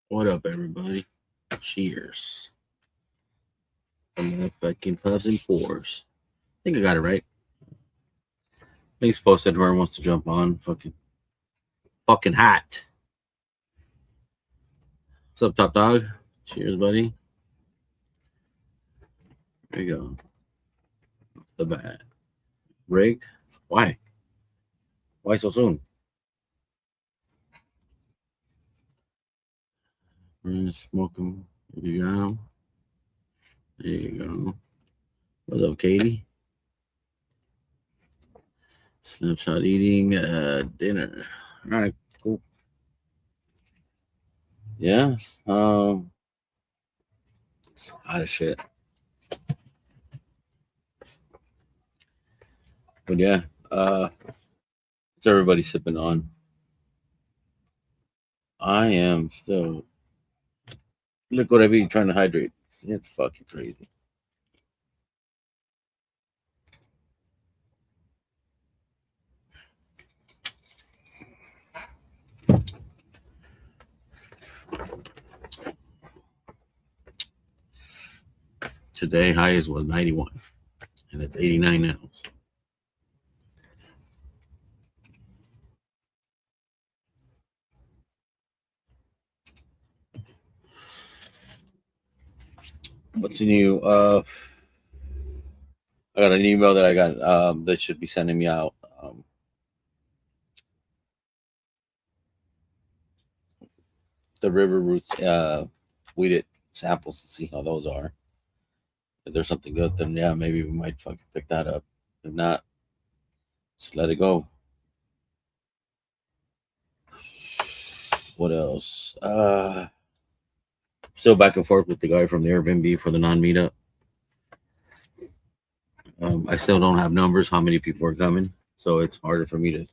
What up, everybody? Cheers. I'm fucking puffs and fours. I think I got it right. Link's posted. Whoever wants to jump on. Fucking hot. What's up, top dog? Cheers, buddy. There you go. The bat. Rigged. Why? Why so soon? We're gonna smoke them. There you go. There you go. What's up, Katie? Snapshot eating dinner. All right, cool. Yeah. Hot as shit. But yeah. What's everybody sipping on? I am still liquid IV trying to hydrate. It's fucking crazy. Today highest was 91, and it's 89 now. So. What's new? I got an email that I got that should be sending me out. The river roots weeded samples to see how those are. If there's something good, then yeah, maybe we might fucking pick that up. If not, just let it go. What else? Still back and forth with the guy from the Airbnb for the non-meetup. I still don't have numbers how many people are coming, so it's harder for me to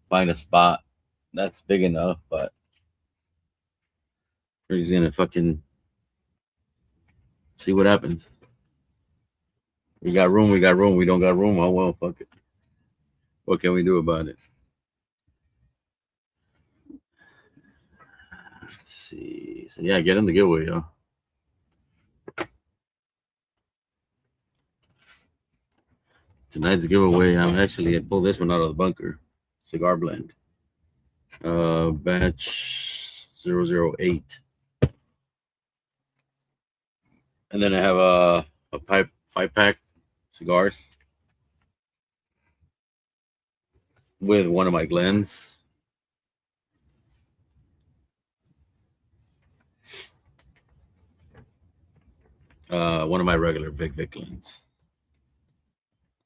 find a spot that's big enough. But we're just gonna fucking see what happens. We got room. We got room. We don't got room. Oh well, fuck it. What can we do about it? Let's see. So yeah, get in the giveaway, yo. Tonight's giveaway. I pulled this one out of the bunker. Cigar blend. Batch 008. And then I have a pipe 5-pack cigars with one of my Glens. One of my regular Vic Glens.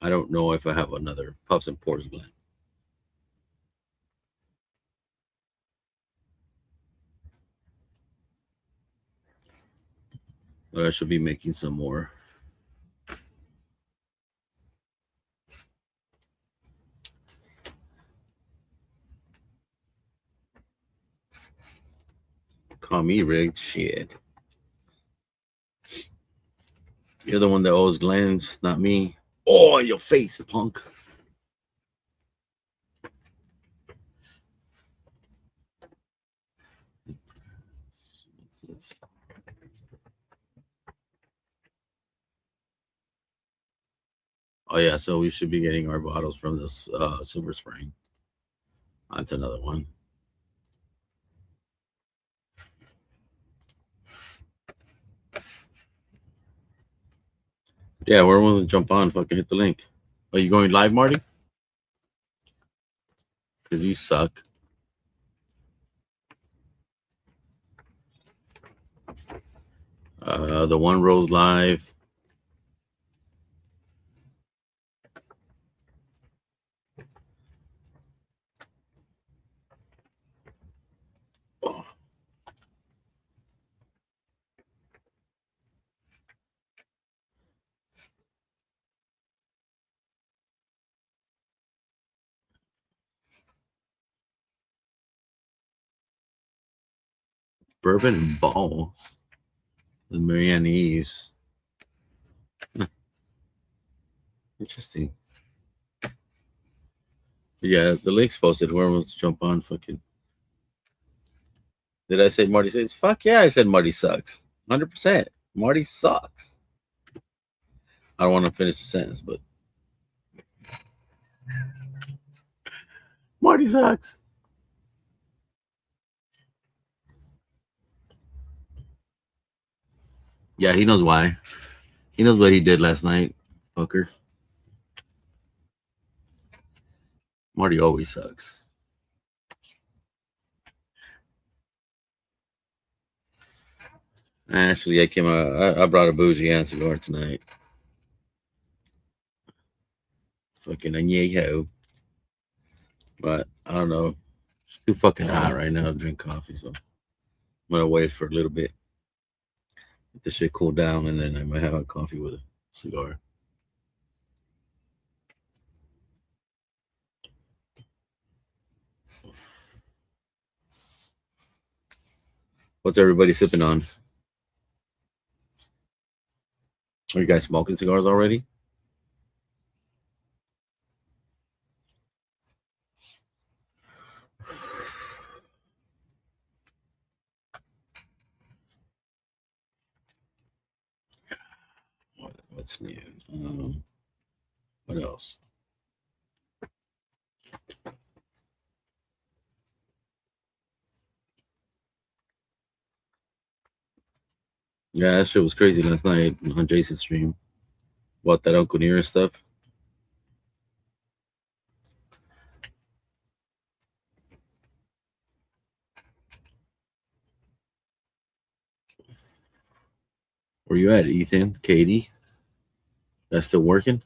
I don't know if I have another Puffs and Pours blend. But I should be making some more. Call me rigged. Shit. You're the one that owes Glens, not me. Oh, your face, punk. What's this? Oh yeah, so we should be getting our bottles from this Silver Spring. That's another one. Yeah, where wants to jump on? Fucking hit the link. Are you going live, Marty? Because you suck. The One Rose live. Oh. Bourbon and balls. The Marianne Eves. Huh. Interesting. Yeah, the link's posted. Whoever wants to jump on, fucking Did I say Marty sucks? Fuck yeah, I said Marty sucks. 100%. Marty sucks. I don't want to finish the sentence, but Marty sucks. Yeah, he knows why. He knows what he did last night. Fucker. Marty always sucks. Actually, I came out. I brought a bougie ass cigar tonight. Fucking añejo. But I don't know. It's too fucking hot right now to drink coffee, so I'm gonna wait for a little bit. Let the shit cool down, and then I might have a coffee with a cigar. What's everybody sipping on? Are you guys smoking cigars already? What's new? What else? Yeah, that shit was crazy last night on Jason's stream. About that Uncle Near stuff. Where you at, Ethan? Katie? That's still working?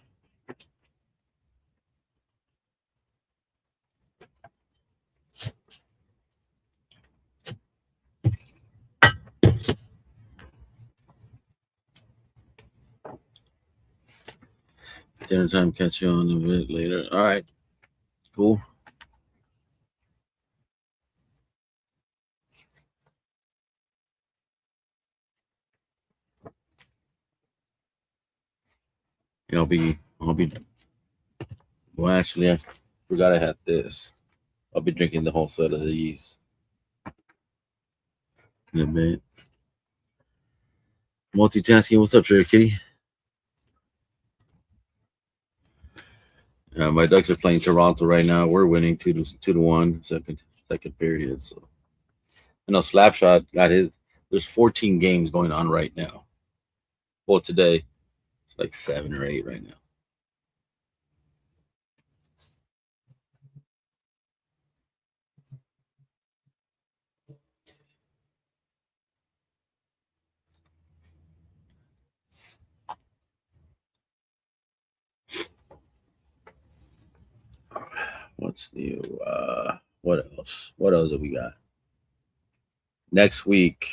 Dinner time, catch you on a bit later. All right, cool. Yeah, I'll be. Well, actually, I forgot I had this. I'll be drinking the whole set of these in a bit. Multitasking. What's up, Sugar Kitty? My Ducks are playing Toronto right now. We're winning 2-1 second period. So I know Slapshot got his. There's 14 games going on right now. Well, today it's like 7 or 8 right now. What's new? What else? What else have we got? Next week,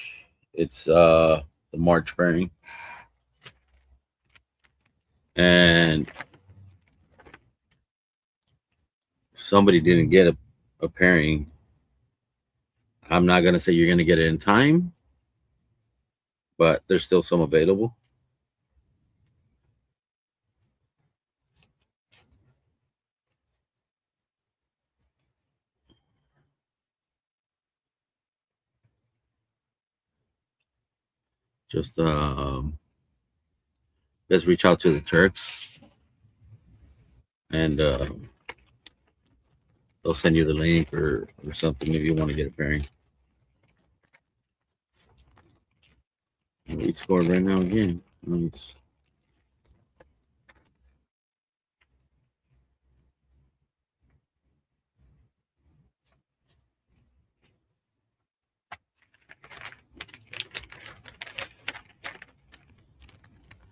it's the March pairing, and somebody didn't get a pairing. I'm not gonna say you're gonna get it in time, but there's still some available. Just just reach out to the Turks, and they'll send you the link or something if you want to get a pairing. We scored right now again. Nice.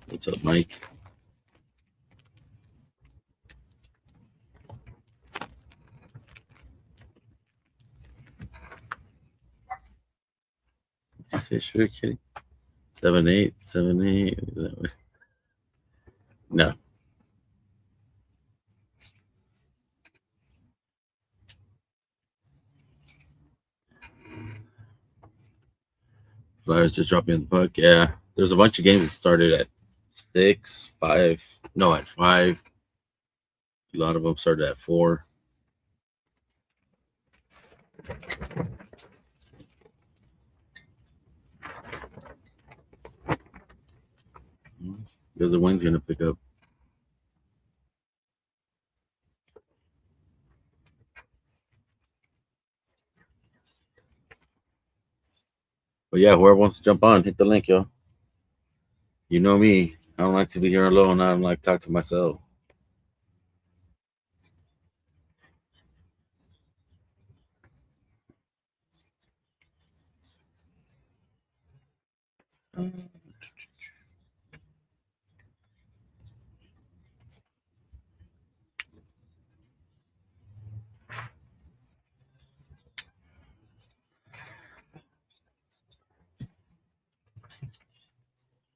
What's up, Mike? Did you say Sugar Kitty? 7-8, 7-8. No. Flyers just dropping the puck. Yeah. There's a bunch of games that started at 6, 5. No, at 5. A lot of them started at 4. because the wind's gonna pick up. But yeah, whoever wants to jump on, hit the link, yo. You know me. I don't like to be here alone. I don't like to talk to myself.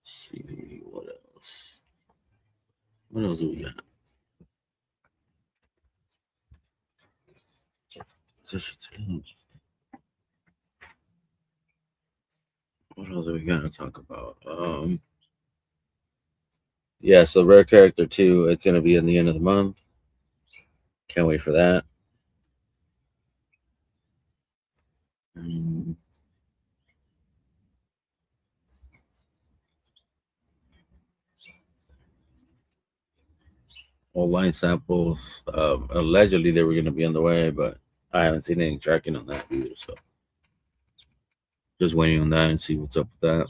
See what else. What else do we got? What else do we got to talk about? Yeah, so rare character 2. It's gonna be in the end of the month. Can't wait for that. Um, all line samples. Allegedly, they were going to be on the way, but I haven't seen any tracking on that either. So just waiting on that and see what's up with that.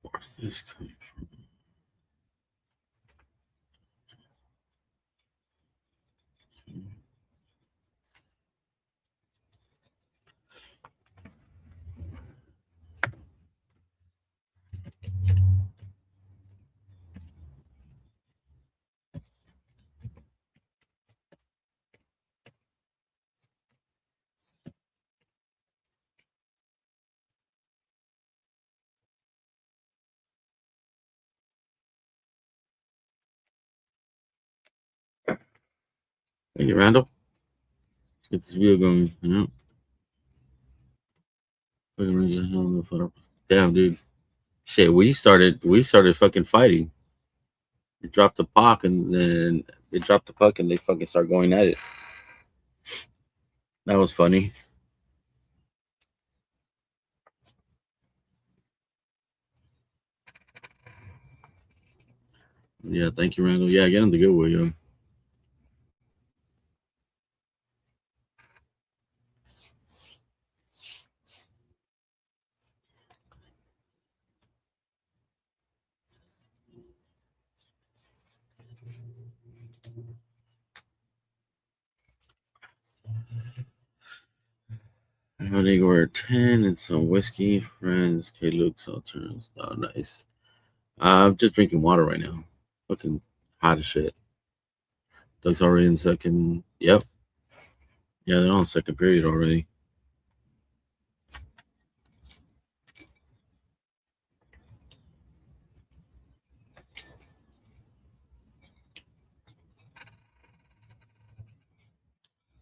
Where's this coming from? Thank you, Randall. Let's get this video going. Damn, dude. Shit, we started fucking fighting. It dropped the puck and then it dropped the puck and they fucking start going at it. That was funny. Yeah, thank you, Randall. Yeah, get in the good way, yo. I think we're 10 and some whiskey, friends. K Luke Salters. Oh, nice. I'm just drinking water right now. Fucking hot as shit. Doug's already in second. Yep. Yeah, they're on second period already.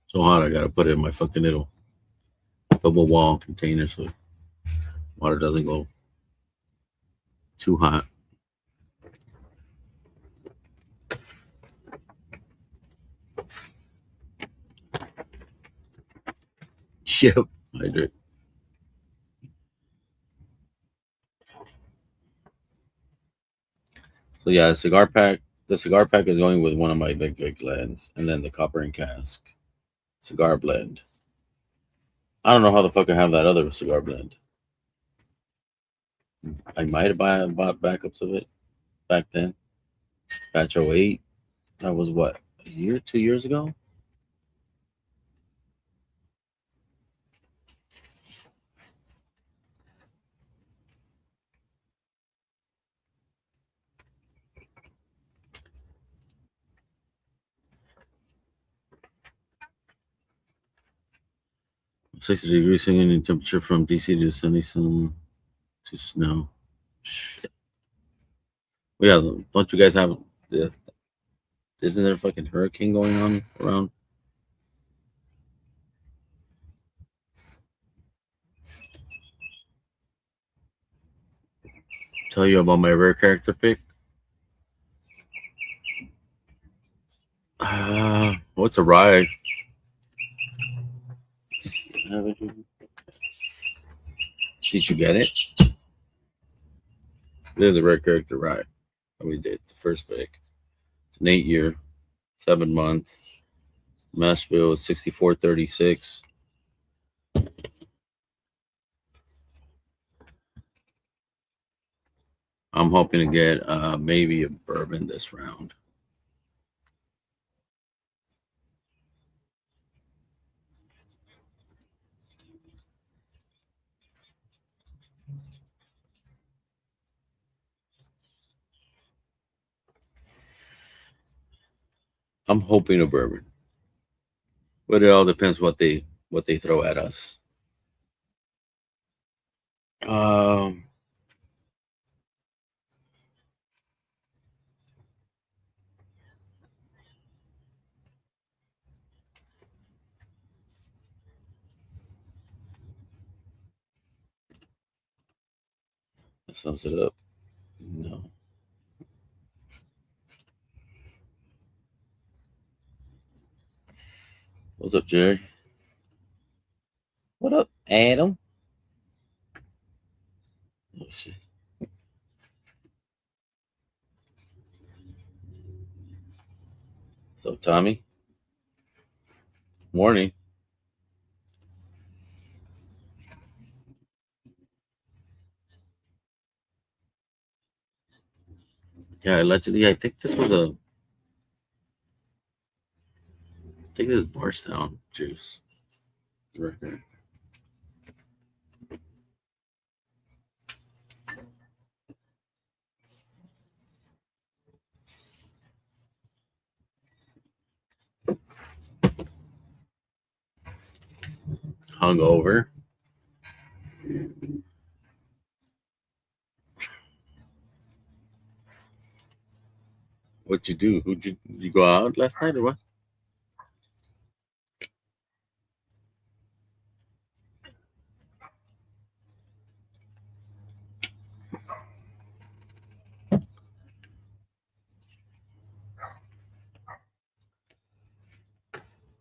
So hot, I gotta put it in my fucking little double wall container so water doesn't go too hot. Yep. Hydrate. So yeah, cigar pack. The cigar pack is going with one of my big big blends, and then the copper and cask cigar blend. I don't know how the fuck I have that other cigar blend. I might have bought backups of it back then. Batch '08. That was what, a year, 2 years ago? 60 degrees swinging in temperature from DC to sunny sun to snow. Shit. Yeah, don't you guys have? Isn't there a fucking hurricane going on around? Tell you about my rare character pick. What's a ride? Did you get it? There's a rare character ride. We did the first pick. It's an 8 year, 7 months. Mash bill is 64.36. I'm hoping to get maybe a bourbon this round. I'm hoping a bourbon, but it all depends what they throw at us. Um, that sums it up. No. What's up, Jerry? What up, Adam? Oh, shit. So, Tommy, morning. Yeah, allegedly, I think this is Barstown juice record. Hungover. What'd you do? Did you go out last night or what?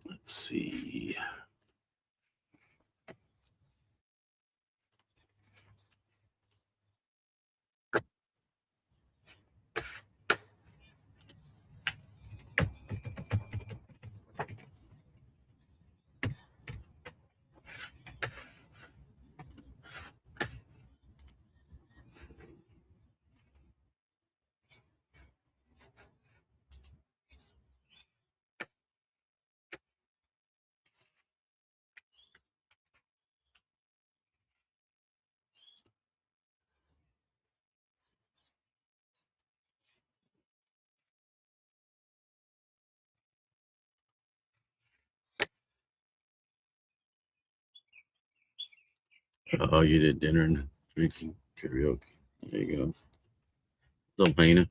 Let's see. Oh, you did dinner and drinking karaoke. There you go. What's up, Lena?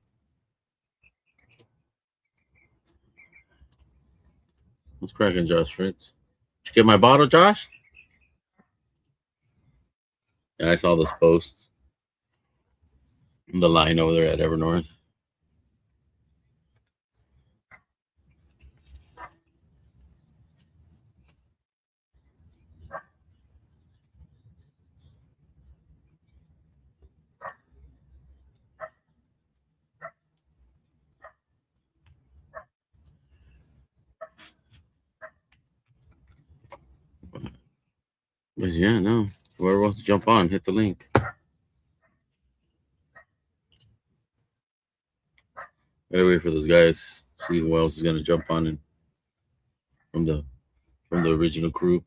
What's cracking, Josh Fritz? Did you get my bottle, Josh? Yeah, I saw those posts. The line over there at Evernorth. But yeah, no. Whoever wants to jump on, hit the link. Gotta wait for those guys. See who else is gonna jump on and from the original crew.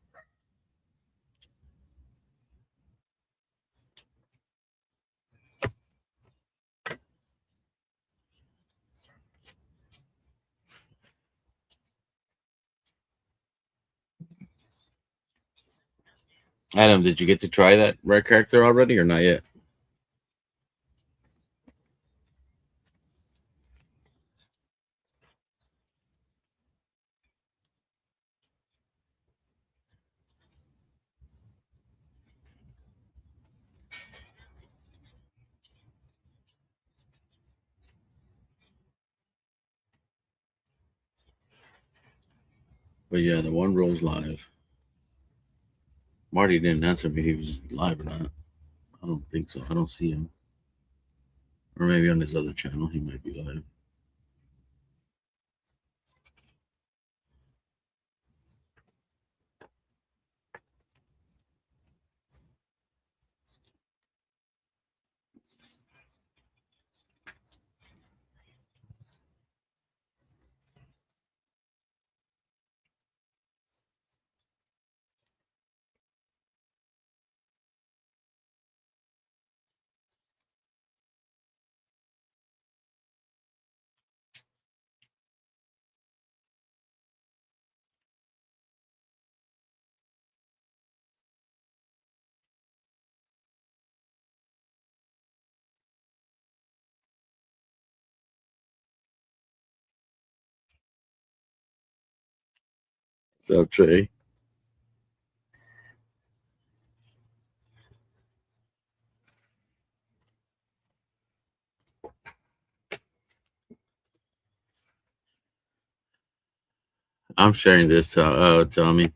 Adam, did you get to try that rare character already or not yet? But yeah, the one rolls live. Marty didn't answer me. He was live or not. I don't think so. I don't see him. Or maybe on his other channel, he might be live. What's up, Trey? I'm sharing this, Tommy.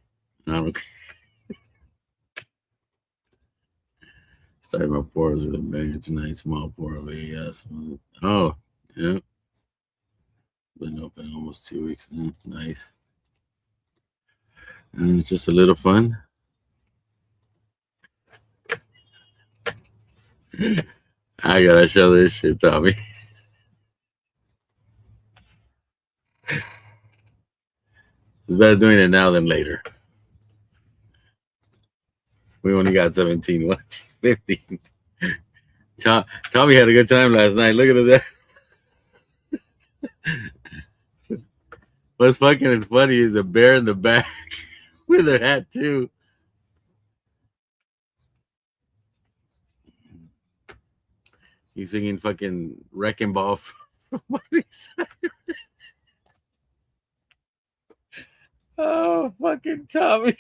I don't start my pours with a banger tonight. Small pour of AS. Oh, yeah. Been open almost 2 weeks now. Nice. And it's just a little fun. I gotta show this shit, Tommy. It's better doing it now than later. We only got 17 watch, 15. Tommy had a good time last night. Look at that. What's fucking funny is a bear in the back with a hat too. He's singing fucking Wrecking Ball from Marty's side. Oh, fucking Tommy.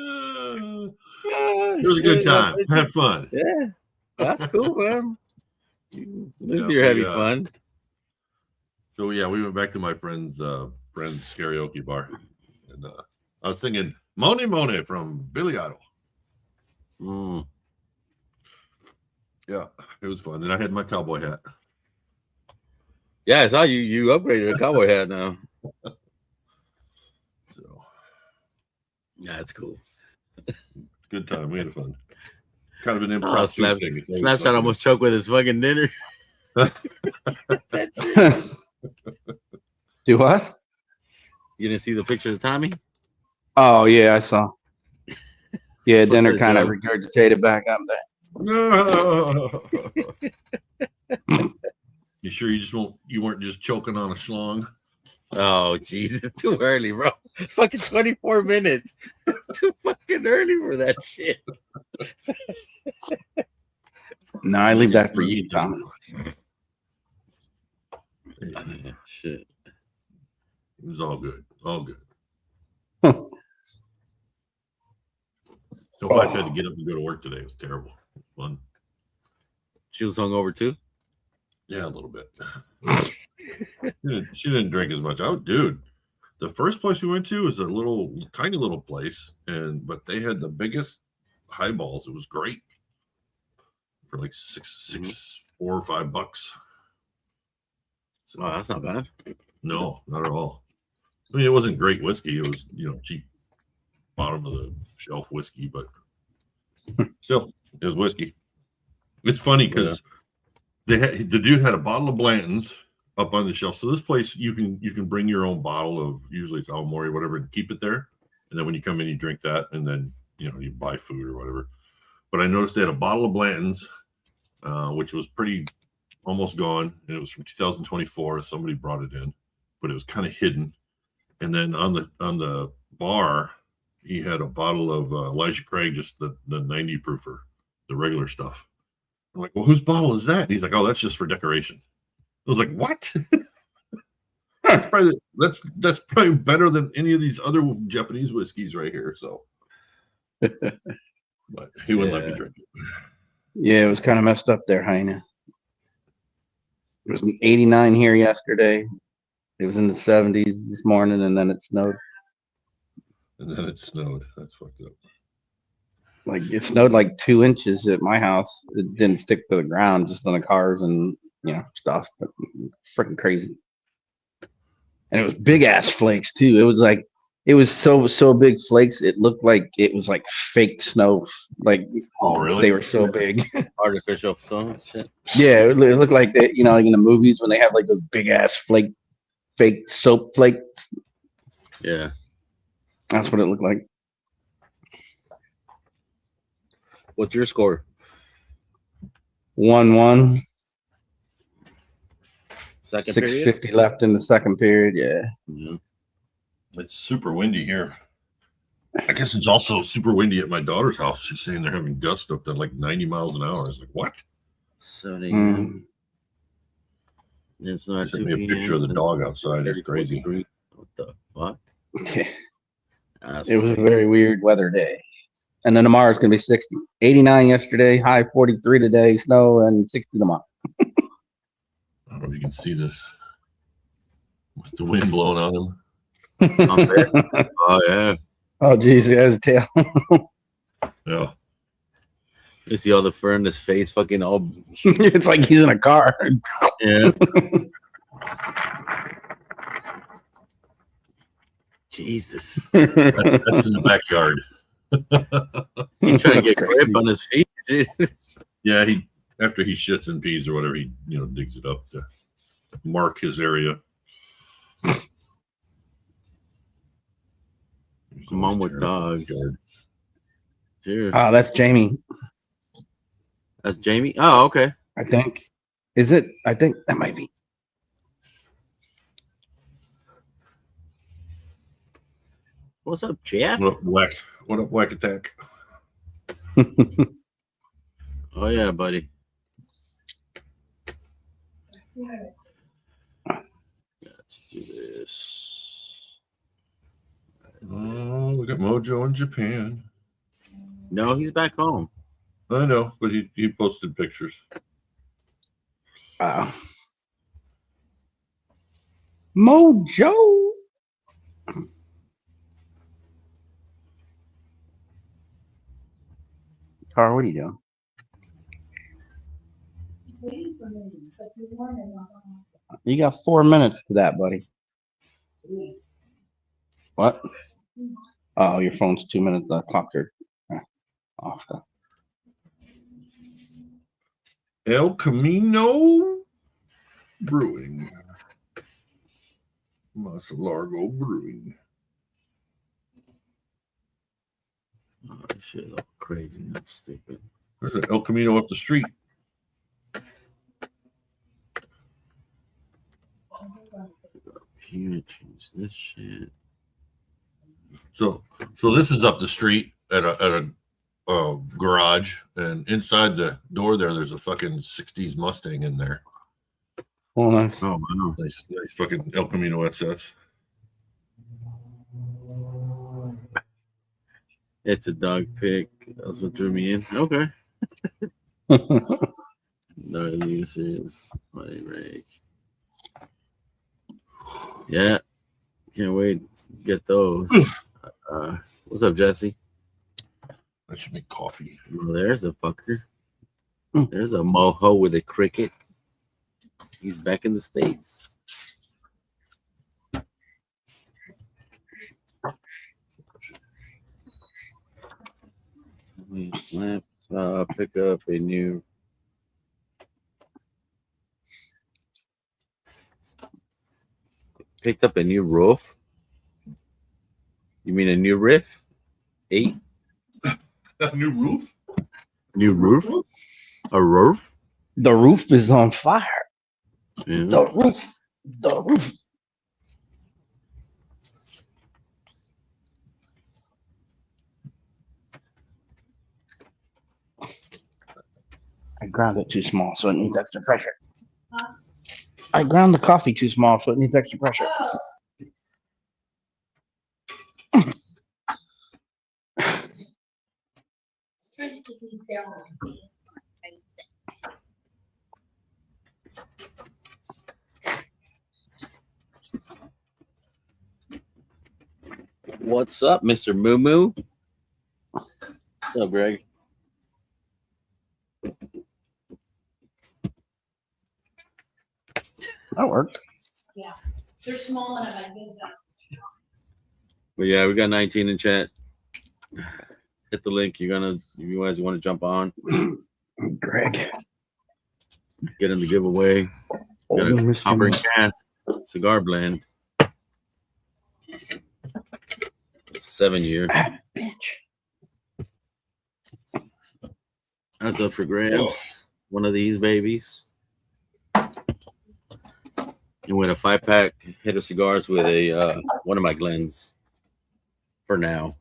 It was a good time. Had fun. Yeah, that's cool, man. Yeah, You're having fun. So yeah, we went back to my friend's karaoke bar, and I was singing "Money Money" from Billy Idol. Mm. Yeah, it was fun, and I had my cowboy hat. Yeah, I saw you. You upgraded a cowboy hat now. So yeah, that's cool. Good time. We had fun. Kind of an Oh, improv thing. Snapshot almost choked with his fucking dinner. Do what? You didn't see the picture of Tommy? Oh yeah, I saw. Yeah, dinner kind of regurgitated back up there. No. You sure you weren't just choking on a schlong? Oh Jesus, too early, bro. Fucking 24 minutes. It's too fucking early for that shit. No, I leave that for you, Tom. Shit. It was all good. All good. The wife had to get up and go to work today. It was terrible. Fun. She was hungover too? Yeah, a little bit. She didn't drink as much. Dude, the first place we went to was a tiny little place, but they had the biggest highballs. It was great for like $4 or $5. So, that's not bad. No, not at all. I mean, it wasn't great whiskey. It was cheap, bottom of the shelf whiskey, but still, it was whiskey. It's funny because the dude had a bottle of Blanton's up on the shelf. So this place, you can bring your own bottle of, usually it's Almori or whatever, and keep it there. And then when you come in, you drink that, and then you buy food or whatever. But I noticed they had a bottle of Blanton's, which was pretty almost gone, and it was from 2024. Somebody brought it in, but it was kind of hidden. And then on the bar, he had a bottle of Elijah Craig, just the 90 proofer, the regular stuff. I'm like, well, whose bottle is that? And he's like, oh, that's just for decoration. I was like, what? that's probably better than any of these other Japanese whiskeys right here. So, but he wouldn't let me drink it. Yeah, it was kind of messed up there, Heine. It was 89 here yesterday. It was in the 70s this morning, and then it snowed. That's fucked up. Like it snowed like 2 inches at my house. It didn't stick to the ground, just on the cars and stuff. But freaking crazy. And it was big ass flakes too. It was so big flakes. It looked like it was like fake snow. Like really? They were so big. Artificial snow shit. Yeah, it looked like that. Like in the movies when they have like those big ass fake soap flakes. Yeah, that's what it looked like. What's your score? 1-1. Second 6:50 period? left in the second period. Yeah. It's super windy here. I guess it's also super windy at my daughter's house. She's saying they're having gusts up to like 90 miles an hour. I was like, what? 7 a.m. It's not Sent me a picture of the dog outside. It's crazy. What the fuck? Okay. It was a very weird weather day. And then tomorrow it's going to be 60. 89 yesterday, high 43 today, snow, and 60 tomorrow. I don't know if you can see this. With the wind blowing on him. Oh, yeah. Oh, geez, he has a tail. Yeah. You see all the fur in his face fucking all... It's like he's in a car. Yeah. Jesus. That's in the backyard. He's trying to get grip on his feet. Yeah, after he shits and pees or whatever, he digs it up to mark his area. Mom with dogs. Cheers. Oh, that's Jamie. That's Jamie? Oh, okay. I think. Is it? I think that might be. What's up, Jeff? What up, Whack? What up, Whack Attack? Oh, yeah, buddy. Let's do this. Oh, look at Mojo in Japan. No, he's back home. I know, but he posted pictures. Mojo. Car, what are you doing? You got 4 minutes to that, buddy. What? Oh, your phone's 2 minutes. The clocks are off. El Camino Brewing. Masa Largo Brewing. Oh, this shit look crazy. That's stupid. There's an El Camino up the street. Change this shit. So this is up the street at a garage, and inside the door there's a fucking 60s Mustang in there. Oh, nice. Oh, wow. Nice fucking El Camino SS. It's a dog pick. That's what drew me in. Okay. No, this is money break. Yeah. Can't wait to get those. What's up, Jesse? I should make coffee. Well, there's a fucker. There's a moho with a cricket. He's back in the States. We snap. Pick up a new. Picked up a new roof. You mean a new riff? 8? A new roof? New roof? A roof? The roof is on fire. Yeah. The roof. I ground it too small, so it needs extra pressure. I ground the coffee too small, so it needs extra pressure. What's up, Mr. Moo Moo? What's up, Greg? That worked. Yeah, they're small enough. I think that. But yeah, we got 19 in chat. Hit the link. You guys want to jump on? Greg. Get in the giveaway. Got a Mr. Hopper and Moo. Cast cigar blend. 7-year. Ah, bitch. That's up for grabs. One of these babies. You win a 5-pack hit of cigars with a one of my Glens for now.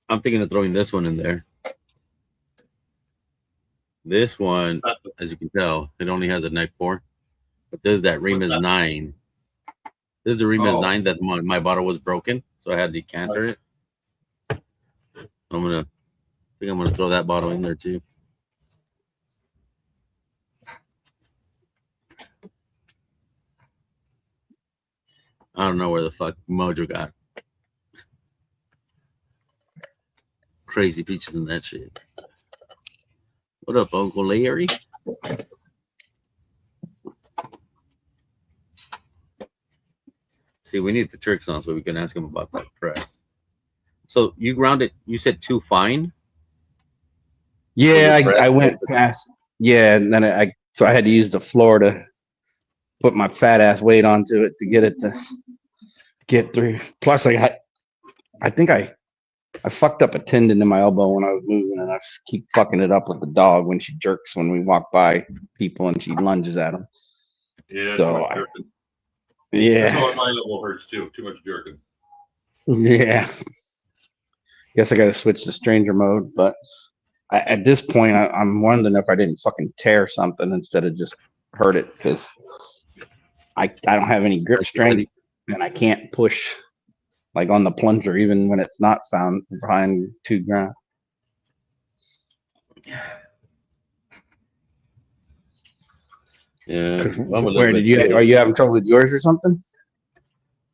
I'm thinking of throwing this one in there. This one, as you can tell, it only has a neck pour. But there's that Remus 9. This is the Remus 9 that my bottle was broken, so I had to decanter it. I think I'm gonna throw that bottle in there too. I don't know where the fuck Mojo got crazy peaches in that shit. What up, Uncle Larry? See, we need the Turks on so we can ask him about that press. So you ground it, you said too fine? Yeah, I went fast. Yeah, and then I had to use the floor to put my fat ass weight onto it to get it to get through. Plus, I think I fucked up a tendon in my elbow when I was moving, and I keep fucking it up with the dog when she jerks when we walk by people and she lunges at them. Yeah. So That's why my elbow hurts too. Too much jerking. Yeah. Guess I got to switch to stranger mode, but at this point, I'm wondering if I didn't fucking tear something instead of just hurt it because I don't have any grip strength and I can't push like on the plunger even when it's not found behind 2 ground. Yeah. Where did you? Are you having trouble with yours or something?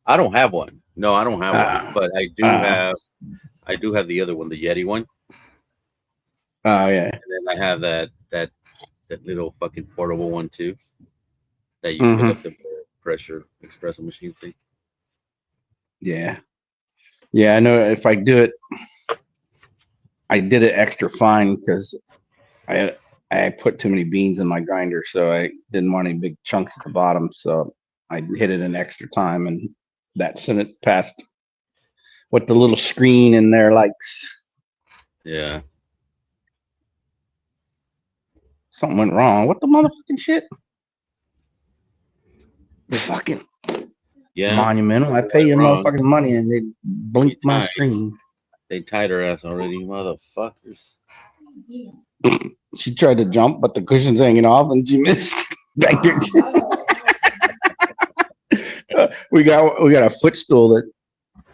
I don't have one. No, I don't have one, but I do have. I do have the other one, the Yeti one. Oh yeah. And then I have that little fucking portable one too. That you fill up the pressure espresso machine thing. Yeah. Yeah, I know if I do it, I did it extra fine because I put too many beans in my grinder, so I didn't want any big chunks at the bottom. So I hit it an extra time, and that sent it past what the little screen in there likes. Yeah. Something went wrong. What the motherfucking shit? Fucking Monumental. I pay you motherfucking money, and they blink my screen. They tied her ass already, motherfuckers. She tried to jump, but the cushion's hanging off, and she missed. We got a footstool that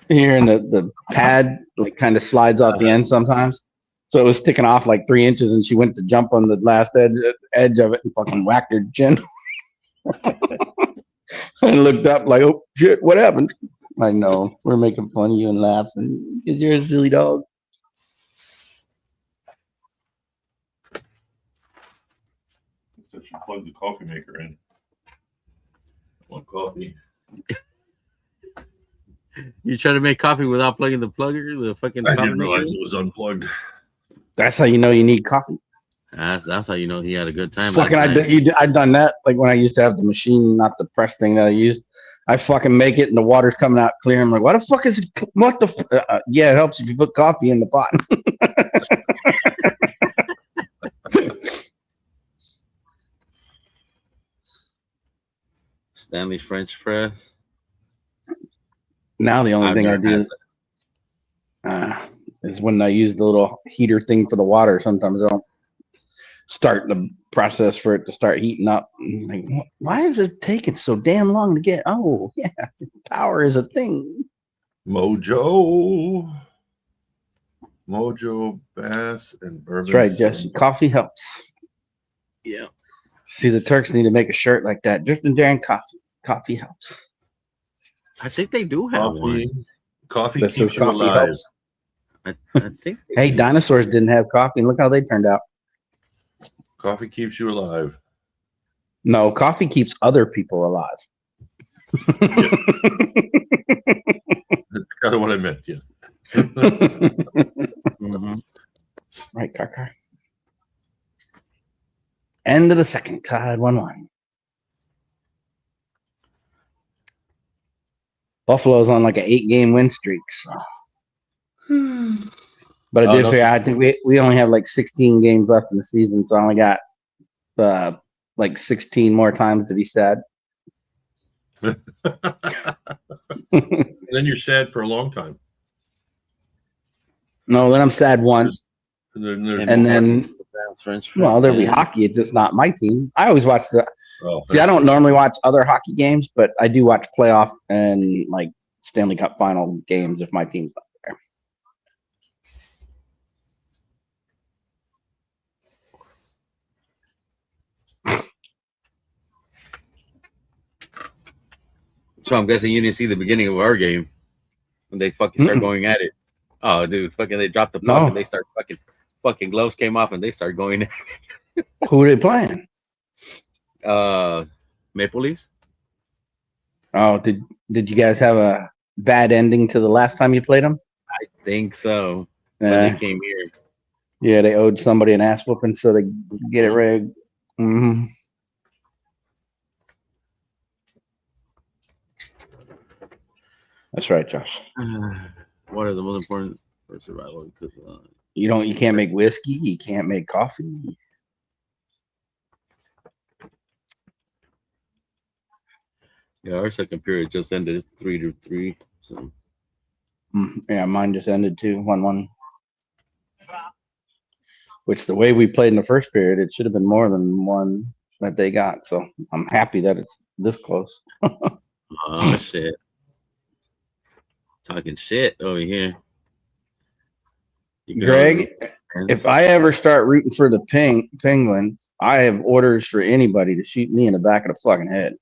here, and the pad like kind of slides off the end sometimes. So it was sticking off like 3 inches, and she went to jump on the last edge of it and fucking whacked her chin. And looked up like, oh shit, what happened? I know, we're making fun of you and laughing because you're a silly dog. So she plugged the coffee maker in. Want coffee? You try to make coffee without plugging the plugger, the fucking I coffee didn't maker? realize it was unplugged. That's how you know you need coffee. That's how you know he had a good time Fucking, last night. I've done that. Like when I used to have the machine, not the press thing that I used. I fucking make it and the water's coming out clear. I'm like, what the fuck is it? What the? Yeah, it helps if you put coffee in the pot. Stanley French press. Now the only I've thing I never do is when I use the little heater thing for the water. Sometimes I don't start the process for it to start heating up. I'm like, why is it taking so damn long to get? Oh, yeah, power is a thing. Mojo, Bass, and Bourbon. That's right, Jesse. Coffee helps. Yeah. See, the Turks need to make a shirt like that. Drifting Darren coffee. Coffee helps. I think they do have one. Coffee That keeps says you coffee alive. helps. I think. Hey, dinosaurs didn't have coffee, and look how they turned out. Coffee keeps you alive. No, coffee keeps other people alive. Yes. That's kind of what I meant. Yeah. Mhm. Right, car. End of the second, tied 1-1. Buffalo's on like an 8-game win streak. So. But I Oh, did no, figure. I think we only have like 16 games left in the season, so I only got like 16 more times to be sad. And then you're sad for a long time. No, then I'm sad once, And then there's and then French well, there'll be press. hockey. It's just not my team. I always watch the. oh, See, I don't normally watch other hockey games, but I do watch playoff and like Stanley Cup final games if my team's not there. So I'm guessing you didn't see the beginning of our game when they fucking start going at it. Oh, dude, fucking they dropped the puck No. and they start fucking gloves came off and they start going. Who are they playing? Maple Leafs. Oh, did you guys have a bad ending to the last time you played them? I think so. When Yeah, they came here. yeah, they owed somebody an ass whooping, so they get it rigged. Mm-hmm. That's right, Josh. What are the most important for survival? Because You can't make whiskey. You can't make coffee. yeah, our second period just ended 3-3. So Yeah, mine just ended too, 1-1. Which the way we played in the first period, it should have been more than one that they got. So I'm happy that it's this close. oh shit. Talking shit over here. You Greg, if I ever start rooting for the Penguins, I have orders for anybody to shoot me in the back of the fucking head.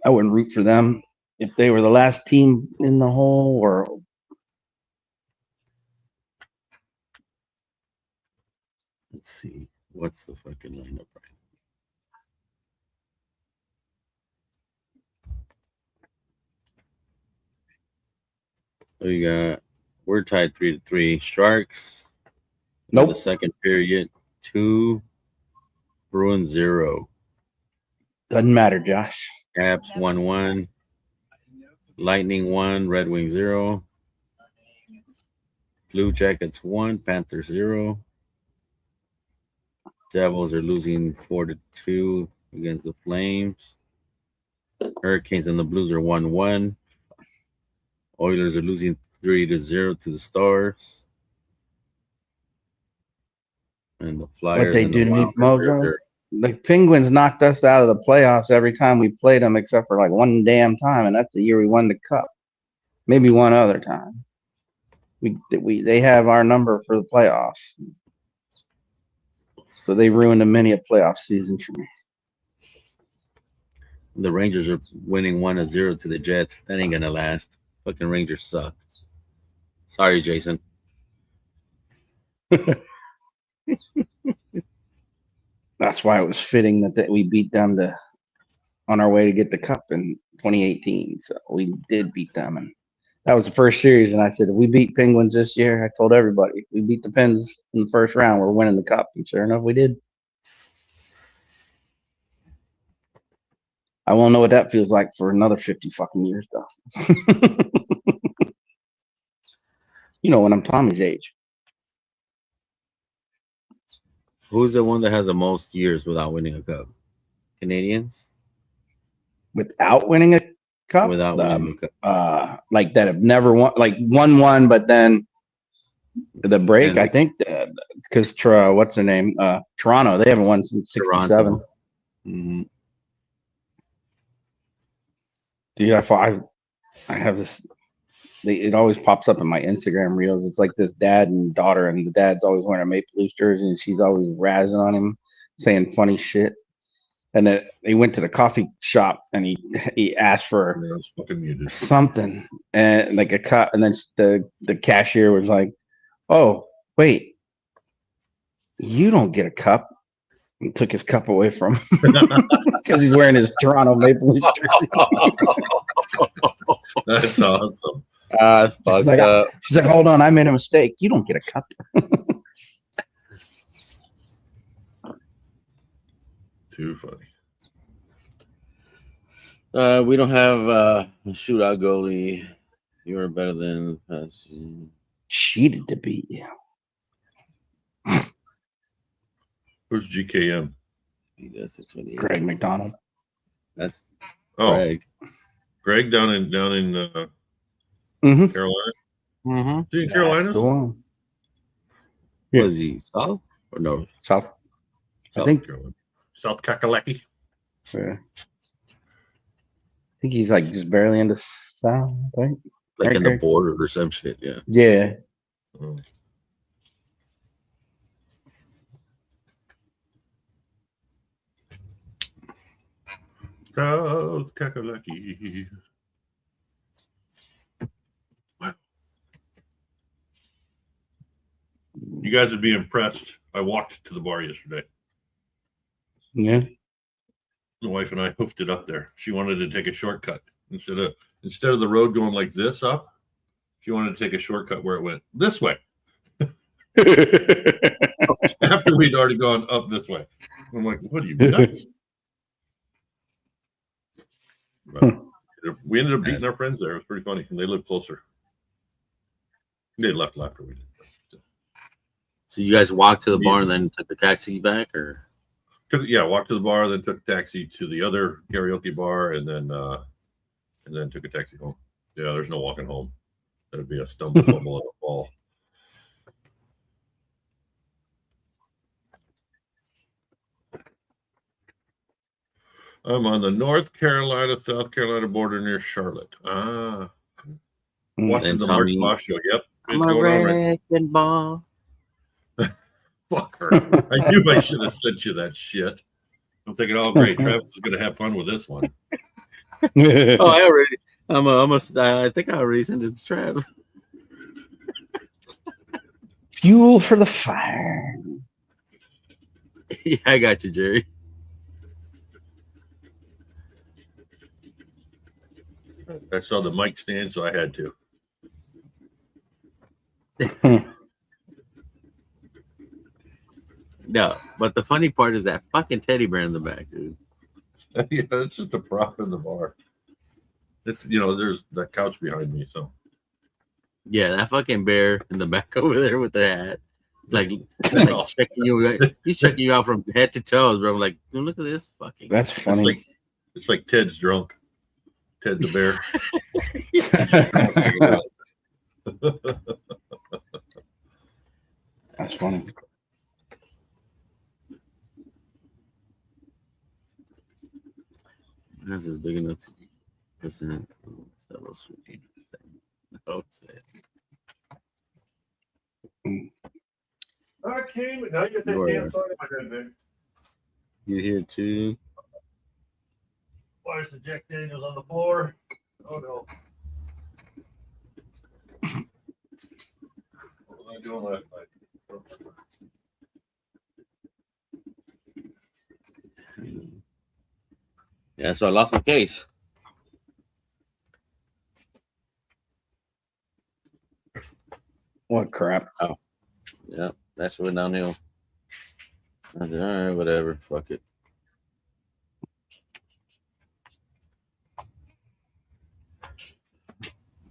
I wouldn't root for them if they were the last team in the whole world. let's see. What's the fucking lineup right? We got we're tied 3-3. Sharks. In Nope. the second period, 2, Bruins 0. Doesn't matter, Josh. Caps 1-1. Lightning 1, Red Wing 0. Blue Jackets 1, Panthers 0. Devils are losing 4-2 against the Flames. Hurricanes and the Blues are 1-1. Oilers are losing 3-0 to the Stars. And the Flyers. But they and do the need Wildcats mojo. are- The Penguins knocked us out of the playoffs every time we played them, except for like one damn time, and that's the year we won the cup. Maybe one other time. They have our number for the playoffs, so they ruined a many a playoff season for me. The Rangers are winning 1-0 to the Jets. That ain't gonna last. Fucking Rangers suck. Sorry, Jason. That's why it was fitting that we beat them to on our way to get the cup in 2018. So we did beat them, and that was the first series. And I said, if we beat Penguins this year, I told everybody, if we beat the Pens in the first round, we're winning the cup. And sure enough, we did. I won't know what that feels like for another 50 fucking years, though. You know, when I'm Tommy's age. Who's the one that has the most years without winning a cup? Canadians? Without winning a cup? Without winning a cup. Like that have never won, like won, but then the break, And I think, because what's her name? Toronto, they haven't won since 67. Toronto. Mhm. Dude, I have this. It always pops up in my Instagram reels. It's like this dad and daughter, and the dad's always wearing a Maple Leafs jersey, and she's always razzing on him, saying funny shit. And then he went to the coffee shop, and he asked for Yeah, it's fucking muted. something, and like a cup, and then the cashier was like, "Oh, wait, you don't get a cup." And took his cup away from him because he's wearing his Toronto Maple Leafs jersey. That's awesome. Fucked like, up. She's like, hold on, I made a mistake. You don't get a cup. Too funny. We don't have a shootout goalie. You are better than us. Cheated to beat you. Who's GKM? That's a 28. Greg McDonald. That's Oh, Greg. Greg down in Mm-hmm. Carolina. Mm-hmm. Is he in That's Carolina? the one. Yeah. Was he South or no? South. I South think. Carolina. South Kakalaki. Yeah. I think he's like just barely into South. I think. like Right, in the Greg? border or some shit. Yeah. Yeah. Oh. South Kakalaki. Wow. You guys would be impressed. I walked to the bar yesterday. Yeah. The wife and I hoofed it up there. She wanted to take a shortcut instead of the road going like this up. She wanted to take a shortcut where it went this way after we'd already gone up this way. I'm like, what are you nuts? But we ended up beating our friends there. It was pretty funny, and they lived closer. They left after we did. So you guys walked to the bar and then took the taxi back, or Walked to the bar, then took a taxi to the other karaoke bar, and then took a taxi home. Yeah, there's no walking home. That'd be a stumble, fumble, and a fall. I'm on the North Carolina, South Carolina border near Charlotte. Watching the Mark Tommy- Boss show. Yep. I'm It's a going on right. wrecking ball. Fucker. I knew I should have sent you that shit. I'm thinking, oh great, Travis is gonna have fun with this one. Oh, I think I already sent it to Trav. Fuel for the fire. Yeah, I got you, Jerry. I saw the mic stand, so I had to. No, but the funny part is that fucking teddy bear in the back, dude. Yeah, it's just a prop in the bar. It's there's that couch behind me, so Yeah, that fucking bear in the back over there with the hat. Like checking you. He's checking you out from head to toes, bro. I'm like, dude, look at this fucking. That's funny. it's like Ted's drunk. Ted the bear. That's funny. That's as big enough to percent. No, I came. Now you get that Lord. damn song in my head, man. you here too? Why is the Jack Daniels on the floor? Oh no. What was I doing last night? Yeah, so I lost my case. What crap? Yeah, that's what downhill. I said, all right, whatever. Fuck it.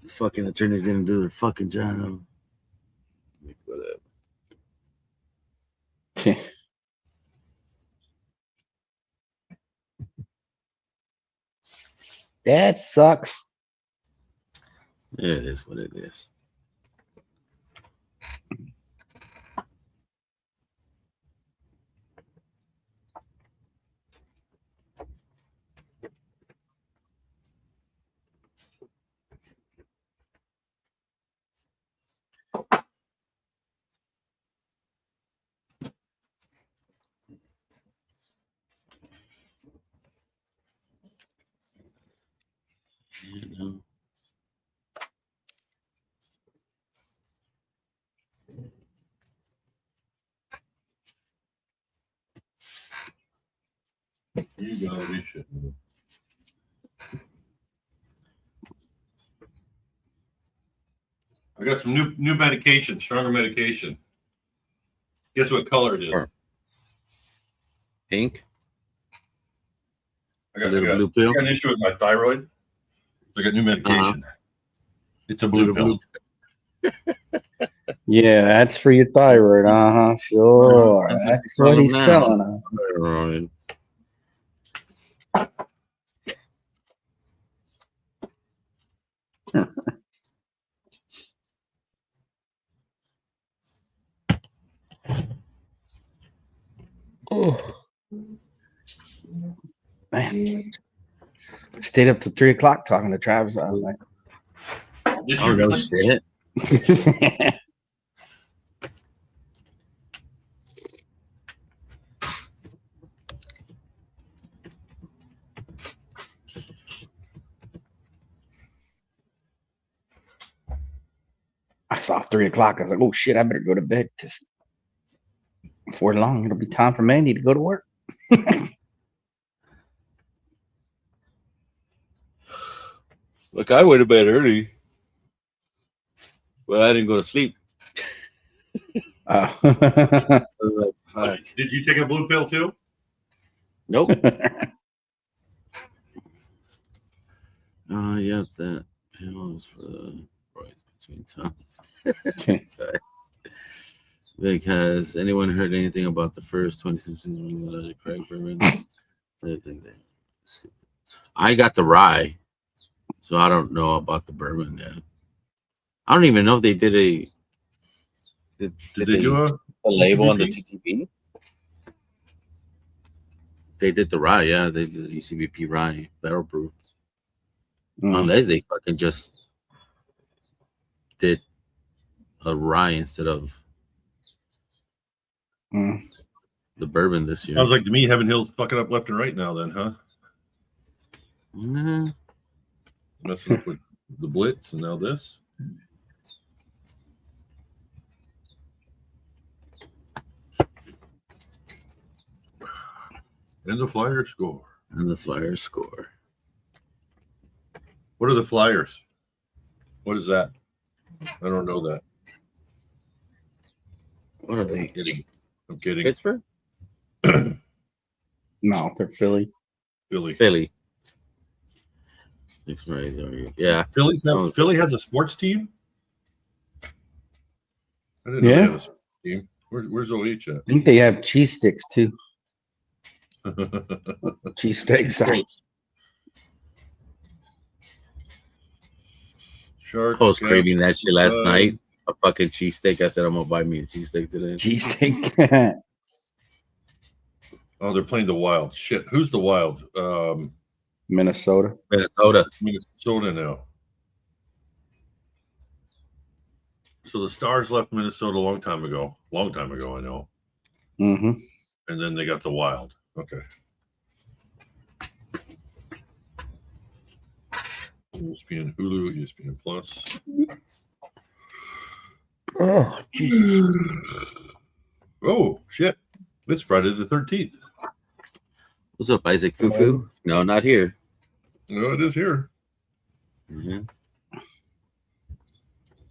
Fucking attorneys didn't do their fucking job. Whatever. That sucks. Yeah, it is what it is. You know. You got this shit. I got some new medication, stronger medication. Guess what color it is? Sure. Pink. I got blue pill. an issue with my thyroid. I got new medication. It's a blue pill. Yeah, that's for your thyroid. Sure. That's what he's telling us. Right. Oh. Man. Stayed up till 3 o'clock talking to Travis last night. Did Oh you no really? shit. I saw 3 o'clock. I was like, oh shit, I better go to bed because before long it'll be time for Mandy to go to work. Look, I went to bed early. Well, I didn't go to sleep. I was like, fuck. Did you take a blue pill too? Nope. Yeah, that pill is for the right between time. Because anyone heard anything about the first 22 seasons of Craig Bourbon? I got the rye, so I don't know about the bourbon yet. I don't even know if they did a. Did they do a label on the ECBP? TTP? They did the rye, yeah. They did the ECBP rye barrel proof. Unless they fucking just did a rye instead of the bourbon this year. Sounds like to me, Heaven Hill's fucking up left and right now. Then, huh? Nah. Messing up with the Blitz and now this. And the Flyers score. And the Flyers score. What are the Flyers? What is that? I don't know that. What are they? I'm kidding. Pittsburgh? No, they're Philly. Philly. Yeah. Philly has a sports team? I didn't know they had a sports team. Where's OH at? I think they have cheese sticks too. Cheesesteaks. Sorry. Sharks. I was craving that shit last night. A fucking cheesesteak. I said I'm gonna buy me a cheesesteak today. Cheesesteak. Oh, they're playing the Wild. Shit. Who's the Wild? Minnesota. Minnesota now. So the Stars left Minnesota a long time ago. I know. Mm-hmm. And then they got the Wild. Okay. ESPN Hulu, ESPN Plus. Oh, Jesus. Oh, shit. It's Friday the 13th. What's up, Isaac Fufu? No, not here. No, it is here. Mhm.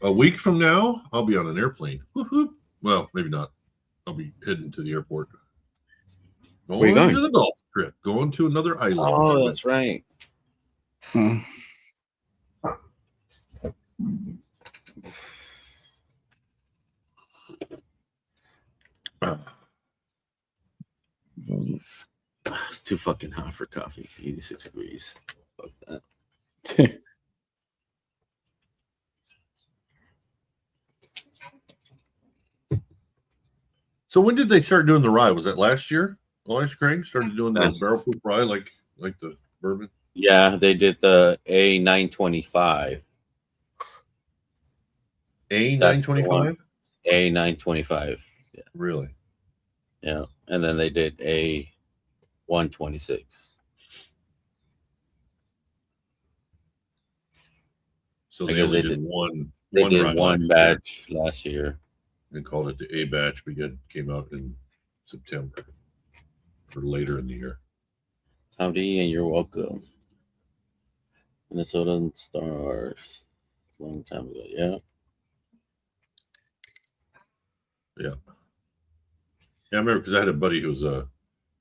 A week from now, I'll be on an airplane. Woo-hoo. Well, maybe not. I'll be heading to the airport. Where you Going going? to the golf trip. Going to another island. Oh, that's right. Hmm. It's too fucking hot for coffee. 86 degrees. Fuck that. So when did they start doing the rye? Was that last year? Elijah Crane started doing the Yes. barrel proof rye like the bourbon? Yeah, they did the A925. A925? A925. Really? Yeah. And then they did A126. So I they guess only they did did- one They rye did one last year batch last year. and called it the A batch because it came out in September or later in the year. Howdy, and you're welcome. Minnesota Stars. Long time ago, yeah. Yeah, I remember because I had a buddy who was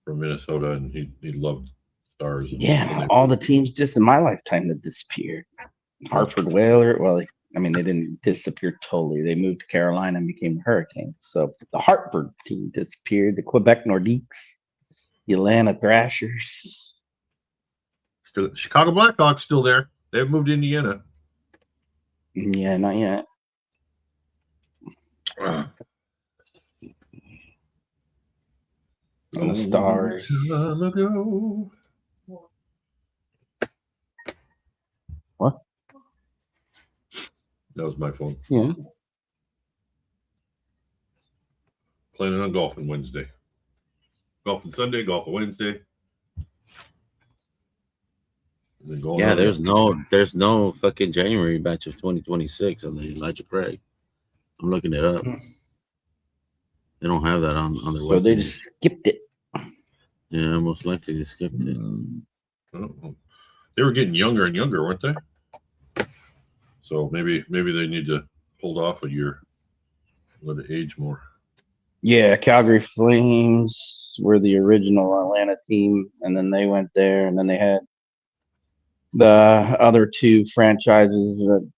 from Minnesota and he loved Stars. And Yeah, all the teams just in my lifetime that disappeared. Hartford Whaler. Well, I mean, they didn't disappear totally. They moved to Carolina and became the Hurricanes. So the Hartford team disappeared. The Quebec Nordiques, the Atlanta Thrashers. still Chicago Blackhawks still there. They haven't moved to Indiana. Yeah, not yet. And the Stars. Time ago. What? That was my phone. Yeah. Planning on golfing Wednesday. Golfing Sunday, golfing Wednesday. And then going Yeah, on there's no fucking January batch of 2026 on the Elijah Craig. I'm looking it up. They don't have that on their So they webpage. just skipped it. Yeah, most likely they skipped it. Oh, they were getting younger and younger, weren't they? So maybe they need to hold off a year, let it age more. Yeah, Calgary Flames were the original Atlanta team, and then they went there, and then they had the other two franchises that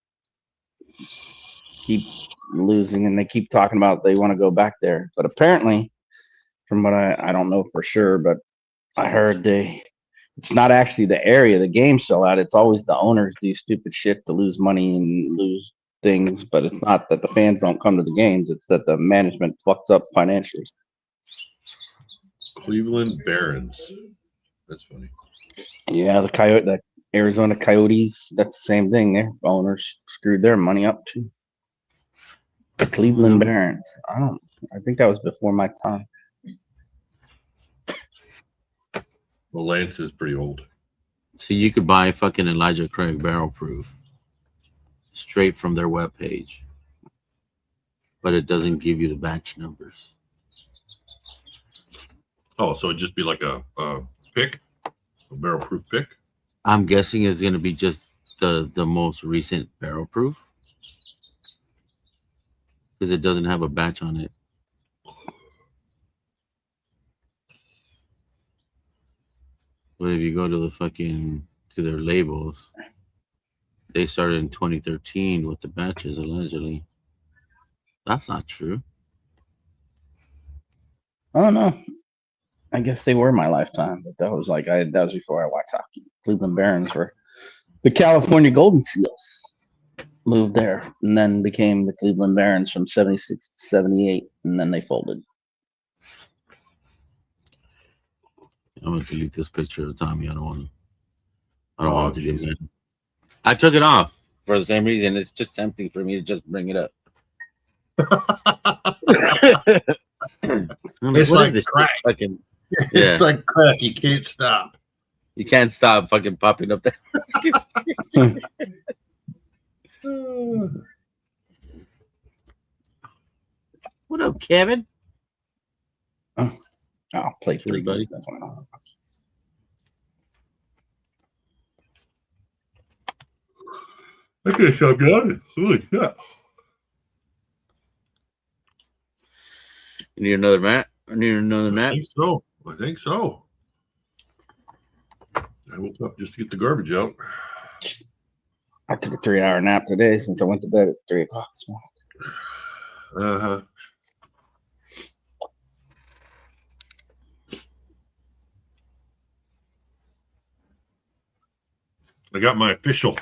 keep losing, and they keep talking about they want to go back there. But apparently, from what I don't know for sure, but I heard it's not actually the area the games sell out. It's always the owners do stupid shit to lose money and lose things, but it's not that the fans don't come to the games. It's that the management fucks up financially. Cleveland Barons. That's funny. Yeah, the Arizona Coyotes. That's the same thing. Their owners screwed their money up too. The Cleveland Barons. I think that was before my time. Well, Lance is pretty old. See, you could buy fucking Elijah Craig barrel proof straight from their webpage, but it doesn't give you the batch numbers. Oh, so it'd just be like a pick, a barrel proof pick. I'm guessing it's going to be just the most recent barrel proof because it doesn't have a batch on it. But if you go to to their labels, they started in 2013 with the batches allegedly. That's not true. I don't know. I guess they were my lifetime, but that was that was before I watched hockey. Cleveland Barons were the California Golden Seals. Moved there and then became the Cleveland Barons from 76 to 78, and then they folded. I'm gonna delete this picture of Tommy. I don't want Oh, want to geez. do that. I took it off for the same reason. It's just tempting for me to just bring it up. It's like crack. Fucking, It's like crack. You can't stop. you can't stop fucking popping up there. What up, Kevin? I'll play Sure, three buddy. games. That's what I know. I could have shoved it on it. Holy shit. You need another mat? I need another I mat. think so. I think so. I woke up just to get the garbage out. I took a 3-hour nap today since I went to bed at 3 o'clock this morning. Uh-huh. I got my official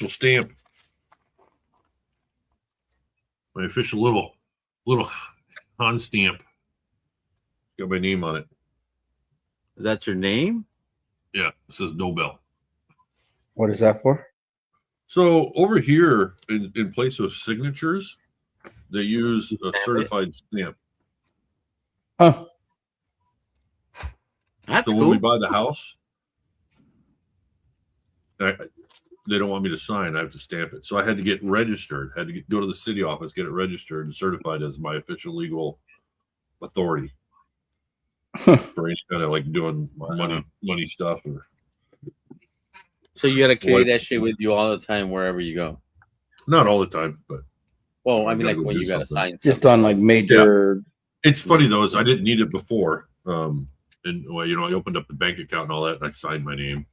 stamp. My official little Han stamp. Got my name on it. Is that your name? Yeah, it says Nobel. What is that for? So over here, in place of signatures, they use a certified stamp. Huh. That's So when cool. we buy the house, they don't want me to sign. I have to stamp it. So I had to get registered. Had to go to the city office, get it registered and certified as my official legal authority for any kind of like doing money stuff. Or So you got to carry What? that shit with you all the time wherever you go. not all the time, but Well, I I mean, gotta like go when do you got to something. sign Just something. on like major. it's funny though. Is I didn't need it before. And well, I opened up the bank account and all that, and I signed my name.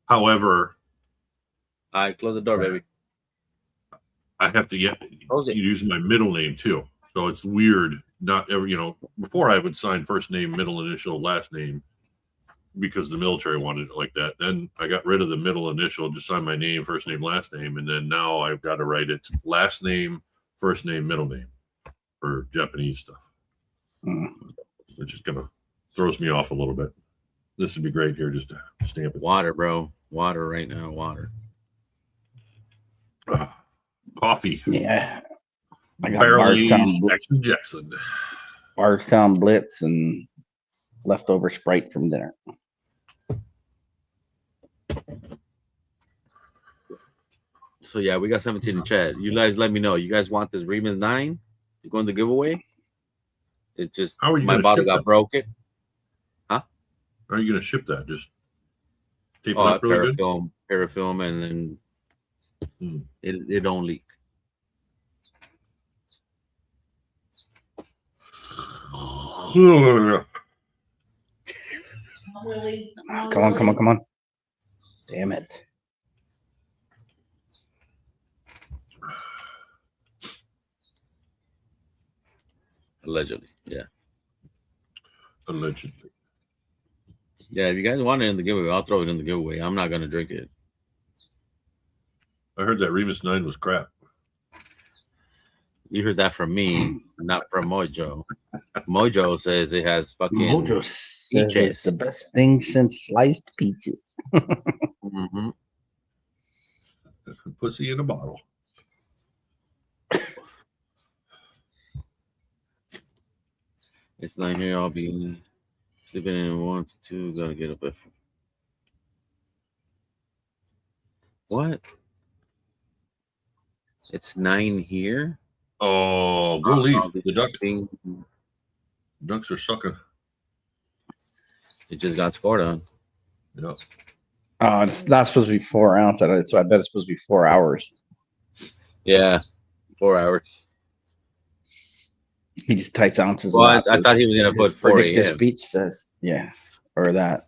However, All right, close the door, baby. I have to Close it. use my middle name too. So it's weird. Not ever, before I would sign first name, middle initial, last name because the military wanted it like that. Then I got rid of the middle initial, just sign my name, first name, last name. And then now I've got to write it last name, first name, middle name for Japanese stuff. It just kind of throws me off a little bit. This would be great here just to stamp it. Water, bro. Water right now. Water. Coffee. Yeah. I got Barrel-aged Jackson Jackson. Bardstown Blitz and leftover Sprite from dinner. So yeah, we got 17 in chat. You guys let me know. You guys want this Remus 9 to go in the giveaway? It just How are you my gonna bottle ship got that? broken. How are you going to ship that? Just tape it Oh, up really good? parafilm, and then it don't leak. Really? Come on. Damn it. Allegedly, yeah. Allegedly. Yeah, if you guys want it in the giveaway, I'll throw it in the giveaway. I'm not gonna drink it. I heard that Remus 9 was crap. You heard that from me, not from Mojo. Mojo says it has fucking Mojo says peaches. it's the best thing since sliced peaches. Mm-hmm. Pussy in a bottle. It's not here. I'll be sleeping in 1 to 2. Gotta get up at what? It's 9 here. Oh, go leave. Oh, The ducks are sucking. It just got scored on. Yeah. It's not supposed to be 4 ounce, so I bet it's supposed to be 4 hours. Yeah, 4 hours. He just types ounces. Well, I thought he was gonna put 4 predictive a.m. speech says, yeah, or that.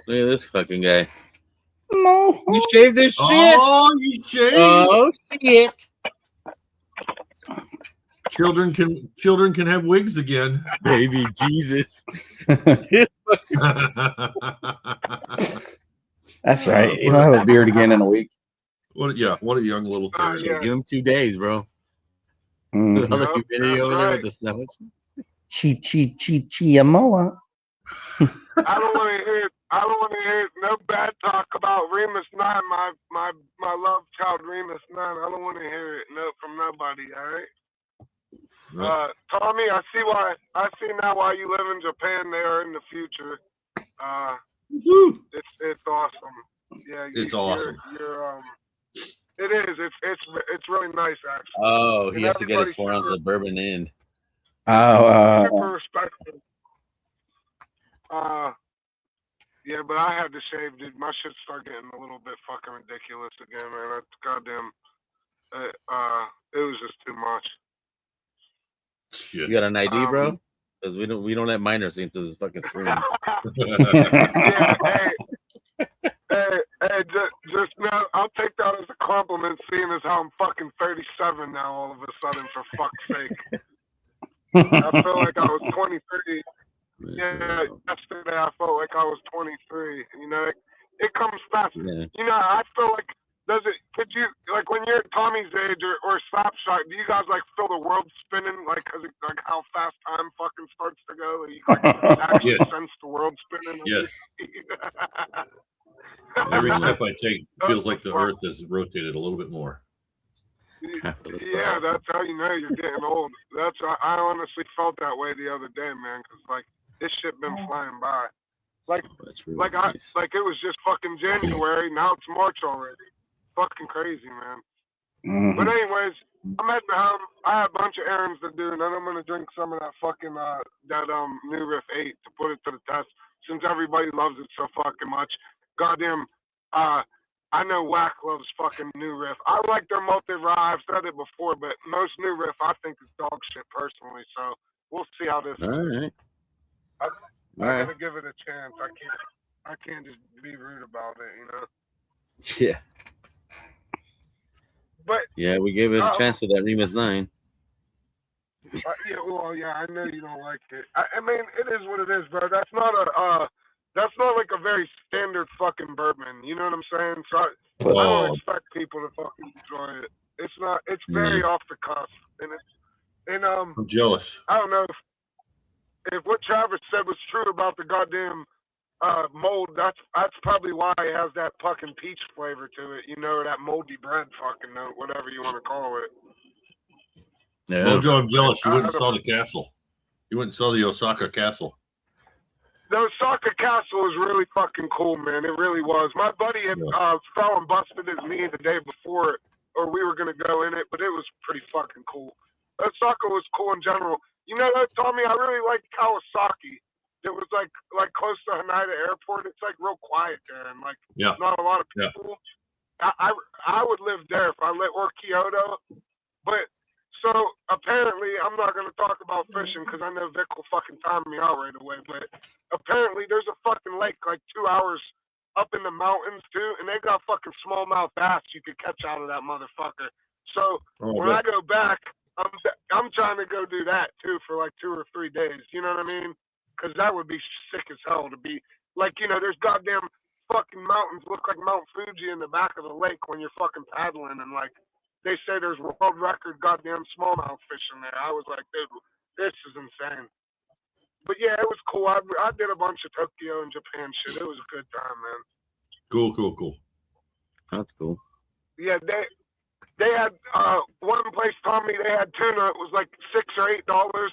Look at this fucking guy. No, You shaved this shit. Oh, you shaved. Oh shit. Children can have wigs again. Baby Jesus. That's right. He'll have a beard again in a week. What a young little terrier. Yeah. Give him 2 days, bro. Mhm. All the Yep, humidity over there with that's the snow. Chiamoa. I don't want to hear no bad talk about Remus 9, my love child Remus 9. I don't want to hear it from nobody. All right. No. Tommy, I see now why you live in Japan there in the future. Woo. It's awesome. Yeah, It's awesome. It is. It's really nice actually. Oh, he And has to get his everybody's 4 ounces super- of bourbon in. Super respectful. Yeah, but I had to shave, dude. My shit started getting a little bit fucking ridiculous again, man. That's goddamn. It was just too much. Shit. You got an ID, bro? Um, Because we don't let minors into this fucking stream. Yeah, hey, just now, I'll take that as a compliment, seeing as how I'm fucking 37 now all of a sudden, for fuck's sake. I feel like I was 23. Yeah, yesterday I felt like I was 23. You know, it comes fast. Yeah. You know, I feel like, could you, like, when you're at Tommy's age or Slapshot, do you guys, like, feel the world spinning, like, because, like, how fast time fucking starts to go? You, like, actually Yes. sense the world spinning? Yes. Every step I take feels like the earth has rotated a little bit more. Yeah, that's how you know you're getting old. I honestly felt that way the other day, man, because, like, this shit been flying by. Like, That's really like nice. like it was just fucking January. Now it's March already. Fucking crazy, man. But anyways, I'm heading home. I have a bunch of errands to do, and then I'm gonna drink some of that fucking New Riff 8 to put it to the test. Since everybody loves it so fucking much, goddamn. I know Whack loves fucking New Riff. I like their multi-rye. I've said it before, but most New Riff I think is dog shit personally. So we'll see how this All goes. right. I'm All right. gonna give it a chance. I can't just be rude about it, you know. Yeah. But Yeah, we gave it a chance to that Remus 9. yeah, well, yeah, I know you don't like it. I mean, it is what it is, bro. That's not like a very standard fucking bourbon. You know what I'm saying? So I don't expect people to fucking enjoy it. It's not. It's very off the cuff, and I'm jealous. I don't know if what Travis said was true about the goddamn mold. That's probably why it has that fucking peach flavor to it. You know, that moldy bread fucking note, whatever you want to call it. Yeah. Mojo, I'm jealous. You went and saw the castle. You went and saw the Osaka castle. The Osaka castle was really fucking cool, man. It really was. My buddy had fell and busted his knee the day before, or we were gonna go in it, but it was pretty fucking cool. Osaka was cool in general. You know, that Tommy, I really like Kawasaki. It was like close to Haneda Airport. It's like real quiet there, and like not a lot of people. I would live there if I or Kyoto, but. So apparently, I'm not gonna talk about fishing because I know Vic will fucking time me out right away. But apparently, there's a fucking lake like 2 hours up in the mountains too, and they got fucking smallmouth bass you could catch out of that motherfucker. So when I go back, I'm trying to go do that too for like 2 or 3 days. You know what I mean? Because that would be sick as hell to be like, you know, there's goddamn fucking mountains look like Mount Fuji in the back of the lake when you're fucking paddling, and like. They say there's world record goddamn smallmouth fishing there. I was like, dude, this is insane. But yeah, it was cool. I did a bunch of Tokyo and Japan shit. It was a good time, man. Cool. That's cool. Yeah, they had one place, Tommy. They had tuna. It was like $6 or $8,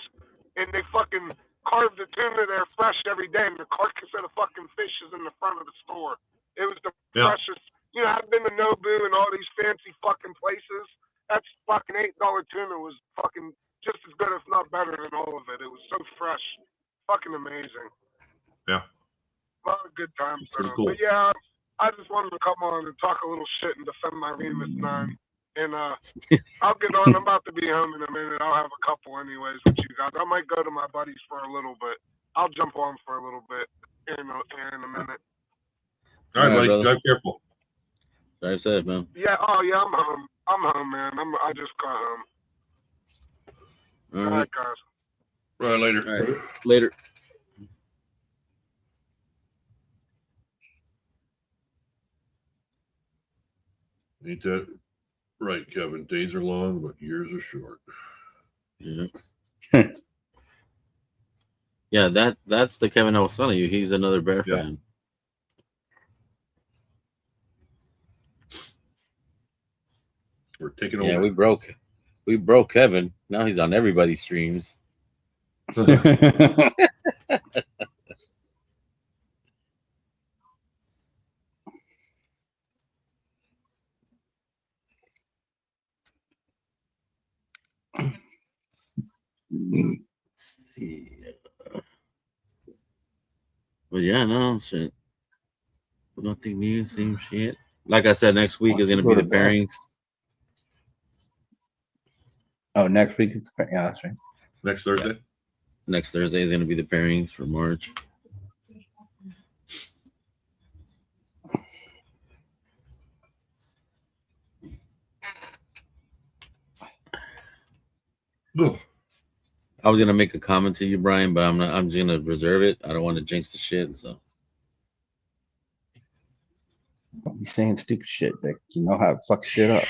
and they fucking carved the tuna there fresh every day. And the carcass of the fucking fish is in the front of the store. It was the freshest. You know, I've been to Nobu and all these fancy fucking places. That's fucking $8 tuna was fucking just as good, if not better than all of it. It was so fresh. Fucking amazing. Yeah. A lot of good times. Cool. But yeah, I just wanted to come on and talk a little shit and defend my Remus 9. And I'll get on. I'm about to be home in a minute. I'll have a couple anyways with you guys. I might go to my buddies for a little bit. I'll jump on for a little bit here in a minute. All right, buddy. Brother. Drive careful. Drive safe, man. Yeah. Oh, yeah. I'm home. I'm home, man. I just got home. All right, guys. Right, later. All right. Later. Ain't that right, Kevin? Days are long, but years are short. Yeah. Yeah, that's the Kevin I was telling you. He's another Bear fan. We're taking over. Yeah, we broke Kevin. Now he's on everybody's streams. But yeah, no shit. Nothing new, same shit. Like I said, next week is gonna be the pairings. Oh, next week is yeah, that's right. Next Thursday. Next Thursday is gonna be the pairings for March. Ugh. I was gonna make a comment to you, Brian, but I'm not. I'm just gonna reserve it. I don't want to jinx the shit. So Don't be saying stupid shit, Vic. You know how to fuck shit up.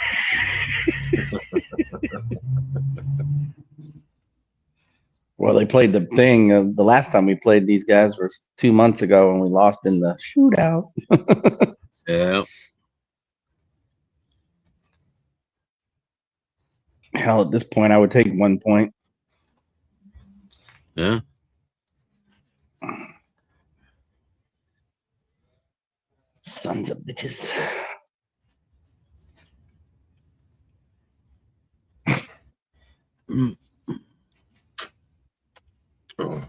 Well, they played the thing. The last time we played these guys was 2 months ago, and we lost in the shootout. yeah, Hell, at this point, I would take 1 point. yeah. Sons of bitches. Mm. Oh.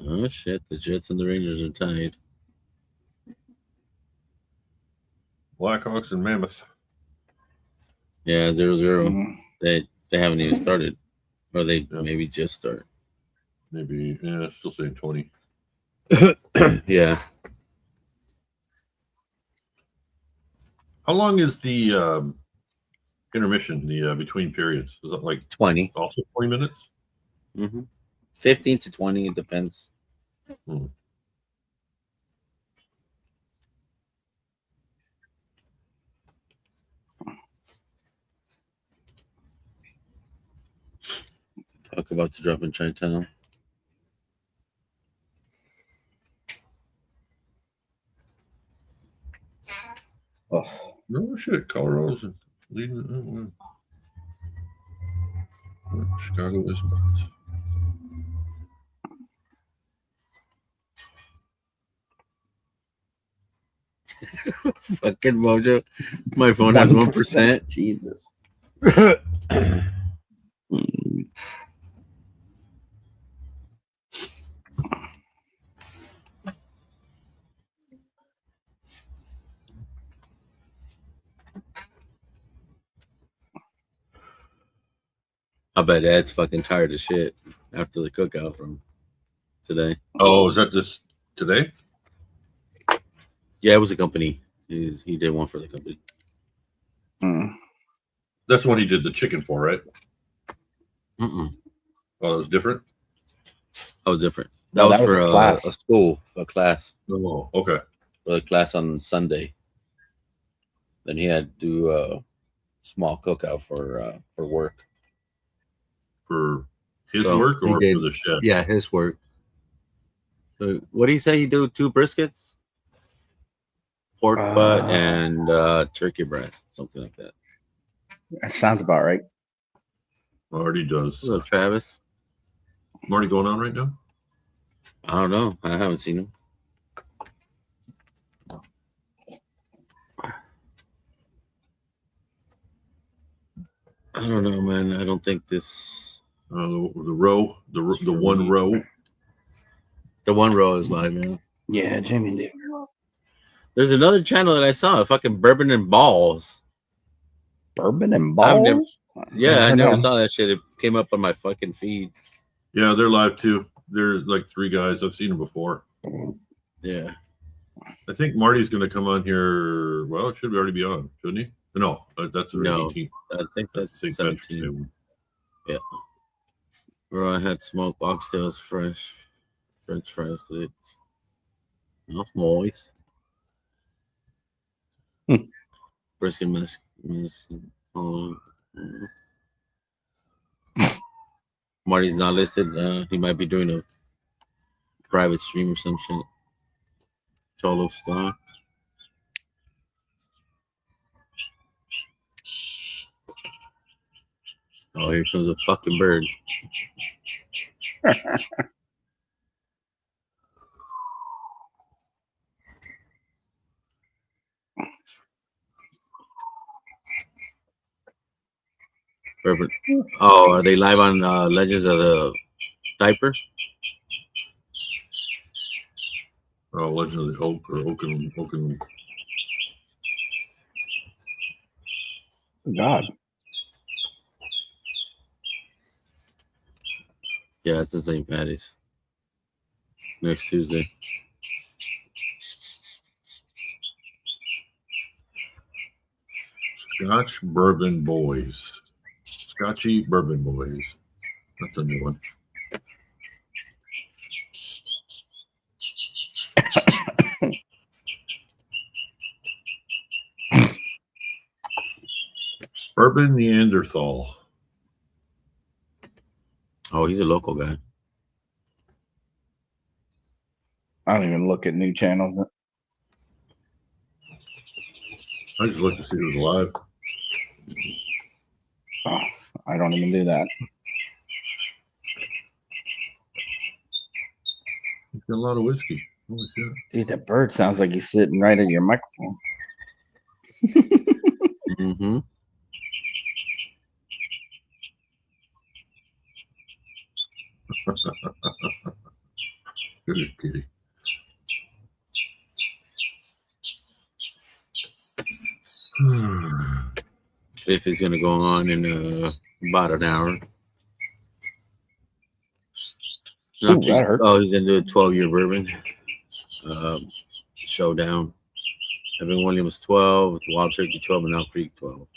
Oh shit! The Jets and the Rangers are tied. Blackhawks and Mammoth. Yeah, 0-0. Mm. They haven't even started, or they maybe just start. Maybe still saying 20. Yeah. How long is the intermission? The between periods? Is it like 20. also 20 minutes? 15 to 20. It depends. Talk about to drop in Chinatown. Oh, No shit. Colorado's leading. Chicago is not. Fucking Mojo. My phone has 1%. Jesus. I bet Ed's fucking tired of shit after the cookout from today. Oh, is that this today? Yeah, it was a company. He did one for the company. Mm. That's what he did the chicken for, right? Mm-mm. Oh, it was different? That was different. No, That was that for was a class. a school, a class. Oh, okay. For a class on Sunday. Then he had to do a small cookout for work. For his So work he or did- for the shed? Yeah, his work. So what did he say? He do 2 briskets, pork butt, and turkey breast, something like that. That sounds about right. Marty does. What's up, Travis? Marty going on right now? I don't know. I haven't seen him. I don't know, man. I don't think this. The row, the one row. The one row is live now. Yeah, Jamie and David. There's another channel that I saw, fucking Bourbon and Balls. Bourbon and I've balls? never- Yeah, I don't never know. saw that shit. It came up on my fucking feed. Yeah, they're live too. They're like 3 guys. I've seen them before. Yeah. I think Marty's going to come on here. Well, it should already be on, shouldn't he? No, that's the No. 18th. I think that's St. Patrick's 17. Day. Yeah. Bro, I had smoked oxtails fresh. French fries today. Enough moist. Brisket mess. Marty's not listed. He might be doing a private stream or some shit. Cholo stock. Oh, here comes a fucking bird. Perfect. Oh, are they live on Legends of the Diaper? Oh, Legend of the Oak or Oaken. God. Yeah, it's in St. Patty's. Next Tuesday. Scotch Bourbon Boys. Scotchy Bourbon Boys. That's a new one. Bourbon Neanderthal. Oh, he's a local guy. I don't even look at new channels. I just looked to see who's alive. Oh, I don't even do that. He's got a lot of whiskey. Holy shit. Dude, that bird sounds like he's sitting right at your microphone. Mm-hmm. Good kitty. If it's gonna go on in about an hour. Ooh, that hurt. Oh, he's into a 12-year bourbon showdown. Evan Williams 12, Wild Turkey 12, and Elk Creek 12.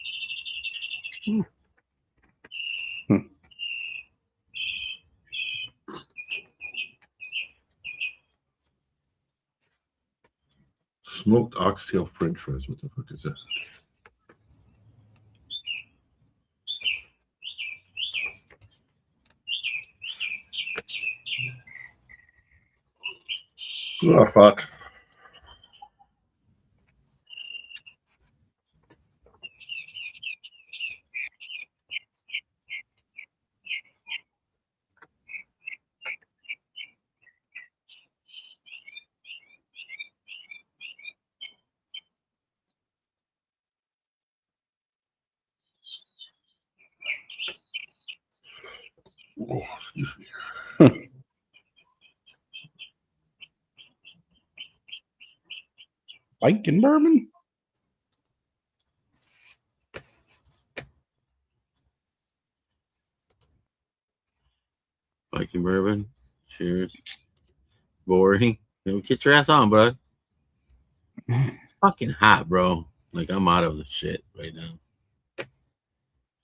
Smoked oxtail French fries. What the fuck is that? Oh, fuck. Oh, excuse me. Viking bourbon? Viking bourbon. Cheers. Boring. Get your ass on, bro. It's fucking hot, bro. Like, I'm out of the shit right now.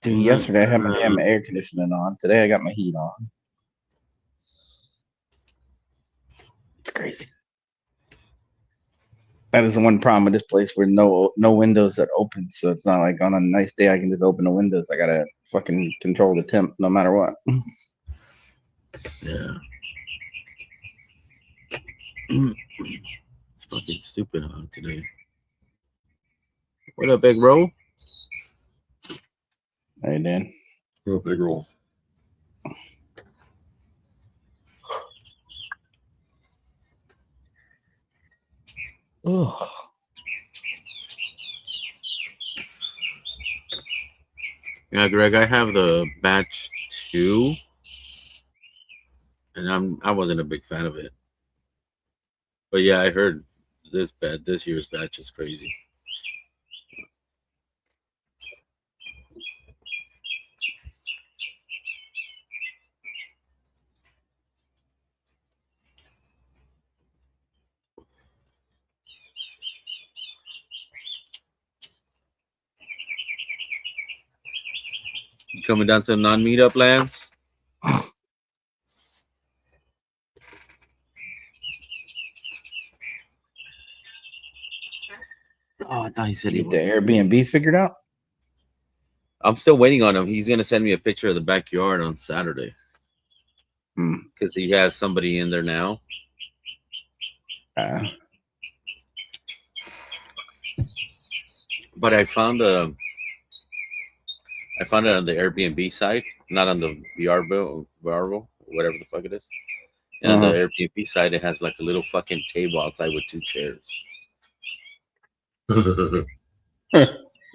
Dude, yesterday I had my damn air conditioning on. Today I got my heat on. It's crazy. That is the one problem with this place where no windows that open. So it's not like on a nice day I can just open the windows. I gotta fucking control the temp no matter what. Yeah. It's fucking stupid hot today. What up, big bro? Hey, Dan. Oh, big roll. Ugh. Yeah, Greg, I have the batch 2, and I wasn't a big fan of it. But yeah, I heard this year's batch is crazy. You coming down to the non-meetup, Lance? Oh, I thought he said he Get the was. Airbnb figured out? I'm still waiting on him. He's gonna send me a picture of the backyard on Saturday because he has somebody in there now. But I found it on the Airbnb site, not on the Vrbo, whatever the fuck it is. And on the Airbnb site, it has like a little fucking table outside with 2 chairs.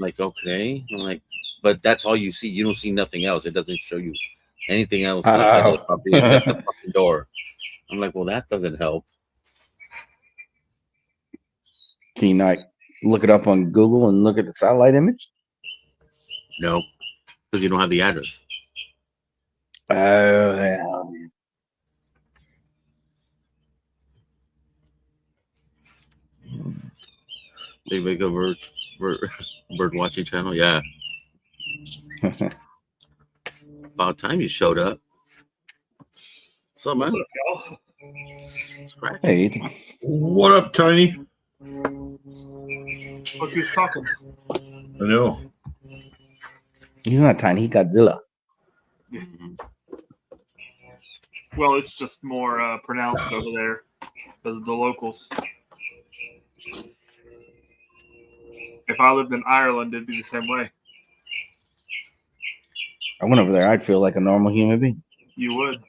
Like, okay. I'm like, but that's all you see. You don't see nothing else. It doesn't show you anything else outside of the property except the fucking door. I'm like, well, that doesn't help. Can you not look it up on Google and look at the satellite image? No, because you don't have the address. Oh, yeah. They make a bird watching channel. Yeah. About time you showed up. What's up, man? What's up, y'all? It's cracking. Hey, Ethan. What up, Tiny? Look who's talking. I know. He's not tiny. He Godzilla. Well, it's just more pronounced over there because of the locals. If I lived in Ireland, it'd be the same way. I went over there. I'd feel like a normal human being. You would.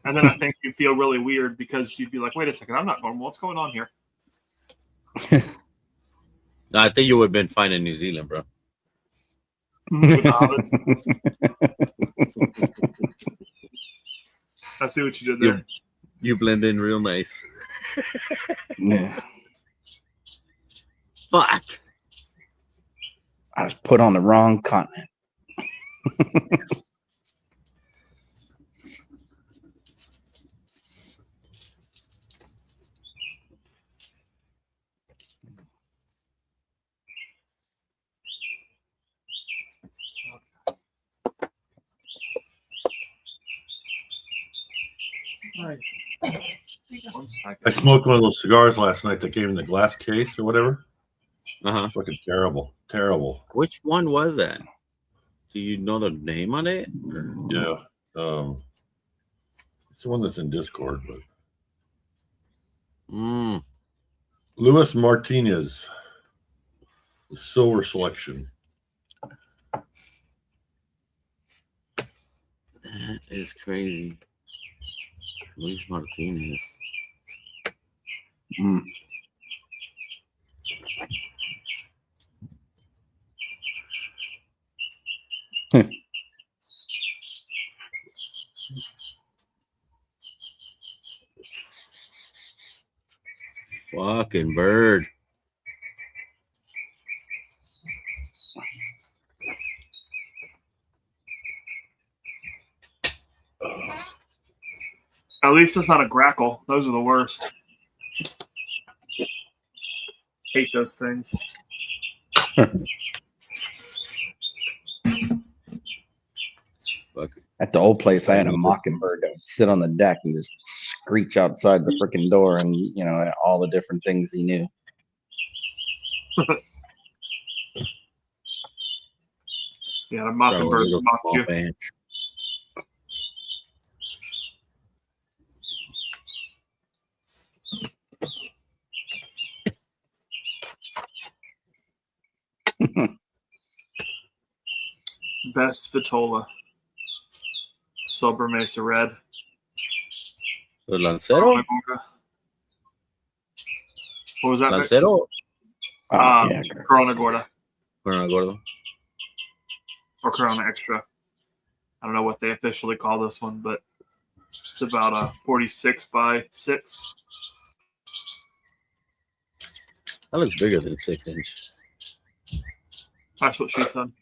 And then I think you'd feel really weird because you'd be like, wait a second, I'm not normal. What's going on here? No, I think you would have been fine in New Zealand, bro. With the hobbits. I see what you did there. You blend in real nice. Yeah. Fuck. I was put on the wrong continent. One second. I smoked one of those cigars last night that came in the glass case or whatever. Uh-huh. Fucking terrible. Terrible. Which one was that? Do you know the name on it? Yeah. It's the one that's in Discord, but Luis Martinez, the silver selection. That is crazy. Luis Martinez. Mm. Fucking bird. At least it's not a grackle. Those are the worst. Hate those things. Fuck. At the old place, I had a mockingbird that would sit on the deck and just screech outside the freaking door, and you know all the different things he knew. Yeah, the mockingbird mocked you. Bench. Best Vitola. Sober Mesa Red. The Lancero? What was that? Lancero? Yeah, Corona Gorda. Corona Gordo. Or Corona Extra. I don't know what they officially call this one, but it's about a 46 by 6. That looks bigger than 6 inch. That's what she said.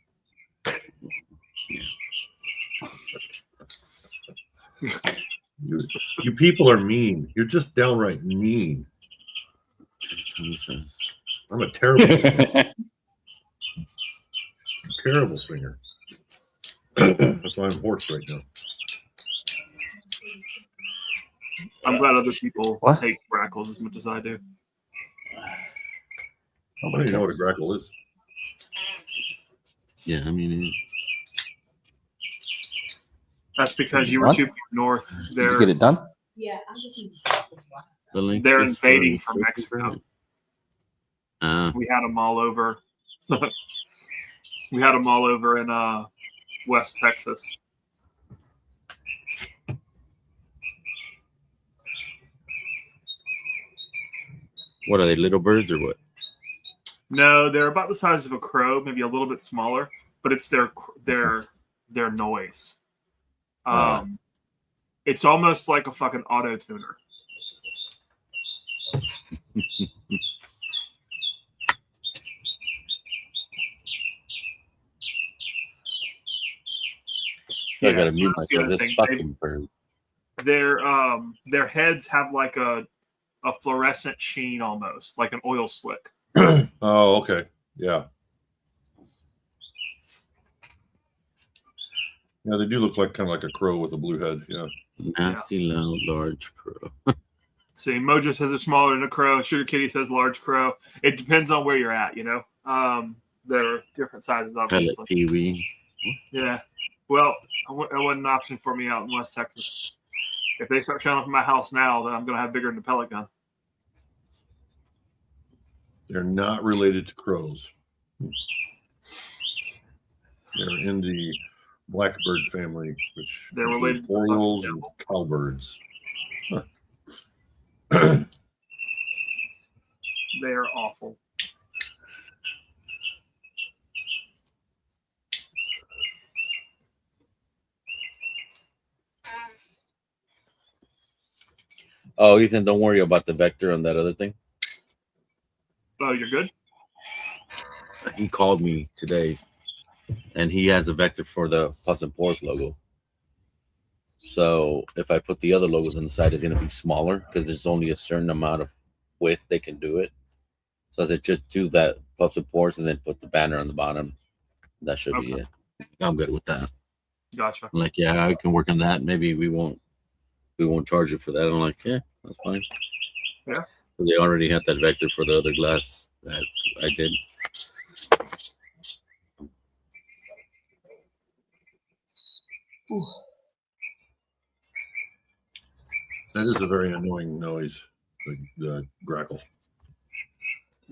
You people are mean. You're just downright mean. I'm a terrible singer. Terrible singer. That's why I'm hoarse right now. I'm glad other people What? hate grackles as much as I do. I don't even know what a grackle is. Yeah, I mean, That's because you were What? too far north. Did you They're get it done? Yeah, I'm just. the link They're is invading for- from Mexico. Ah, We had them all over. We had them all over in West Texas. what are they, little birds or what? No, they're about the size of a crow, maybe a little bit smaller, but it's their noise. It's almost like a fucking auto tuner. I gotta so mute that's the myself. other This thing. fucking bird. Their heads have like a fluorescent sheen almost, like an oil slick. Oh, okay. Yeah. Yeah, they do look like kind of like a crow with a blue head. Yeah. Nasty, loud, large crow. See, Mojo says it's smaller than a crow. Sugar Kitty says large crow. It depends on where you're at, you know. There are different sizes, Pellet obviously. peewee. Yeah. Well, it wasn't an option for me out in West Texas. If they start showing up in my house now, then I'm going to have bigger than a pellet gun. They're not related to crows. They're in the blackbird family, which They're related to the orioles fucking and devil. cowbirds. They are awful. Oh, Ethan, don't worry about the vector on that other thing. Oh, you're good? He called me today, and he has a vector for the Puffs and Pores logo. So if I put the other logos on the side, it's going to be smaller because there's only a certain amount of width they can do it. So I said, just do that Puffs and Pores and then put the banner on the bottom. That should be Okay. it. I'm good with that. Gotcha. I'm like, yeah, I can work on that. Maybe we won't charge you for that. I'm like, yeah, that's fine. Yeah. So they already had that vector for the other glass that I did. That is a very annoying noise, the grackle.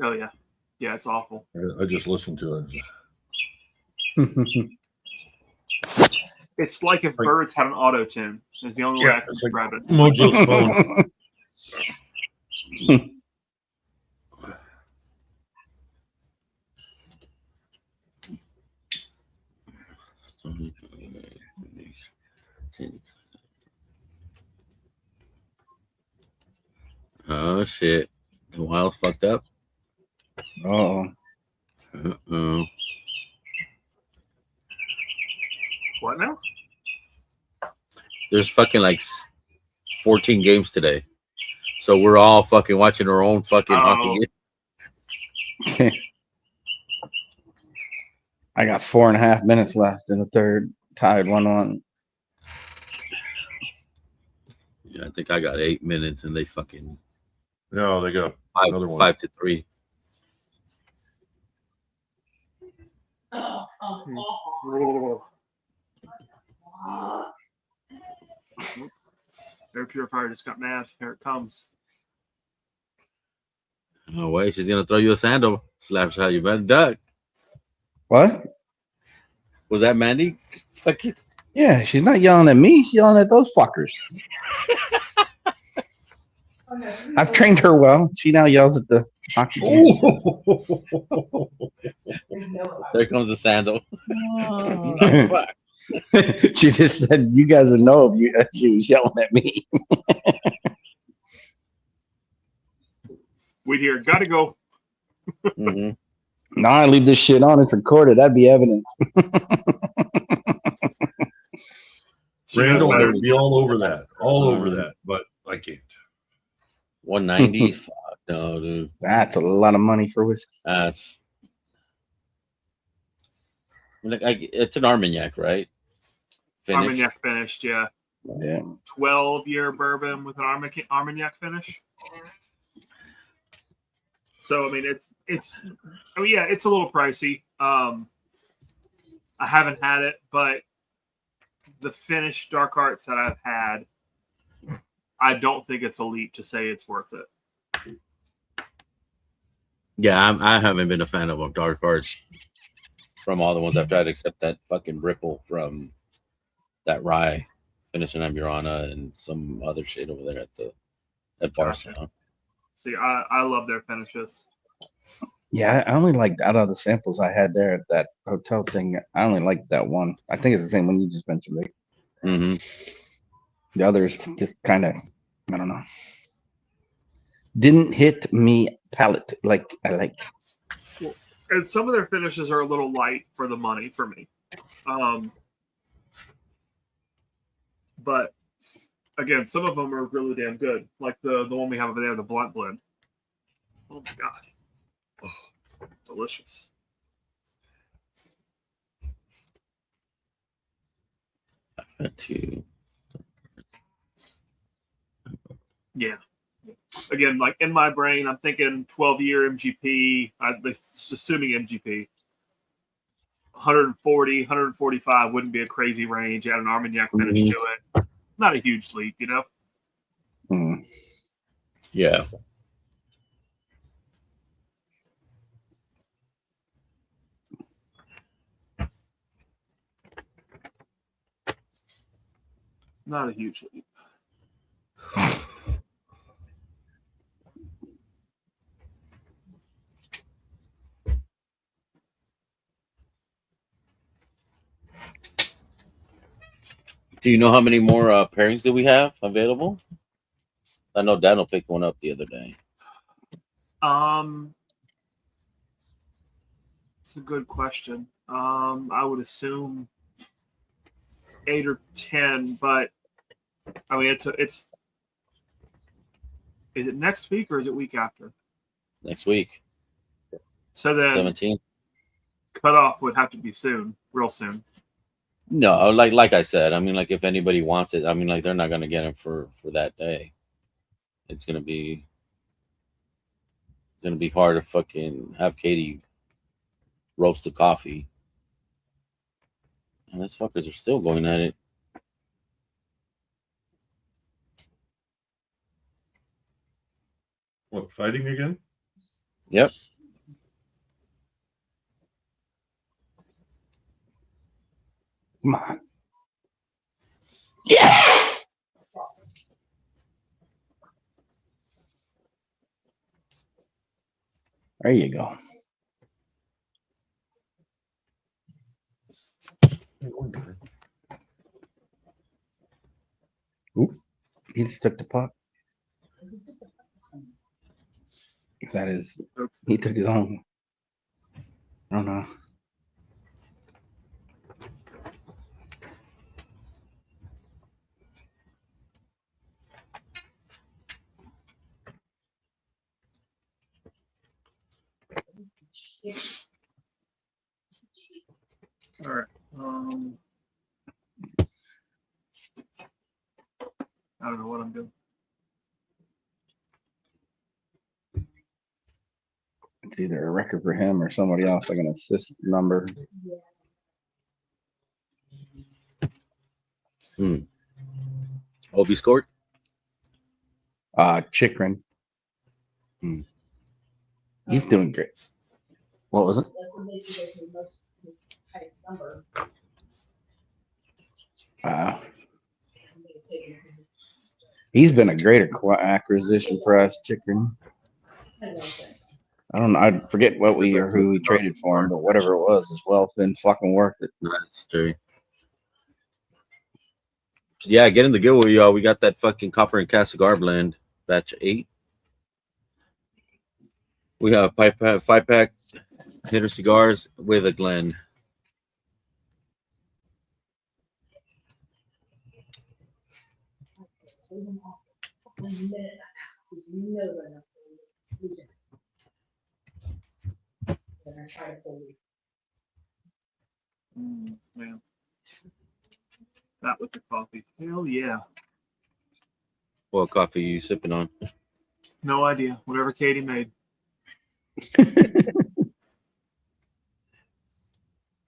Oh, yeah. Yeah, it's awful. I just listened to it. It's like if birds had an auto tune. Is the only way I can it's like describe it. Mojo's phone. Oh shit! The wild's fucked up. Oh, Uh-oh. What now? There's fucking like 14 games today, so we're all fucking watching our own fucking hockey game. I got 4.5 minutes left in the third, tied 1-1. Yeah, I think I got 8 minutes, and they fucking No, they got another one. 5-3. Air purifier just got mad. Here it comes. Oh wait, she's gonna throw you a sandal. Slaps how you better duck. What? Was that Mandy? Fucking Yeah, she's not yelling at me. She's yelling at those fuckers. I've trained her well. She now yells at the hockey games. there comes the sandal. Oh, fuck. She just said, "You guys would know if she was yelling at me." We'd hear, gotta go. Mhm. Now I leave this shit on. It's recorded. That'd be evidence. Randall, I would be all over that, but I can't. 190. Fuck no, dude. That's a lot of money for whiskey. That's it's an Armagnac, right? Finish. Armagnac finished, yeah. Yeah. 12-year bourbon with an Armagnac finish. So I mean, it's a little pricey. I haven't had it, but the finished dark arts that I've had, I don't think it's a leap to say it's worth it. Yeah, I haven't been a fan of dark arts from all the ones I've tried, except that fucking Ripple from that rye finishing Amburana and some other shit over there at Barcelona. See, I love their finishes. Yeah, I only liked out of the samples I had there at that hotel thing. I only liked that one. I think it's the same one you just mentioned, Rick. Mm-hmm. The others just kind of, I don't know, didn't hit me palate like I like. And some of their finishes are a little light for the money for me. But again, some of them are really damn good. Like the one we have over there, the blunt blend. Oh my god, oh, delicious. To Yeah. Again, like in my brain, I'm thinking 12-year MGP. Assuming MGP. 140, 145 wouldn't be a crazy range. Add an Armagnac finish to it. Not a huge leap, you know? Mm. yeah. Not a huge leap. Do you know how many more pairings do we have available? I know Daniel picked one up the other day. It's a good question. I would assume 8 or 10, but I mean, it's is it next week or is it week after? Next week, So then 17. cutoff would have to be soon, real soon. No, like I said, I mean, like if anybody wants it, I mean, like they're not gonna get them for that day. It's gonna be hard to fucking have Katie roast the coffee. And those fuckers are still going at it. What, fighting again? Yep. Come on. Yeah. There you go. Oop. He just took the puck. That is, he took his own. I don't know. All right. I don't know what I'm doing. It's either a record for him or somebody else, like an assist number. Obi scored. Chikrin. He's doing great. What was it? He's been a great acquisition for us, Chikrin. I don't know. I forget what we or who we traded for him, but whatever it was, it's well been fucking worth it. That's true. Yeah, get in the giveaway, y'all. We got that fucking copper and Casagar blend, batch 8. We have 5-pack hitter cigars with a Glen. Man. That with the coffee. Hell yeah. What coffee you sipping on? No idea. Whatever Katie made.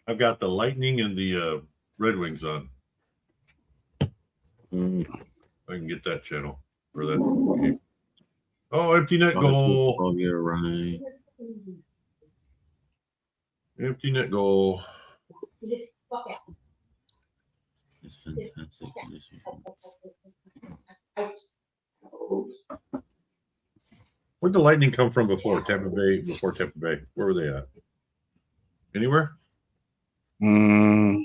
I've got the Lightning and the Red Wings on. I can get that channel or that game. Oh, empty net goal. Oh, you're right. Empty net goal. It's fantastic. Where'd the Lightning come from before Tampa Bay? Before Tampa Bay, where were they at? Anywhere? I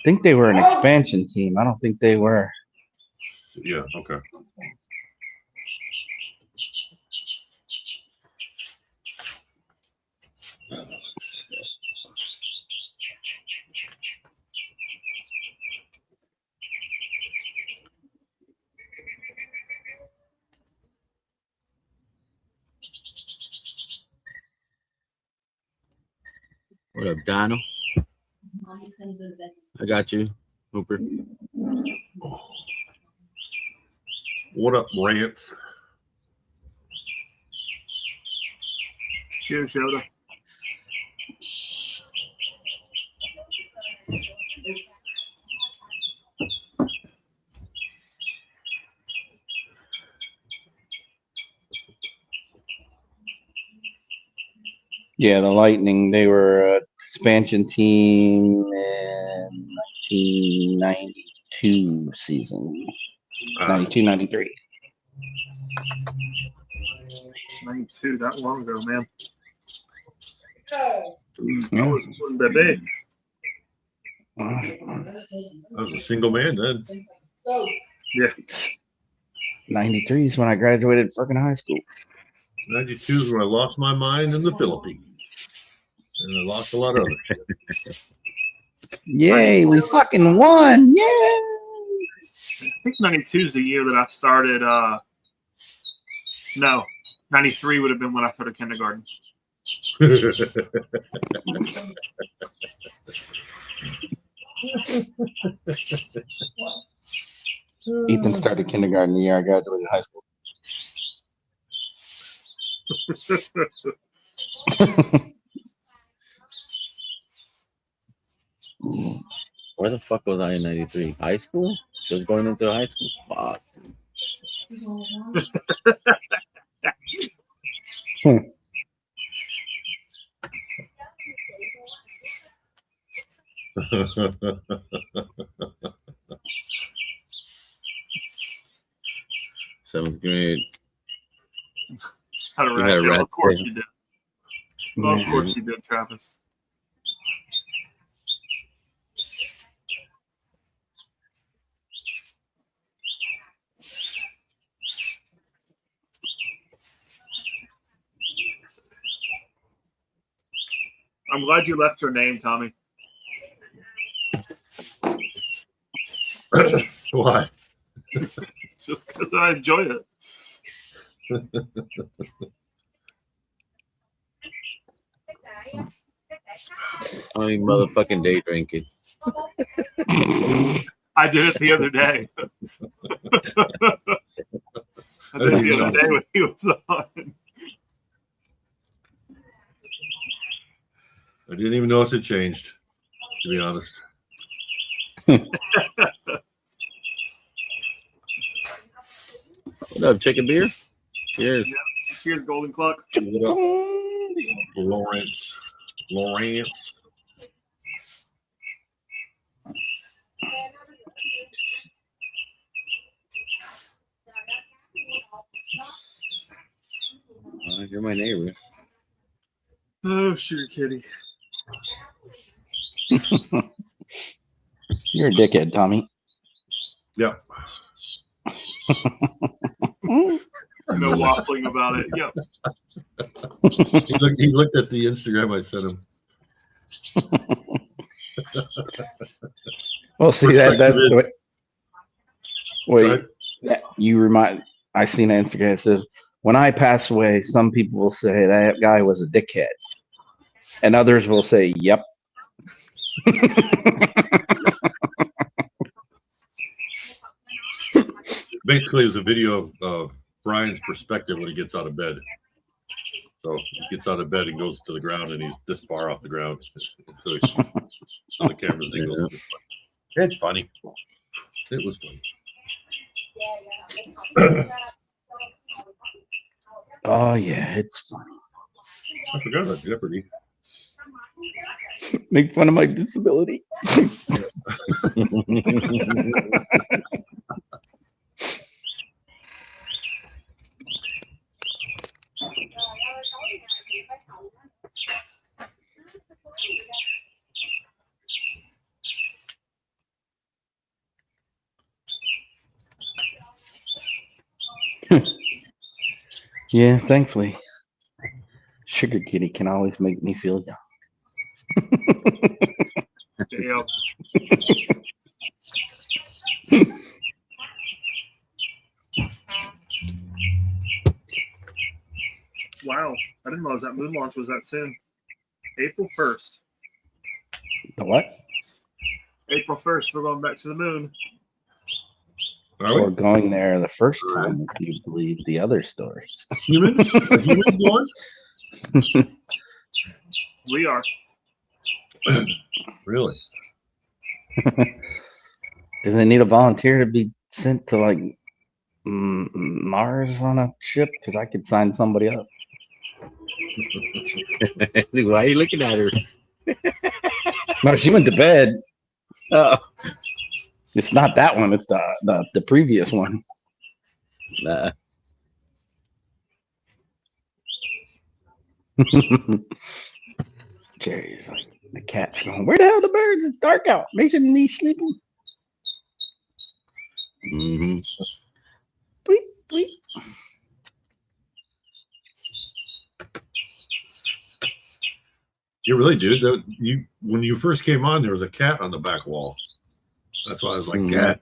think they were an expansion team. I don't think they were. Yeah. Okay. What up, Donald? I got you, Hooper. What up, Rants? Cheers, Yoda. Yeah, the Lightning, they were a expansion team in 1992 season. 92, 93. 92, that long ago, man. Yeah. I was one baby. I was a single man then. Yeah. 93 is when I graduated fucking high school. 92 is when I lost my mind in the Philippines. And I lost a lot of other shit. Yay, we fucking won. Yay. I think 92 is the year that I started. No, 93 would have been when I started kindergarten. Ethan started kindergarten the year I graduated high school. Where the fuck was I in 93? High school? Just going into high school? Fuck. Seventh grade. Had a You rat had a tail. rat Of course tail. you did. Well, of course you did, Travis. I'm glad you left your name, Tommy. Why? Just because I enjoy it. I mean, motherfucking day drinking. I did it the other day. I did it the other day when he was on. I didn't even notice it changed, to be honest. What up, chicken beer? Cheers. Yeah. Cheers, Golden Clock. What up, Lawrence? Lawrence. You're my neighbor. Oh, sugar kitty. You're a dickhead, Tommy. Yep. No waffling about it. Yep. He looked at the Instagram I sent him. Well, see that you remind. I seen an Instagram that says, "When I pass away, some people will say that guy was a dickhead, and others will say, yep." Basically, it was a video of Brian's perspective when he gets out of bed. So he gets out of bed and goes to the ground, and he's this far off the ground. So the camera's angle. It's funny. It was funny. Oh yeah, it's funny. I forgot about Jeopardy. Make fun of my disability. Yeah, thankfully, Sugar Kitty can always make me feel young. Damn. Wow. I didn't realize that moon launch was that soon. April 1st. The what? April 1st, we're going back to the moon. Are Or we? going there the first time, if you believe the other stories. Human? Are humans going? We are. Really? Do they need a volunteer to be sent to like Mars on a ship? Because I could sign somebody up. Why are you looking at her? No, she went to bed. Oh, It's not that one. It's the previous one. nah. Jerry's like, the cat's going, where the hell are the birds? It's dark out. They shouldn't be sleeping. Mm-hmm. Bleep, bleep. You really do. When you first came on, there was a cat on the back wall. That's why I was like, Mhm. cat.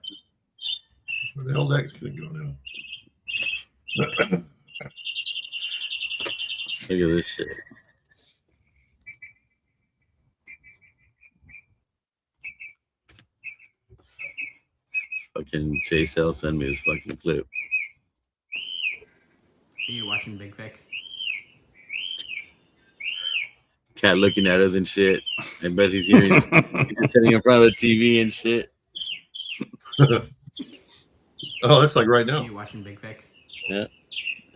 Where the hell that's gonna go now? Look at this shit. Fucking JSL send me this fucking clip. Are you watching Big Vic? Cat looking at us and shit. I bet he's hearing. He's sitting in front of the TV and shit. Oh, that's like right Are now. you watching Big Vic? That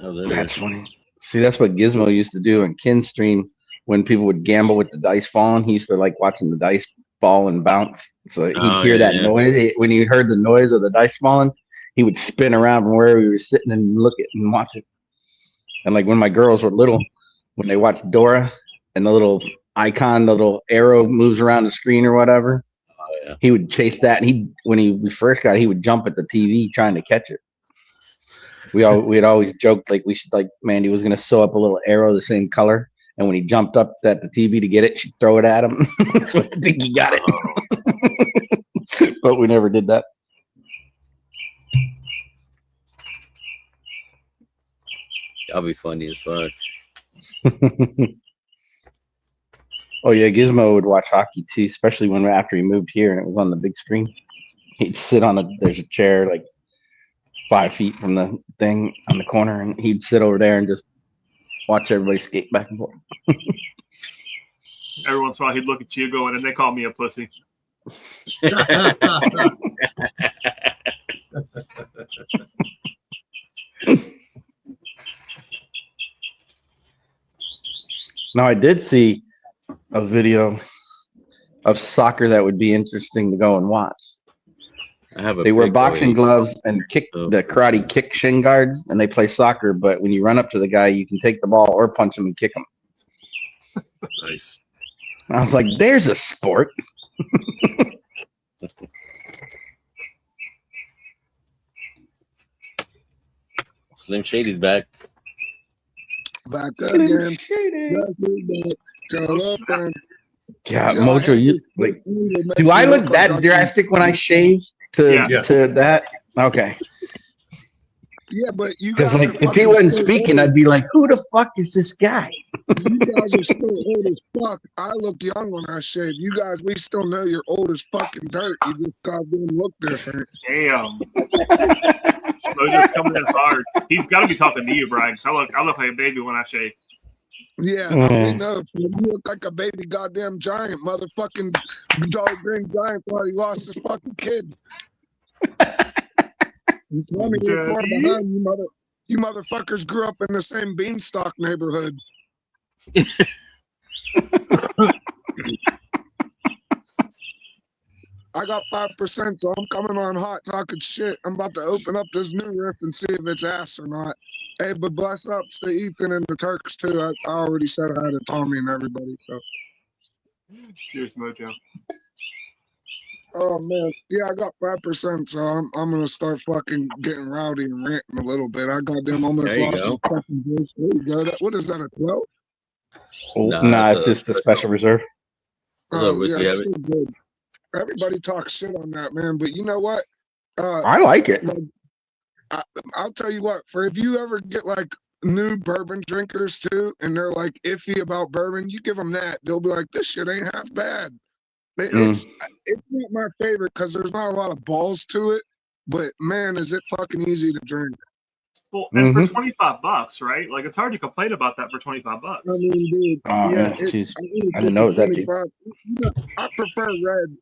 was it. That's funny. See, that's what Gizmo used to do in Kin stream when people would gamble with the dice falling. He used to like watching the dice fall and bounce. So he'd Oh, hear that yeah. noise. When he heard the noise of the dice falling, he would spin around from where he was sitting and look at and watch it. And like when my girls were little, when they watched Dora and the little icon, the little arrow moves around the screen or whatever, yeah. he would chase that. And we first got it, he would jump at the TV trying to catch it. We had always joked like we should, like, Mandy was gonna sew up a little arrow the same color, and when he jumped up at the TV to get it, she'd throw it at him. So I think he got it. But we never did that. That'll be funny as fuck. Oh yeah, Gizmo would watch hockey too, especially when after he moved here and it was on the big screen. He'd sit on there's a chair like 5 feet from the thing on the corner, and he'd sit over there and just watch everybody skate back and forth. Every once in a while, he'd look at you going, and they call me a pussy. Now I did see a video of soccer that would be interesting to go and watch. I have a They wear big boxing boy. gloves and kick Oh. the karate kick shin guards, and they play soccer. But when you run up to the guy, you can take the ball or punch him and kick him. Nice. I was like, "There's a sport." Slim Shady's back. Back Slim again. Shady. Shut up, and God, Yeah, Mojo, you like? Do I look that drastic when I shave to Yeah. to that? Okay, Yeah, but you because guys like are if he fucking wasn't still speaking, old. I'd be like, "Who the fuck is this guy?" You guys are still old as fuck. I look young when I shave. You guys, we still know you're old as fucking dirt. You just goddamn look different. Damn. Mojo's coming in hard. He's got to be talking to you, Brian. 'Cause I look like a baby when I shave. Yeah, no, we know. You look like a baby goddamn giant, motherfucking Jolly Green Giant thought he lost his fucking kid. It's funny you're far Daddy? behind, you motherfuckers grew up in the same beanstalk neighborhood. I got 5%, so I'm coming on hot talking shit. I'm about to open up this new riff and see if it's ass or not. Hey, but bless ups to Ethan and the Turks too. I already said hi to Tommy and everybody. So. Cheers, Mojo. Oh man, yeah, I got 5%, so I'm gonna start fucking getting rowdy and ranting a little bit. I goddamn almost There you lost go. my fucking voice. There you go. What is that, a 12? Nah, Nah, that's it's a just the special reserve. What's up, Whiskey it's Habit? so good. Everybody talks shit on that, man, but you know what? I like it. I'll tell you what, for if you ever get like new bourbon drinkers too, and they're like iffy about bourbon, you give them that. They'll be like, this shit ain't half bad. It's not my favorite because there's not a lot of balls to it, but man, is it fucking easy to drink. Well, and for $25, right? Like it's hard to complain about that for $25. I mean, dude, yeah, jeez. I I didn't know it was that cheap. 25. You know, I prefer red.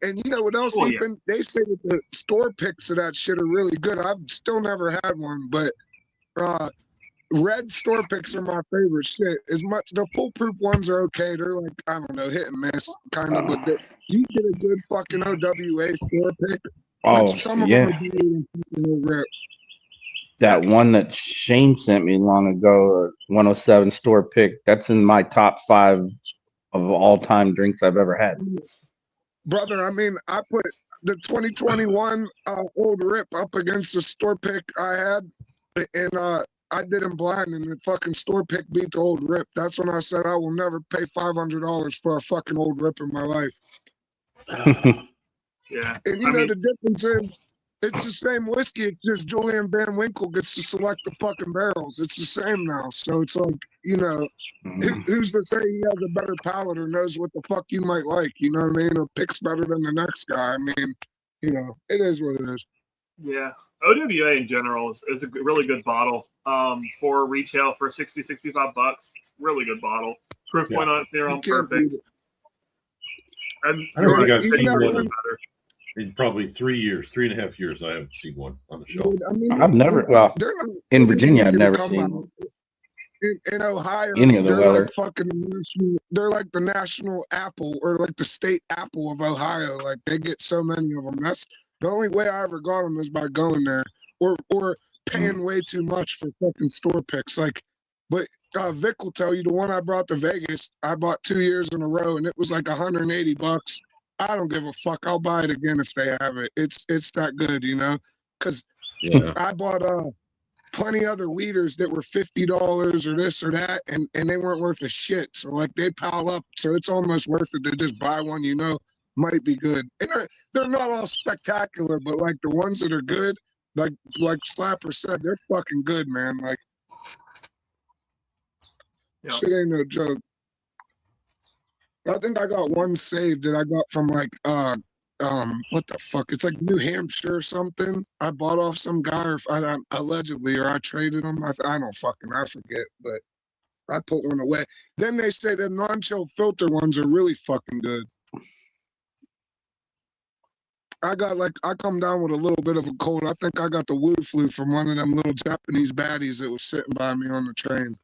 And you know what else, Oh, yeah. Ethan? They say that the store picks of that shit are really good. I've still never had one, but red store picks are my favorite shit. As much the foolproof ones are okay. They're like, I don't know, hit and miss kind of, but you get a good fucking OWA store pick. Some of them are better than fucking red. That one that Shane sent me long ago, 107 store pick, that's in my top 5 of all time drinks I've ever had. Brother, I mean, I put the 2021 Old Rip up against the store pick I had, and I did him blind, and the fucking store pick beat the Old Rip. That's when I said I will never pay $500 for a fucking Old Rip in my life. Yeah. And you know the difference is, it's the same whiskey. It's just Julian Van Winkle gets to select the fucking barrels. It's the same now. So it's like, you know, who's to say he has a better palate or knows what the fuck you might like? You know what I mean? Or picks better than the next guy. I mean, you know, it is what it is. Yeah. OWA in general is a really good bottle. For retail for $65. Really good bottle. Proof point on it there on perfect. And I don't think I've it's seen better. one in probably 3.5 years. I haven't seen one on the shelf. I mean, I've never, well, in Virginia, I've never seen in Ohio, any of the weather. like fucking, they're like the national apple or like the state apple of Ohio. Like they get so many of them. That's the only way I ever got them is by going there or paying way too much for fucking store picks. Like, but Vic will tell you the one I brought to Vegas, I bought 2 years in a row, and it was like $180. I don't give a fuck. I'll buy it again if they have it. It's that good, you know. Because I bought plenty other weeders that were $50 or this or that, and they weren't worth a shit. So like they pile up, so it's almost worth it to just buy one you know might be good. And they're not all spectacular, but like the ones that are good, like Slapper said, they're fucking good, man. Like shit ain't no joke. I think I got one saved that I got from like what the fuck? It's like New Hampshire or something. I bought off some guy, or allegedly, or I traded him. I forget, but I put one away. Then they say the non-chill filter ones are really fucking good. I come down with a little bit of a cold. I think I got the Wu flu from one of them little Japanese baddies that was sitting by me on the train.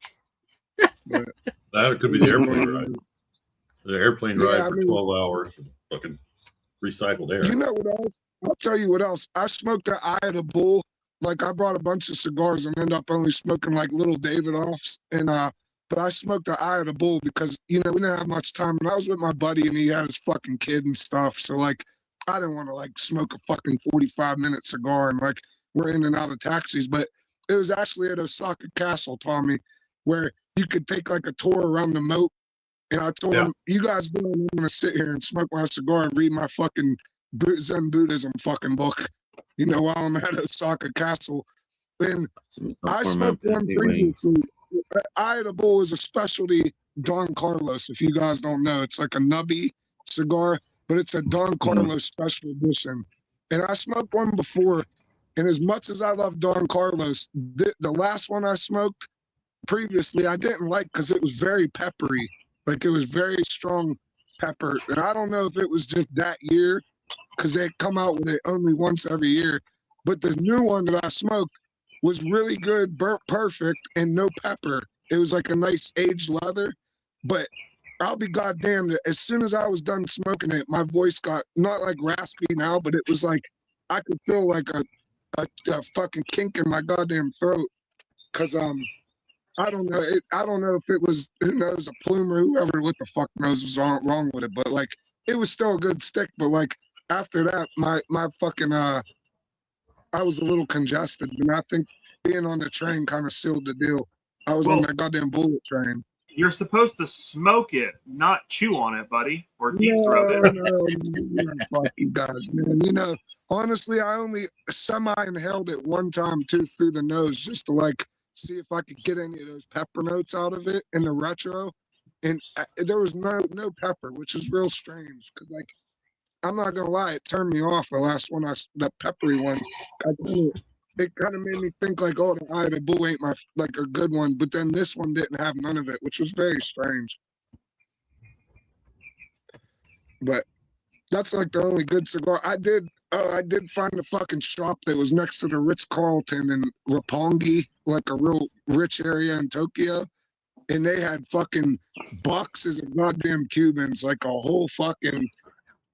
But, that could be the airplane ride. The airplane ride for 12 hours and fucking recycled air. You know what else? I'll tell you what else. I smoked the Eye of the Bull. Like I brought a bunch of cigars and ended up only smoking like little Davidoffs. And but I smoked the Eye of the Bull because, you know, we didn't have much time. And I was with my buddy and he had his fucking kid and stuff. So like I didn't want to like smoke a fucking 45-minute cigar and like we're in and out of taxis. But it was actually at Osaka Castle, Tommy, where you could take like a tour around the moat. And I told him, you guys go, I'm going to sit here and smoke my cigar and read my fucking Zen Buddhism fucking book, you know, while I'm at Osaka Castle. Then I smoked one previously. Eye of the Bull is a specialty Don Carlos, if you guys don't know. It's like a nubby cigar, but it's a Don Carlos special edition. And I smoked one before, and as much as I love Don Carlos, the last one I smoked previously, I didn't like because it was very peppery. Like it was very strong pepper. And I don't know if it was just that year because they come out with it only once every year. But the new one that I smoked was really good, burnt perfect, and no pepper. It was like a nice aged leather. But I'll be goddamn that as soon as I was done smoking it, my voice got not like raspy now, but it was like I could feel like a fucking kink in my goddamn throat. Cause I don't know. I don't know if it was, who knows, a plume or whoever, what the fuck knows was wrong with it. But like, it was still a good stick. But like after that, my fucking I was a little congested, and I think being on the train kind of sealed the deal. I was on that goddamn bullet train. You're supposed to smoke it, not chew on it, buddy, or deep throat it. No, fuck you guys, man. You know, honestly, I only semi-inhaled it one time too through the nose, just to like see if I could get any of those pepper notes out of it in the retro. and there was no pepper, which is real strange because like I'm not gonna lie, it turned me off the last one. That peppery one. It kind of made me think like, oh, the Eye of the Bull ain't my like a good one, but then this one didn't have none of it, which was very strange. But that's like the only good cigar I did. I did find a fucking shop that was next to the Ritz-Carlton in Roppongi, like a real rich area in Tokyo. And they had fucking boxes of goddamn Cubans, like a whole fucking,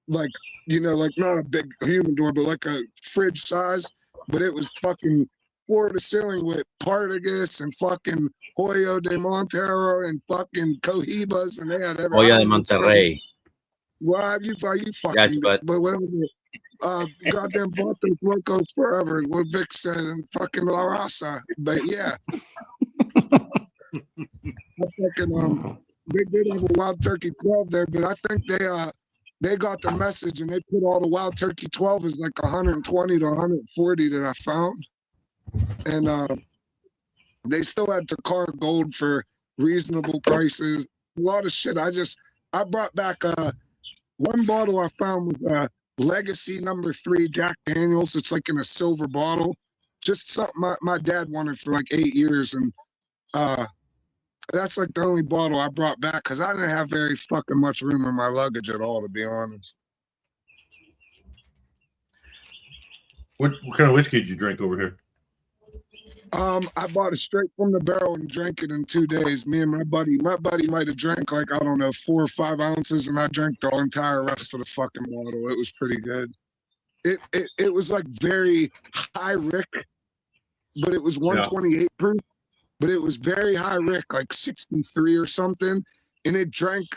like, you know, like not a big humidor, but like a fridge size. But it was fucking floor to ceiling with Partagas and fucking Hoyo de Montero and fucking Cohibas. And they had every. Olla de Monterrey. Why you fucking, Yeah, but whatever. Goddamn Vatos Locos forever, what Vic said, and fucking La Raza. But yeah. They did have a Wild Turkey 12 there, but I think they got the message and they put all the Wild Turkey 12 is like 120 to 140 that I found. And they still had Takar Gold for reasonable prices. A lot of shit. I brought back one bottle I found was Legacy number 3 Jack Daniels. It's like in a silver bottle. Just something my dad wanted for like 8 years. And that's like the only bottle I brought back because I didn't have very fucking much room in my luggage at all, to be honest. What kind of whiskey did you drink over here? I bought it straight from the barrel and drank it in 2 days. Me and my buddy might have drank like, I don't know, 4 or 5 ounces, and I drank the entire rest of the fucking bottle. It was pretty good. It was like very high Rick, but it was 128 proof. But it was very high Rick, like 63 or something. And it drank,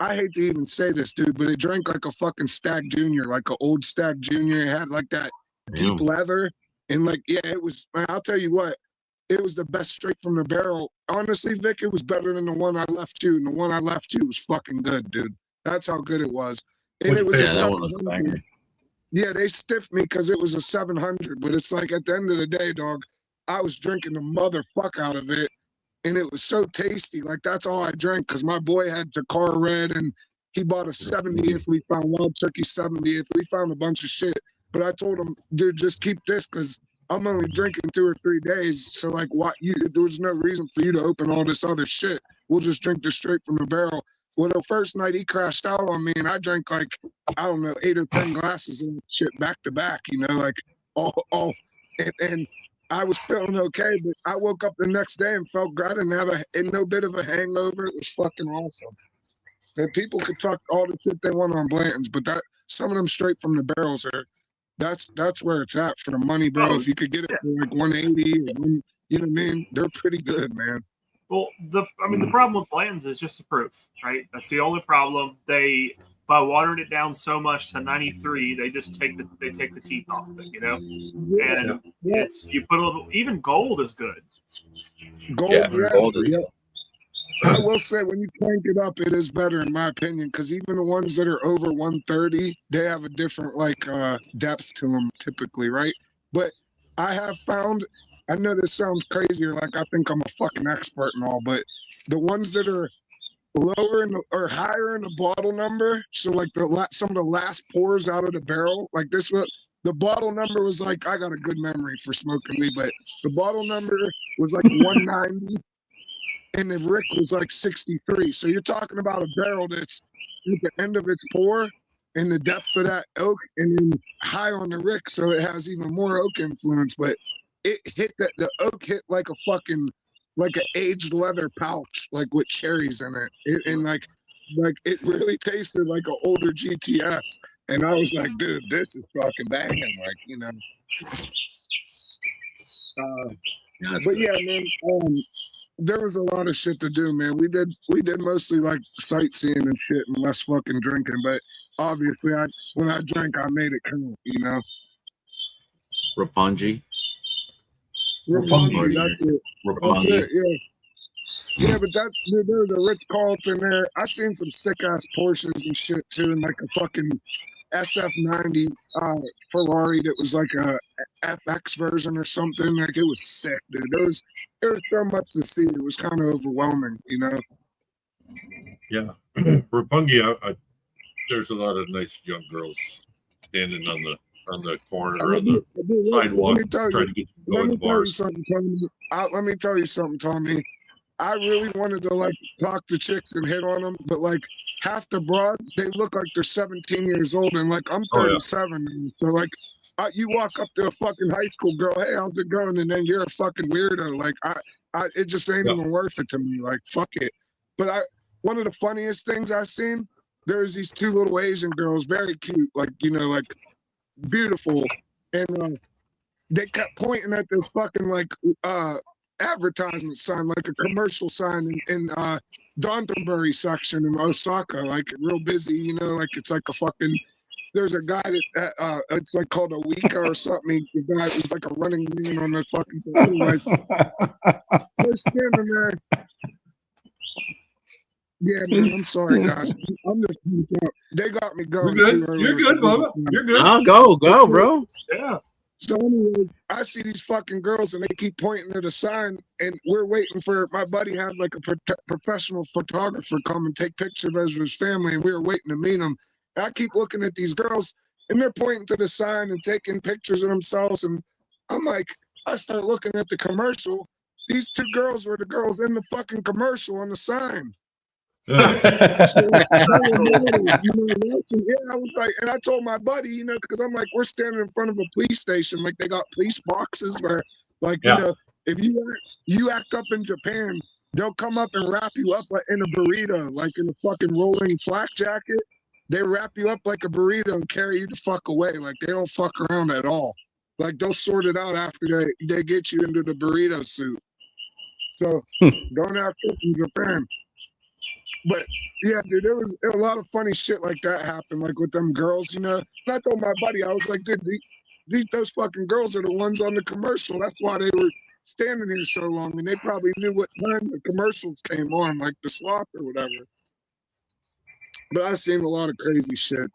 I hate to even say this, dude, but it drank like a fucking Stag Junior, like an old Stag Junior. It had like that deep leather. And like, yeah, it was, I'll tell you what, it was the best straight from the barrel. Honestly, Vic, it was better than the one I left you. And the one I left you was fucking good, dude. That's how good it was. And it was that one was banger. Yeah, they stiffed me because it was a 700. But it's like at the end of the day, dog, I was drinking the motherfuck out of it. And it was so tasty. Like, that's all I drank because my boy had Takar Red and he bought a 70th. We found Wild Turkey 70th. We found a bunch of shit. But I told him, dude, just keep this because I'm only drinking 2 or 3 days. So, like, there was no reason for you to open all this other shit. We'll just drink this straight from the barrel. Well, the first night he crashed out on me and I drank, like, I don't know, 8 or 10 glasses of shit back to back, you know, like, all and I was feeling okay, but I woke up the next day and felt good. I didn't have no bit of a hangover. It was fucking awesome. And people could talk all the shit they want on Blanton's, but some of them straight from the barrels are, that's where it's at for the money, bro. If you could get it for like 180, or you know what I mean? They're pretty good, man. Well, the problem with Blanton's is just the proof, right? That's the only problem. By watering it down so much to 93, they just take the teeth off of it, you know. And you put a little. Even gold is good. Gold is good. I will say when you crank it up, it is better in my opinion because even the ones that are over 130, they have a different like depth to them typically, right? But I have found, I know this sounds crazy or like I think I'm a fucking expert and all, but the ones that are lower or higher in the bottle number, so like some of the last pours out of the barrel, like this one, the bottle number was like, I got a good memory for smoking weed, but the bottle number was like 190. And the Rick was like 63. So you're talking about a barrel that's at the end of its pour and the depth of that oak and then high on the Rick. So it has even more oak influence. But it hit the oak hit like a fucking, like an aged leather pouch, like with cherries in it. And like it really tasted like an older GTS. And I was like, dude, this is fucking banging. Like, you know. But yeah, man, there was a lot of shit to do, man. We did mostly like sightseeing and shit and less fucking drinking. But obviously, when I drank, I made it count, you know. Roppongi. Roppongi, that's it. Roppongi. That's it, yeah. Yeah, but there's a Ritz-Carlton there. I seen some sick ass Porsches and shit too, and like a fucking SF90 Ferrari that was like a FX version or something. Like it was sick, dude. There was so much to see. It was kind of overwhelming, you know. Yeah, Roppongi, there's a lot of nice young girls standing on the corner or on the sidewalk trying to get you to go in the bars. Let me tell you something, Tommy. I really wanted to like talk to chicks and hit on them, but like half the broads, they look like they're 17 years old, and like I'm Oh, yeah. 37, now, so like you walk up to a fucking high school girl, hey, how's it going? And then you're a fucking weirdo. Like it just ain't Yeah. even worth it to me. Like fuck it. But one of the funniest things I seen, there's these two little Asian girls, very cute, like like beautiful, and they kept pointing at this fucking like advertisement sign, like a commercial sign in Downtonbury section in Osaka, like real busy, like it's like a fucking. There's a guy that it's like called a Wika or something. The guy was like a running man on the fucking thing. Anyways, they're standing there. Yeah, man, I'm sorry, guys. I'm just they got me going. You're too good. early. You're good, Bubba. You're good. Oh, go, bro. Yeah. So anyway, I see these fucking girls and they keep pointing at the sign, and we're waiting for my buddy had like a professional photographer come and take pictures of his family, and we were waiting to meet him. And I keep looking at these girls, and they're pointing to the sign and taking pictures of themselves, and I'm like, I start looking at the commercial. These two girls were the girls in the fucking commercial on the sign. Yeah, I was like, and I told my buddy, because I'm like, we're standing in front of a police station, like they got police boxes where, like, if you act up in Japan, they'll come up and wrap you up in a burrito, like in a fucking rolling flak jacket. They wrap you up like a burrito and carry you the fuck away. Like they don't fuck around at all. Like they'll sort it out after they get you into the burrito suit. So don't act up in Japan. But yeah, dude, there was a lot of funny shit like that happened, like with them girls, And I told my buddy, I was like, dude, those fucking girls are the ones on the commercial. That's why they were standing here so long. And they probably knew what time the commercials came on, like the slot or whatever. But I seen a lot of crazy shit.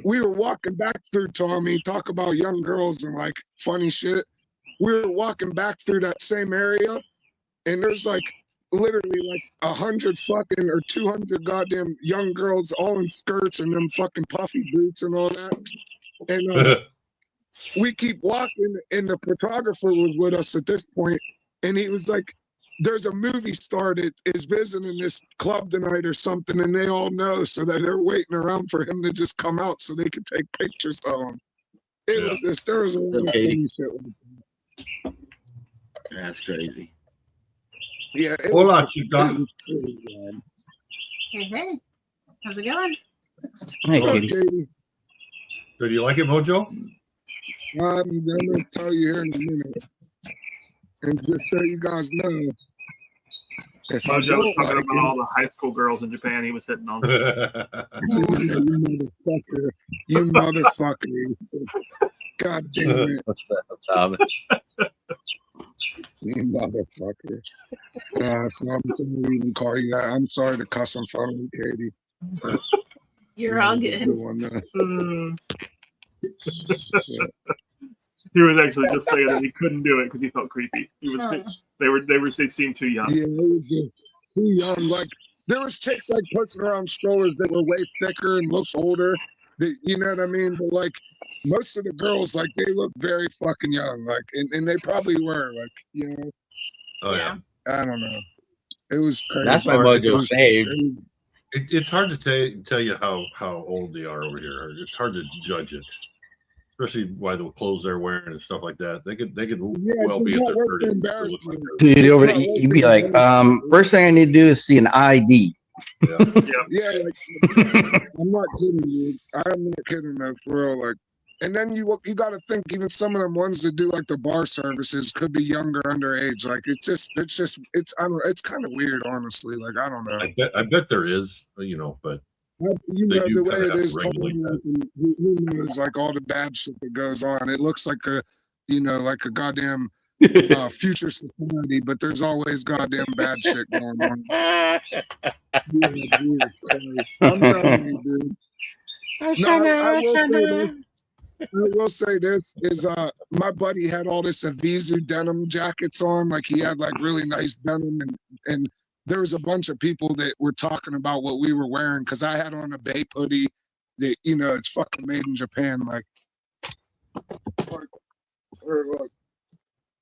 We were walking back through, Tommy, talk about young girls and like funny shit. We were walking back through that same area, and there's like literally like 100 fucking or 200 goddamn young girls all in skirts and them fucking puffy boots and all that. And we keep walking, and the photographer was with us at this point, and he was like, there's a movie star that is visiting this club tonight or something, and they all know, so that they're waiting around for him to just come out so they can take pictures of him. There was a lot of funny shit with it. That's crazy. Yeah. Hola, chica. Hey, how's it going? Hey, What's up, Katie. Katie? So do you like it, Mojo? I'm gonna tell you here in a minute, and just so you guys know, if I Mojo was don't talking like about all the high school girls in Japan he was hitting on. you motherfucker, God damn it, What's that, Thomas? you motherfucker. So I'm gonna even call you that. I'm sorry to cuss in front of you, Katie. You're all good. He was actually just saying that he couldn't do it because he felt creepy. He was they seemed too young. Yeah, it was just too young. Like there was chicks like pushing around strollers that were way thicker and looked older. You know what I mean? But like most of the girls, like they look very fucking young. Like and they probably were like, Oh yeah. I don't know. It was crazy. That's why Mojo saved. It's hard to tell you how old they are over here. It's hard to judge it, especially by the clothes they're wearing and stuff like that. They could well be in their 30s. Dude, over there, you'd be like, first thing I need to do is see an ID. Yeah, like I'm not kidding you. I'm not kidding though, for real. Like, and then you got to think even some of them ones that do like the bar services could be younger underage. Like it's I don't know. It's kind of weird, honestly. Like I don't know. I bet there is, but the way it is, who knows like all the bad shit that goes on. It looks like a goddamn future society, but there's always goddamn bad shit going on. I'm telling you, dude. I will say this is my buddy had all this Avizu denim jackets on, like he had like really nice denim and there was a bunch of people that were talking about what we were wearing because I had on a Bape hoodie that, you know, it's fucking made in Japan. Like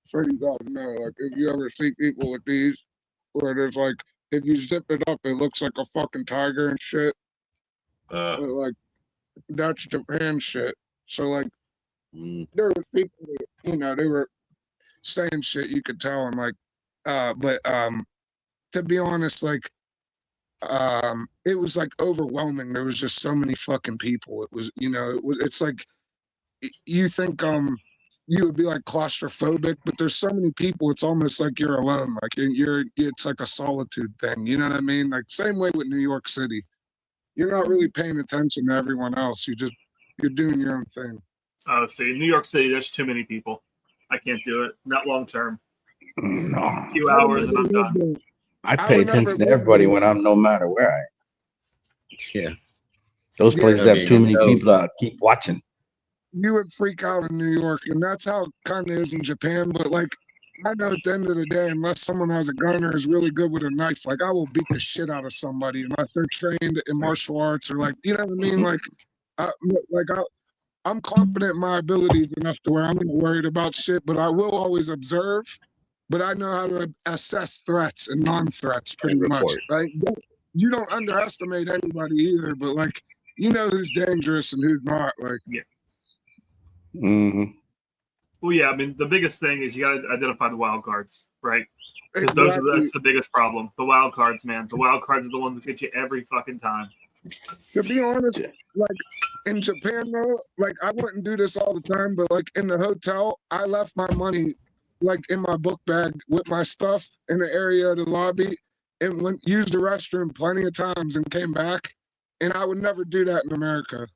so you guys know, like, if you ever see people with these, where there's like, if you zip it up, it looks like a fucking tiger and shit. But, like, that's Japan shit. So, like, there were people that, you know, they were saying shit you could tell, and like, to be honest, like, it was like overwhelming. There was just so many fucking people. It was, you know, it's like, you think, you would be like claustrophobic, but there's so many people, it's almost like you're alone. Like it's like a solitude thing. You know what I mean? Like same way with New York City. You're not really paying attention to everyone else. You're doing your own thing. Oh, see, New York City, there's too many people. I can't do it. Not long term. No. A few hours and I'm done. I pay attention to everybody when I'm no matter where I am. Yeah. Those places have too many people to keep watching. You would freak out in New York, and that's how it kind of is in Japan. But like, I know at the end of the day, unless someone has a gun or is really good with a knife, like I will beat the shit out of somebody unless they're trained in martial arts or like, you know what I mean? Like, I'm confident in my abilities enough to where I'm not worried about shit, but I will always observe. But I know how to assess threats and non-threats pretty much. Right? You don't underestimate anybody either, but like, you know who's dangerous and who's not. Like, yeah. Mm-hmm. Well, yeah, I mean, the biggest thing is you got to identify the wild cards, right? Because exactly. that's the biggest problem. The wild cards, man. The wild cards are the ones that get you every fucking time. To be honest, like in Japan, though, like I wouldn't do this all the time, but like in the hotel, I left my money like in my book bag with my stuff in the area of the lobby and went used the restroom plenty of times and came back. And I would never do that in America.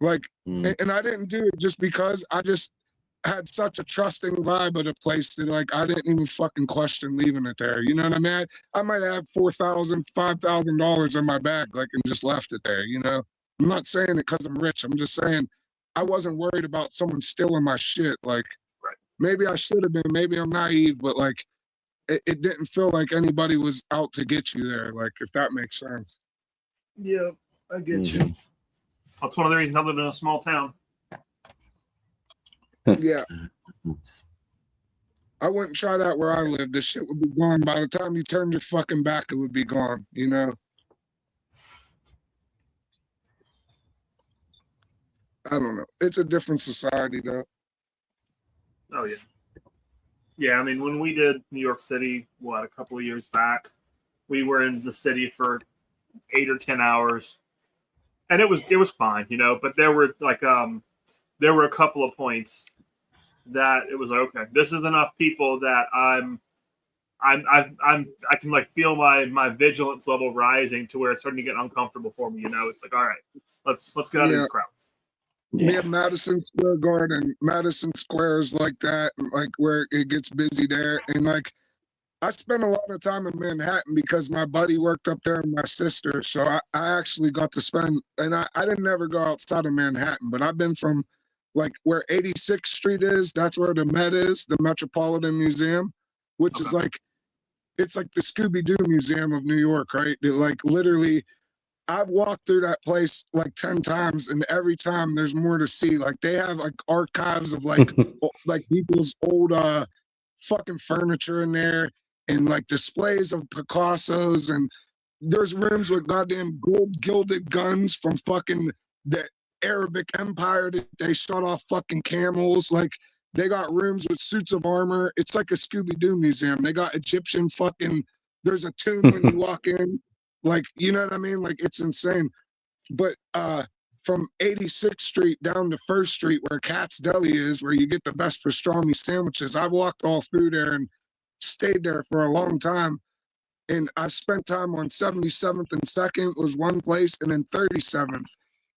Like, and I didn't do it just because I just had such a trusting vibe of the place that like I didn't even fucking question leaving it there. You know what I mean? I might have $4,000, $5,000 in my bag, like, and just left it there. You know, I'm not saying it because I'm rich. I'm just saying I wasn't worried about someone stealing my shit. Like, maybe I should have been. Maybe I'm naive, but like, it didn't feel like anybody was out to get you there. Like, if that makes sense. Yeah, I get you. That's one of the reasons I live in a small town. Yeah. I wouldn't try that where I live. This shit would be gone. By the time you turned your fucking back, it would be gone, you know? I don't know. It's a different society, though. Oh, yeah. Yeah, I mean, when we did New York City, a couple of years back, we were in the city for 8 or 10 hours. And it was fine, you know, but there were like there were a couple of points that it was like, okay, this is enough people that I can like feel my vigilance level rising to where it's starting to get uncomfortable for me, you know. It's like, all right, let's get out of these crowds. We have Madison Square Garden. Madison Square is like that, like where it gets busy there. And like I spent a lot of time in Manhattan because my buddy worked up there and my sister. So I actually got to spend, and I didn't ever go outside of Manhattan, but I've been from like where 86th Street is. That's where the Met is, the Metropolitan Museum, which is like, it's like the Scooby-Doo Museum of New York, right? It, like literally, I've walked through that place like 10 times and every time there's more to see. Like they have like archives of like, like people's old fucking furniture in there. And like displays of Picassos, and there's rooms with goddamn gold gilded guns from fucking the Arabic Empire that they shot off fucking camels. Like they got rooms with suits of armor. It's like a Scooby-Doo museum. They got Egyptian fucking, there's a tomb when you walk in. Like, you know what I mean? Like it's insane. But from 86th Street down to 1st Street where Cat's Deli is, where you get the best pastrami sandwiches, I walked all through there and stayed there for a long time. And I spent time on 77th and 2nd was one place, and then 37th.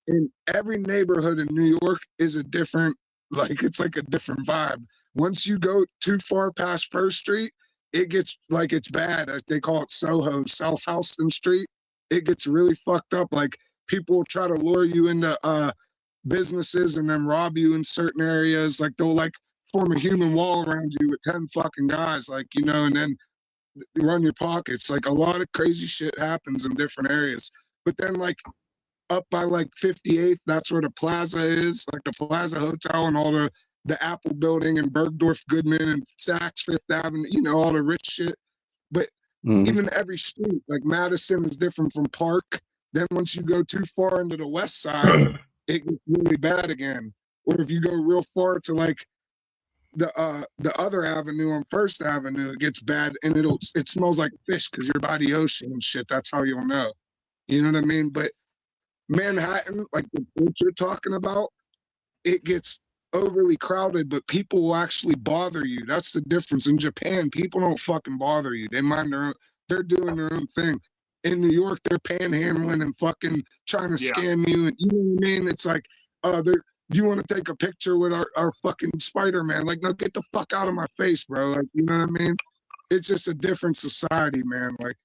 And every neighborhood in New York is a different, like it's like a different vibe. Once you go too far past 1st Street, it gets like it's bad. They call it Soho, South Houston Street. It gets really fucked up. Like people try to lure you into businesses and then rob you in certain areas. Like they'll like form a human wall around you with 10 fucking guys, like, you know, and then run your pockets. Like a lot of crazy shit happens in different areas. But then like up by like 58th, that's where the plaza is, like the Plaza Hotel and all the Apple building and Bergdorf Goodman and Saks Fifth Avenue, you know, all the rich shit. But even every street, like Madison is different from Park. Then once you go too far into the west side, it gets really bad again. Or if you go real far to like the other avenue on First Avenue, it gets bad and it smells like fish because you're by the ocean and shit. That's how you'll know. You know what I mean? But Manhattan, like what you're talking about, it gets overly crowded, but people will actually bother you. That's the difference. In Japan, people don't fucking bother you. They mind their own, they're doing their own thing. In New York, they're panhandling and fucking trying to scam you. And you know what I mean? It's like, do you want to take a picture with our fucking Spider-Man? Like, no, get the fuck out of my face, bro. Like, you know what I mean? It's just a different society, man. Like,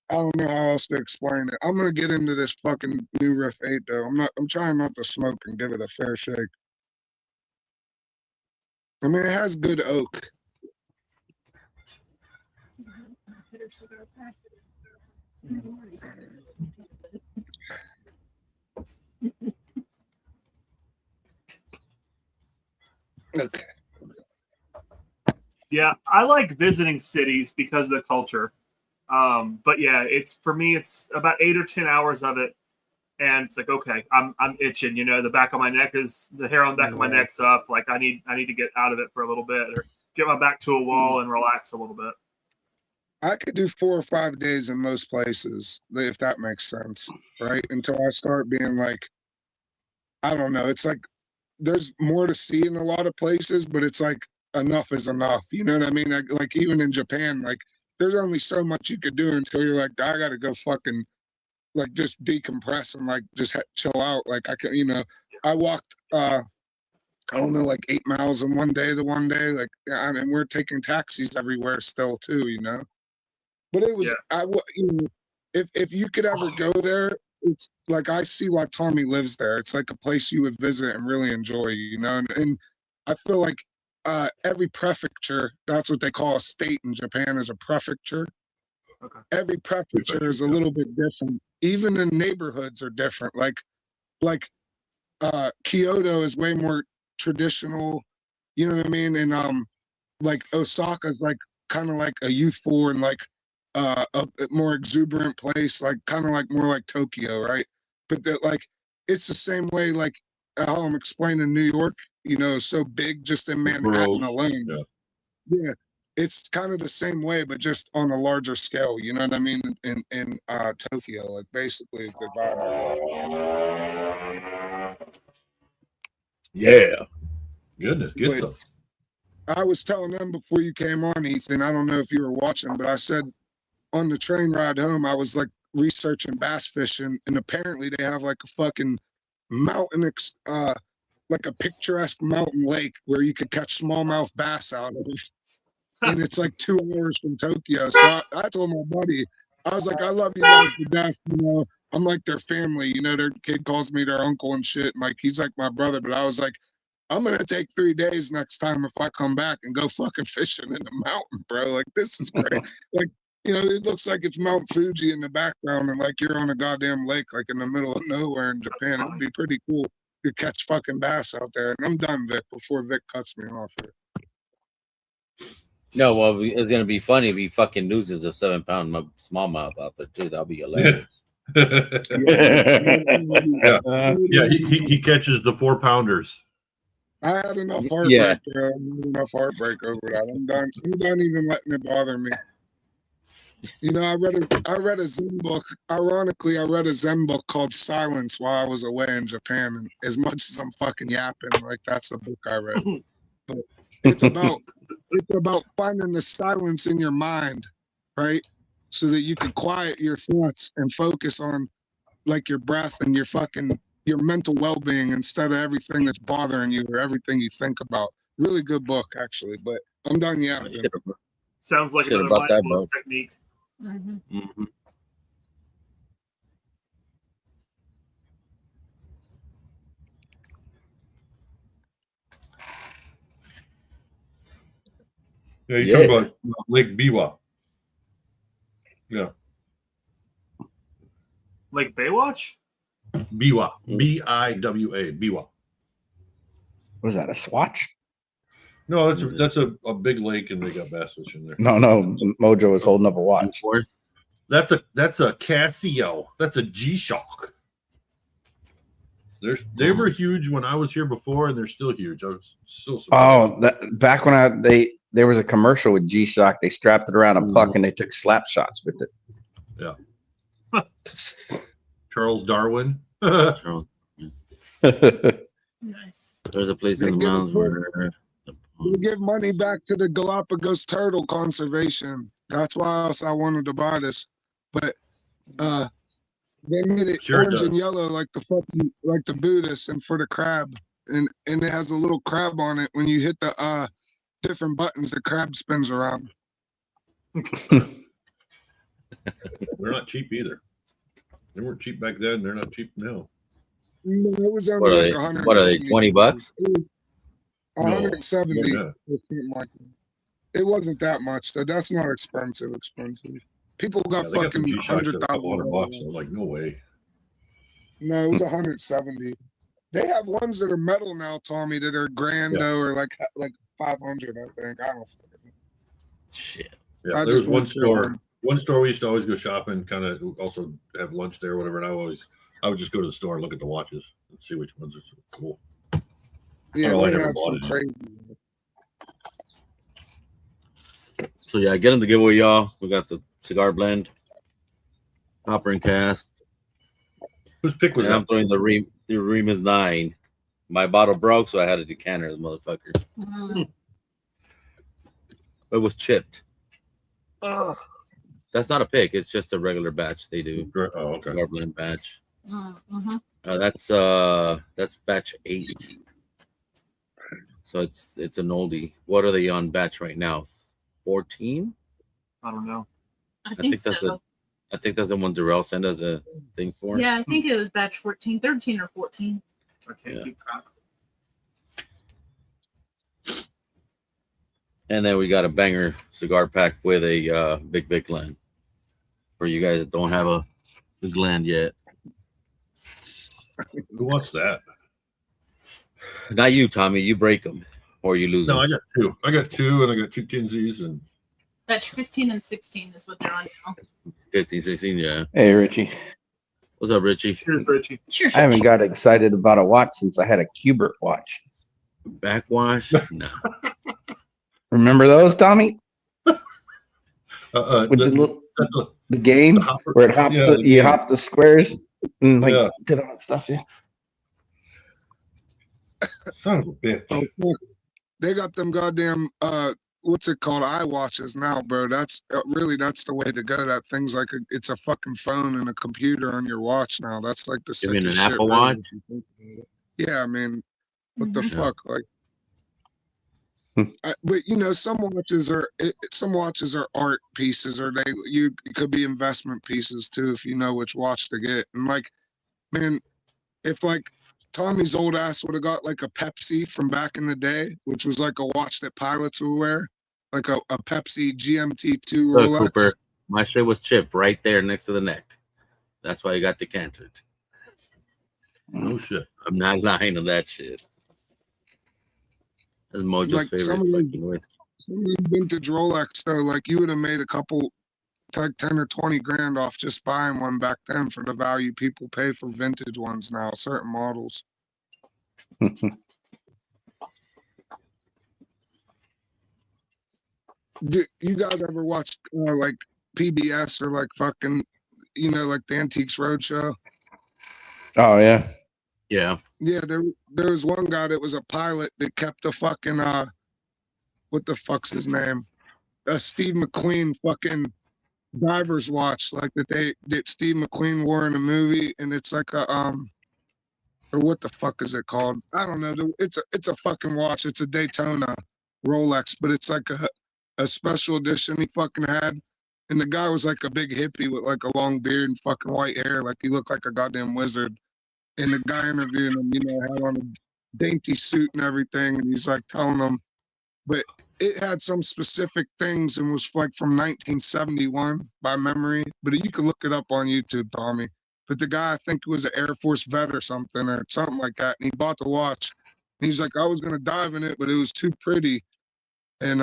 I don't know how else to explain it. I'm gonna get into this fucking new Riff 8 though. I'm trying not to smoke and give it a fair shake. I mean, it has good oak. Okay. Yeah, I like visiting cities because of the culture. But yeah, it's for me, it's about 8 or 10 hours of it, and it's like, okay, I'm itching. You know, the back of my neck is the hair on the back of my neck's up. Like I need to get out of it for a little bit, or get my back to a wall and relax a little bit. I could do 4 or 5 days in most places, if that makes sense, right? Until I start being like, I don't know. It's like there's more to see in a lot of places, but it's like enough is enough. You know what I mean? Like even in Japan, like there's only so much you could do until you're like, I gotta go fucking like just decompress and like just chill out. Like I can, you know, I walked I don't know, like 8 miles in one day to one day. Like I mean, we're taking taxis everywhere still too, you know. But it was you know, if you could ever go there, it's like I see why Tommy lives there. It's like a place you would visit and really enjoy, you know. And I feel like every prefecture, that's what they call a state in Japan, is a prefecture. Okay. Every prefecture is a little bit different. Even the neighborhoods are different. Like Kyoto is way more traditional, you know what I mean? And like Osaka is like kind of like a youthful and like a more exuberant place, like kind of like more like Tokyo, right? But that like it's the same way like how I'm explaining New York, you know, so big just in Manhattan alone. Yeah, it's kind of the same way, but just on a larger scale. You know what I mean? In Tokyo, like basically is the vibe. Yeah. Goodness, get some. I was telling them before you came on, Ethan. I don't know if you were watching, but I said on the train ride home, I was like researching bass fishing, and apparently they have like a fucking mountain, like a picturesque mountain lake where you could catch smallmouth bass out of. And it's like 2 hours from Tokyo. So I told my buddy, I was like, I love you guys to death. You know, I'm like their family. You know, their kid calls me their uncle and shit. And like, he's like my brother. But I was like, I'm going to take 3 days next time if I come back and go fucking fishing in the mountain, bro. Like, this is great. Like, you know, it looks like it's Mount Fuji in the background and like you're on a goddamn lake, like in the middle of nowhere in Japan. It would be pretty cool to catch fucking bass out there. And I'm done, Vic, before Vic cuts me off here. No, well, it's gonna be funny if he fucking loses a 7-pound smallmouth out there too. That'll be hilarious. Yeah, he catches the 4-pounders. I had enough heartbreak, bro. Enough heartbreak over that. I'm done. I'm done even letting it bother me. You know, I read a Zen book. Ironically, I read a Zen book called Silence while I was away in Japan. And as much as I'm fucking yapping, like that's the book I read. But it's about finding the silence in your mind, right? So that you can quiet your thoughts and focus on like your breath and your mental well-being instead of everything that's bothering you or everything you think about. Really good book, actually. But I'm done yapping. Sounds like another mindfulness technique. Mm-hmm. Mm-hmm. Yeah, you talking about Lake Biwa. Yeah. Like Baywatch? Biwa. B-I-W-A. Biwa. Was that a Swatch? No, that's a big lake, and they got bass fish in there. No. Mojo was holding up a watch. That's a Casio. That's a G-Shock. They were huge when I was here before, and they're still huge. I was so surprised. Oh, back when there was a commercial with G-Shock. They strapped it around a puck and they took slap shots with it. Yeah. Charles Darwin. Charles. Nice. There's a place They in the give it mountains where We give money back to the Galapagos turtle conservation. That's why else I wanted to buy this. But they made it Sure it orange and does. yellow like the Buddhist and for the crab. And it has a little crab on it. When you hit the different buttons, the crab spins around. They're not cheap either. They weren't cheap back then. They're not cheap now. No, it was what only are like they? What are they? $20? 170 No. or something like that. It wasn't that much though. That's not expensive. People got They got some fucking G-Shocks at $100. $100,000. I'm like, no way. No, it was 170. They have ones that are metal now, Tommy, that are Grando or like 500. I think. I don't know. Shit. Yeah, I there was just one went to store. One store we used to always go shopping, kind of also have lunch there, or whatever. And I would just go to the store and look at the watches and see which ones are cool. Yeah, Oh, I we never had bought some it. crazy. So yeah, get in the giveaway, y'all. We got the cigar blend, hopper and cast. Whose pick was And I'm that? throwing the Remus 9. My bottle broke, so I had a decanter, the motherfucker. Mm. It was chipped. Ugh. That's not a pick. It's just a regular batch they do. Oh, okay. Cigar blend batch. Mm-hmm. That's batch 8. So it's an oldie. What are they on batch right now? 14? I don't know. I think so. I think that's the one Darrell sent us a thing for. Yeah, I think it was batch 14, 13 or 14. I can't Yeah. keep track. And then we got a banger cigar pack with a Big Vic Glen. For you guys that don't have a Glen yet. Who wants that? Not you, Tommy. You break them or you lose No, them. I got two. I got two, and I got two Kinseys, and Batch 15 and 16 is what they're on now. 15, 16, yeah. Hey, Richie. What's up, Richie? Cheers, Richie. Cheers. I haven't got excited about a watch since I had a Kubert watch. Backwash? No. Remember those, Tommy? With the the game hopper. where it hopped Yeah, you hop the squares and Yeah. did all that stuff. Yeah. Son of a bitch. Oh, fuck. They got them goddamn what's it called, iWatches now, bro. That's really that's the way to go. That thing's like it's a fucking phone and a computer on your watch now. That's like the You mean sickest an shit, Apple really, Watch? if you think about it. Yeah, I mean, what the Mhm. fuck, like. But you know, some watches are art pieces, or it could be investment pieces too, if you know which watch to get. And like, man, if like Tommy's old ass would have got like a Pepsi from back in the day, which was like a watch that pilots would wear, like a Pepsi GMT2 Look, Rolex. Cooper, my shit was chipped right there next to the neck. That's why you got decanted. No shit. I'm not lying on that shit. That's Mojo's Like favorite some of these- fucking whiskey. Some of these vintage Rolex though, like you would have made a couple, like 10 or 20 grand off just buying one back then for the value people pay for vintage ones now, certain models. Do you guys ever watch like PBS or like fucking, you know, like the Antiques Roadshow? Oh yeah. Yeah. Yeah, there was one guy that was a pilot that kept a fucking what the fuck's his name? A Steve McQueen fucking diver's watch, like that Steve McQueen wore in a movie, and it's like a or what the fuck is it called? I don't know. It's a fucking watch. It's a Daytona Rolex, but it's like a special edition he fucking had. And the guy was like a big hippie with like a long beard and fucking white hair, like he looked like a goddamn wizard. And the guy interviewing him, you know, had on a dainty suit and everything, and he's like telling him, but it had some specific things and was like from 1971 by memory, but you can look it up on YouTube, Tommy. But the guy, I think, was an Air Force vet or something like that, and he bought the watch. He's like, I was gonna dive in it, but it was too pretty, and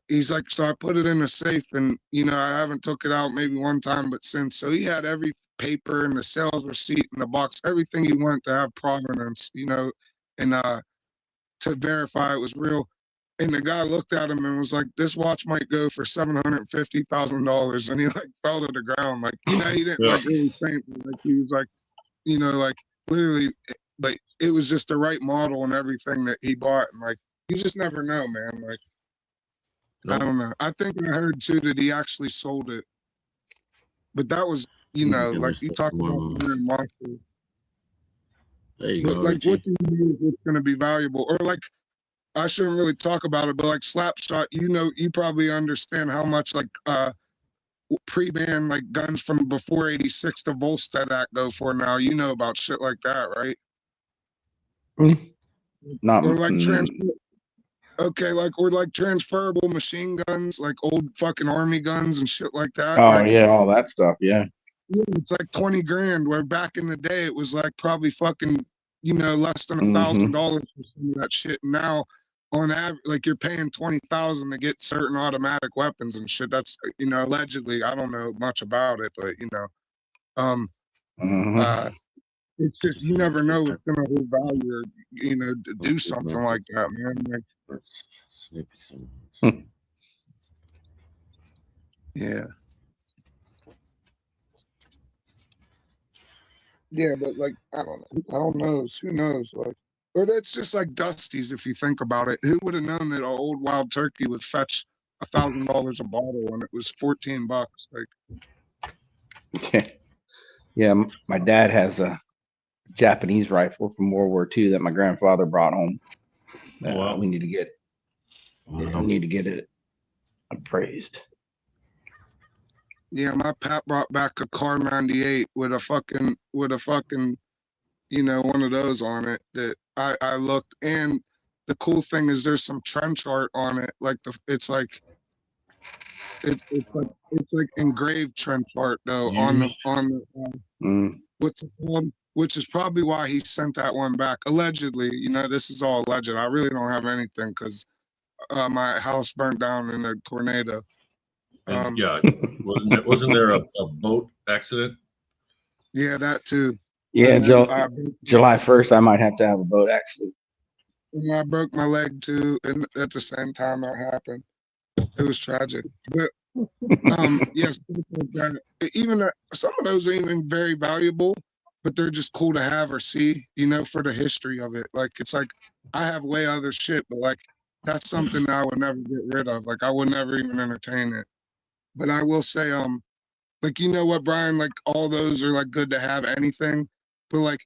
he's like, so I put it in a safe, and I haven't took it out maybe one time, but since. So he had every paper and the sales receipt in the box, everything he wanted to have provenance, and to verify it was real. And the guy looked at him and was like, "This watch might go for $750,000," and he like fell to the ground, like he didn't Yeah. like really faint, but, like he was like, like literally, like it was just the right model and everything that he bought, and like you just never know, man. Like I don't know. I think I heard too that he actually sold it, but that was like you talk about the monster. There you But go. like, Richie. what do you mean it's going to be valuable? Or like, I shouldn't really talk about it, but like Slapshot, you probably understand how much like pre-ban like guns from before '86 to Volstead Act go for now. You know about shit like that, right? Not Or like or like transferable machine guns, like old fucking army guns and shit like that. oh like, yeah, all that stuff. Yeah. Yeah, it's like 20 grand, where back in the day it was like probably fucking, less than $1,000 for some of that shit. Now, on average, like you're paying 20,000 to get certain automatic weapons and shit. That's allegedly. I don't know much about it, but it's just you never know it's gonna hold value or to do something like that, man. Like, yeah. Yeah, but like I don't know. Who knows? Who knows? Like, or that's just like Dusty's. If you think about it, who would have known that an old wild turkey would fetch $1,000 a bottle when it was $14? Like, yeah, my dad has a Japanese rifle from World War II that my grandfather brought home. Wow. We need to get. We need to get it appraised. yeah, my pap brought back a Car 98 with a fucking one of those on it that I looked, and the cool thing is there's some trench art on it, like it's like engraved trench art though on the what's it called? Which is probably why he sent that one back allegedly. This is all alleged. I really don't have anything because my house burnt down in a tornado. And yeah, wasn't there a boat accident? Yeah, that too. Yeah, And July 1st, I might have to have a boat accident. I broke my leg too, and at the same time that happened. It was tragic. But yes, even some of those ain't even very valuable, but they're just cool to have or see, for the history of it. Like it's like I have way other shit, but like that's something that I would never get rid of. Like I would never even entertain it. But I will say, like what, Brian, like all those are like good to have anything, but like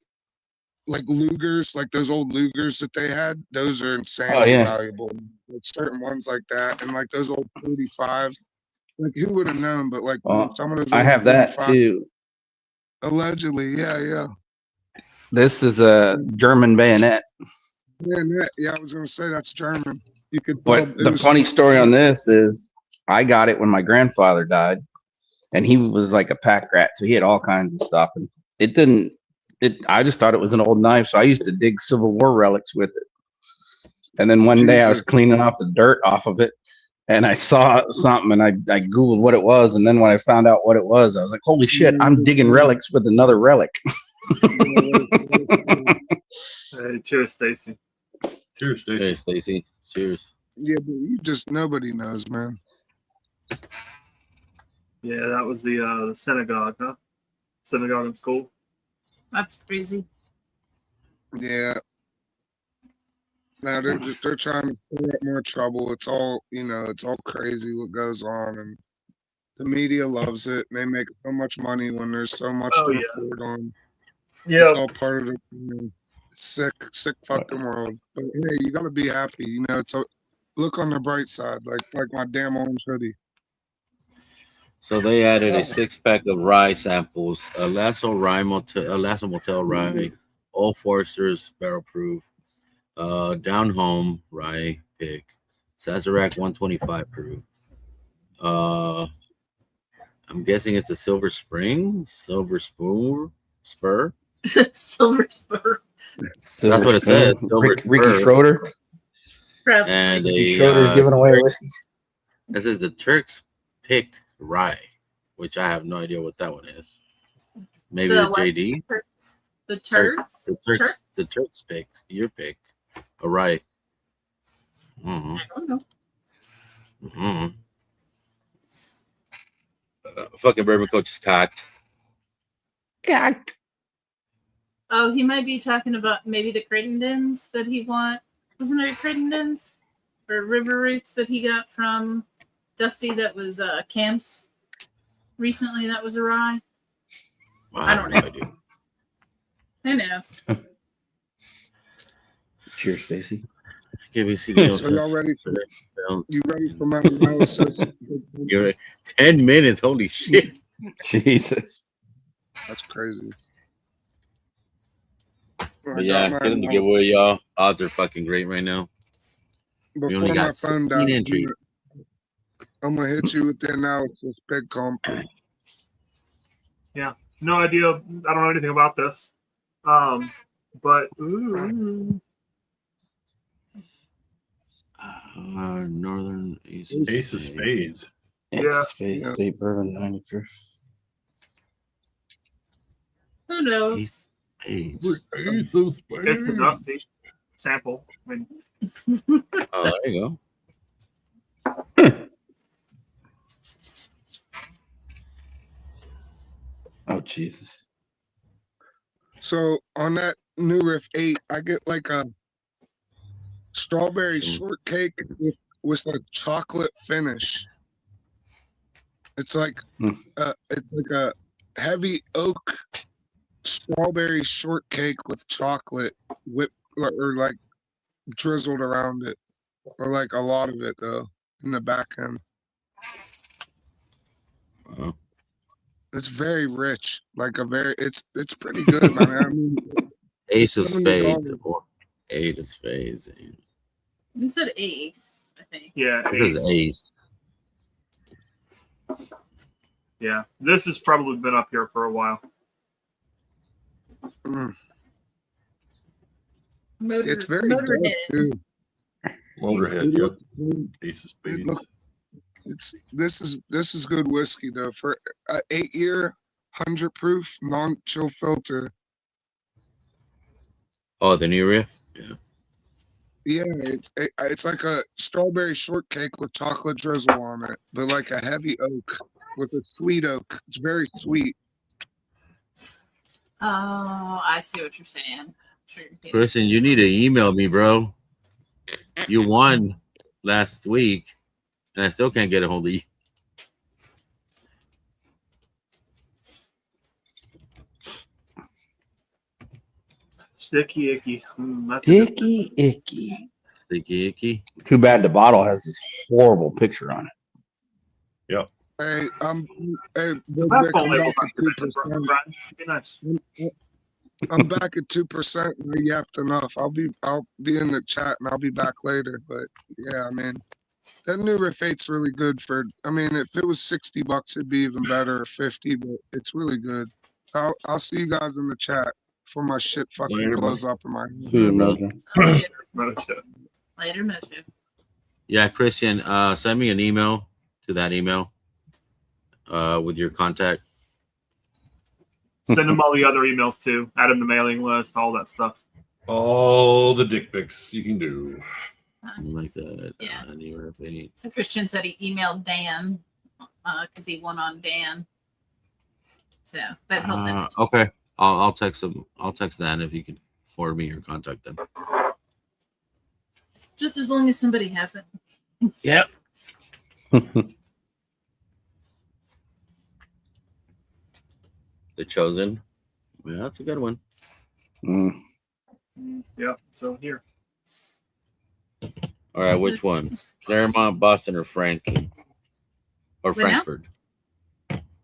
Lugers, like those old Lugers that they had, those are insanely valuable. Like certain ones like that, and like those old 45s. Like who would have known? But like some of those. I have that too. Allegedly, yeah. This is a German bayonet. Yeah, I was gonna say that's German. You could. But the funny story on this is, I got it when my grandfather died, and he was like a pack rat, so he had all kinds of stuff, and it didn't. I just thought it was an old knife, so I used to dig Civil War relics with it. And then one day I was cleaning off the dirt off of it, and I saw something, and I Googled what it was, and then when I found out what it was, I was like, holy shit, I'm digging relics with another relic. Hey, cheers, Stacy. Cheers, Stacy. Hey, Stacy. Cheers. Yeah, but nobody knows, man. Yeah, that was the synagogue, huh? Synagogue in school. That's crazy. Yeah. Now they're trying to stir up more trouble. It's all it's all crazy what goes on, and the media loves it. And they make so much money when there's so much to report on. Yeah, it's all part of the sick fucking world. But hey, you gotta be happy. It's look on the bright side, like my damn orange hoodie. So they added a 6-pack of rye samples, a Lasso Motel rye, all Foresters barrel proof, Down home rye pick. Sazerac 125 proof. I'm guessing it's a Silver Spring, Silver Spur. Silver spur. Silver what it says, Spoon. Silver Ricky Spur. Schroeder. Probably. And Ricky Schroeder's giving away whiskey. this is the Turk's Pick Rye, which I have no idea what that one is. Maybe the what? JD. The turds. The Turk's Pick. Your pick. A rye. Mm-hmm. I don't know. Mm-hmm. Fucking bourbon coach is cocked. Cocked. Oh, he might be talking about maybe the Crittendens that he want. Wasn't it Crittendens or River Roots that he got from Dusty? That was Camps recently. That was a rye. I don't know. Idea. Who knows? Cheers, Stacy. Give me CD. So y'all ready for you ready for my analysis? You're 10 minutes. Holy shit. Jesus. That's crazy. But yeah, get in the giveaway, y'all. Odds are fucking great right now. We Before only my got phone 16 dies, entries. I'm gonna hit you with the analysis, big comp. No idea. I don't know anything about this. But ooh, Northern Ace Ace of Spades. Yeah. Space State Bourbon 93. Who knows? Ace Spades. Ace of Spades. it's a Dusty sample. I mean, Oh, there you go. Oh, Jesus. So on that new Riff 8, I get like a strawberry shortcake with a chocolate finish. It's like it's like a heavy oak strawberry shortcake with chocolate whipped or like drizzled around it, or like a lot of it though in the back end. Wow. It's very rich, like a very it's pretty good, man. I mean, Ace of $70. Spades or Eight of Spades. You said Ace, I think. yeah, This is Ace. Ace. Yeah, this has probably been up here for a while. it's very dark Motorhead. too. Motorhead. Yep. Ace of It Spades. look- this is good whiskey though for a 8-year 100 proof non-chill filter. Oh, the new riff? Yeah. Yeah, it's like a strawberry shortcake with chocolate drizzle on it, but like a heavy oak with a sweet oak. It's very sweet. Oh, I see what you're saying. Sure. Yeah. Kristen, you need to email me, bro. You won last week, and I still can't get a hold of you. Sticky icky. That's a good Icky, icky. Sticky icky. Too bad the bottle has this horrible picture on it. Hey, Big That Vic, phone I'm label's back not at good, 2%. Brian. Be nice. I'm back at 2%. I yapped enough. I'll be in the chat and I'll be back later. But yeah, I mean, that new Riff 8's really good for. I mean, if it was $60, it'd be even better, or 50. But it's really good. I'll see you guys in the chat before my shit fucking Later, blows up in my head. See you, Mojo. Oh, shit. Mojo. Later, Mojo. Yeah, Christian, send me an email to that email with your contact. Send them all the other emails too. Add them to mailing list, all that stuff. All the dick pics you can do. Like that. Yeah. New riff 8. So Christian said he emailed Dan because he won on Dan. So, but he'll send it. Okay. I'll text him. I'll text Dan if you can forward me your contact then. Just as long as somebody has it. Yep. The Chosen. Yeah, that's a good one. Mm. Yeah. So here. All right, which one? Claremont, Boston, or Franklin? Or What now? Frankfurt?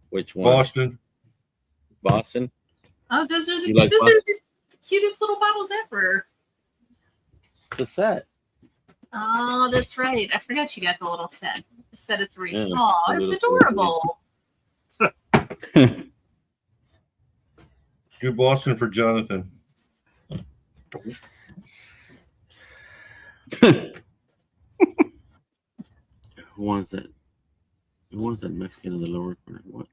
Which one? Boston. Boston? Oh, those are the You like those Boston? are the cutest little bottles ever. The set. Oh, that's right. I forgot you got the little set. A set of 3. Yeah, Oh, the it's little adorable. Do Boston for Jonathan. Who wants that? Who wants that Mexican in the lower corner? What?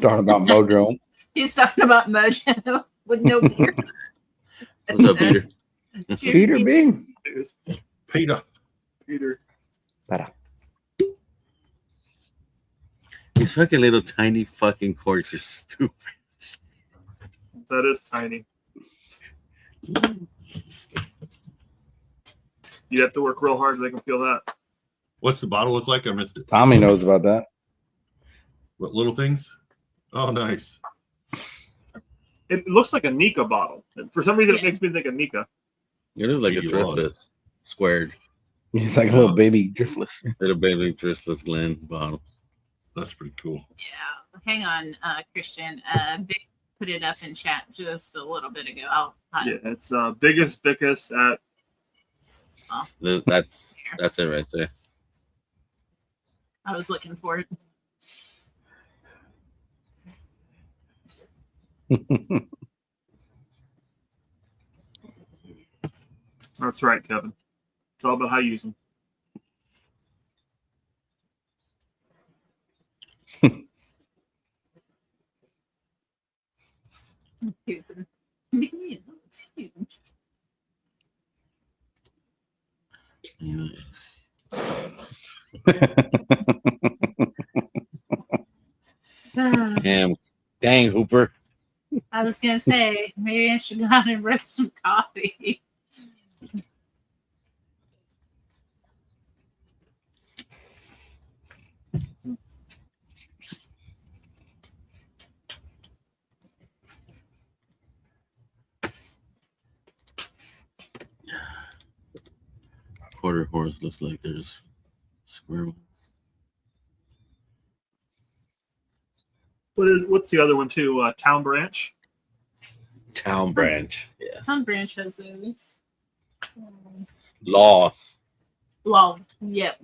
Talking about Mojo. He's talking about Mojo with no beard. What's up, Peter? Cheers, Peter B. Peter. Peter. Better. These fucking little tiny fucking corks are stupid. That is tiny. You have to work real hard so they can feel that. What's the bottle look like? I missed it. Tommy knows about that. What little things? Oh, nice. It looks like a Nika bottle. For some reason, it Yeah. makes me think of Nika. It looks like a Maybe it was. driftless squared. He's like a little baby driftless. Little baby driftless Glen bottle. That's pretty cool. Yeah. Hang on, Christian. Vic put it up in chat just a little bit ago. I'll Yeah, it's biggest Vicus at That's it right there. I was looking for it. That's right, Kevin. It's all about how you use them. It's huge. Nice. Damn. Dang, Hooper. I was gonna say maybe I should go out and roast some coffee. Quarter horse looks like there's square ones. What's the other one too? Town Branch. Town branch. Yes. Town Branch has those. Loss. Well, yep.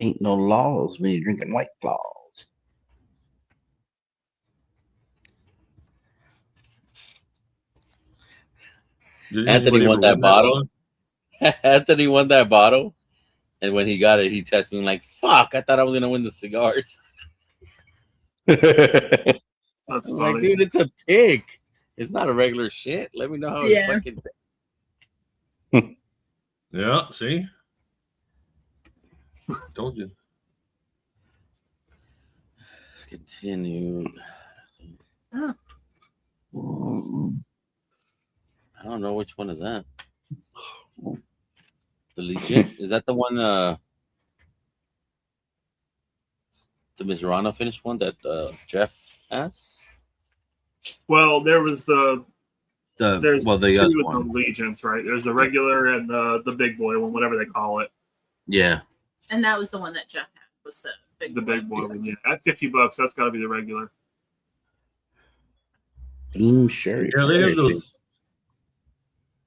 Ain't no laws when you're drinking White Claws. Did Anthony anybody won ever that win bottle. one? Anthony won that bottle. And when he got it, he texted me like, fuck, I thought I was going to win the cigars. That's I'm funny. like, dude, it's a pig. It's not a regular shit. Let me know how Yeah. it's fucking. Yeah, see? Told you. Let's continue. Oh. I don't know which one is that. The Legion? Is that the one the Mizrano finished one that Jeff has? Well, there was there's The two other of the one. Legions, right? There's the regular and the big boy one, whatever they call it. Yeah. And that was the one that Jeff had. Was the big Boy one. Yeah. At $50, that's got to be the regular. Sherry. Yeah, they have those.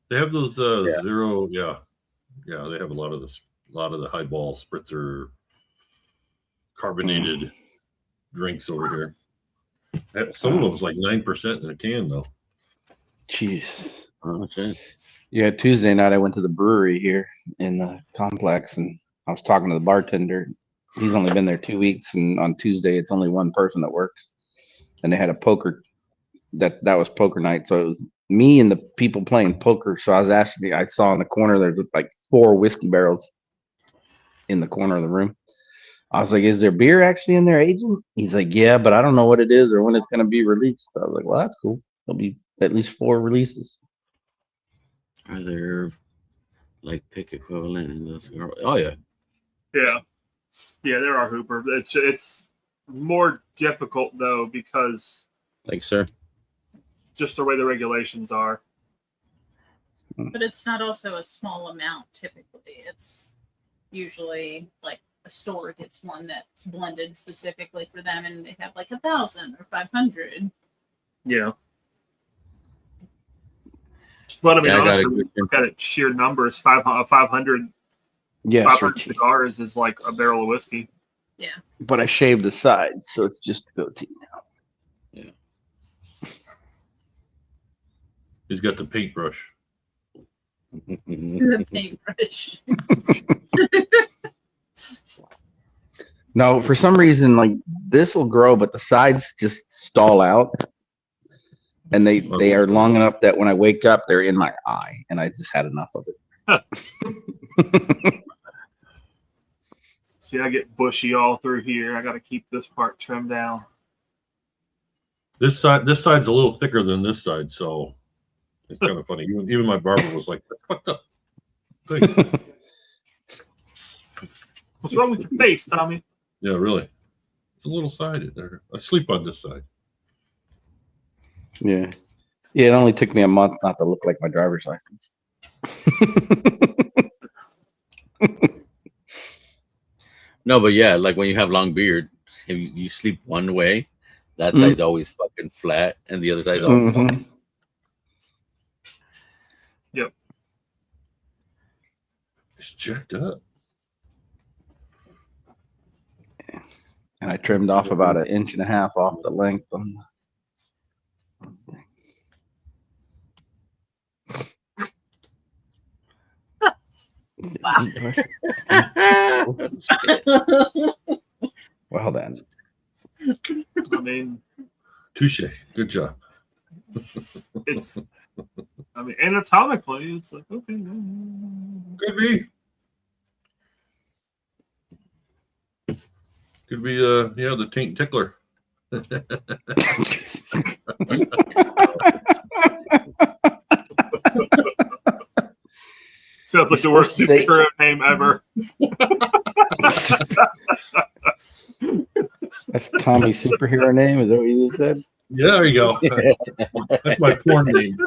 They have those Yeah. zero. Yeah, yeah. They have a lot of the highball spritzer carbonated drinks over here. Some of them was like 9% in a can though. Jeez. Oh, shit. Yeah, Tuesday night I went to the brewery here in the complex and I was talking to the bartender. He's only been there 2 weeks, and on Tuesday it's only one person that works. And they had a poker that was poker night. So it was me and the people playing poker. So I saw in the corner there's like 4 whiskey barrels in the corner of the room. I was like, is there beer actually in there aging? He's like, yeah, but I don't know what it is or when it's gonna be released. So I was like, well, that's cool. There'll be at least 4 releases. Are there like pick equivalent in the cigar? Oh, yeah. Yeah. Yeah, there are Hooper. It's more difficult though because Like, sir. just the way the regulations are. But it's not also a small amount typically. It's usually like a store gets one that's blended specifically for them and they have like 1,000 or 500. Yeah. But I mean, Yeah, I got honestly, a we good- look at it sheer numbers. 500 Yeah, 500 sure. cigars is like a barrel of whiskey. But I shaved the sides, so it's just the goatee now. He's got the paintbrush. The paintbrush. No, for some reason, like this will grow, but the sides just stall out, and they are long enough that when I wake up, they're in my eye, and I just had enough of it. See, I get bushy all through here. I got to keep this part trimmed down. This side's a little thicker than this side, so it's kind of funny. Even my barber was like, "That's fucked up." Thanks. What's wrong with your face, Tommy? Yeah, really. It's a little sided there. I sleep on this side. Yeah, it only took me a month not to look like my driver's license. No, but yeah, like when you have long beard, if you sleep one way, that side's always fucking flat, and the other side's all Mhm. fucking. It's checked up. And I trimmed off about 1.5 inches off the length on well then. I mean, Touche. Good job. it's. I mean, anatomically, it's like okay. Could be. Could be the taint tickler. Sounds like the worst superhero name ever. That's Tommy's superhero name. Is that what you just said? Yeah, there you go. That's my porn name.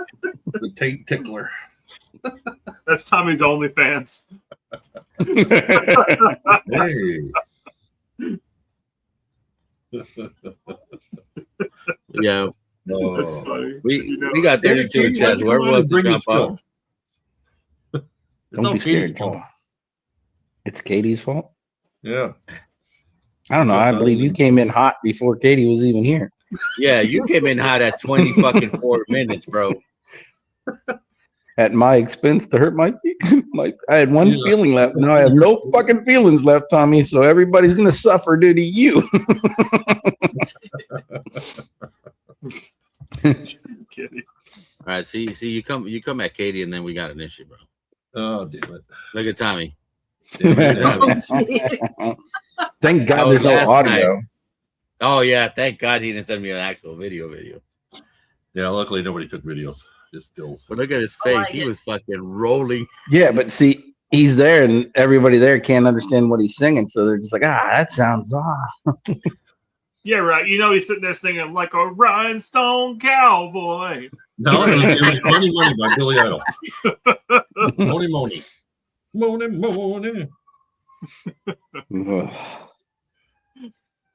The taint tickler. That's Tommy's OnlyFans. Hey. Yeah, That's Oh. funny. we got 32 in chat. So whoever wants to jump on. It's Don't all be Katie's scared. fault. Come on. It's Katie's fault. Yeah. I don't know. I believe you came in hot before Katie was even here. Yeah, you came in hot at 20 fucking 4 minutes, bro. At my expense to hurt my I had one Yeah. feeling left. Now I have no fucking feelings left, Tommy. So everybody's gonna suffer due to you. Kidding. All right, see, you come at Katie, and then we got an issue, bro. Oh, damn it. Look at Tommy. Damn it. Thank That God was there's no last audio. Oh yeah, thank God he didn't send me an actual video. Yeah, luckily nobody took videos. Just stills. But look at his I face; like he it. was fucking rolling. Yeah, but see, he's there, and everybody there can't understand what he's singing, so they're just like, that sounds off. Yeah, right. You know, he's sitting there singing like a rhinestone cowboy. No, it was Money Money by Billy Idol. Money Money. Money Money.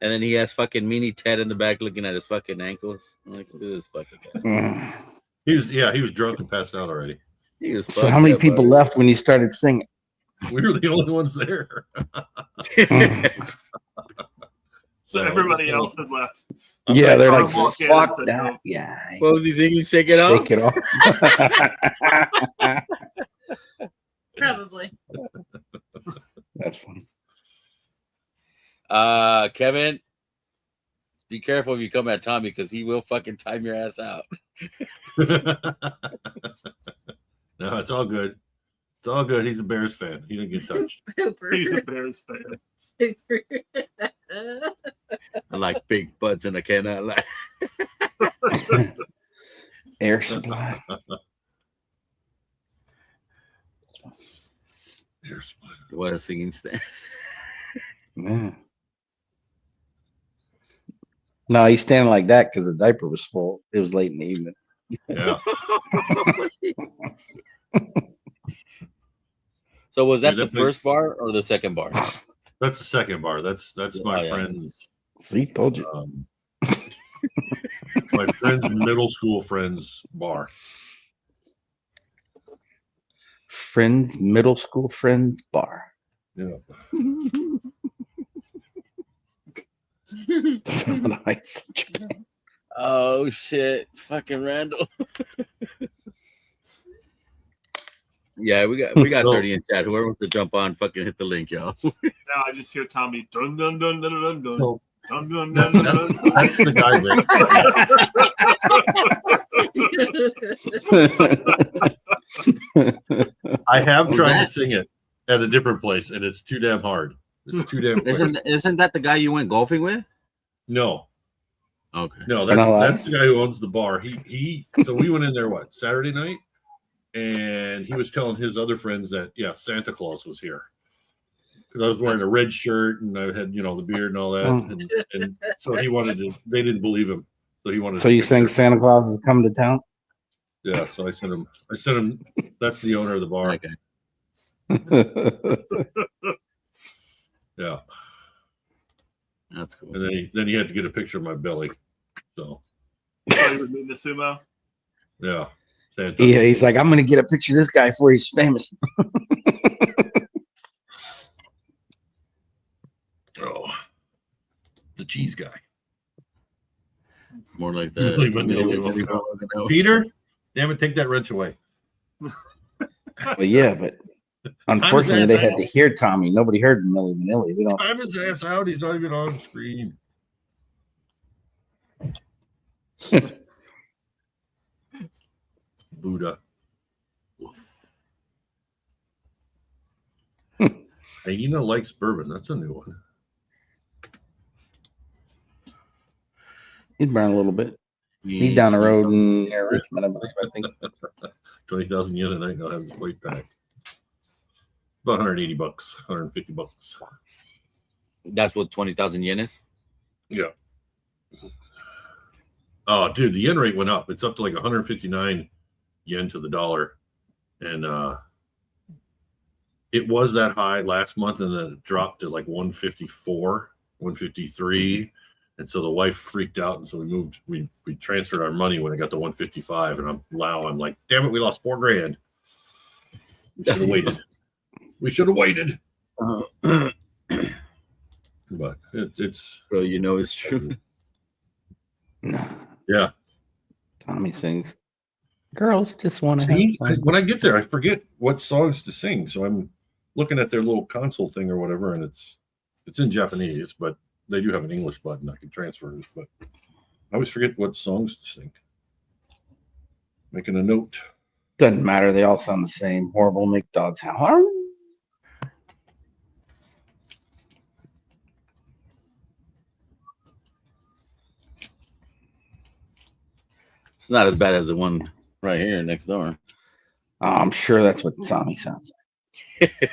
And then he has fucking Meanie Ted in the back looking at his fucking ankles. I'm like, look at this fucking guy. He was drunk and passed out already. He was So how many people left when you started singing? We were the only ones there. So everybody else had left. Yeah, I they're saw like, him walk in fuck and said, that. "No." Yeah. What was he singing? Shake it off. Shake it off. Probably. That's funny. Kevin, be careful if you come at Tommy because he will fucking time your ass out. No, it's all good. It's all good. He's a Bears fan. He didn't get touched. He's a Bears fan. I like big butts and I cannot lie. Air supply. What a singing stance. Yeah. No, he's standing like that because the diaper was full. It was late in the evening. Yeah. So was that Yeah, the first bar or the second bar? That's the second bar. That's my yeah. friend's. See, told you. My friend's middle school friend's bar. friends, middle school friends bar. Yeah. Vanilla ice in Japan. Oh shit, fucking Randall. Yeah, we got So- 30 in chat. Whoever wants to jump on, fucking hit the link, y'all. Now I just hear Tommy dun dun dun dun dun dun So dun dun dun dun that's, dun. that's the guy that I have Who's tried that? to sing it at a different place, and it's too damn hard. It's too damn quick. Isn't that the guy you went golfing with? No, Okay. no, Vanilla that's the Ice? guy who owns the bar. He so we went in there Saturday night, and he was telling his other friends that Santa Claus was here because I was wearing a red shirt and I had the beard and all that, and so he wanted to. They didn't believe him, so he wanted. So you think Santa Claus is coming to town? Yeah, so I sent him. That's the owner of the bar. Okay. Yeah, That's cool. and then he had to get a picture of my belly. So Oh, you were meeting the sumo? yeah, Santa. Yeah, he's like, I'm gonna get a picture of this guy before he's famous. Oh, the cheese guy. More like the Really vanilla. Peter, damn it, take that wrench away. Well, yeah, but unfortunately, they had to hear Tommy. Nobody heard Milli Vanilli. We don't. Time his ass out. He's not even on screen. Buddha. Hyena likes bourbon. That's a new one. He'd burn a little bit. He's down the road near Richmond, I think. 20,000 yen a night. I'll have his plate back. About $180, $150. That's what 20,000 yen is. Yeah. Oh, dude, the yen rate went up. It's up to like 159 yen to the dollar, and it was that high last month, and then it dropped to like 154, 153. And so the wife freaked out, and so we transferred our money when it got to 155, and I'm like, damn it, we lost $4,000. We should have waited. We should have waited. But it's Bro, it's true. yeah. Tommy sings. Girls just want to See, have fun. when I get there, I forget what songs to sing. So I'm looking at their little console thing or whatever, and it's in Japanese, but they do have an English button I can transfer this, but I always forget what songs to sing. Making a note. Doesn't matter. They all sound the same. Horrible make dogs howl. It's not as bad as the one right here next door. I'm sure that's what Tommy sounds like.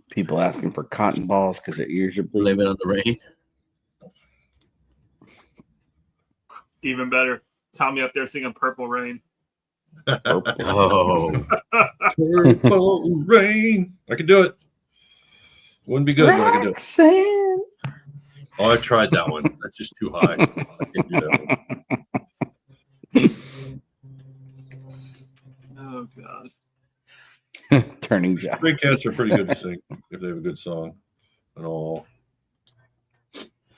People asking for cotton balls because their ears are bleeding. Blame it on the rain. Even better. Tommy up there singing Purple Rain. Oh, Purple Rain. I can do it. Wouldn't be good, but I can do it. Roxanne. Oh, I tried that one. That's just too high. I can't do that one. Oh God. Turning Jack. Big Cats are pretty good to sing if they have a good song and all.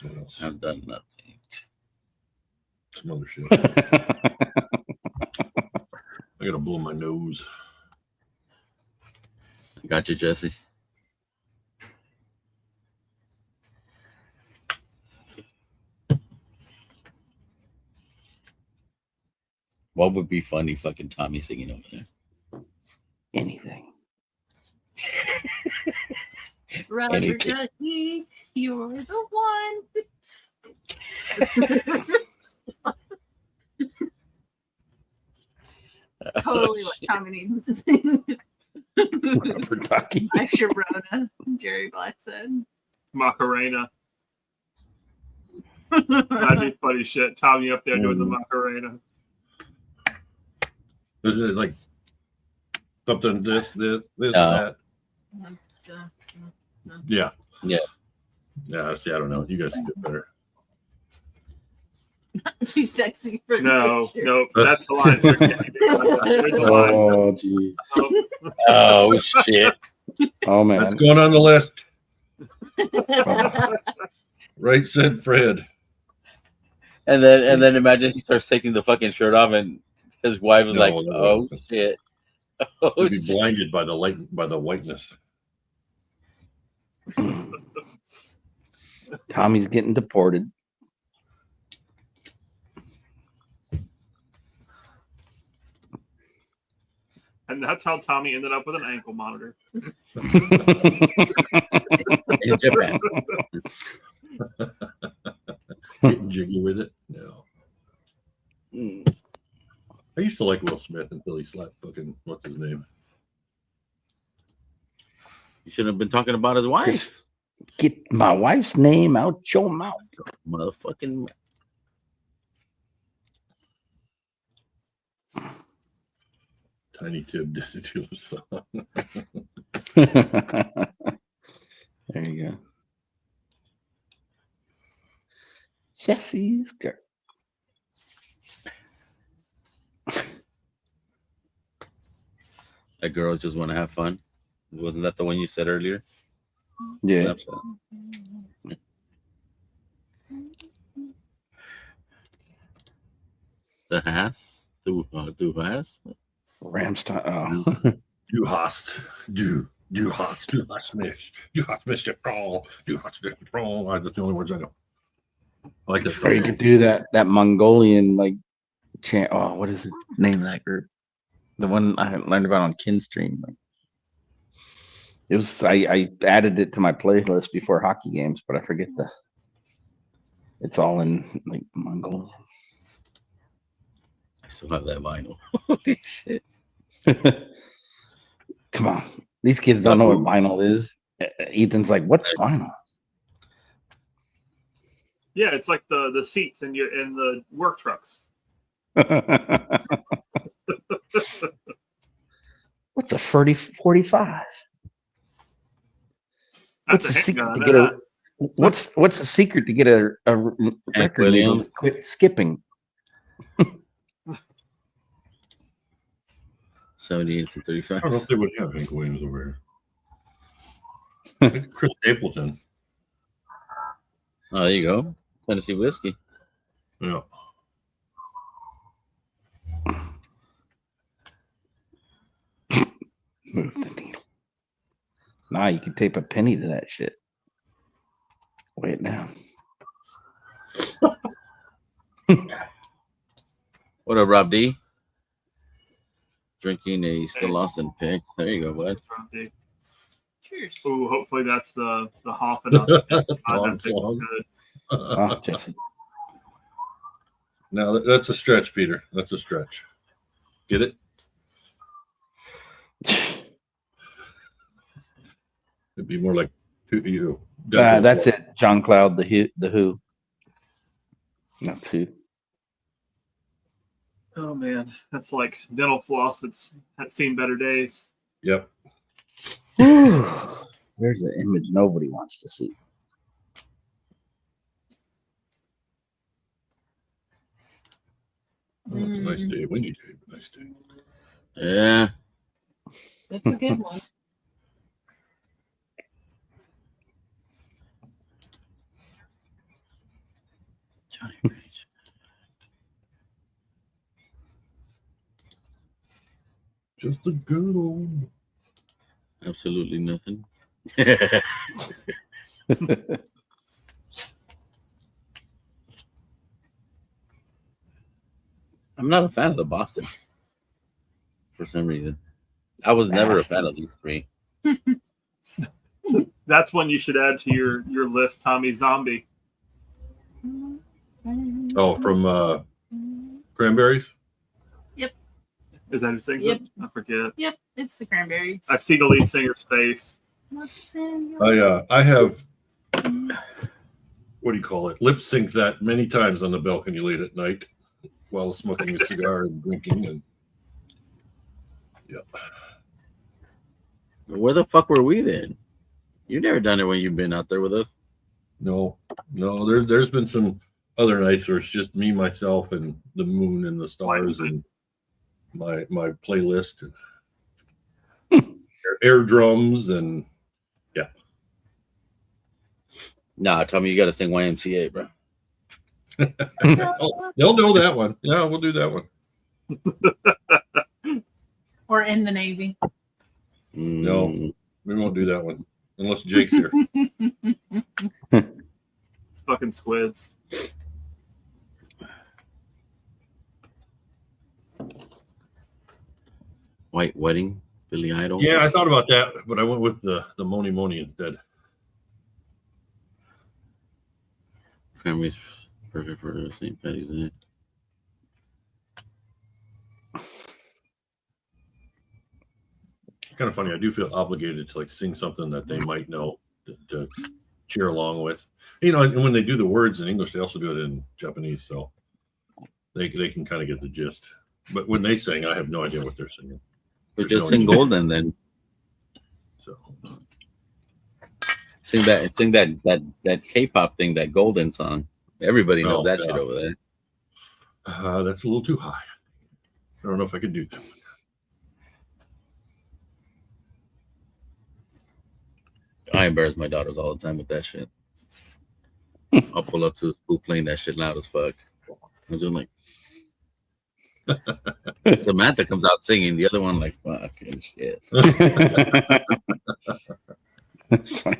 What else? I've done nothing. Some other shit. I gotta blow my nose. Got you, Jesse. What would be funny? Fucking Tommy singing over there. Anything. Roger Anything. Ducky, you're the one. Totally what Tommy needs to sing. Rubber ducky. I Sharona, Jerry Black said. Macarena. That'd be funny shit. Tommy up there doing the Macarena. Is it like something this, that? Yeah. Yeah. Yeah, see, I don't know. You guys can do it better. Too sexy for No, picture. no, that's the line. There's a line. Oh, jeez. Oh shit! Oh, man. That's going on the list. Right, said Fred. And then imagine he starts taking the fucking shirt off, and his wife was No, like, that wouldn't "Oh happen. shit! Oh You'd be shit!" blinded by the light, by the whiteness. Tommy's getting deported. And that's how Tommy ended up with an ankle monitor. In Japan. Getting jiggy with it. No. Mm. I used to like Will Smith until he slapped fucking what's his name. You shouldn't have been talking about his wife, Get my wife's name out your mouth. motherfucking. Tiny Tim did it to his son. There you go. Jesse's girl. That girl just want to have fun. Wasn't that the one you said earlier? Yeah. The Haas? Du Haas? Ramstein. Oh. Du hast, du hast mich, du hast mich gebraucht, du hast mich gebraucht. That's the only words I know. I like that Or you song. could do that Mongolian like chant. Oh, what is the name of that group? The one I learned about on Kinstream. Like, it was I added it to my playlist before hockey games, but I forget the. It's all in like Mongolian. I still have that vinyl. Holy shit. Come on, these kids don't know what vinyl is. Ethan's like, what's vinyl? Yeah, it's like the seats in the work trucks. What's a 45? That's What's a the secret handgun, to I get know a what's the secret to get a record label to quit skipping? 78 and I don't know 35. if they would have Hank Williams over here. I think Chris Stapleton. Oh, there you go. Tennessee whiskey. Yeah. Move the needle. Nah, you can tape a penny to that shit. Wait now. What up, Rob D? Drinking a still Austin pick. There you go, bud. Cheers. Ooh, hopefully that's the Hoffenheim. Long song. Oh, Jesse. No, that's a stretch, Peter. That's a stretch. Get it? It'd be more like you. That's it. John Cloud, the Who. That's who. Oh man, that's like dental floss that's seen better days. Yep. There's an image nobody wants to see. Oh, it's a nice day. Windy day, but nice day. Yeah. That's a good one. Johnny Page. Just a good old. Absolutely nothing. I'm not a fan of the Boston for some reason. I was never a fan of these three. That's one you should add to your list, Tommy Zombie. Oh, from Cranberries? Is that who sings Yep. it? I forget. Yep, it's the cranberries. I see the lead singer's face. What's in your I have what do you call it? Lip sync that many times on the balcony late at night while smoking a cigar and drinking and Where the fuck were we then? You've never done it when you've been out there with us. no, there's been some other nights where it's just me, myself, and the moon and the stars and my playlist and air drums and yeah. Nah, Tommy, you got to sing YMCA, bro. They'll know that one. Yeah, we'll do that one. Or in the Navy. No, we won't do that one unless Jake's here. Fucking squids. White Wedding, Billy Idol. Yeah, I thought about that, but I went with the Moni Moni instead. Family's perfect for St. Patty's Day. It's kind of funny. I do feel obligated to like sing something that they might know to cheer along with. You know, and when they do the words in English, they also do it in Japanese, so they can kind of get the gist. But when they sing, I have no idea what they're singing. But just sing Golden then. So sing that K-pop thing, that Golden song. Everybody knows that shit over there. That's a little too high. I don't know if I could do that. I embarrass my daughters all the time with that shit. I'll pull up to the school playing that shit loud as fuck. I'm just like, Samantha comes out singing, the other one like fucking shit. That's funny.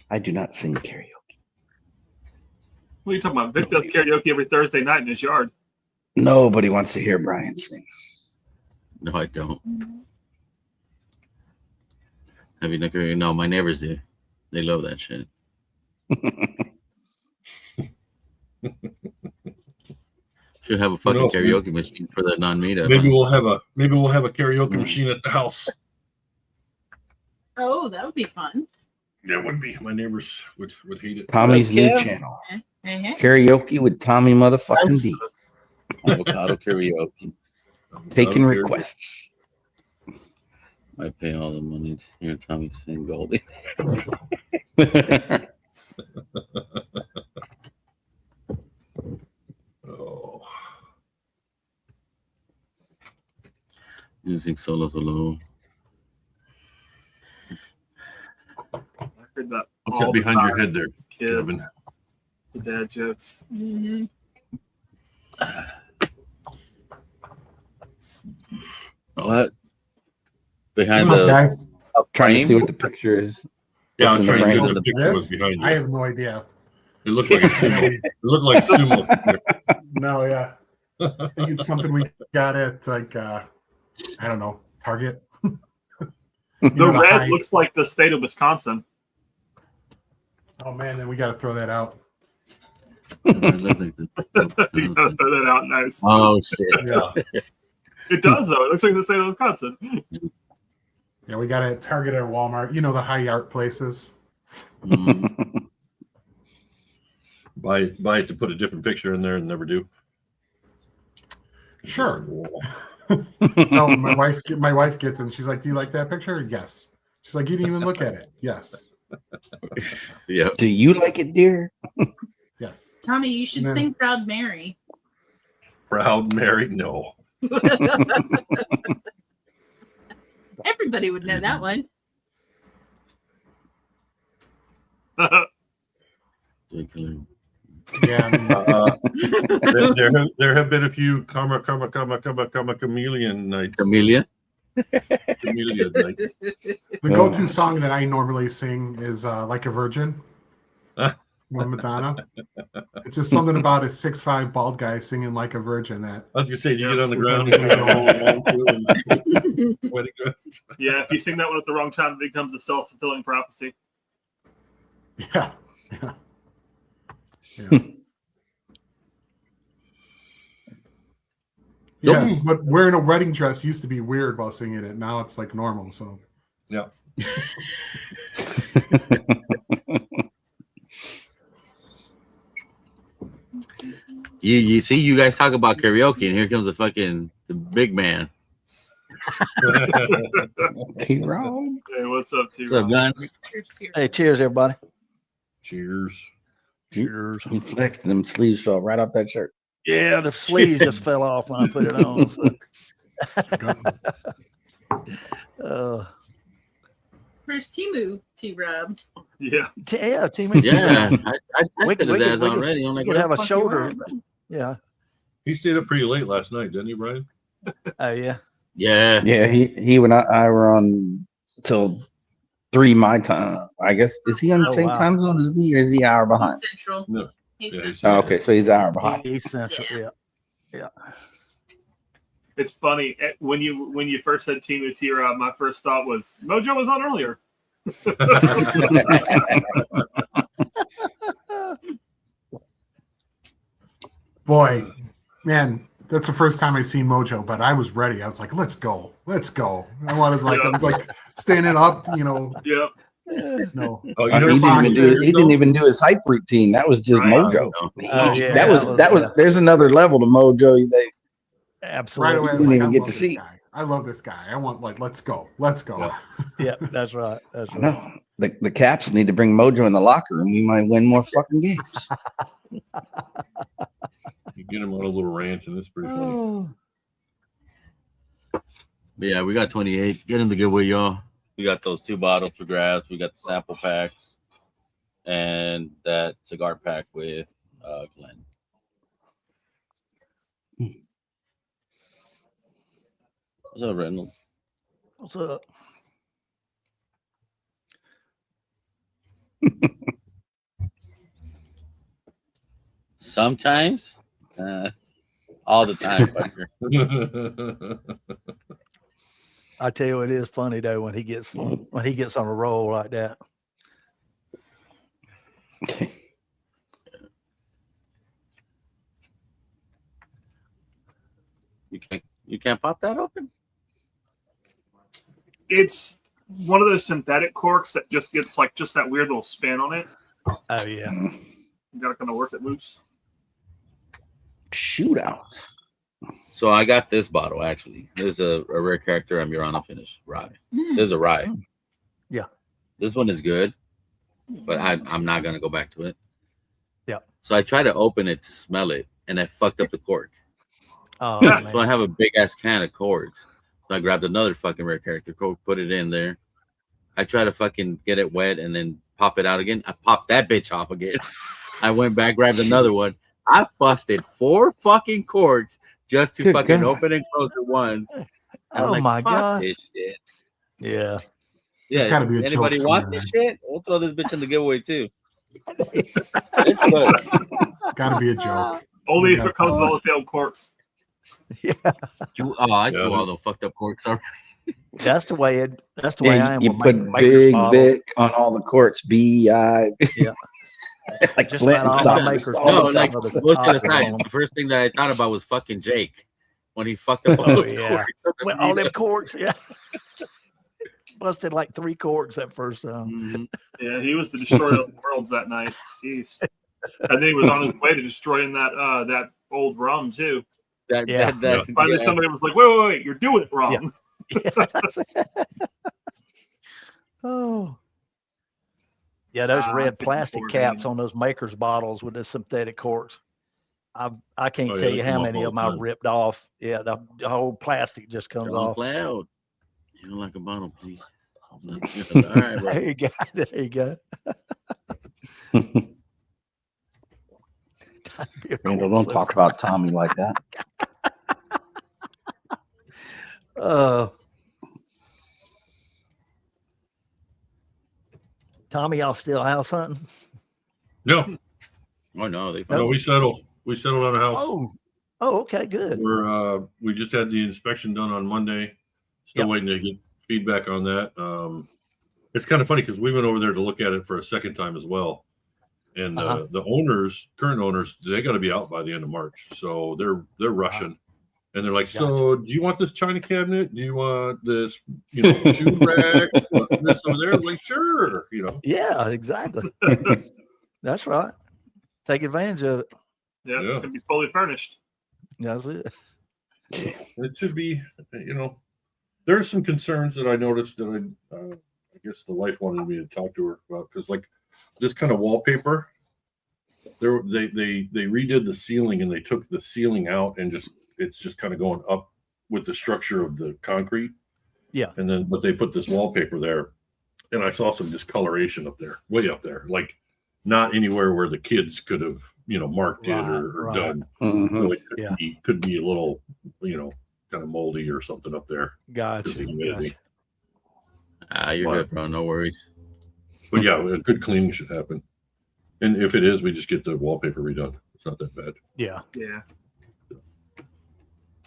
I do not sing karaoke. What are you talking about? Vic does karaoke every Thursday night in his yard. Nobody wants to hear Brian sing. No, I don't. Have you not? No, my neighbors do. They love that shit. Should have a fucking karaoke machine for the non-meetup. Maybe we'll have a karaoke machine at the house. Oh, that would be fun. Yeah, it would be. My neighbors would hate it. Tommy's new channel. Karaoke with Tommy motherfucking D. Avocado karaoke. Taking requests. I pay all the money to hear Tommy sing Goldie. Oh. Music solo. I heard that. What's that behind your head there, Kevin? The dad jokes. Mm-hmm. What? Behind What's up, the guys? Trying to see what the picture is. Yeah, I What's was in the trying to see frame? what the picture was This? behind you. I have no idea. It looked like a sumo. It looked like sumo. No, yeah. I think it's something we got at like I don't know, Target. The red looks like the state of Wisconsin. Oh man, then we got to throw that out. You gotta throw that out nice. Oh shit! Yeah, It does though. It looks like the state of Wisconsin. yeah, we got it at Target or Walmart. You know, the high art places. Mm. Buy it to put a different picture in there and never do. Sure. No, my wife gets it. And she's like, "Do you like that picture?" Yes. She's like, "You didn't even look at it." Yes. Yeah. Do you like it, dear? Yes. Tommy, you should And then- sing Proud Mary. Proud Mary? No. Everybody would know that one. Yeah. I mean, There have been a few chameleon nights. Chameleon. Chameleon nights. the go-to song that I normally sing is "Like a Virgin" from Madonna. It's just something about a 6'5" bald guy singing "Like a Virgin." That I was gonna say, do you get on the It's ground something and hold on to it and wedding dress? Yeah, if you sing that one at the wrong time, it becomes a self-fulfilling prophecy. yeah. Yeah. Yeah, but wearing a wedding dress used to be weird while singing it. Now it's like normal. So Yeah. You see, you guys talk about karaoke, and here comes the big man. Hey, Rob. Hey, what's up, T? What's up, guns? Cheers, cheers. Hey, cheers, everybody. Cheers. Cheers. He flexed, them sleeves fell right off that shirt. Yeah, the sleeves just fell off when I put it on. So. Where's Timu, T-Rob? Yeah. Yeah, team. Yeah, I We texted could- his ass we could- already. I'm like, could where have the a fuck you shoulder. at, bro? Yeah. He stayed up pretty late last night, didn't he, Brian? Oh, yeah. Yeah, he and I were on till 3 my time. I guess is he on the Oh, same wow. time zone as me, or is he an hour behind? He's central. No. He's Yeah, central. he's Oh, okay, so he's an hour behind. East Central. Yeah. Yeah. It's funny when you first said Timu T-Rob, my first thought was Mojo was on earlier. Boy, man, that's the first time I've seen Mojo, but I was ready. I was like, let's go. I was like standing up, Yep. no. Oh, you He never didn't saw even him do there, he didn't though? even do his hype routine. That was just Right. Mojo. Yeah, that was there's another level to Mojo. They Right Absolutely. away, I was didn't like, even I get love to this see. guy. I love this guy. I want let's go. Yeah. Yeah, that's right. That's I right. know the Caps need to bring Mojo in the locker room. We might win more fucking games. You get him on a little rant, and it's pretty funny. Oh. But yeah, we got 28. Get in the giveaway, y'all. We got those 2 bottles for grabs. We got the sample packs and that cigar pack with Glenn. What's up, Reynolds? What's up? Sometimes, all the time, fucker. I tell you, it is funny though when he gets on a roll like that. You can't pop that open. It's one of those synthetic corks that just gets like just that weird little spin on it. Oh yeah. You gotta kind of work it loose. Shootouts. So I got this bottle actually. There's a rare character I'm Murana finish rye. There's a rye. Yeah. This one is good, but I'm not gonna go back to it. Yeah. So I tried to open it to smell it, and I fucked up the cork. Oh So man. I have a big ass can of corks. So I grabbed another fucking rare character cork, put it in there. I try to fucking get it wet and then pop it out again. I popped that bitch off again. I went back, grabbed another one. I busted 4 fucking corks just to Good fucking God. open and close it once. I'm Oh like, my fuck God. this shit. Yeah. Yeah, gotta be a anybody joke want somewhere, this shit? We'll throw this bitch in the giveaway too. It's good. Gotta be a joke. Only if Yeah. it comes with all the failed corks. Yeah. I Yeah. threw all the fucked up corks already. That's the way I Yeah, am you with put maker's Big bottle. Vic on all the courts. B.I. Yeah. like Just Flint about and all stuff. my makers All No, the bottle. like stuff. bullshit aside, the first thing that I thought about was fucking Jake when he fucked up all Oh, those yeah. corks. at the Well, all them meetup. corks, yeah. Busted like 3 corks that first time. Mhm. Yeah, he was the destroyer of the worlds that night. Jeez. And then he was on his way to destroying that old rum too. Yeah. Finally, yeah. somebody was like, "Wait, you're doing it wrong." Oh. Yeah, those red it's a plastic board caps game. on those makers bottles with the synthetic corks. I can't Oh, yeah, tell they you come how off many all of the them I time. ripped off. Yeah, the whole plastic just comes John off. Cloud. You don't like a bottle, please. That's good. All right, bro. There you go. There you go. Be a Randall, cork don't talk about Tommy like that. Tommy, y'all still house hunting? No, Oh no, they no, we settled. We settled on a house. Oh, okay, good. We just had the inspection done on Monday. Still Yep. waiting to get feedback on that. It's kind of funny because we went over there to look at it for a second time as well. And the current owners, they got to be out by the end of March, so they're rushing. And they're like, "So, do you want this china cabinet? Do you want this, shoe rack? This over there?" Like, sure, Yeah, exactly. That's right. Take advantage of it. Yeah, Yeah. it's gonna be fully furnished. That's it. It should be. There's some concerns that I noticed that I guess the wife wanted me to talk to her about because, like, this kind of wallpaper, They redid the ceiling and they took the ceiling out and it's just kind of going up with the structure of the concrete. Yeah. And then but they put this wallpaper there, and I saw some discoloration up there, way up there, like not anywhere where the kids could have marked it or done. So it could be a little kind of moldy or something up there. Gotcha. You're good, bro. No worries. But yeah, a good cleaning should happen. And if it is, we just get the wallpaper redone. It's not that bad. Yeah.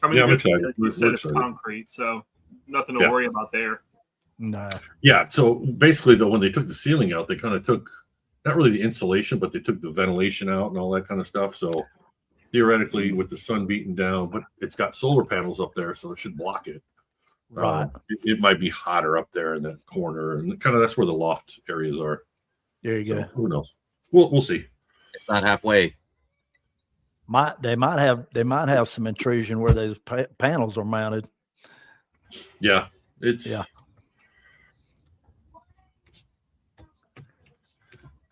I mean, I'm the excited. good thing, like you said, it's concrete, so nothing to worry about there. No. Yeah. So basically, though, when they took the ceiling out, they kind of took not really the insulation, but they took the ventilation out and all that kind of stuff. So theoretically, with the sun beating down, but it's got solar panels up there, so it should block it. Right. It might be hotter up there in that corner, and kind of that's where the loft areas are. There you go. Who knows? We'll see. It's not halfway. They might have some intrusion where those panels are mounted. Yeah, it's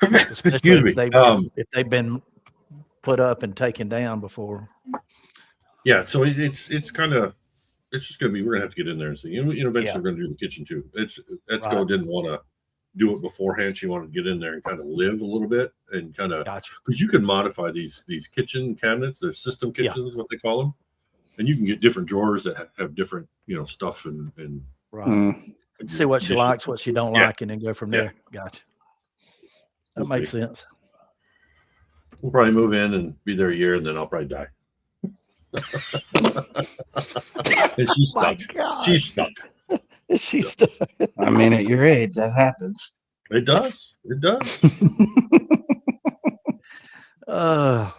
Especially if they've been put up and taken down before. Yeah, so it's kind of just gonna be, we're gonna have to get in there and see. Eventually we're gonna do the kitchen too. Etzko didn't want to do it beforehand. She wanted to get in there and kind of live a little bit and kind of because you can modify these kitchen cabinets. They're system kitchens is what they call them, and you can get different drawers that have different stuff and see what she likes, what she don't like, and then go from there. Gotcha. That makes sense. We'll probably move in and be there a year, and then I'll probably die. And she's stuck. She's stuck. She's stuck. I mean, at your age, that happens. It does. It does. I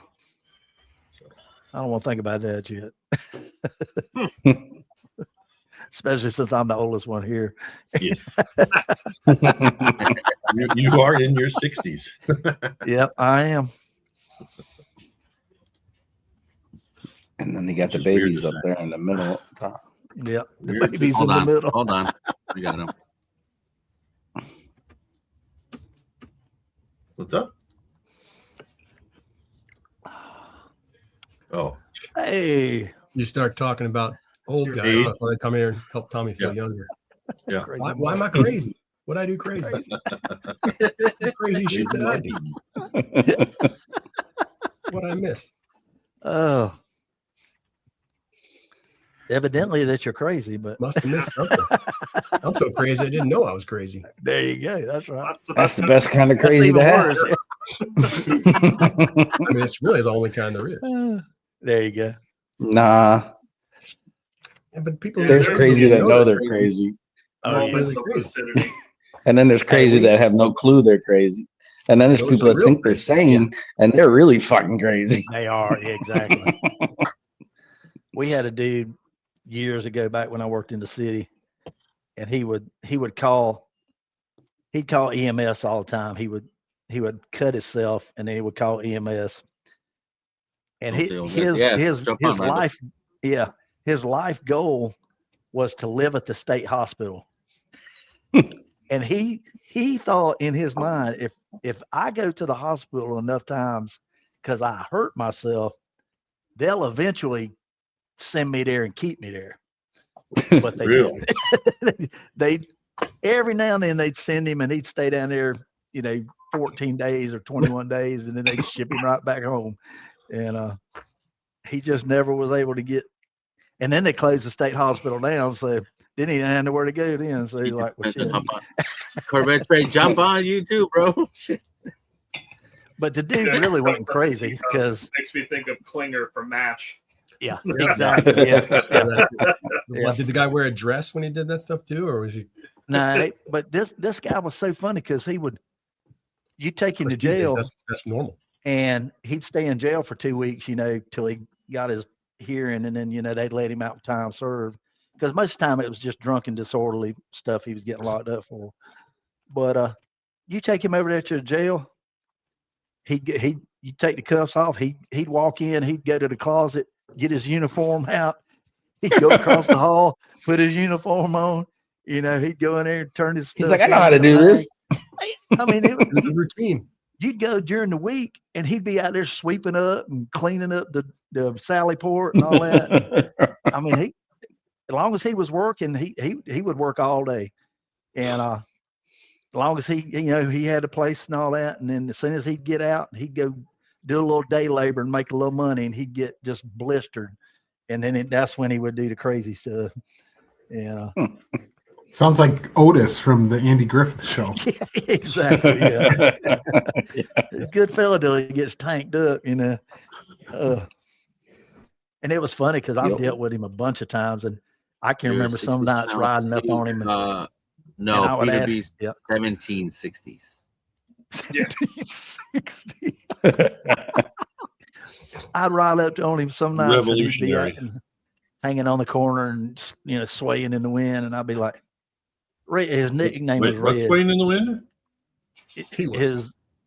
don't want to think about that yet. Especially since I'm the oldest one here. Yes. you are in your 60s. Yep, I am. And then they got the babies up there in the middle top. Yep, the babies in the middle. Hold on. We got them. What's up? Oh. Hey. You start talking about old guys. So I thought I'd come here and help Tommy feel younger. Yeah. Why am I crazy? What'd I do crazy? Crazy shit that I do. What'd I miss? Oh. Evidently that you're crazy, but must have missed something. I'm so crazy I didn't know I was crazy. There you go. That's right. That's the best kind of crazy to have. I mean, it's really the only kind there is. There you go. Nah. Yeah, but people there's crazy that know they're crazy. Oh, Moments of lucidity. And then there's crazy that have no clue they're crazy. And then there's people that think they're sane and they're really fucking crazy. They are, exactly. We had a dude years ago back when I worked in the city, and he'd call EMS all the time. He would cut himself and then he would call EMS. And his life goal was to live at the state hospital. And he thought in his mind, if I go to the hospital enough times because I hurt myself, they'll eventually send me there and keep me there. But they really? they every now and then they'd send him and he'd stay down there, 14 days or 21 days, and then they'd ship him right back home. And he just never was able to get. And then they closed the state hospital down, so then he didn't have nowhere to go then. So he's like, well, shit. Corvette Trey, jump on you too, bro. Shit. But the dude really wasn't crazy because makes me think of Klinger from MASH. Yeah, exactly. Yeah. Did the guy wear a dress when he did that stuff too, or was he? No, but this guy was so funny because you take him to jail. That's normal. And he'd stay in jail for 2 weeks, till he got his hearing, and then they'd let him out with time served. Because most of the time it was just drunken, disorderly stuff he was getting locked up for. But you take him over there to the jail, you take the cuffs off, he'd walk in, he'd go to the closet, get his uniform out, he'd go across the hall, put his uniform on, he'd go in there and turn his stuff. He's like, I know how to do this. I mean, it was routine. you'd go during the week and he'd be out there sweeping up and cleaning up the Sally Port and all that. And, I mean, as long as he was working, he would work all day. And as long as he had a place and all that. And then as soon as he'd get out, he'd go do a little day labor and make a little money, and he'd get just blistered. And then that's when he would do the crazy stuff. Yeah. Sounds like Otis from the Andy Griffith Show. Yeah, exactly. Yeah. Good fella till he gets tanked up, you know. And it was funny because I've dealt with him a bunch of times, and I can remember some nights riding up on him. And, no, Peterbee's 1760s. Yeah. 60. I'd ride up on him some nights and he'd be out and hanging on the corner and swaying in the wind, and I'd be like, his nickname was Red. What's swaying in the wind?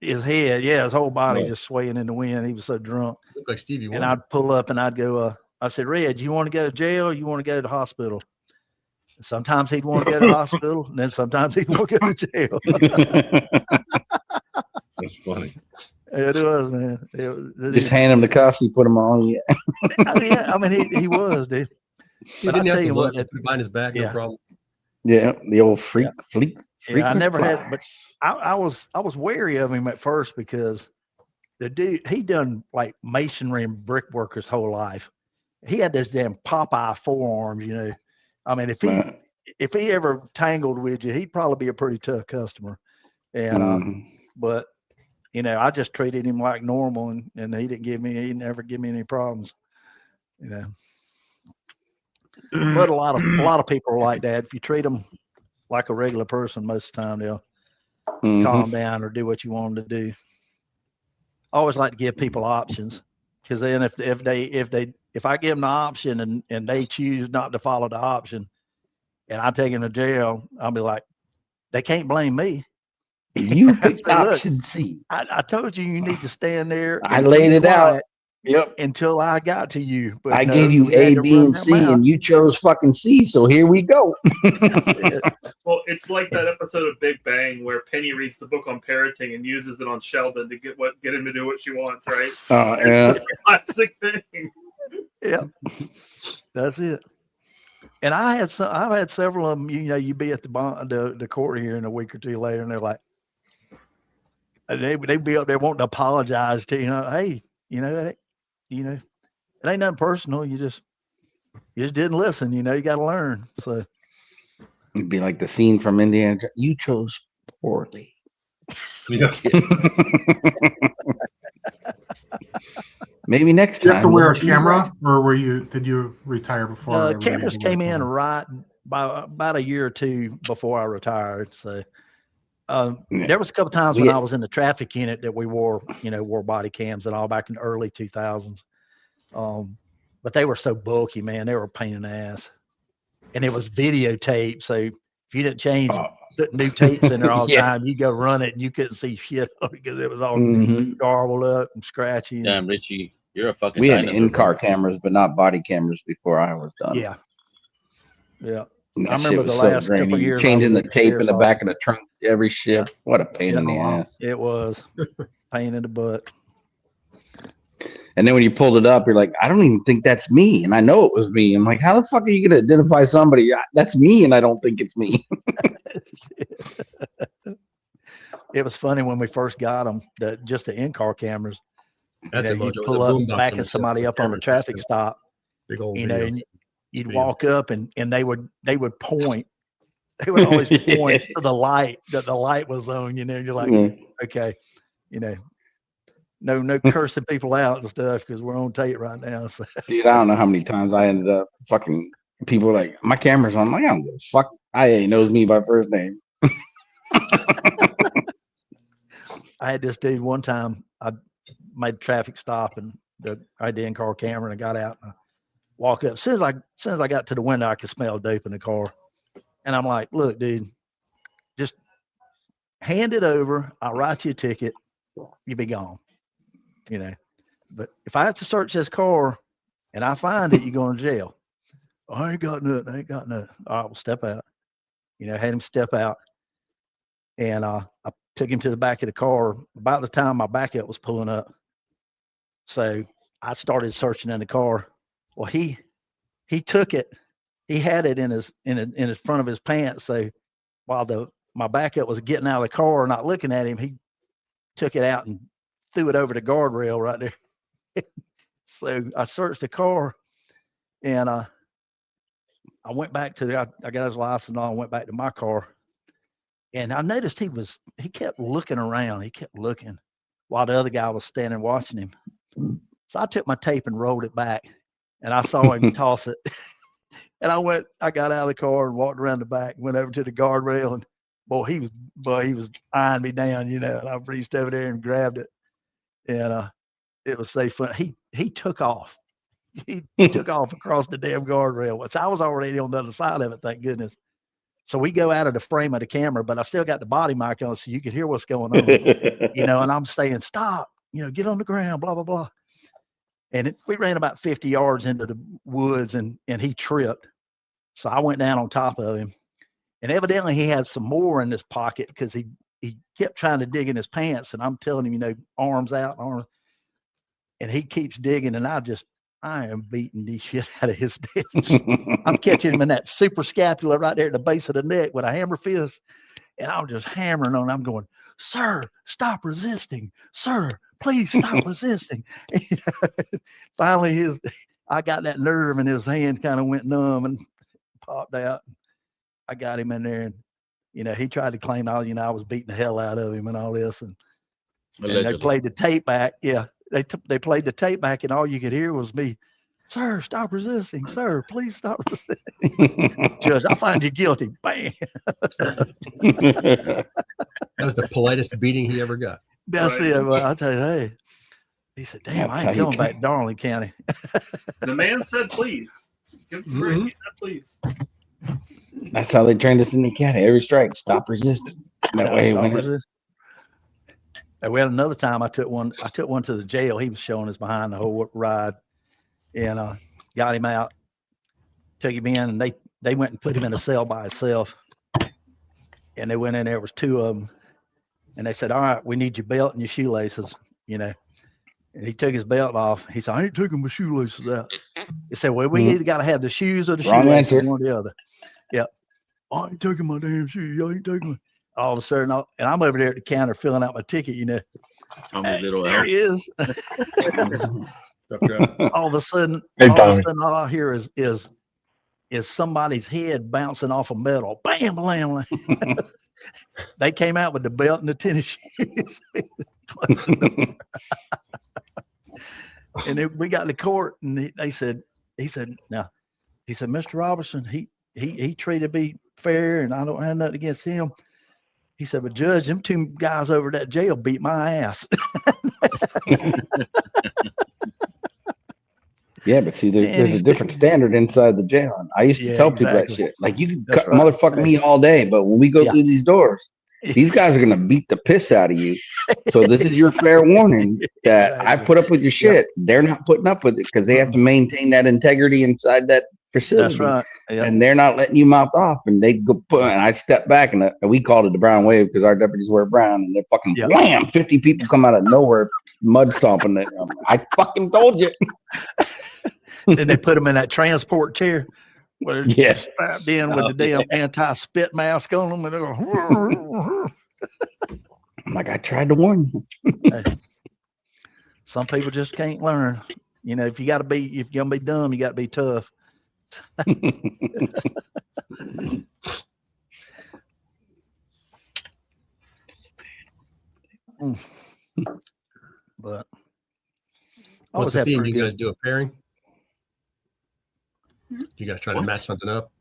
His head, his whole body just swaying in the wind. He was so drunk. Looked like Stevie Wonder. And I'd pull up and I'd go, I said, Red, you want to go to jail or you want to go to the hospital? And sometimes he'd want to go to the hospital, and then sometimes he'd want to go to jail. That's funny. It was, man. Just hand him the cuffs, he put them on. Yeah. I mean, he was, dude. He didn't have to look. Put it behind his back, no problem. Yeah, the old freak. I never had, but I was wary of him at first because the dude, he done like masonry and brickwork his whole life. He had those damn Popeye forearms, you know. I mean, if he ever tangled with you, he'd probably be a pretty tough customer. And but I just treated him like normal, and he never give me any problems, you know. But a lot of people are like that. If you treat them like a regular person, most of the time they'll calm down or do what you want them to do. I always like to give people options, because then if I give them the option and they choose not to follow the option, and I take them to jail, I'll be like, they can't blame me. You picked option C. I told you need to stand there. I laid it out. Yep. Until I got to you. But I gave you A, B, and C, and you chose fucking C. So here we go. Well, it's like that episode of Big Bang where Penny reads the book on parenting and uses it on Sheldon to get him to do what she wants, right? Oh, yeah. It's a classic thing. Yeah, that's it. And I've had several of them. You be at the court here in a week or two later, and they're like, they'd be up there wanting to apologize to you. Hey, it ain't nothing personal. You just didn't listen. You got to learn. So it'd be like the scene from Indiana. You chose poorly. Yeah. Maybe next time. You have to wear a camera, or did you retire before? Cameras came in right by about a year or two before I retired. So there was a couple times when I was in the traffic unit that we wore body cams and all back in the early 2000s. But they were so bulky, man. They were a pain in the ass. And it was videotape. So if you didn't change, put new tapes in there all the time, you go run it and you couldn't see shit because it was all garbled up and scratchy. Damn, Richie, you're a fucking We had in-car cameras, but not body cameras before I was done. Yeah. Yeah. That I remember the last couple of years changing the tape in the back of the trunk every shift. What a pain in the ass. It was pain in the butt. And then when you pulled it up, you're like, I don't even think that's me. And I know it was me. I'm like, how the fuck are you going to identify somebody? That's me, and I don't think it's me. It was funny when we first got them, just the in-car cameras. That's you'd pull up and backing somebody up on the traffic stop. Big old and you'd walk up and they would point. They would always point to the light that the light was on. You're like, okay, no cursing people out and stuff because we're on tape right now. So. Dude, I don't know how many times I ended up fucking people like, my camera's on. I'm like, I don't give a fuck. I knows me by first name. I had this dude one time. I made a traffic stop and I had the in-car camera, and I got out and I walk up. As soon as I got to the window, I could smell dope in the car. And I'm like, look, dude, just hand it over. I'll write you a ticket. You be gone. But if I have to search this car and I find it, you're going to jail. I ain't got nothing. All right, well, step out. Had him step out. And I took him to the back of the car about the time my backup was pulling up. So I started searching in the car. Well, he took it. He had it in his front of his pants. So while my backup was getting out of the car, not looking at him, he took it out and threw it over the guardrail right there. So I searched the car, and I went back to I got his license and all. I went back to my car, and I noticed he kept looking around. He kept looking while the other guy was standing watching him. So I took my tape and rolled it back, and I saw him toss it. And I got out of the car and walked around the back, went over to the guardrail, and he was eyeing me down, and I reached over there and grabbed it, and it was so fun. He took off. He took off across the damn guardrail, which I was already on the other side of it, thank goodness. So we go out of the frame of the camera, but I still got the body mic on, so you could hear what's going on, and I'm saying, stop, get on the ground, blah, blah, blah. And we ran about 50 yards into the woods, and he tripped. So I went down on top of him, and evidently he had some more in his pocket because he kept trying to dig in his pants, and I'm telling him, arms out, and he keeps digging, and I am beating the shit out of his damn. I'm catching him in that super scapula right there at the base of the neck with a hammer fist, and I'm just hammering on. I'm going, sir, stop resisting, sir. Please stop resisting. Finally, I got that nerve, and his hands kind of went numb and popped out. I got him in there, and he tried to claim I was beating the hell out of him and all this, and they played the tape back. Yeah, they played the tape back, and all you could hear was me, sir, stop resisting, sir, please stop resisting. Judge, I find you guilty. Bam. That was the politest beating he ever got. That's it. Well, I'll tell you, hey, he said, damn, I ain't going back to Darling County. The man said, please. Give him break. He said, please. That's how they trained us in the county. Every strike, stop resisting. That way, we had another time I took one to the jail. He was showing us behind the whole ride, and got him out, took him in, and they went and put him in a cell by himself. And they went in there was two of them. And they said, all right, we need your belt and your shoelaces, And he took his belt off. He said, I ain't taking my shoelaces out. He said, well, we either got to have the shoes or the shoelaces, one or the other. Yeah. I ain't taking my damn shoes. I ain't taking my. All of a sudden, and I'm over there at the counter filling out my ticket, There he is. All of a sudden, all I hear is somebody's head bouncing off of metal. Bam, blam. They came out with the belt and the tennis shoes. And then we got to court, and he said, Mr. Robertson, he treated me fair, and I don't have nothing against him. He said, but Judge, them two guys over at that jail beat my ass. Yeah, but see, there's a different standard inside the jail. And I used to tell people that shit. Like, you can motherfuck me all day, but when we go through these doors, these guys are going to beat the piss out of you. So this is your fair warning that I put up with your shit. They're not putting up with it because they have to maintain that integrity inside that facility. That's right. And they're not letting you mouth off. And they go, and I step back, and we called it the brown wave because our deputies wear brown, and they're fucking wham, 50 people come out of nowhere, mud stomping it. I fucking told you. Then they put them in that transport chair where they're strapped in with the damn anti-spit mask on them, and they're going, I'm like, I tried to warn you. Hey, some people just can't learn. If you're gonna be dumb, you gotta be tough. But what's the theme? You guys do a pairing? You guys try to match something up?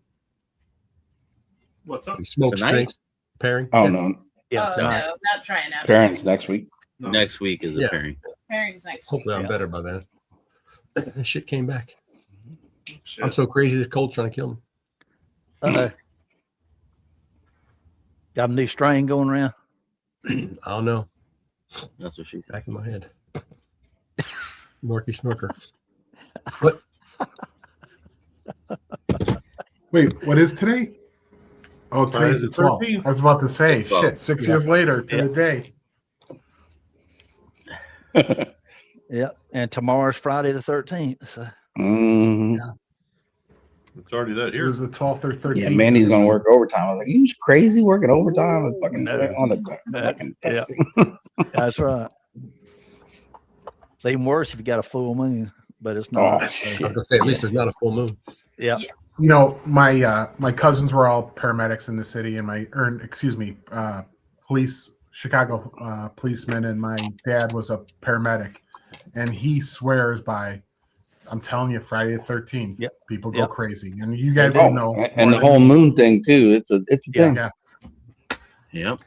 What's up? Smoke drinks pairing? Oh, no. Yeah, no, not trying out. Pairings next week. No. Next week is a pairing. Pairings next Hopefully week. I'm better by then. That shit came back. Shit. I'm so crazy this cold's trying to kill me. Uh-oh. Got a new strain going around? I don't know. That's what she's back in my head. Norky Snorker. What? Wait, what is today? Oh, today's the 12th. 13th. I was about to say, The 12th. shit, 6 Yeah. years later to Yeah. the day. Yep. And tomorrow's Friday the 13th. So It's already that It here. was the 12th or 13th. Yeah, Manny's gonna work overtime. I was like, you crazy working overtime and fucking No. on the fucking Yeah. That's right. It's even worse if you got a full moon, but it's Oh not. I was shit. gonna say, at least there's not a full moon. Yeah. You know, my cousins were all paramedics in the city, and police, Chicago policemen, and my dad was a paramedic, and he swears by, I'm telling you, Friday the 13th, Yep. people go Yep. crazy, and you guys Oh, will know. and the whole moon thing too. It's a Yeah. thing. Yeah. Yep.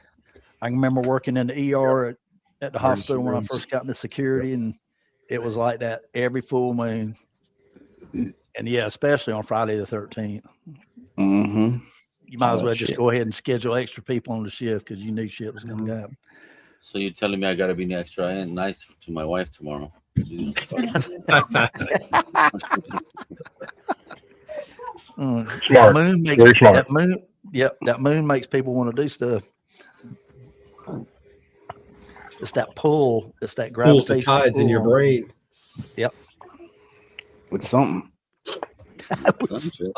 I can remember working in the ER at the Emergency hospital when I rooms. first got into security, and it was like that every full moon. And yeah, especially on Friday the 13th. Mm-hmm. You might as Oh, well just shit. go ahead and schedule extra people on the shift because you knew shit was going to happen. So you're telling me I gotta be extra and nice to my wife tomorrow? That moon makes Very smart. that moon. Yep, that moon makes people want to do stuff. It's that pull. It's that Pulls the gravitational tides in your pull. brain. Yep. With something. Some shit.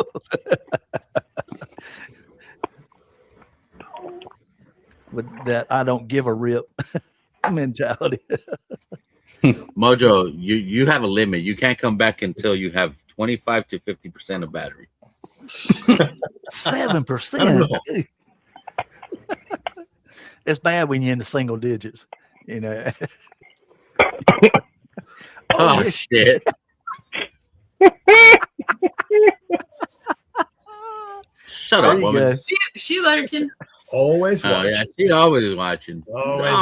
With that, I don't give a rip mentality. Mojo, you have a limit. You can't come back until you have 25 to 50% of battery. 7%. It's bad when you're in the single digits, you know. Oh, shit. Shut There up, you woman. go. She lurking. Always Oh, watching. yeah, she always watching. Always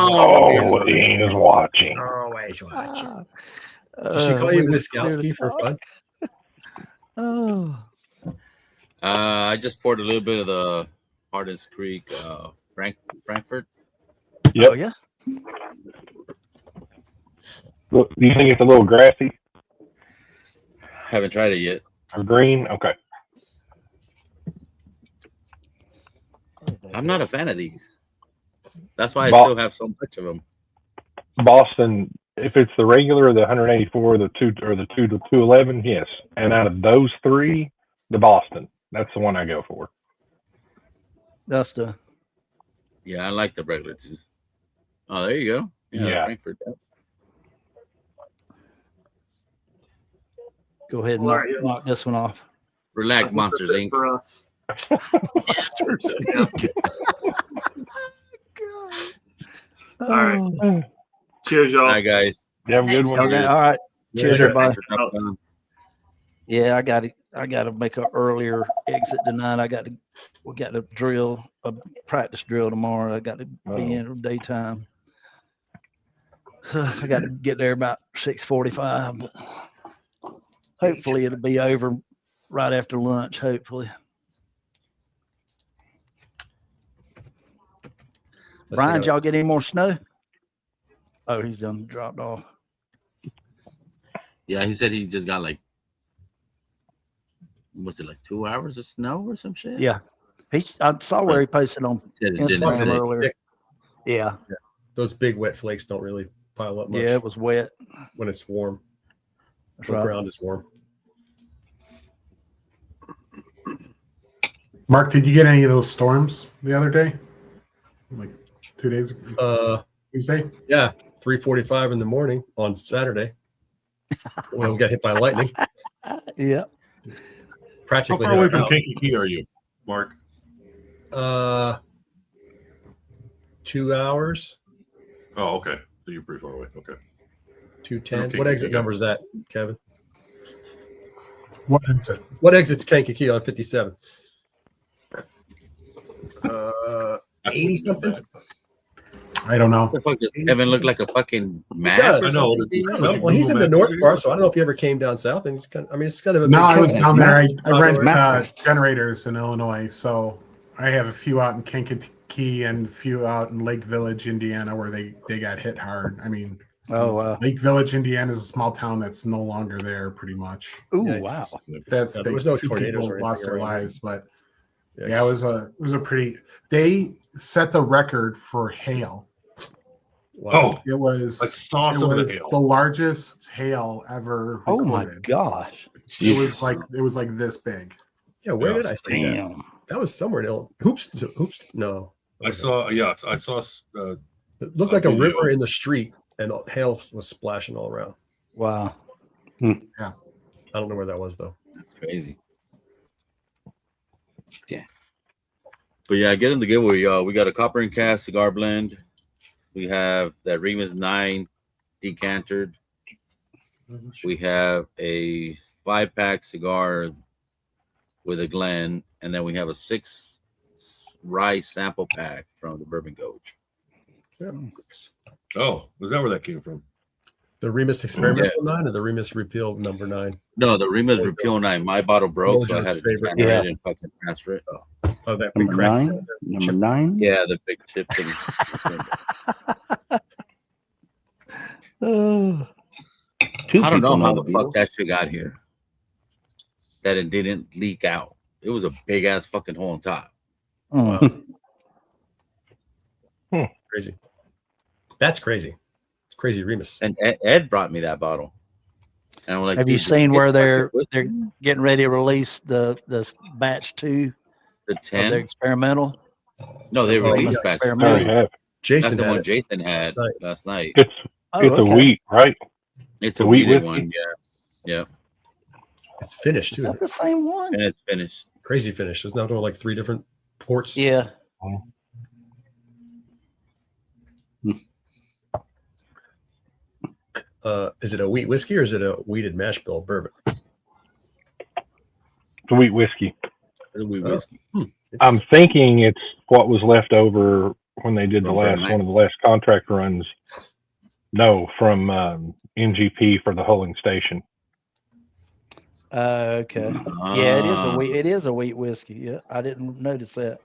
watching. Always watching. Did she call you Way to clear Wiskowski the for top. fun? Oh, I just poured a little bit of the Hardest Creek Frankfurt. oh yeah. Look, do you think it's a little grassy Haven't tried it yet. or green? Okay. I'm not a fan of these. That's why I Bo- still have so much of them. Boston, if it's the regular, the 184, the 2 or the 2 to 211, yes. And out of those three, the Boston. That's the one I go for. That's the Yeah, I like the regular too. Oh, there you go. Yeah. Frankfurt. go ahead and All right, yeah. knock this one off. Relax, I think Monsters that's it Inc. for us. All right. Oh. Cheers, y'all. Hi, guys. You have a good one. Okay, all right. Cheers, Later. everybody. Thanks for dropping on. Yeah, I got to make an earlier exit tonight. We got to drill a practice drill tomorrow. I got to be in daytime. I got to get there about 6:45, but hopefully it'll be over right after lunch. Hopefully, Brian, did y'all get any more snow? Oh, he's done dropped off. Yeah, he said he just got like, was it like 2 hours of snow or some shit? Yeah, I saw where he posted on Said it didn't Instagram finish. earlier. Yeah, Those big wet flakes don't really pile up much yeah, it was wet. when it's warm. That's The right. ground is warm. Mark, did you get any of those storms the other day? Like 2 days ago? Tuesday? Yeah, 3:45 in the morning on Saturday when we got hit by lightning. Yeah. How Practically far hit away our from house. Kankakee are you, Mark? 2 hours, Oh, okay. So you're pretty far away. Okay. 2:10. Okay, What exit yeah. number is that, Kevin? What is it? What exit's Kankakee on 57? 80 something. I don't know. What the fuck does Kevin look like a fucking map? does. or I know. something? I don't know. Well, he's in the north part, so I don't know if he ever came down south. And it's kind of, I mean, it's kind of a No, big I was town. down there. I rent Map. generators in Illinois, so I have a few out in Kankakee and a few out in Lake Village, Indiana, where they got hit hard. I mean, Oh wow. Lake Village, Indiana, is a small town that's no longer there, pretty much. Ooh, Yeah, wow. That's Yeah, there was no two tornadoes people or lost anything their around. lives, but Yeah, it was a pretty. They set the record for hail. Wow. Oh, It was I saw some of the hail. the largest hail ever Oh my recorded. gosh. It was like this big. Yeah, where Yeah, did I see that? Damn. That was somewhere in Hoops. No. I saw. Yeah, I saw. It looked like a video. river in the street, and hail was splashing all around. Wow. I don't know where that was though. That's crazy. Yeah. But yeah, get in the giveaway, y'all. We got a copper and cast cigar blend. We have that Remus 9 decanted. We have a 5-pack cigar with a Glen, and then we have a 6 rye sample pack from the Bourbon Coach. Yeah. Oh, was that where that came from? The Remus Experimental 9 or the Remus Repeal number 9? No, the Remus Repeal 9. My bottle broke, so I Mojo's had to favorite. decanter it and fucking transfer it. Oh, that big Number crack. 9. Number 9. Yeah, the big chip thing. Two I don't know people how the the fuck Beatles. that shit got here. That it didn't leak out. It was a big ass fucking hole on top. Mm. Crazy. That's crazy. It's crazy Remus. And Ed brought me that bottle. And I'm like, Have you dude, seen this where shit they're fucking whiskey. getting ready to release the batch 2 The of 10? their experimental? No, they Oh, released yeah, batch experimental. I 2. have. Jason That's the had one it. Jason had Right. last night. It's Oh, it's a okay. wheat, right? It's the a wheat wheated whiskey? one, yeah. It's finished too. Is that the same one? And it's finished. Crazy finish. There's now like 3 different ports. Yeah. Is it a wheat whiskey or is it a wheated mash bill bourbon? It's a wheat whiskey. It's a wheat Oh. whiskey. I'm thinking it's what was left over when they did From one of the last contract runs. No, from NGP for the hulling station. Okay. Yeah, it is a wheat whiskey. Yeah, I didn't notice that.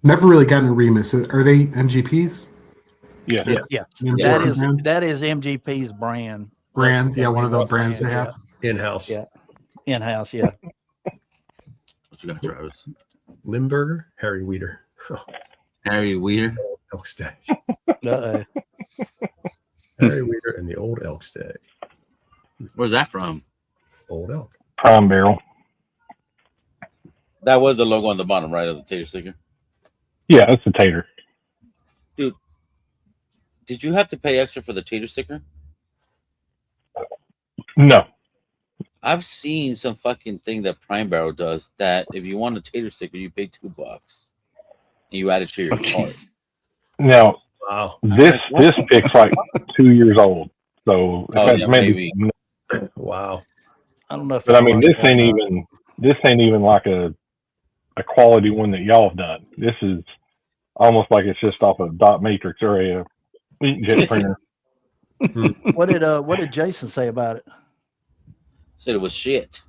Never really gotten a Remus. Are they MGPs? Yeah. Yeah. MGP That is MGP's brand. brand. Yeah, one of the brands they have. In-house. Yeah. In-house, yeah. What you got, Travis? Limburger, Harry Weeder. Harry Weeder. Elk Stag. Uh-oh. Harry Weeder and the old Elk Stag. Where's that from? Old Elk. Prime barrel. That was the logo on the bottom right of the tater sticker. Yeah, that's a tater. Dude, did you have to pay extra for the tater sticker? No. I've seen some fucking thing that Prime Barrel does that if you want a tater sticker, you pay $2 and you add it to your cart. Now, Wow. this pick's like 2 years old. So if that's yeah, maybe. Wow. I don't know if But I it mean, was this that ain't much. even like a quality one that y'all have done. This is almost like it's just off a dot matrix or a inkjet printer. What did Jason say about it? Said it was shit.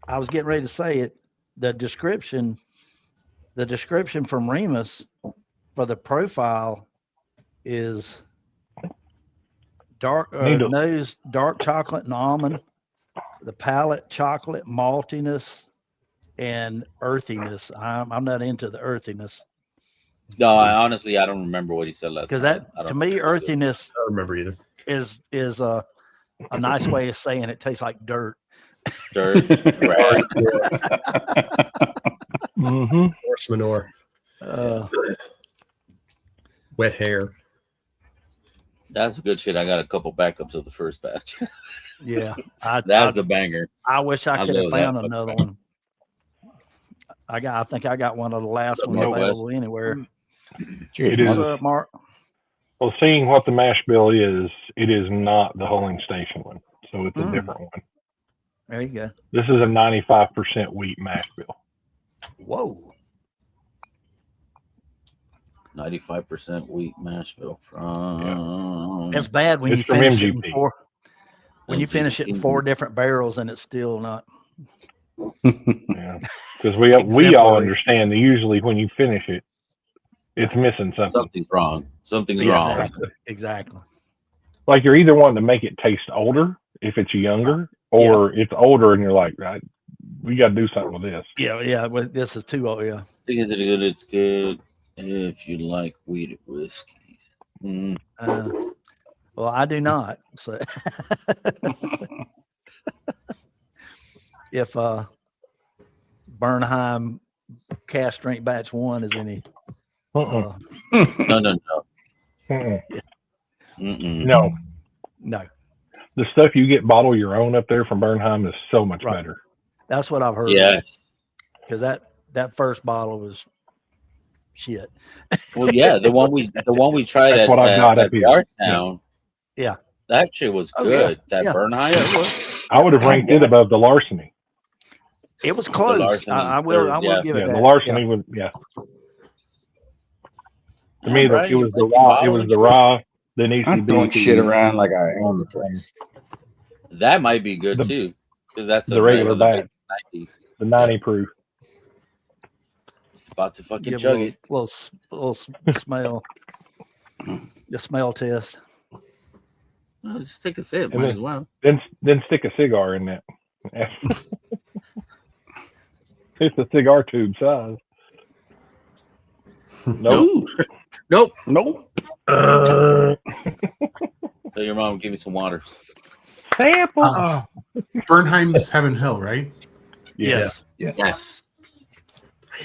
I was getting ready to say it. The description from Remus for the profile is dark nose, dark chocolate and almond. The palate, chocolate, maltiness, and earthiness. I'm not into the earthiness No, I don't remember what he said last because night. that to me earthiness I don't remember either. is a nice way of saying it tastes like dirt. Dirt, rat. Mm-hmm. Horse manure, wet hair. That's good shit. I got a couple backups of the first batch. Yeah, That's the banger. I wish I could have love that found fucking another banger. one. I think I got one of the last ones Midwest. available anywhere. It What's is. up, Mark? Well, seeing what the mash bill is, it is not the hulling station one. So it's a different one. There you go. This is a 95% wheat mash bill. Whoa. 95% wheat Mashville from. That's bad when It's you from finish it in MGP. four. When you finish it in 4 different barrels and it's still not. Yeah, because we all Exemplary. understand that usually when you finish it, it's missing something. Something's wrong. Something's wrong. Exactly. Like you're either wanting to make it taste older if it's younger, or it's older and you're like, we got to do something with this. Yeah. Well, this is too. Oh, yeah. Is it good? It's good if you like wheated whiskey. Well, I do not. So if Bernheim Cask Strength Batch 1 is any. No. No. No. The stuff you get bottle your own up there from Bernheim is so much better. That's what I've heard. Yes. Because that first bottle was shit. Well, yeah, the one we tried That's at, what I got up here. Bardstown. Yeah. That shit was good. That Bernheim. I would have ranked it above the Larceny. It was close. I will give it that. The Larceny was To me, it was the raw. It was the raw. Then ECB. I'm throwing shit around like I own the place. That might be good too, because that's the regular batch, the 90 proof. It's about to fucking Give chug a it. little smell. The smell test. Well, just take a sip. And Might then, as well. Then stick a cigar in that. It's a cigar tube size. Nope. Nope. Tell So your mom give me some water. Sample. Bernheim's Heaven Hill, right? Yes. Yes.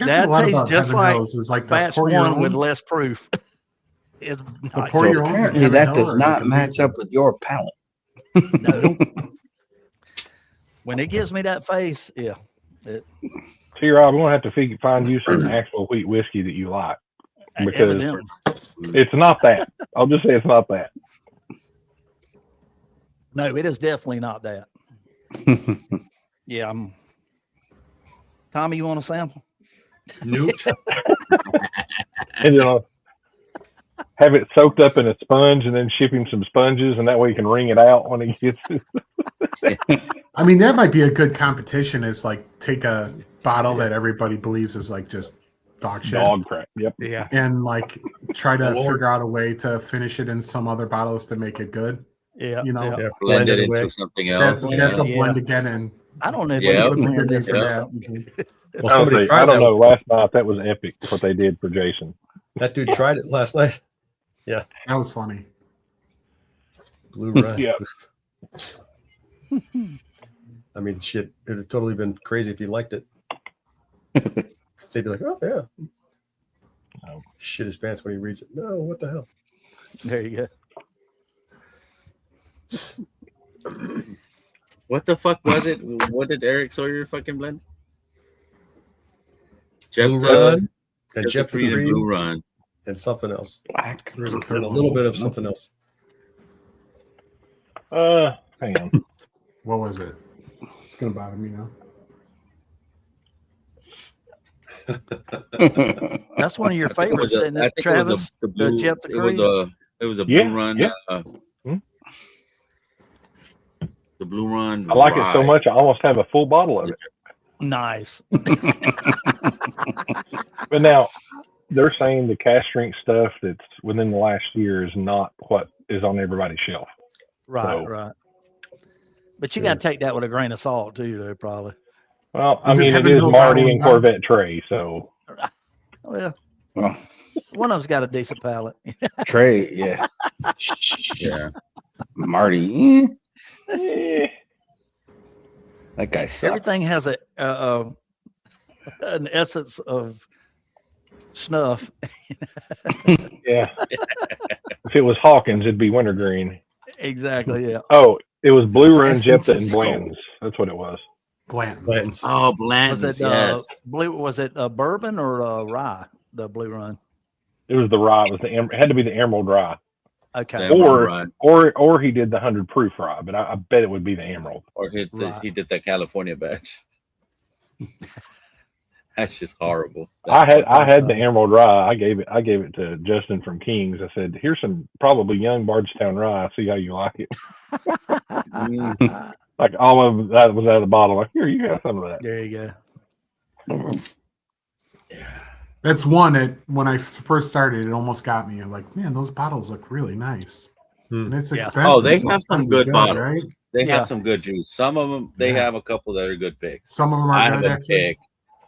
That tastes just Heaven like Hills is like the batch pour your 1 with own- less proof. It's The pour your own Apparently, Heaven that Hill does or not the match up with your palate. No. When it gives me that face, yeah. See, Rob, we're gonna have to find you some actual wheat whiskey that you like, because Evidently. it's not that. I'll just say it's not that. No, it is definitely not that. Yeah. Tommy, you want a sample? Nope. And have it soaked up in a sponge, and then ship him some sponges, and that way he can wring it out when he gets it. I mean, that might be a good competition. Is like take a bottle that everybody believes is like just dog shit, Dog crap. Yep. Yeah. and like try to Lord. figure out a way to finish it in some other bottles to make it good. Yeah. You know, yeah. Blend it away. into something else. that's a Yeah. blend again, and I don't know if Yeah. we what's a can good name blend for this. that? Well, somebody I tried don't that. know. Last night that was epic. What they did for Jason. That dude tried it last night. That was funny. Blue Run. Yeah. I mean, shit, it would have totally been crazy if he liked it. They'd be like, oh, yeah. No. Shit his pants when he reads it. No, what the hell? There you go. What the fuck was it? What did Eric Sawyer fucking blend? Blue Jepta, Run and Jepta Jep the Creed and Blue Green Run. and something else. Black. There was a little bit of something else. Hang on. What was it? It's gonna bother me now. That's one of your I think it was favorites, isn't I it, think it was Travis? the blue. Jep the It was Creed? it was a Yeah, Blue Run. yeah. The Blue Run. I like it so rye. much. I almost have a full bottle of it. Nice. But now they're saying the cask strength stuff that's within the last year is not what is on everybody's shelf. Right, So- right. But you got to take that with a grain of salt too, though, probably. Well, I Is it mean, it Heaven is Hill Marty Bottle and and Wine? Corvette Trey, so Oh yeah. Well, One of them's got a decent palate. Trey, yeah. Yeah. Marty, eh, that guy sucks. Everything has a an essence of snuff. yeah. If it was Hawkins, it'd be wintergreen. Exactly. Yeah. Oh, it was Blue Run, Essence Jepta, of and Skull. Bland's. That's what it was. Blanton. Blanton's. Oh, Was Blanton's. it Yes. blue? Was it bourbon or rye? The Blue Run. It was the rye. It was the it had to be the Emerald Rye, Okay. The Emerald or Rye. or he did the 100 proof rye, but I bet it would be the Emerald. Or Right. he did that California batch. That's just horrible. I had the Emerald Rye. I gave it to Justin from Kings. I said, "Here's some probably young Bardstown rye. See how you like it." Like all of that was out of the bottle. Like, here, you got some of that. There you go. That's one that when I first started, it almost got me. I'm like, man, those bottles look really nice. Hmm. And it's Yeah. expensive. Oh, they so have it's gotta some be good bottles. right? They Yeah. have some good juice. Some of them, they Yeah. have a couple that are good picks. Some of them are I good, have a actually. pick.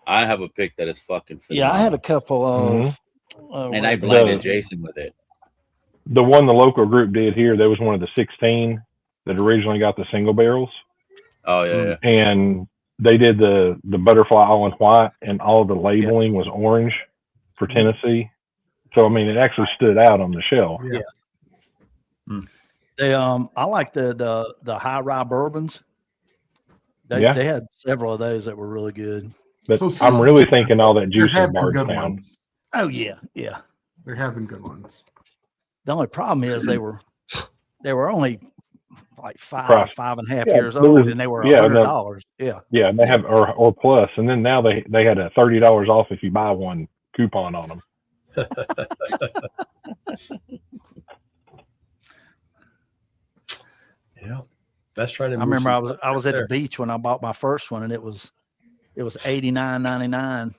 I have a pick that is fucking Yeah, phenomenal. I had a couple of. And I blinded Jason with it. The one the local group did here, there was one of the 16 that originally got the single barrels. Oh yeah. And they did the butterfly all in white, and all the labeling was orange for Tennessee. So I mean, it actually stood out on the shelf. Yeah. They I like the high rye bourbons. They had several of those that were really good. But So I'm really thinking all that there juice is have been good Bardstown. ones. Oh yeah, yeah. There have been good ones. The only problem is they were only like Price. 5.5 Yeah, years there old, was- and they were yeah, $100. Yeah. Yeah, and they have or plus, and then now they had a $30 off if you buy one coupon on them. Yeah, that's trying to. I remember I was at the beach when I bought my first one, and it was $89.99,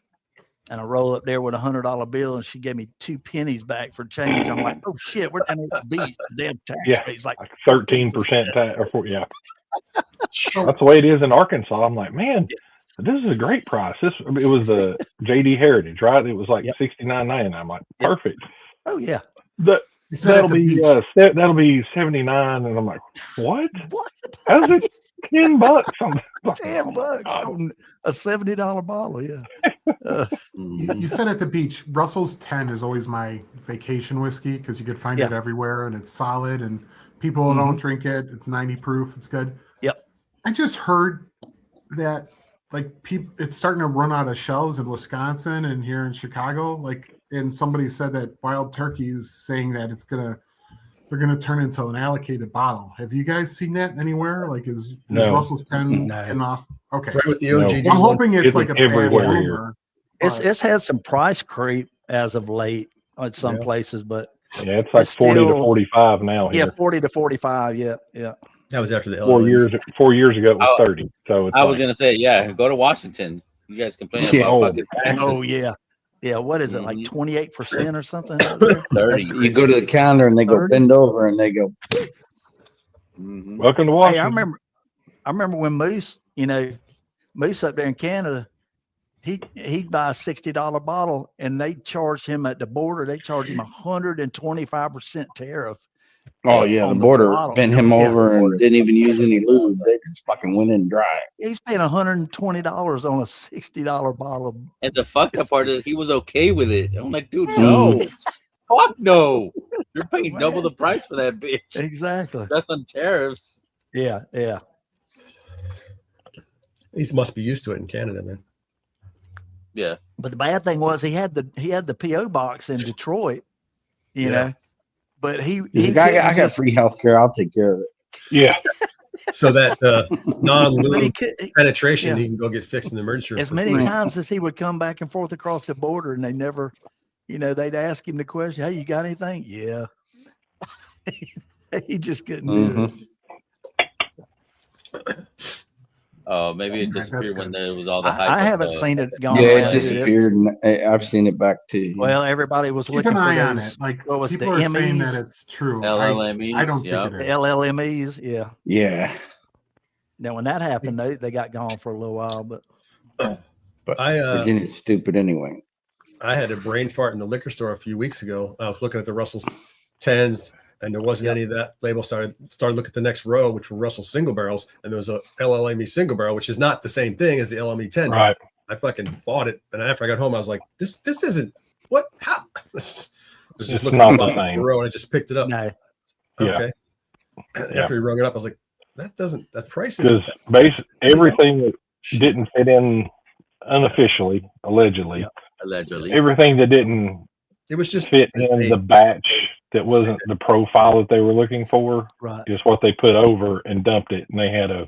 and I rolled up there with $100 bill, and she gave me 2 pennies back for change. I'm like, oh shit, we're down at the beach. The damn tax rate's like 13% tax, yeah. That's the way it is in Arkansas. I'm like, man, this is a great price. It was the JD Heritage, right? It was like $69.99. I'm like, perfect. Oh yeah. That'll be 79, and I'm like, what? What? How's it $10? $10 on a $70 bottle. Yeah. You said at the beach, Russell's 10 is always my vacation whiskey because you could find it everywhere, and it's solid, and people don't drink it. It's 90 proof. It's good. Yep. I just heard that it's starting to run out of shelves in Wisconsin and here in Chicago. And somebody said that Wild Turkey is saying that they're gonna turn into an allocated bottle. Have you guys seen that anywhere? Is Russell's 10 off? Okay. Right with the OG. I'm hoping it's like a bad everywhere rumor. It's had some price creep as of late at some places, but yeah, it's like 40 to 45 now. Yeah, here. 40 to 45. Yeah. That was after the 4 years ago it was 30. So it's I was gonna say, go to Washington. You guys complain about fucking taxes. Oh yeah. Yeah, what is it, like 28% or something? 30. You go to the counter and they go 30? bend over and they go. Welcome to Hey, Washington. I remember when Moose up there in Canada, he'd buy a $60 bottle, and they charged him at the border. They charged him 125% tariff. Oh yeah, the border bent him over and didn't even use any lube. They just fucking went in dry. He's paying $120 on a $60 bottle. And the fucked up part is he was okay with it. I'm like, dude, no. Fuck no. You're paying double the price for that bitch. Exactly. That's on tariffs. Yeah. He must be used to it in Canada, man. Yeah. But the bad thing was he had the PO box in Detroit, you know. But I got free health care. I'll take care of it. Yeah. So that non-lube penetration, he can go get fixed in the emergency room. As many times as he would come back and forth across the border, and they never, they'd ask him the question, "Hey, you got anything?" Yeah. He just couldn't do it. Oh, maybe it disappeared when there was all the hype. I haven't seen it gone. Yeah, it disappeared, and I've seen it back too. Well, everybody was Keep looking an for eye on those. it. Like what was people the are saying MEs? that it's true. LLMEs, I don't think it The is. LLMEs, yeah. Yeah. Now, when that happened, they got gone for a little while, but Virginia's stupid anyway. I had a brain fart in the liquor store a few weeks ago. I was looking at the Russell's 10s, and there wasn't any of that label. Started looking at the next row, which were Russell single barrels, and there was a LLME single barrel, which is not the same thing as the LME 10. Right. I fucking bought it, and after I got home, I was like, "This isn't what? How?" I was just looking at the row, and I just picked it up. No. Okay. Yeah. After he rung it up, I was like, "That price Because is everything that didn't fit in unofficially, allegedly, everything that didn't it was just fit in the batch that wasn't the profile that they were looking for is what they put over and dumped it, and they had a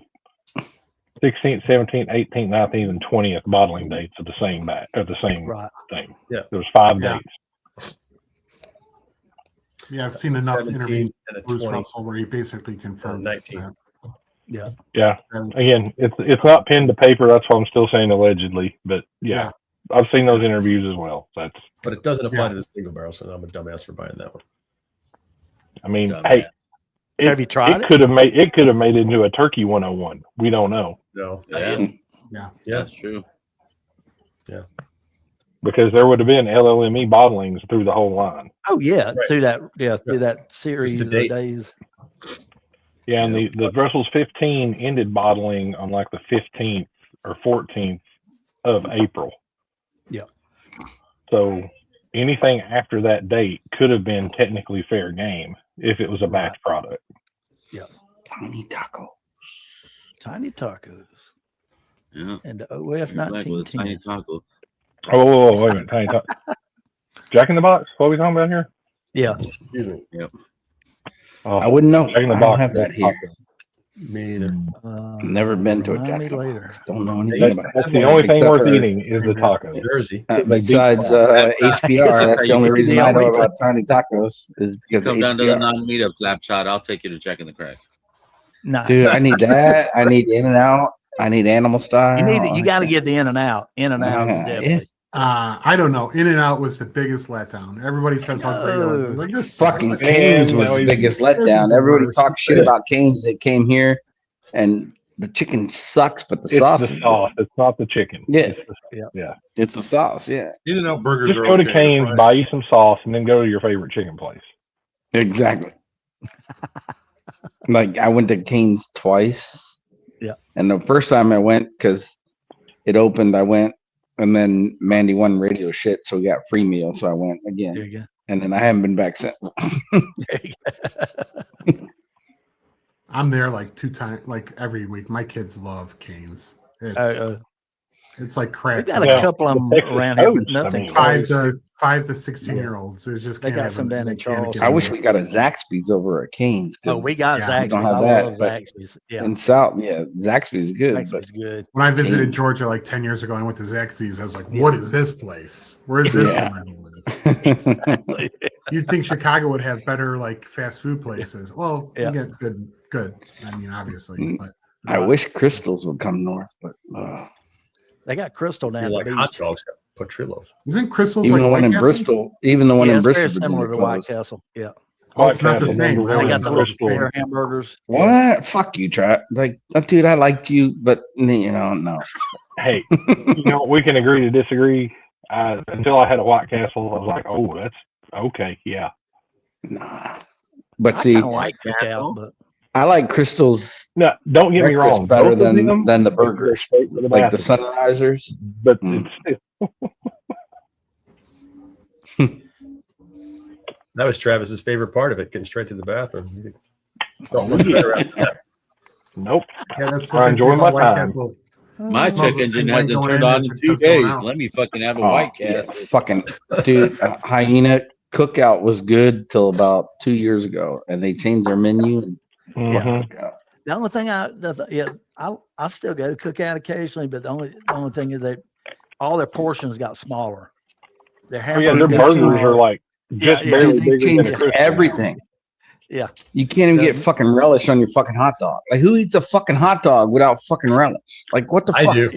16th, 17th, 18th, 19th, and 20th bottling dates of the same batch of the same thing. Yeah, there was 5 dates. Yeah, I've seen enough 17 interviews and a with Bruce 20. Russell where he basically confirmed 19. that. Yeah. Yeah. Again, it's not pen to paper. That's why I'm still saying allegedly. But yeah, I've seen those interviews as well. But it doesn't apply to the single barrel, so I'm a dumbass for buying that one. I mean, hey, Have you tried it? Could have made it into a turkey 101. We don't know. No. Yeah, Yeah. that's true. Because there would have been LLME bottlings through the whole line. Oh yeah, Right. through that series of date. days. Yeah, and the Brussels 15 ended bottling on like the 15th or 14th of April. Yeah. So anything after that date could have been technically fair game if it was a batch product. Yeah. Tiny taco. Tiny tacos. Yeah. And the OF Black with a tiny 1910. taco. Oh, wait a minute. Tiny Jack in the Box? What are we talking about here? Yeah. Excuse me. Yep. Oh, I wouldn't know. Jack in the I Box. don't have that here. Me either. Never been to a remind Jack me in the later. Box. Don't know anything That's, about that's it. the only thing Except worth for- eating is the taco. Jersey. Besides HBR, that's the only reason I know about tiny tacos is You because of come down to the HBR. non-meetup Slapshot, I'll take you to Jack in the Crack. Nice. Dude, I need that. I need In-N-Out. I need Animal Style. You got to get the In-N-Out. In-N-Out is definitely. I don't know. In-N-Out was the biggest letdown. Everybody says how great it was. I was like, this Fucking sucks. Canes was the biggest letdown. the Everybody worst. talks shit about Canes that came here, and the chicken sucks, but the It's sauce the is sauce. It's not the chicken. Yeah. Yeah. It's the sauce. Yeah, In-N-Out burgers Just are go to okay. Cane's, Fries- buy you some sauce, and then go to your favorite chicken place. exactly. Like I went to Canes twice. Yeah. And the first time I went because it opened, I went, and then Mandy won radio shit, so we got free meal, so I went again. There you go. And then I haven't been back since. There you go. I'm there like 2 times, like every week. My kids love Canes. It's like crack. We got a couple of them around here, but nothing. Five close. to 16-year-olds. They just They can't got have some them. down They in can't Charleston. get I wish them. we got a Zaxby's over at Canes. Oh, we got Yeah, we don't Zaxby's. have I that, love but Zaxby's. Yeah, in South, yeah, Zaxby's is good. But Zaxby's good. When I visited Canes. Georgia like 10 years ago, I went to Zaxby's. I was like, what is this place? Where is this Yeah. where I live? You'd think Chicago would have better like fast food places. Well, Yeah. you get good. I mean, obviously, but I wish Crystals would come north, but They got Crystal down You at the like beach. hot dogs? Got Potrillos. isn't Crystals even like the one White in Castle? Bristol, even the one Yeah, in it's very Bristol, similar to White closed. Castle. Yeah, Oh, it's not the Castle, same. number I they one, always got thought it was those the same. fair hamburgers. What? Fuck you, Trap. Like, dude, I liked you, but no. Hey, we can agree to disagree. Until I had a White Castle, I was like, oh, that's okay. Yeah. Nah. But I see, kind of like Cookout, but I like Crystal's No, don't get me breakfast wrong. better Both of them, than the go burgers, straight to the like the bathroom. Sunrisers. But Mm. it's That was Travis's favorite part of it, getting straight to the bathroom. Felt Oh, much yeah. better after that. nope. Yeah, that's I what they say enjoy about my White time. Castle. My Smells check the same engine way hasn't going turned in on as in it 2 does going days. out. Let me fucking have a Oh, White yeah, Castle. fucking dude, Hyena Cookout was good till about 2 years ago, and they changed their menu. And Mhm. Cookout. the only thing I still go to Cookout occasionally, but the only thing is that all their portions got smaller. Their Oh yeah, hamburgers their got burgers smaller. are like just Yeah, barely Dude, they bigger than a changed Crystal. everything. Yeah. You can't even So- get fucking relish on your fucking hot dog. Like, who eats a fucking hot dog without fucking relish? Like, what the I fuck? do.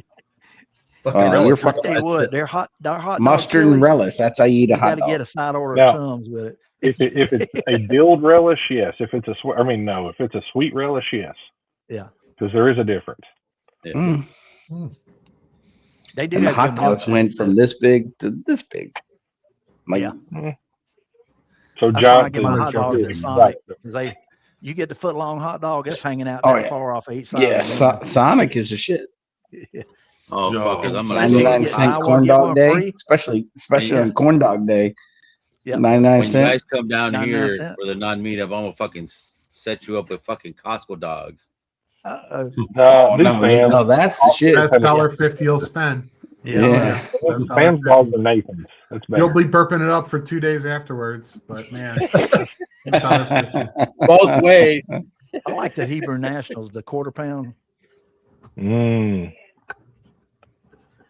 Fucking You're relish. fucking Tell you what, their hot dog mustard chili, and relish. That's how you eat a you got hot to get dog. a side order Now- of Tums with it. If it's a dilled relish, yes. If it's if it's a sweet relish, yes. Yeah. Because there is a difference. Mm. They do And the have hot good dogs milkshakes, went from too. this big to this big. Like, Yeah. So That's why I get Johnson my hot Mother dogs joking. at Sonic. 'Cause you get the foot long hot dog, it's hanging out Oh, that yeah. far off each side. yeah, of the menu. Sonic is the shit. Oh, No. fuck it. I'm gonna Especially go. 99 you get cent buy one, corn get dog one day, free. especially Yeah. on corn dog day. Yeah. 99 When you guys cents. come down 99 here cents. for the non-meetup, I'm gonna fucking set you up with fucking Costco dogs. Oh, these no, fans, no, that's the shit. That's $1.50 you'll spend. Yeah. That's fans dogs $1.50. are Nathan's. That's better. You'll be burping it up for 2 days afterwards, but man, it's $1.50. Both ways. I like the Hebrew Nationals, the quarter pound. Mm.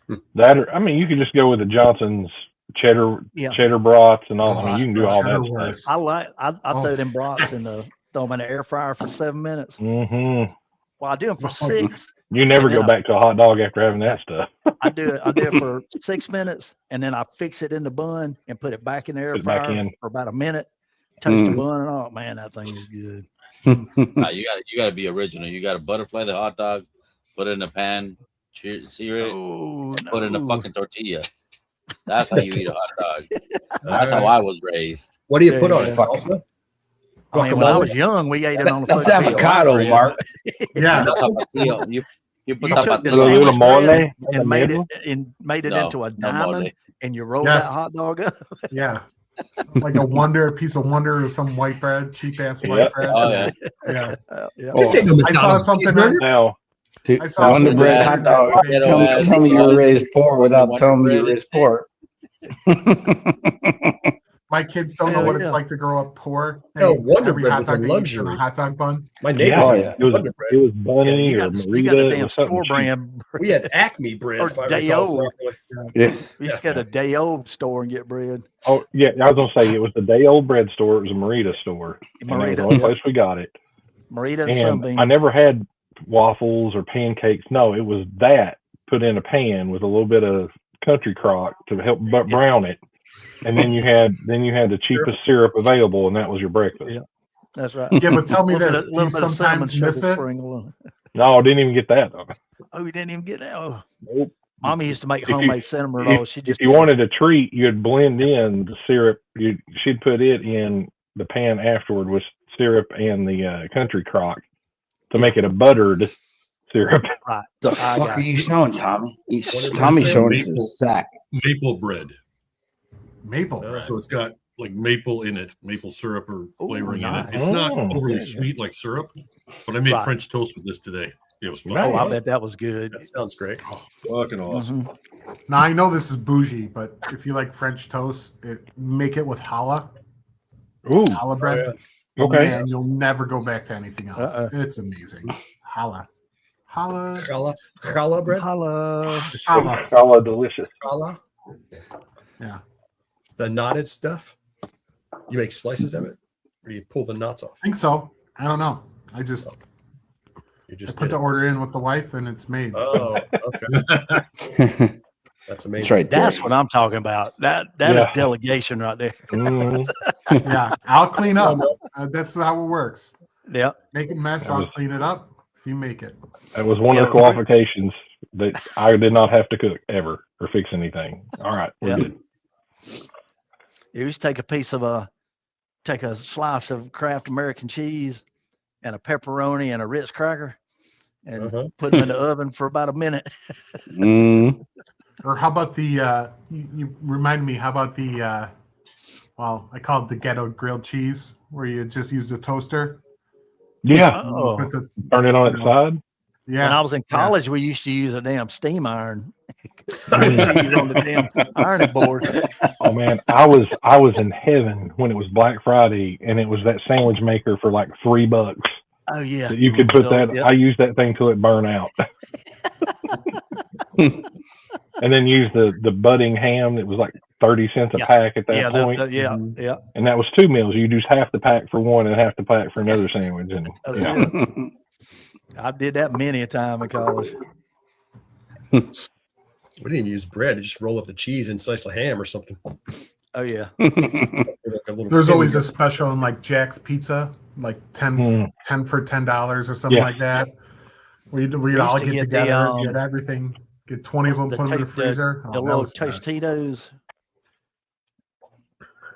You could just go with the Johnson's cheddar brats and all. I mean, you can do all Cheddar that stuff. worst. I Oh, throw them brats in yes. throw them in the air fryer for 7 minutes. Mm-hmm. Well, I do them for Oh, 6. You never And then go back to a hot dog after having that stuff. I do it for 6 minutes, and then I fix it in the bun and put it back in the air Put it back fryer in. for about a minute, toast a bun and all. Man, that thing is good. You gotta be original. You gotta butterfly the hot dog, put it in a pan, sear it, and put it in a fucking tortilla. That's how you eat a hot dog. That's how I was raised. What do you put on it? Salsa? I mean, when I was young, we ate it on the That's fucking avocado, bread. Mark. Yeah. You put You that took the Put a little sandwich mole bread in the and made middle? it No, into a no mole. diamond, and you rolled Yes. that hot dog up. Yeah. Like a piece of Wonder or some white bread, cheap ass white Yep. bread. Oh yeah. Yeah. Yeah. This ain't no I saw McDonald's something cheeseburger. Now, Dude, I saw Wonder something Bread on hot the dog. internet. Tell me you were raised poor without Wonder telling me you Bread were is raised poor. My kids don't know Hell what it's yeah. like to grow up poor. No, Hey, Wonder every Bread hot was a dog they eat is in luxury. a hot dog bun. My neighbors yeah, Oh, had yeah. it was Wonder Bread. Bunny you or got the Marita. It damn was something store cheap. brand. We had Acme bread, Or if I day recall old. properly. Yeah. We used to go to day old store and get bread. Oh yeah, I was gonna say it was the day old bread store. It was a Marita store, and that was the Marita, only yeah. place we got it. Marita and And Sunbeam. I never had waffles or pancakes. No, it was that put in a pan with a little bit of country crock to help brown it, and then you had the cheapest syrup available, and that was your breakfast. Yeah. That's right. Yeah, but tell me Little bit this: of- do you little bit of cinnamon sometimes sugar miss it? sprinkle on it. No, I didn't even get that. Oh, you didn't even get that. Oh, Nope. Mommy used to make If you- homemade cinnamon rolls. She If just you wanted a treat, you'd blend in the syrup. She'd put it in the pan afterward with syrup and the country crock to make it a buttered syrup. right. The I fuck got are you you. showing, Tommy? What did Tommy's they say? showing us Maple. his sack. Maple bread. Maple bread. So it's got like maple in it, maple syrup or flavoring in it. nice. It's not Oh. overly sweet like syrup, but I made Right. French toast with this today. It was Nice. fucking, Oh, I bet that was good. That sounds great. fucking awesome. Mhm. Now I know this is bougie, but if you like French toast, make it with challah Ooh, bread. yeah. okay. Man, you'll never go back to anything else. Uh-uh. It's amazing. Challah. Challah bread. Holla. Challah. Challah delicious. Challah. Yeah. The knotted stuff. You make slices of it, or you pull the knots off. I think so. I don't know. I just You I just put did the it. order in with the wife and it's made. Oh, okay. That's amazing. That's right. That's Derek. what I'm talking about. That is Yeah. delegation right there. Mhm. Yeah, I'll clean up. That's how it works. Yeah. Make a mess, That I'll was- clean it up. You make it. That was one of the Yeah. qualifications that I did not have to cook ever or fix anything. All right, we're Yeah. good. You just take a slice of Kraft American cheese and a pepperoni and a Ritz cracker and Uh-huh. put them in the oven for about a minute. Mm. Or how about the you remind me, how about the well, I call it the ghetto grilled cheese, where you just use the toaster. Yeah, Oh. Put the, turn it on its side. yeah. When I was in college, we used to use a damn steam iron. Cheese on the damn ironing board. Oh man, I was in heaven when it was Black Friday and it was that sandwich maker for like $3 Oh yeah. that you could put So, that. yep. I used that thing till it burned out. And then use the budding ham that was like 30 cents a Yeah. pack at that Yeah, point. yeah. And that was 2 meals. You use half the pack for one and half the pack for another sandwich. And That's yeah. it. I did that many a time in college. We didn't even use bread. You just roll up the cheese and slice the ham or something. Oh yeah. Like a little There's pin always a there. special in like Jack's Pizza, like 10 for $10 or something Yeah. like that. We'd We all used to get get together, the, get everything, get 20 of them, the put them in the to- freezer. Oh, the that little was the best.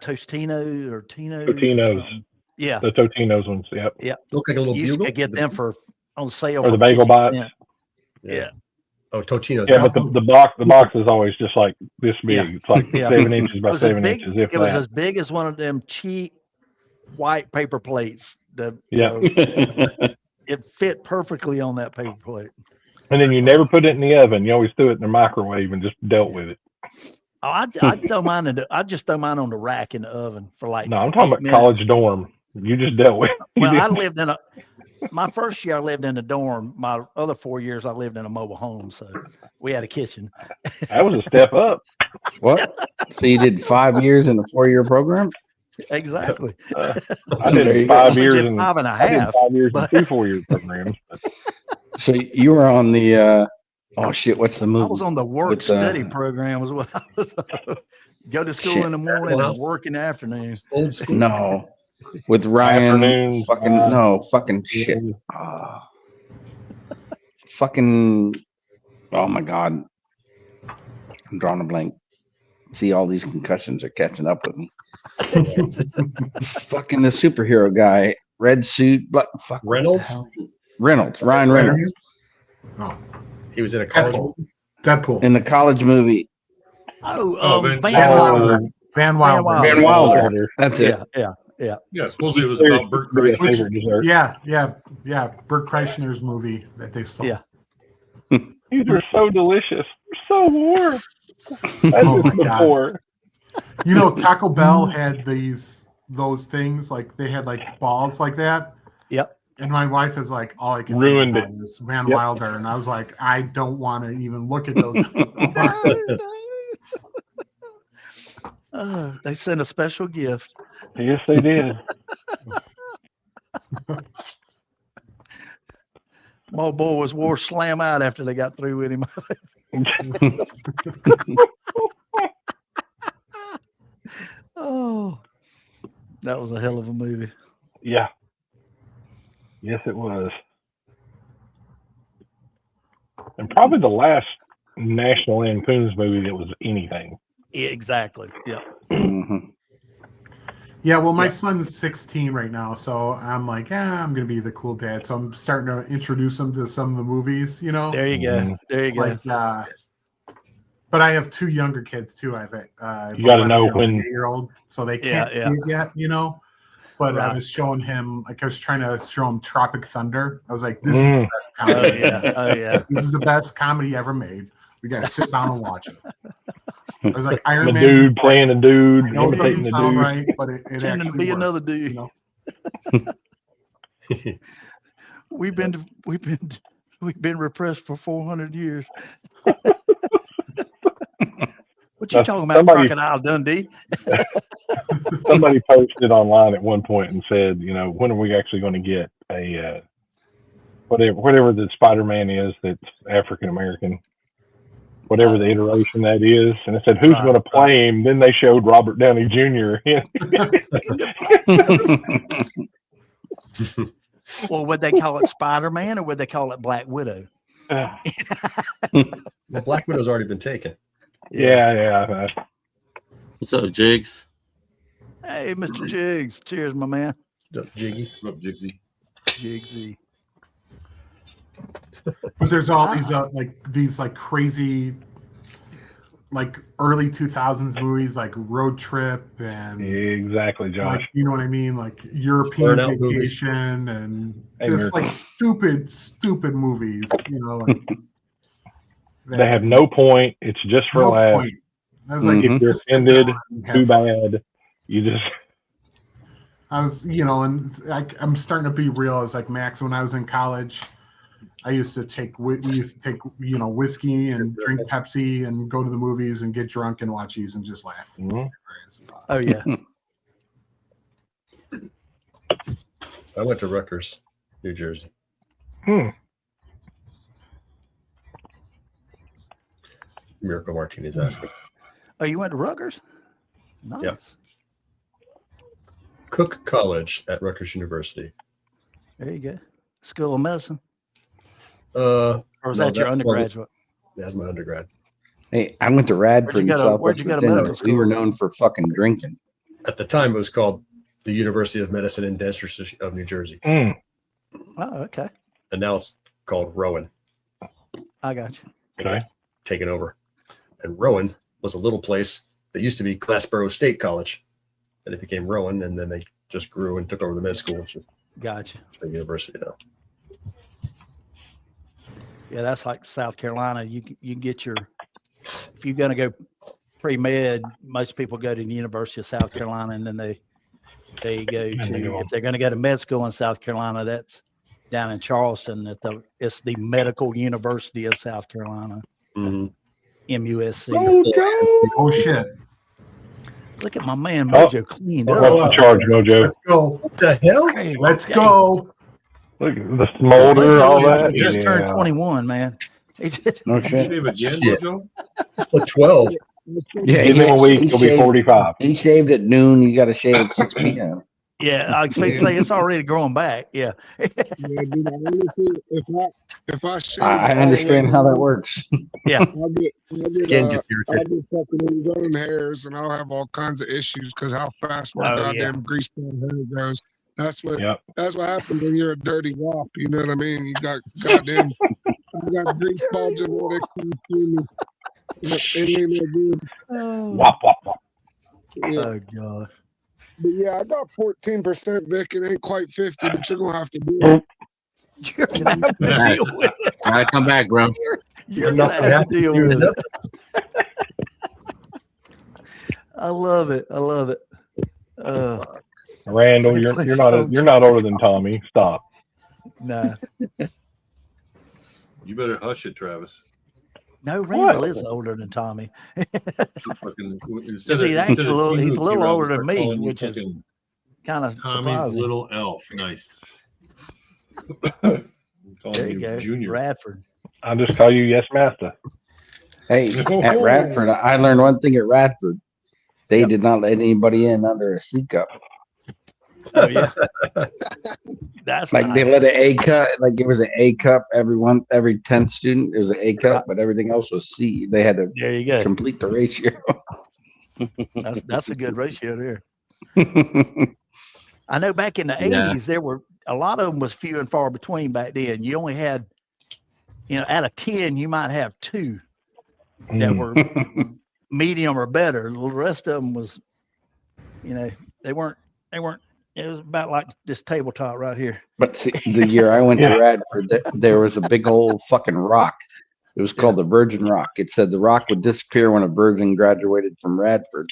Tostino or Tino's. Totino's. or something. Yeah. The Totino's ones. Yep. Look like a little You used bugle. to get them for on sale Or the for bagel 50 bites. cents. Yeah. Oh, Totino's. Yeah, but the box is always just like this big. Yeah. It's like Yeah. 7 inches It by was as 7 big. inches, if It was that. as big as one of them cheap white paper plates. Yeah. It fit perfectly on that paper plate. And then you never put it in the oven. You always threw it in the microwave and just dealt with it. Oh, I throw mine I just throw mine on the rack in the oven for like. No, I'm talking 8 about minutes. college dorm. You just dealt with it. You Well, I didn't- lived in my first year I lived in a dorm. My other 4 years I lived in a mobile home, so we had a kitchen. That was a step up. What? So you did 5 years in a 4-year program? Exactly. I There you did go. 5 Only years did in 5 and a I did half. 5 years but- in 2 4-year programs. So you were on the oh shit, what's the I movie? was on the work With, study program was what I was. Go to school Shit. in the morning Well, and work in the afternoon. Old school. No. with Ryan. Afternoon, Fucking shit. Fucking. Oh my god. I'm drawing a blank. See, all these concussions are catching up with me. Fucking the superhero guy, red suit, fuck. Reynolds? Ryan Reynolds. Oh, He was in a college Deadpool. movie. Deadpool. In the college movie. Van Wilder. Van Wilder. Van Wilder. That's it. Yeah. Yeah, supposedly it was about Bert Kreischer. Favorite dessert. Yeah. Bert Kreischer's movie that they saw. Yeah. These are so delicious. They're so warm. Oh my God. Before. You know, Taco Bell had those things, like they had like balls like that. Yep. And my wife is like, all I can Ruined think about is Van Wilder. And I was like, I don't want to even look at those. They sent a special gift. Yes, they did. My boy was wore slam out after they got through with him. Oh, that was a hell of a movie. Yeah. Yes, it was. And probably the last National Lampoon's movie that was anything. Yeah, exactly. Yeah. Mm-hmm. Yeah, well, my son's 16 right now, so I'm like, I'm going to be the cool dad. So I'm starting to introduce him to some of the movies, you know? There you go. There you go. Like, but I have two younger kids, too. I have You got to know when. 8-year-old, so they can't see it yet, you know? But I was showing him, like, I was trying to show him Tropic Thunder. I was like, this is the best comedy. Oh, yeah. This is the best comedy ever made. We got to sit down and watch it. I was like, Iron A Man. dude playing a dude. I know it doesn't imitating a sound dude. right, but it Pretending actually to be worked, another dude. you know? We've been repressed for 400 years. What you talking about, Crocodile Dundee? Somebody posted online at one point and said, you know, when are we actually going to get a whatever the Spider-Man is that's African American, whatever the iteration that is, and it said who's going to play him. Then they showed Robert Downey Jr. Well, would they call it Spider-Man or would they call it Black Widow? Well, Black Widow's already been taken. Yeah. What's up, Jigs? Hey, Mr. Jiggs. Cheers, my man. What's up, Jiggy? What's up, Jigsy? Jigsy. But there's all these crazy, like early 2000s movies, like Road Trip and exactly, Josh. like, you know what I mean, like European Burnout movies. Vacation and just like stupid movies, you know. Like, They have no point. It's just for laughs. point. I was like, If you're just sit offended, down and have too fun. bad. You just. I was, you know, and I'm starting to be real. I was like, Max, when I was in college, we used to take, you know, whiskey and drink Pepsi and go to the movies and get drunk and watch these and just laugh. Mhm. Oh, yeah. I went to Rutgers, New Jersey. Miracle Martinez asking. Oh, you went to Rutgers? Nice. Yeah. Cook College at Rutgers University. There you go. School of Medicine. Or Or was that your undergraduate? That's my undergrad. Hey, I went to Radford in Where'd you Southwest go to medical Virginia. school? We were known for fucking drinking. At the time, it was called the University of Medicine and Dentistry of New Jersey. Oh, okay. And now it's called Rowan. I got you. It got taken over. And Rowan was a little place that used to be Glassboro State College. Then it became Rowan, and then they just grew and took over the med school, which is Gotcha. the university now. Yeah, that's like South Carolina. You get your, if you're going to go pre-med, most people go to the University of South Carolina, and then they go to, if they're going to go to med school in South Carolina, that's down in Charleston. It's the Medical University of South Carolina, MUSC. Oh shit! Look at my man Mojo cleaned up. What's the charge, Mojo? Let's go. What the hell? Hey, Let's okay. go. Look at the smolder, all that. He just turned 21, man. He just, No Did you shit. shave again, Shit. Mojo? It's like 12. Yeah, Give him a week, he'll be 45. He shaved at noon. You got to shave at 6 p.m. Yeah, I was going to say it's already growing back. Yeah. Yeah, dude, honestly, if I shave I all understand the how way that works. Yeah. I'll get Skin just I'll irritated. get fucking ingrown hairs and I'll have all kinds of issues because how fast my Oh, yeah. goddamn grease ball hair grows. That's what Yep. happens when you're a dirty wop. You know what I mean? You got goddamn I got grease ball genetics. It ain't no good. Wop, wop, wop. Yeah. Oh, God. But yeah, I got 14%, Vic. It ain't quite 50, but you're gonna have to do it. You're going to have to Right. deal with it. Gotta come back, bro. You're I'm going not to gonna have have to to deal do with it. it. I love it. I love it. Randall, you're not older than Tommy. Stop. No. You better hush it, Travis. No, Randall is older than Tommy. Fucking, He's actually a little, he's a little older than me, which is fucking kind of Tommy's surprising. little elf. Nice. I'm calling There you go. Junior. Radford. I'll just call you Yes Master. Hey, at Radford, I learned one thing at Radford. They did not let anybody in under a C cup. Oh, yeah. That's Like nice. they let an A cup, like it was an A cup every 10th student. It was an A cup, but everything else was C. They had to There you go. complete the ratio. That's a good ratio there. I know back in the Yeah. 80s, there were a lot of them was few and far between back then. You only had, out of 10, you might have 2 that were medium or better. The rest of them was, they weren't, it was about like this tabletop right here. But see, the year I went to Radford, there was a big old fucking rock. It was called the Virgin Rock. It said the rock would disappear when a virgin graduated from Radford.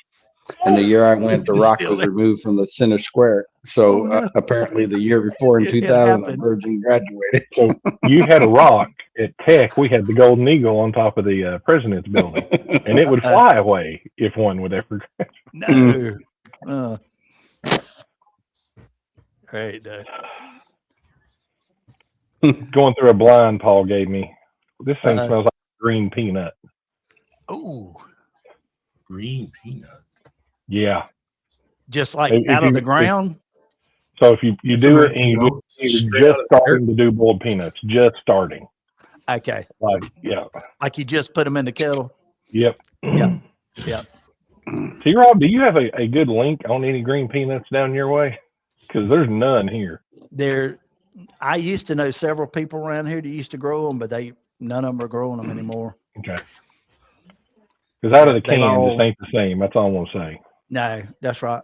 And the year I went, the rock was removed from the center square. So apparently the year before in 2000, a virgin graduated. So you had a rock at Tech. We had the Golden Eagle on top of the President's Building, and it would fly away if one would ever. No. Great day. Going through a blind Paul gave me. This thing smells like green peanut. Oh. Green peanut. Yeah. Just like out of the ground? So if you do it and you're just starting to do boiled peanuts, just starting. Okay. Like, yeah. Like you just put them in the kettle? Yep. Yeah. Yeah. T-Rob, do you have a good link on any green peanuts down your way? Because there's none here. I used to know several people around here that used to grow them, but none of them are growing them anymore. Okay. Because out of the can, just ain't the same. That's all I'm going to say. No, that's right.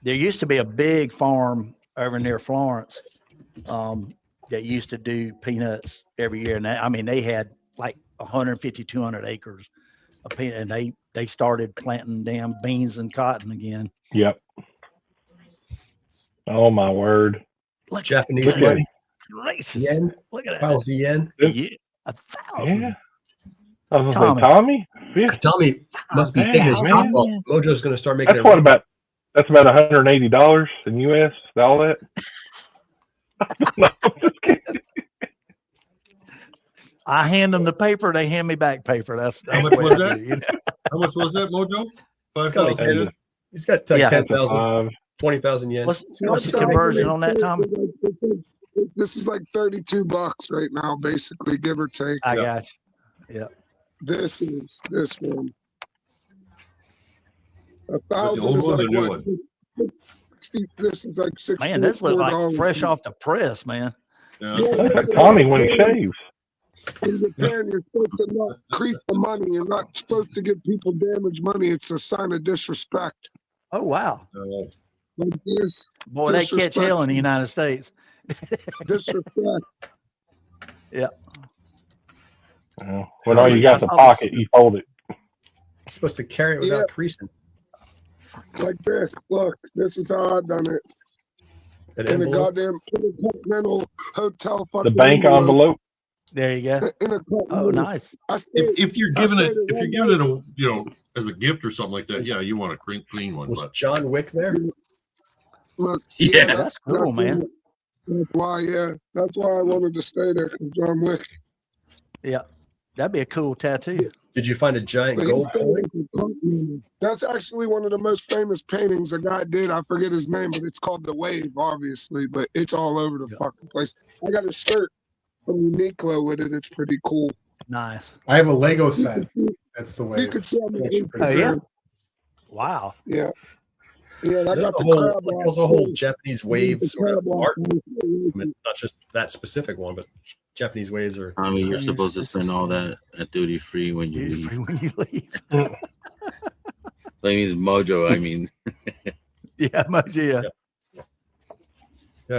There used to be a big farm over near Florence that used to do peanuts every year. And they had like 150, 200 acres of peanut, and they started planting damn beans and cotton again. Yep. Oh, my word. Look, Japanese money. Yen. Look at that. How's the yen? Yeah, 1,000. Yeah. I was going to say, Tommy? Yeah. Tommy must be thinking his top off. Mojo's going to start making that's about $180 in US, all that? No, I'm just kidding. I hand them the paper, they hand me back paper. That's How much was that? How much was that, Mojo? 5,000. He's got 10,000, 20,000 yen. What's the conversion on that, Tom? This is like $32 right now, basically, give or take. I got you. Yeah. This one. 1,000 old is one, like the new what? one? This is like $6. Man, this looks like fresh off the press, man. Yeah. Tommy when he shaves. In Japan, you're supposed to not crease the money. You're not supposed to give people damaged money. It's a sign of disrespect. Oh, wow. Like this. Boy, they catch hell in the United States. Disrespect. Yeah. When all you got the pocket, you fold it. You're supposed to carry it without creasing. Like this. Look, this is how I've done it. In a goddamn intercontinental hotel. The bank envelope. There you go. Oh, nice. If you're giving it a as a gift or something like that, yeah, you want a clean one. Was John Wick there? Look, yeah, that's cool, man. That's why I wanted to stay there, because John Wick. Yeah, that'd be a cool tattoo. Did you find a giant But he gold played coin? like a continental. That's actually one of the most famous paintings a guy did. I forget his name, but it's called The Wave, obviously. But it's all over the fucking place. I got a shirt from Uniqlo with it. It's pretty cool. Nice. I have a Lego set. That's the way. You could see on the Actually pretty Oh, yeah? Instagram. Wow. Yeah. Yeah, and I There's got a the whole, crab like, walk there's a whole too. Japanese The wave sort of crab walk. art. I mean, not just that specific one, but Japanese waves are. I mean, you're Yeah, supposed to it's spend just- all that at duty free when you Duty leave. free when you leave. So it means mojo. I mean, Yeah, much. Yeah. Yeah,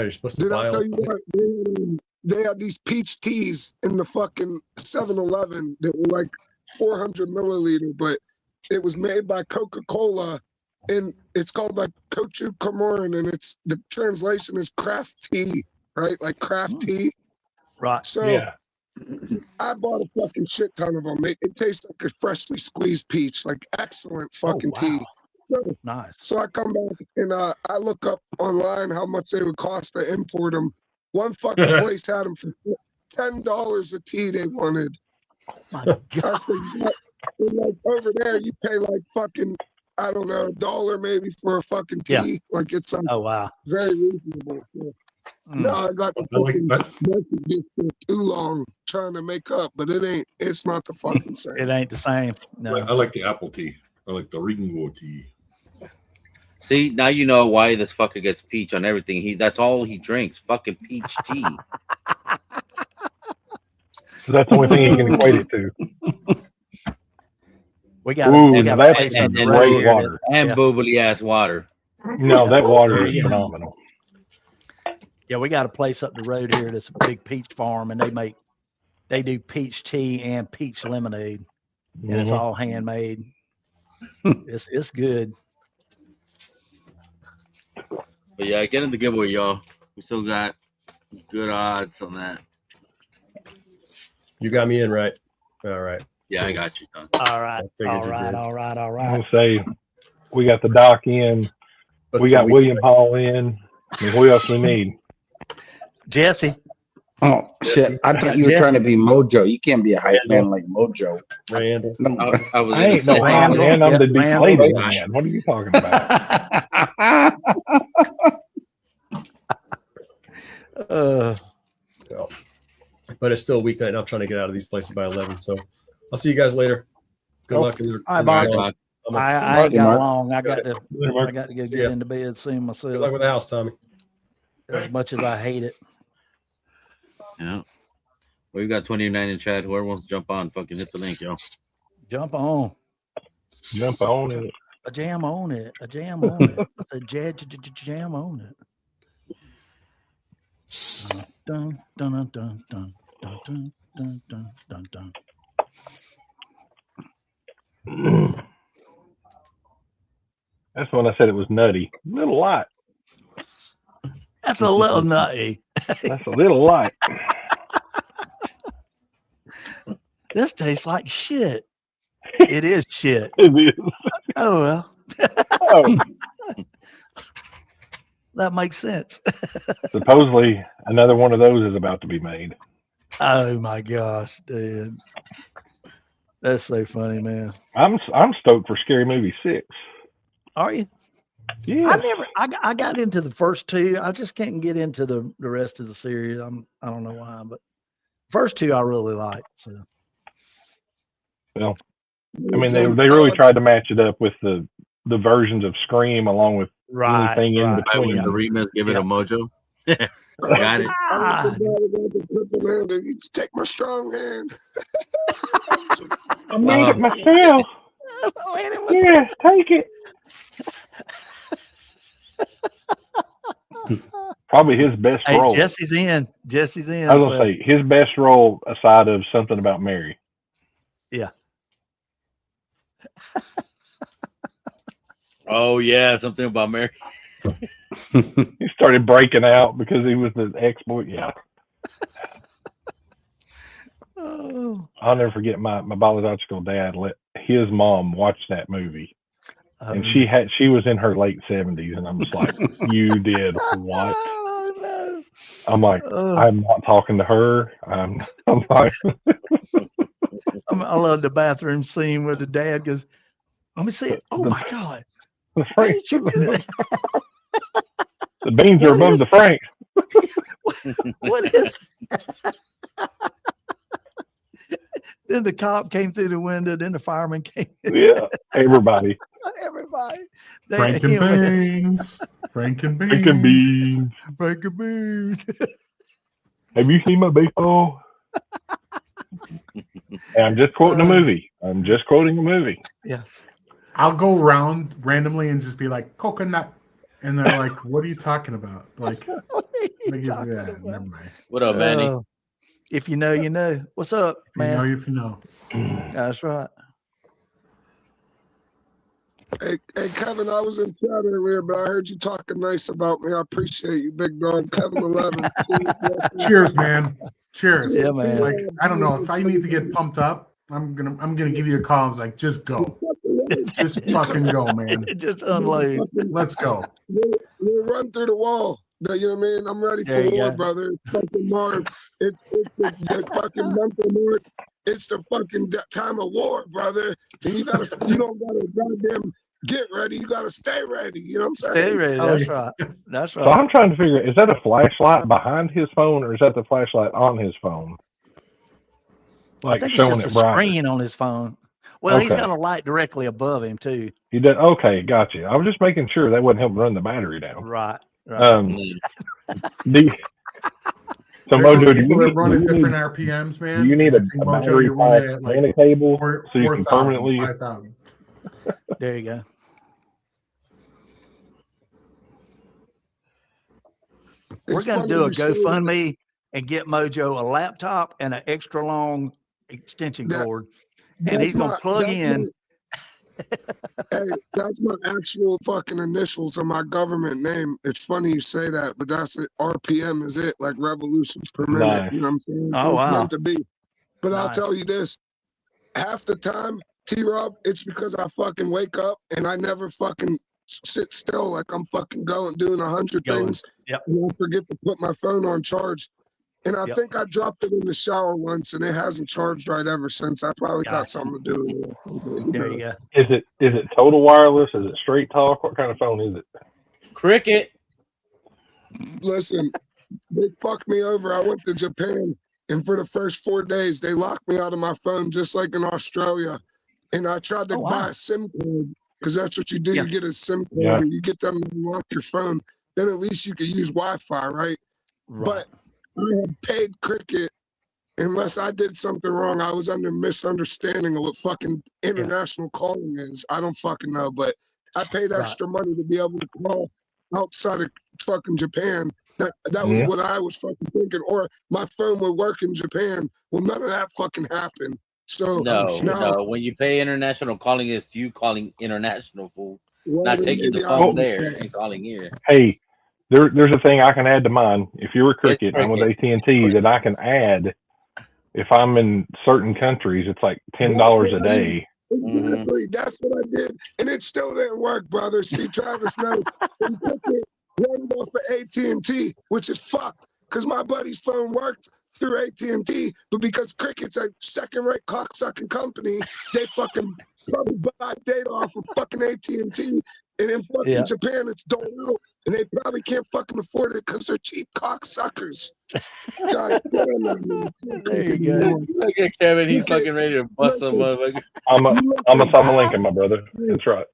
you're supposed to Did buy I tell all. you what? They had these peach teas in the fucking 7-Eleven that were like 400 milliliter, but it was made by Coca-Cola, and it's called like Kochu Kamorin, and it's the translation is craft tea, right? Like craft tea. Right. So Yeah. I bought a fucking shit ton of them. It tastes like a freshly squeezed peach, like excellent fucking wow. tea. So, Nice. so I come back and I look up online how much they would cost to import them. One fucking place had them for $10 a tea they wanted. Oh my I God. said, and like over there, you pay like fucking, I don't know, $1 maybe for a fucking tea. Yeah. Like it's Oh, wow. very reasonable. So, Mm. no, I got the I like fucking that. message for too long trying to make up, but it ain't. It's not the fucking same. It ain't the same. No. I like the apple tea. I like the Ringo tea. see, now you know why this fucker gets peach on everything. That's all he drinks. Fucking peach tea. So that's the only thing you can equate it to. We got Ooh, we now got a that's place some up the and road great here that- water. And Yeah. boobily ass water. No, that water is Yeah. phenomenal. Yeah, we got a place up the road here that's a big peach farm, and they do peach tea and peach lemonade, and it's Mhm. all handmade. It's good. But yeah, get in the giveaway, y'all. We still got good odds on that. You got me in right. All right. Yeah, I got you, Don. All right, figured all you right, did. all right, all I'm right. gonna say we got the doc in, But we so got William Hall in. I mean, who else we need? Jesse, Oh shit! I thought you were trying to be Mojo. You can't be a hype man like Mojo. Randall. No. I was I ain't no say, hype Randall, man. I'm yeah, the Randall. deflated man. What are you talking about? But it's still a weeknight, and I'm trying to get out of these places by 11. So I'll see you guys later. Good Oh, luck. In your, all right, in Mark. your- Doc. I'm a- I ain't got Mark. long. I got to Mark. go See get ya. into bed soon Good luck myself. with the house, Tommy. As much as I hate it. Yeah. Well, we've got 29 in chat. Whoever wants to jump on, fucking hit the link, yo. Jump on. Jump on it. A jam on it. A jam on it. A jam on it. Dun dun dun dun dun dun dun dun dun dun. That's when I said it was nutty. A little light. That's a little nutty. That's a little light. This tastes like shit. It is shit. It is. Oh well. Oh, That makes sense. supposedly another one of those is about to be made. Oh my gosh, dude. That's so funny, man. I'm stoked for Scary Movie 6. Are you? Yes. I got into the first two. I just can't get into the rest of the series. I don't know why, but first two I really like. So Well, I mean, they really tried to match it up with the versions of Scream along with right, anything in right. I between. was the remix, give it Yeah. a mojo. Got it. Ah, You just take my strong hand. I made it myself. man, it was- Yeah, take it. Probably his best Hey, role. Jesse's in. Jesse's in. I was gonna so- say his best role aside of Something About Mary. yeah. Oh yeah, something about Mary. He started breaking out because he was the ex-boy. Yeah, Oh, I'll never forget my biological dad let his mom watch that movie, and she was in her late 70s, and I'm just like, you did what? Oh, no. I'm like, Oh. I'm not talking to her. I'm like, I love the bathroom scene where the dad goes, "Let me see it. Oh my God! The How Frank, did you do that? the beans are What above is- the Franks. What is?" Then the cop came through the window. Then the fireman came. Yeah, everybody. Everybody. Frank and beans. Frank and beans. Frank and beans. Frank and beans. Have you seen my baseball? And I'm just quoting a movie. I'm just quoting a movie. Yes. I'll go around randomly and just be like, coconut. And they're like, what are you talking about? Like, never mind. What up, Manny? If you know, you know. What's up, man? If you know. That's right. Hey, Kevin, I was in chat earlier, but I heard you talking nice about me. I appreciate you, big dog. Kevin 11. Cheers, man. Cheers. Yeah, man. Like, I don't know if I need to get pumped up. I'm gonna give you a call. I was like, just go, just fucking go, man. Just unload. Let's go. We'll run through the wall. You know what I mean? I'm ready There for you war, go. brother. It's fucking Marv. It's the fucking month of March. It's the fucking time of war, brother. And you don't gotta goddamn get ready. You gotta stay ready. You know what I'm saying? Stay ready. That's right. That's So right. I'm trying to figure, is that a flashlight behind his phone or is that the flashlight on his phone? I Like think it's showing just it a brighter. screen on his phone. Well, he's Okay. got a light directly above him too. You did okay, gotcha. I was just making sure that wouldn't help run the battery down. Right. Right. So There's Mojo, just do people that run you at need, different RPMs, man. do you need And I a think, Mojo, battery you're running at pack and like a cable 4,000, so you can permanently 5,000. There you go. We're going to do a GoFundMe and get Mojo a laptop and an extra long extension cord, and he's going to plug in. Hey, that's my actual fucking initials on my government name. It's funny you say that, but that's it. RPM is it, like revolutions per minute. Nice. You know what I'm saying? Oh, It's wow. meant to be. But I'll Nice. tell you this: half the time, T-Rob, it's because I fucking wake up and I never fucking sit still. Like I'm fucking doing 100 Going. things. Yep. And I forget to put my phone on charge. And I Yep. think I dropped it in the shower once, and it hasn't charged right ever since. I probably got Gotcha. something to do with it. There you go. Is it total wireless? Is it straight talk? What kind of phone is it? Cricket. Listen, they fucked me over. I went to Japan, and for the first 4 days, they locked me out of my phone, just like in Australia. And I tried to Oh, wow. buy a SIM card, because that's what you do. Yeah. You get a SIM card, Yeah. and you get them to lock your phone. Then at least you can use Wi-Fi, right? Right. But I had paid Cricket. Unless I did something wrong, I was under misunderstanding of what fucking international calling is. I don't fucking know, but I paid Right. extra money to be able to call outside of fucking Japan. That was Yeah. what I was fucking thinking. Or my phone would work in Japan. Well, none of that fucking happened. So No, now, no. When you pay international calling, it's you calling international, fool. well, Not then taking the maybe phone I'll- there and calling here. Hey, there's a thing I can add to mine. If you're a Cricket, I'm with Cricket. AT&T, that I can add. If I'm in certain countries, it's like $10 a day. Exactly. That's what I did. And it still didn't work, brother. See, Travis knows. And Cricket running off of AT&T, which is fucked. Because my buddy's phone worked through AT&T, but because Cricket's a second-rate cocksucking company, they fucking probably buy data off of fucking AT&T. And in fucking Yeah. Japan, it's doled out. And they probably can't fucking afford it because they're cheap cocksuckers. God damn it, man. There you go. Look at Kevin. He's fucking ready to bust some motherfucker. I'm a Lincoln, my brother. That's right.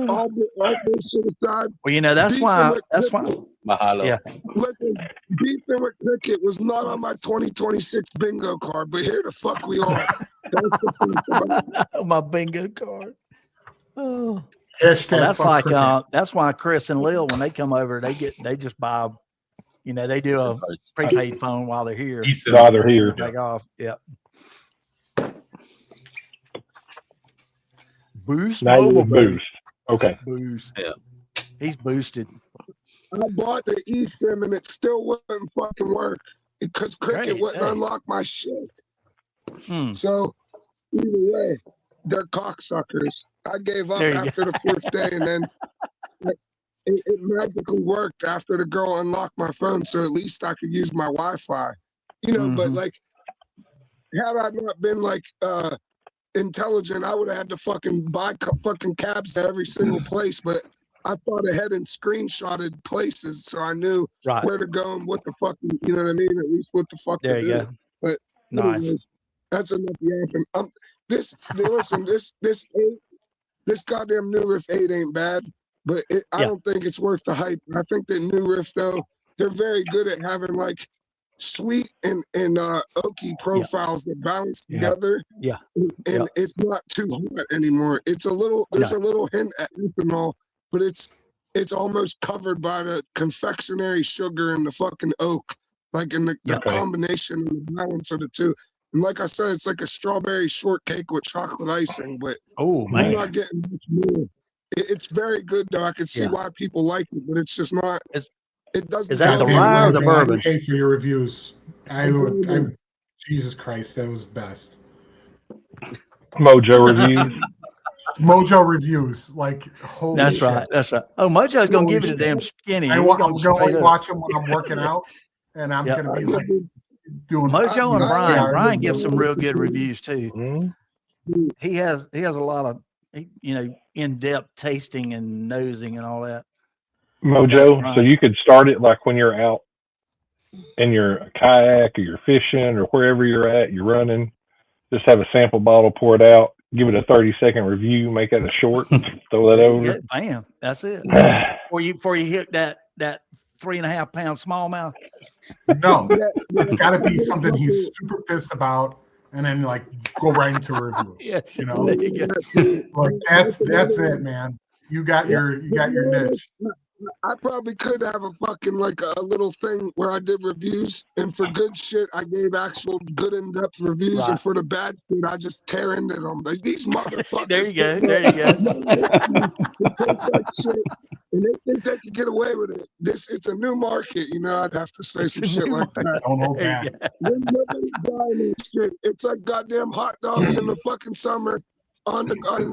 All bullshit aside, Well, you know, that's beefing why. with That's why. Cricket- Mahalo. Yeah. Listen, beefing with Cricket was not on my 2026 bingo card, but here the fuck we are. That's the thing about My bingo card. Oh. Hashtag Well, that's fuck like cricket. that's why Chris and Lil, when they come over, they just buy, they do a prepaid phone while they're here. He said, While they're here. Take off. Yep. Boost Now you mobile boost. Okay. Boost. Yeah. He's boosted. I bought the eSIM and it still wouldn't fucking work because Cricket Great, wouldn't hey. unlock my shit. Hmm. So either way, they're cocksuckers. I gave up There you after the fourth day, and then it magically worked after the girl unlocked my phone, so at least I could use my Wi-Fi. But Mhm. like, had I not been like intelligent, I would have had to fucking buy fucking cabs to every single place. But I thought ahead and screenshotted places, so I knew where to go and what the fucking, you know what I mean? At least what the fuck There to you do. go. But Nice. anyways, that's enough yapping. Listen, this goddamn new Riff 8 ain't bad, but I don't think it's worth the hype. I think that new Riff though, they're very good at having like sweet and oaky profiles that balance together. Yeah. And it's not too hot anymore. It's a little, there's a little hint at ethanol, but it's almost covered by the confectionery sugar and the fucking oak, like in the combination and the balance of the two. And like I said, it's like a strawberry shortcake with chocolate icing, but I'm not getting much more. It's very good though. I can see why people like it, but it's just not. It doesn't. Is that the blow me rye or away. the bourbon? I pay for your reviews. Jesus Christ, that was the best. Mojo reviews. Mojo reviews, like holy That's shit. right. That's right. Oh, Mojo's gonna Holy give it a shit. damn skinny. I'm He's gonna straight up. watch them when I'm working out, and I'm gonna be like doing Mojo and Yeah, Brian gives some real good reviews too. He has a lot of in-depth tasting and nosing and all that. Mojo, so you could start it like when you're out in your kayak or you're fishing or wherever you're at, you're running, just have a sample bottle, pour it out, give it a 30-second review, make it a short, throw that over. Bam, that's it. Before you hit that 3.5 pound smallmouth. No, it's got to be something he's super pissed about, and then like go right into a review. You know, there you go. Like that's it, man. You got your niche. I probably could have a fucking like a little thing where I did reviews, and for good shit I gave actual good in-depth reviews, and for the bad shit I just tear into them. Like these motherfuckers. There you go. There you go. And they think they can get away with it. It's a new market, you know. I'd have to say some shit like that. Don't hold back. Nobody's buying this shit. It's like goddamn hot dogs in the fucking summer on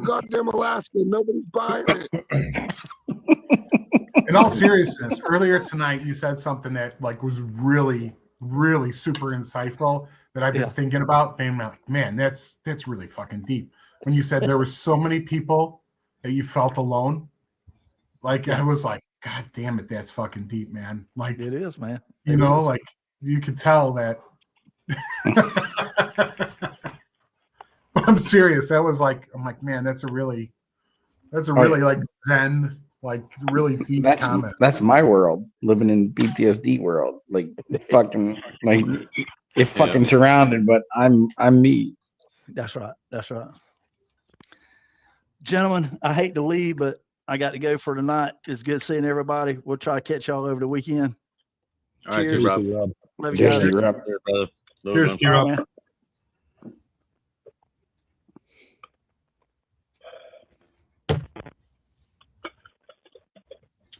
goddamn Alaska. Nobody's buying it. In all seriousness, earlier tonight you said something that like was really, really super insightful that I've been thinking about. Man, that's really fucking deep. When you said there were so many people that you felt alone, like I was like, God damn it, that's fucking deep, man. Like it is, man. You know, like you could tell that. But I'm serious. That was like, I'm like, man, that's a really like Zen. Like really deep comment. That's my world, living in PTSD world. Like fucking, like you're fucking surrounded, but I'm me. That's right. That's right. Gentlemen, I hate to leave, but I got to go for tonight. It's good seeing everybody. We'll try to catch y'all over the weekend. All right, Cheers. Rob. Love you guys. Cheers, Rob. Cheers, Rob.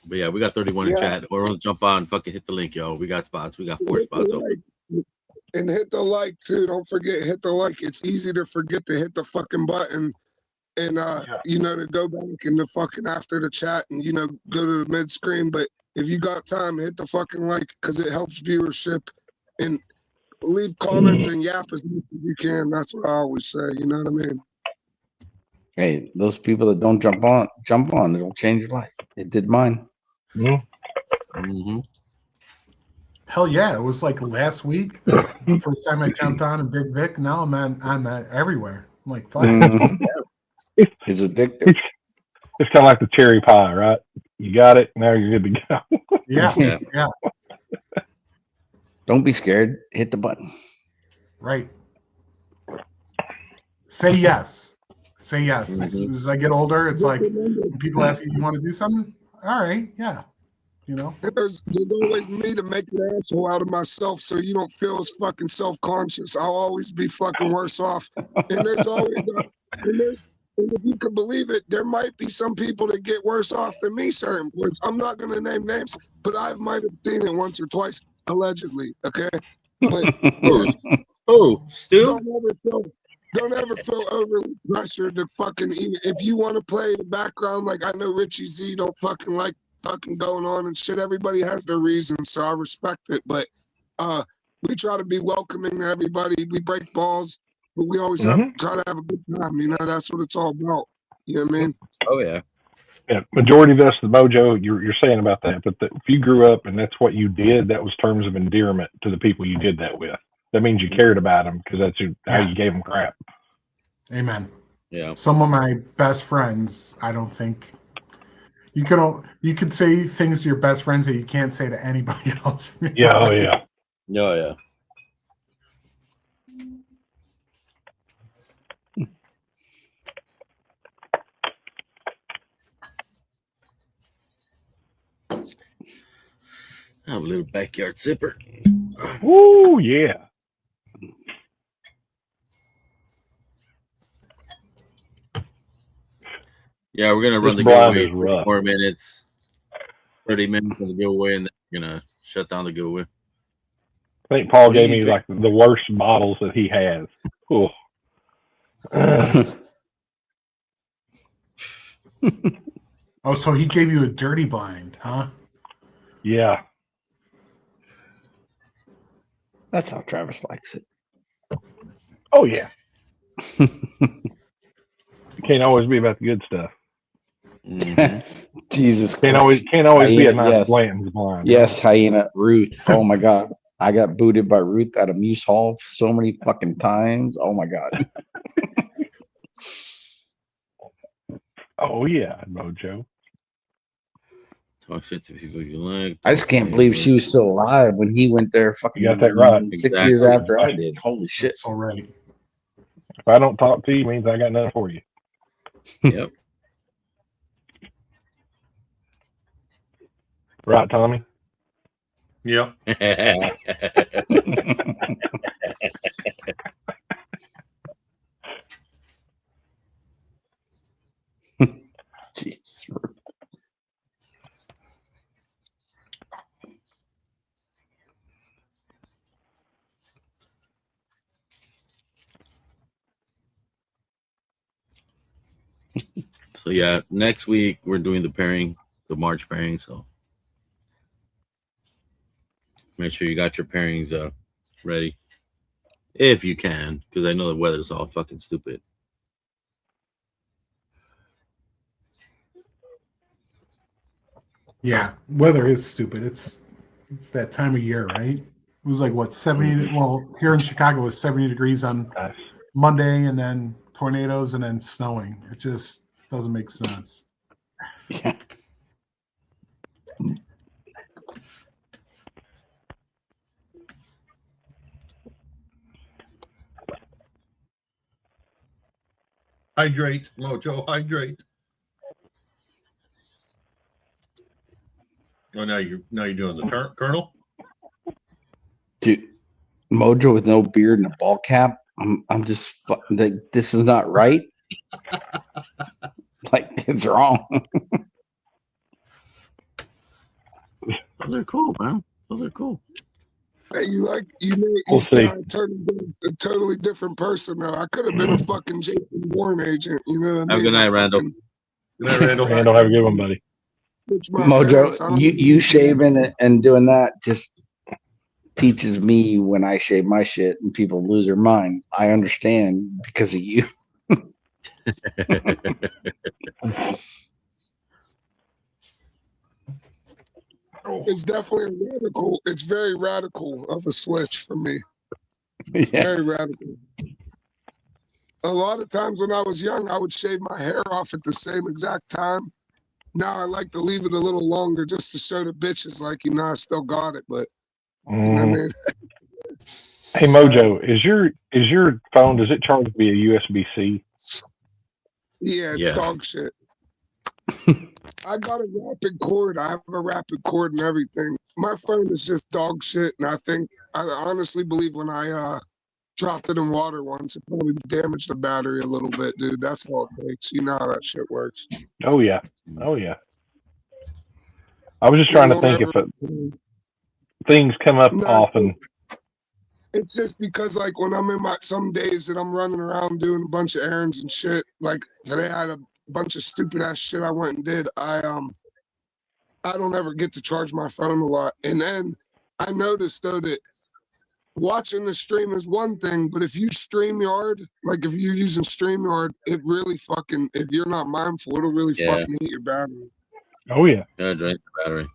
But yeah, we got 31 in chat. Everyone jump on, fucking hit the link, yo. We got spots. We got 4 spots open. And hit the like too. Don't forget, hit the like. It's easy to forget to hit the fucking button and you know, to go back and the fucking after the chat and, you know, go to the mid screen. But if you got time, hit the fucking like because it helps viewership, and leave comments and yap as much as you can. That's what I always say. You know what I mean? Hey, those people that don't jump on. It'll change your life. It did mine. Mm-hmm. Hell yeah! It was like last week. The first time I jumped on in Big Vic. Now I'm everywhere. I'm like, fuck. It's addictive. It's kind of like the cherry pie, right? You got it. Now you're good to go. Yeah. Don't be scared. Hit the button. Right. Say yes. Say yes. As soon as I get older, it's like when people ask you want to do something? All right, yeah. You know? There's always me to make an asshole out of myself so you don't feel as fucking self-conscious. I'll always be fucking worse off. And there's always and if you can believe it, there might be some people that get worse off than me certain points. I'm not gonna name names, but I might have seen it once or twice, allegedly. Okay. But Stu? Don't ever feel overly pressured to fucking eat. If you want to play the background, like I know Richie Z don't fucking like fucking going on and shit. Everybody has their reasons, so I respect it. But we try to be welcoming to everybody. We break balls. but we always try to have a good time. You know, that's what it's all about. You know what I mean? Oh yeah. Yeah, majority of us, the Mojo, you're saying about that, but if you grew up and that's what you did, that was terms of endearment to the people you did that with. That means you cared about them because that's how you gave them crap. Amen. Yeah. Some of my best friends, I don't think you could say things to your best friends that you can't say to anybody else. Yeah, oh yeah. Oh yeah. I have a little backyard zipper. Woo, yeah. Yeah, we're gonna run This the blind giveaway is for rough. 4 minutes, 30 minutes of the giveaway, and then we're gonna shut down the giveaway. I think Paul What do you gave me need, like the worst bottles that he has. Cool. Oh, so he gave you a dirty blind, huh? Yeah. That's how Travis likes it. Oh yeah. It can't always be about the good stuff. Jesus Can't Christ. always be a Hyena, nice yes. Blanton's blind. Yes, Hyena. Ruth. Oh my God. I got booted by Ruth at a Muse Hall so many fucking times. Oh my God. Oh yeah, Mojo. Talk shit to people you like. I just can't believe she was still alive when he went there fucking You got that right. 6 years after I did. Holy shit. That's all right. If I don't talk to you, it means I got nothing for you. Yep. Right, Tommy? Yep. Jeez. So yeah, next week we're doing the pairing, the March pairing. So make sure you got your pairings ready if you can, because I know the weather's all fucking stupid. Yeah, weather is stupid. It's that time of year, right? It was like what 70. Well, here in Chicago it was 70 degrees on Monday, and then tornadoes, and then snowing. It just doesn't make sense. Yeah. Hydrate, Mojo, hydrate. Oh, now you're doing the Colonel? Dude, Mojo with no beard and a ball cap. I'm just like, this is not right. Like, it's wrong. Those are cool, man. Those are cool. Hey, you know, We'll see. I turned into a totally different person now. I could have been a fucking Jason Bourne agent. You know what I mean? Have a good night, Randall. Good night, Randall. Randall, have a good one, buddy. Mojo, you shaving and doing that just teaches me when I shave my shit and people lose their mind. I understand because of you. It's definitely radical. It's very radical of a switch for me. Yeah. Very radical. A lot of times when I was young, I would shave my hair off at the same exact time. Now I like to leave it a little longer just to show the bitches, like, you know, I still got it. But you know what I mean? Hey Mojo, is your phone, does it charge via USB-C? Yeah, it's dog shit. I got a rapid cord. I have a rapid cord and everything. My phone is just dog shit, and I honestly believe when I dropped it in water once, it probably damaged the battery a little bit, dude. That's all it takes. You know how that shit works. Oh yeah. Oh yeah. I was just trying to think if things come up often. It's just because, like, when I'm in some days that I'm running around doing a bunch of errands and shit, like today I had a bunch of stupid ass shit I went and did. I don't ever get to charge my phone a lot. And then I noticed though that watching the stream is one thing, but if you StreamYard, like if you're using StreamYard, it really fucking, if you're not mindful, it'll really fucking eat your battery. Oh yeah. Yeah, drains the battery.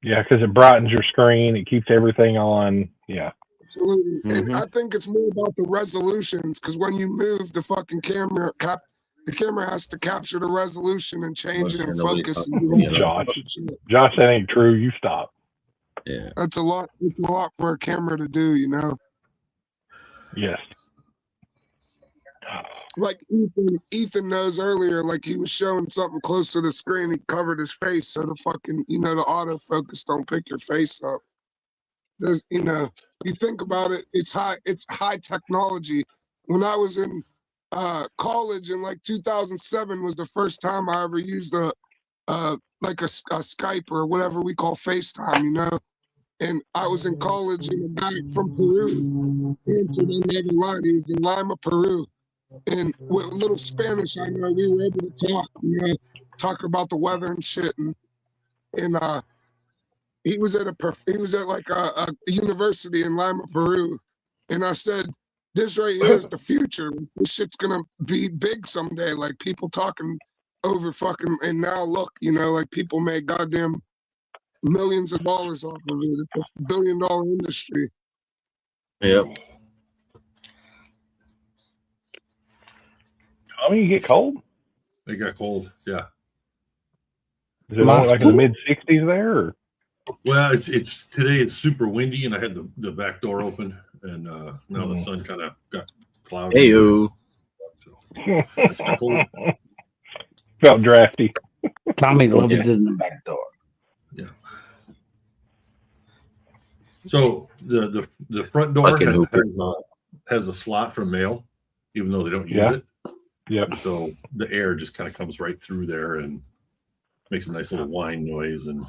Yeah, because it brightens your screen. It keeps everything on. Yeah. Absolutely. And Mhm. I think it's more about the resolutions, because when you move the fucking camera, the camera has to capture the resolution and change it and Nobody's focus. fucking And do looking all at that Josh. fucking shit. Josh, that ain't true. You stop. Yeah. That's a lot. It's a lot for a camera to do, you know. Yes. Like Ethan knows earlier, like he was showing something close to the screen, he covered his face so the fucking, you know, the autofocus don't pick your face up. There's, you know, you think about it, it's high technology. When I was in college in like 2007 was the first time I ever used a Skype or whatever we call FaceTime, you know. And I was in college and a guy from Peru answered on the other line. He was in Lima, Peru. And with a little Spanish I know, we were able to talk, you know, talk about the weather and shit. And he was at like a university in Lima, Peru. And I said, this right here is the future. This shit's gonna be big someday. Like people talking over fucking, and now look, you know, like people made goddamn millions of dollars off of it. It's a $1 billion industry. Yep. Tommy, you get cold? They got cold. Yeah. Is it only like in the mid 60s there? Or? Well, it's today. It's super windy, and I had the back door open, and now the sun kind of got cloudy. Hey-o. So it's cold. Felt drafty. Tommy loves it in the back door. Yeah. So the front door has a slot for mail, even though they don't use it. Yep. So the air just kind of comes right through there and makes a nice little whine noise, and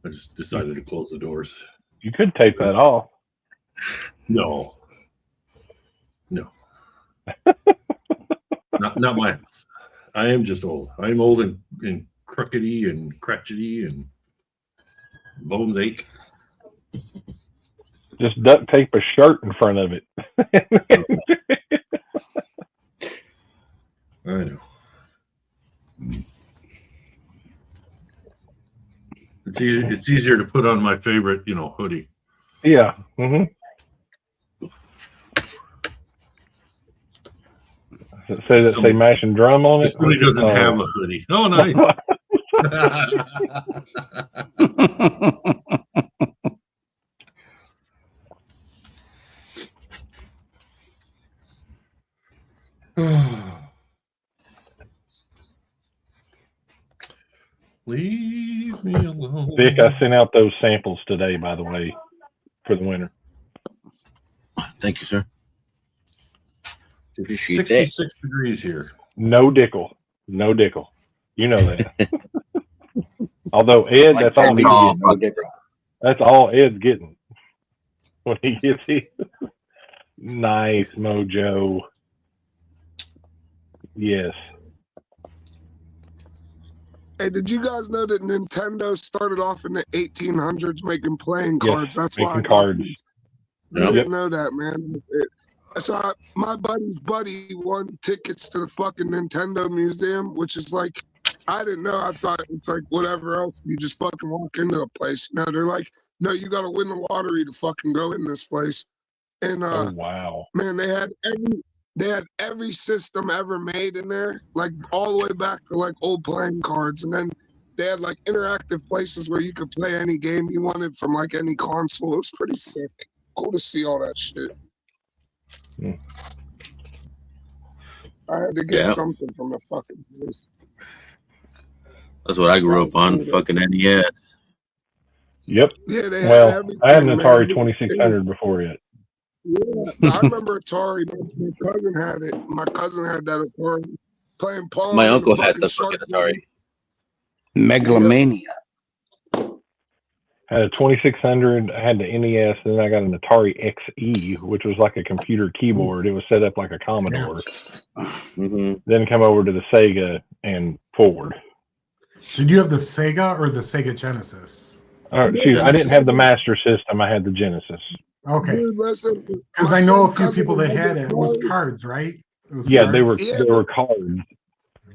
I just decided to close the doors. You could tape that off. No. not my house. I am just old. I am old and crookedy and crotchety and bones ache. Just duct tape a shirt in front of it. I know. It's easier to put on my favorite, hoodie. Yeah. Mm-hmm. Does it say mash and drum on it? Somebody doesn't have a hoodie. Oh, nice. Leave me alone. Vic, I sent out those samples today, by the way, for the winter. Thank you, sir. It's 66 degrees here. No dickle. No dickle. You know that. Although Ed, Like that's all he's Tommy, getting. That's all Ed's getting when he gets here. Nice, Mojo. Yes. Hey, did you guys know that Nintendo started off in the 1800s making playing cards? That's why I making got cards. these. I didn't know that, man. My buddy's buddy won tickets to the fucking Nintendo Museum, which is like, I didn't know. I thought it's like whatever else. You just fucking walk into a place. No, they're like, no, you got to win the lottery to fucking go in this place. And Oh wow. man, they had every system ever made in there, like all the way back to like old playing cards, and then they had like interactive places where you could play any game you wanted from like any console. It was pretty sick. Cool to see all that shit. I had to get something from the fucking place. That's what I grew up on. Fucking NES. Yep. Yeah, they had Well, everything, I had an man. Atari 2600 before it. Yeah, I remember Atari. My cousin had it. My cousin had that Atari. Playing Pong. My with uncle a had the shark fucking Atari. Megalomania. I had a 2600. I had the NES, and then I got an Atari XE, which was like a computer keyboard. It was set up like a Commodore. Mm-hmm. Then come over to the Sega and forward. Did you have the Sega or the Sega Genesis? Excuse me, I didn't have the Master System. I had the Genesis. Okay. Dude, listen, Because my I know a son few cousin people that had had the it. It was card. cards, right? It was Yeah, cards. they were cards.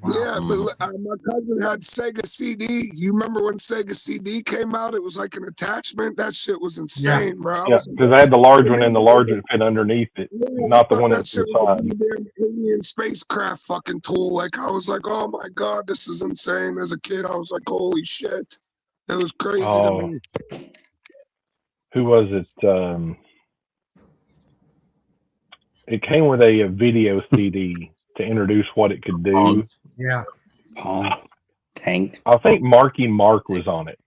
Wow. Yeah, but my cousin had Sega CD. You remember when Sega CD came out? It was like an attachment. That shit was insane, bro. Yeah, because I had the large one and the large one fit underneath it, not the one That that's shit was inside. a damn alien spacecraft fucking tool. Like I was like, oh my god, this is insane. As a kid, I was like, holy shit, it was crazy to Oh, me. who was it? It came with a video CD to introduce what it could do. Yeah. Pong. Tank. I think Marky Mark was on it.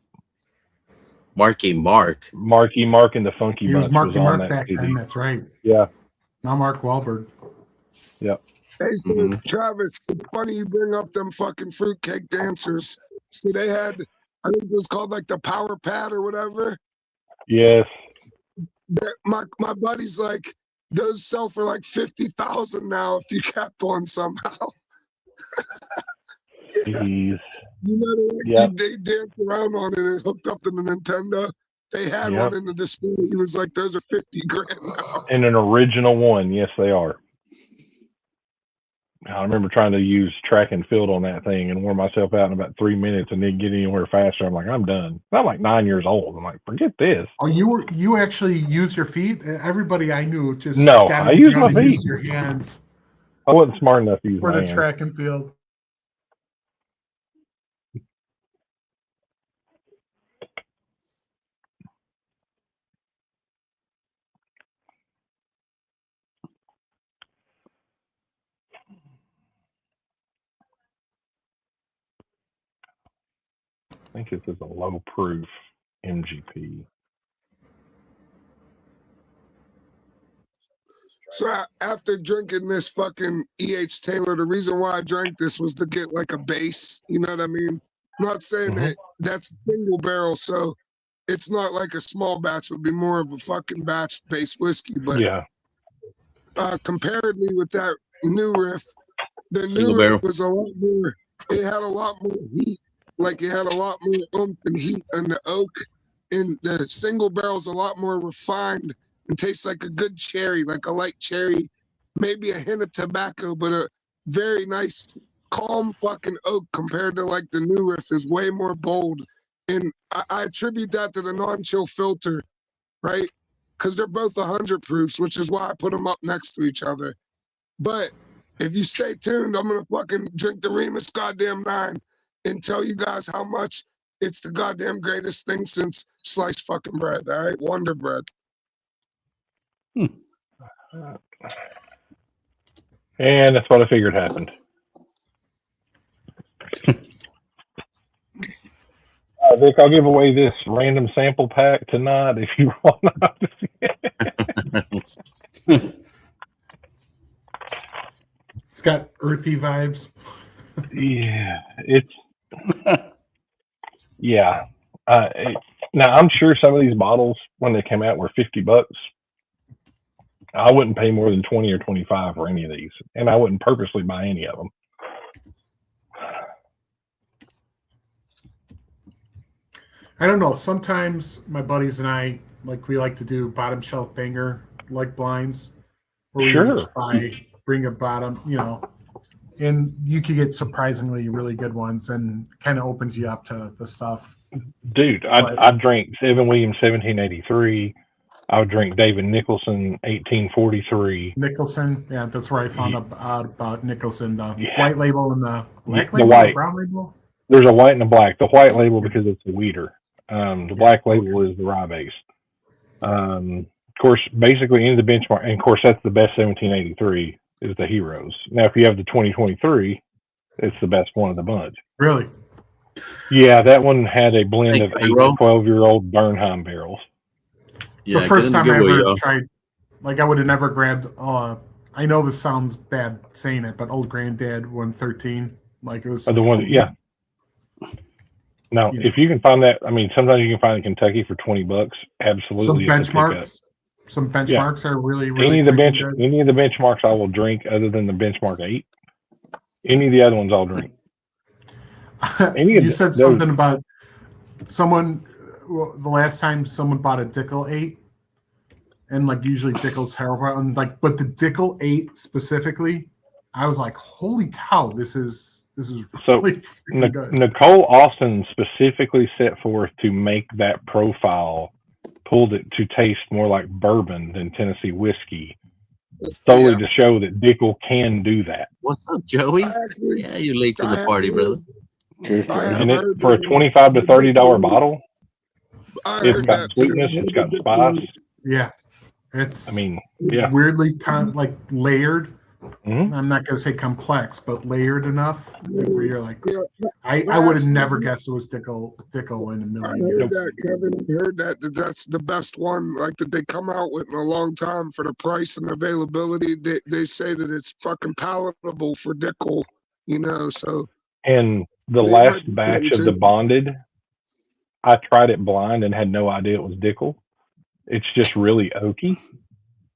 Marky Mark. Marky Mark and the Funky He was Bunch Marky on Mark that back CD. then. That's right. Yeah. Now Mark Wahlberg. Yep. Hey, so Travis, it's funny you bring up them fucking fruitcake dancers. So they had, I think it was called like the Power Pad or whatever. Yes. My buddy's like, those sell for like 50,000 now if you kept one somehow. Jeez. You know, Yep. they danced around on it and hooked up to the Nintendo. They had Yep. one in the display. He was like, those are 50 grand now. And an original one. Yes, they are. I remember trying to use track and field on that thing and wore myself out in about 3 minutes and didn't get anywhere faster. I'm like, I'm done. I'm like 9 years old. I'm like, forget this. Oh, you actually use your feet? Everybody I knew just No, got I it use down my to use feet. your hands I wasn't smart enough to use for my the hands. track and field. I think this is a low proof MGP. So after drinking this fucking E.H. Taylor, the reason why I drank this was to get like a base. You know what I mean? I'm not saying that that's a single barrel, so it's not like a small batch. It would be more of a fucking batch based whiskey. But Yeah. comparatively with that new riff, the Single new barrel. riff was a lot more. It had a lot more heat. Like it had a lot more oomph and heat in the oak. And the single barrel's a lot more refined and tastes like a good cherry, like a light cherry, maybe a hint of tobacco, but a very nice, calm fucking oak compared to like the new riff is way more bold. And I attribute that to the non-chill filter, right? Because they're both 100 proofs, which is why I put them up next to each other. But if you stay tuned, I'm gonna fucking drink the Remus goddamn 9 and tell you guys how much it's the goddamn greatest thing since sliced fucking bread, all right? Wonder bread. And that's what I figured happened. Vic, I'll give away this random sample pack tonight if you want to see it. It's got earthy vibes. Yeah, it's yeah. Now I'm sure some of these bottles when they came out were $50. I wouldn't pay more than 20 or 25 for any of these, and I wouldn't purposely buy any of them. I don't know. Sometimes my buddies and I we like to do bottom shelf banger like blinds, where we Sure. each bring a bottom, and you could get surprisingly really good ones, and kind of opens you up to the stuff. Dude, I drank Evan Williams 1783. I would drink David Nicholson 1843. Nicholson, yeah, that's where I found out about Nicholson. The white label and the black The label, white. brown label. There's a white and a black. The white label because it's a weeder. The black label is the rye based. Of course, basically any of the benchmark, and of course that's the best 1783 is the Heroes. Now, if you have the 2023, it's the best one of the bunch. Really? Yeah, that one had a blend of 8 to Hero. 12-year-old Bernheim barrels. It's the first time I ever tried. Like I would have never grabbed. I know this sounds bad saying it, but Old Granddad 113. Like it was The one, yeah. Now, if you can find that, I mean, sometimes you can find in Kentucky for $20. Absolutely, Some it's a pickup. Some benchmarks are really Any of the good. any of the benchmarks I will drink, other than the benchmark 8. Any of the other ones I'll drink. You said something about someone the last time someone bought a Dickel 8, and like usually Dickel's terrible, and like, but the Dickel 8 specifically, I was like, holy cow, this is So really freaking good. Nicole Austin specifically set forth to make that profile, pulled it to taste more like bourbon than Tennessee whiskey, solely to show that Dickel can do that. What's up, Joey? Actually, Yeah, you're late to the party, brother. True, I true. have And it heard for a that- $25 to $30 bottle, I it's heard got that too. sweetness, it's got spice. Yeah, it's I mean, yeah. weirdly kind of like layered. Mhm. I'm not gonna say complex, but layered enough that where you're like, Yeah, I would have never guessed it was Dickel in a I million heard years. that, Kevin. I heard that's the best one, like that they come out with in a long time for the price and availability. They say that it's fucking palatable for Dickel, you know. So And the They last might be batch of too. the bonded, I tried it blind and had no idea it was Dickel. It's just really oaky,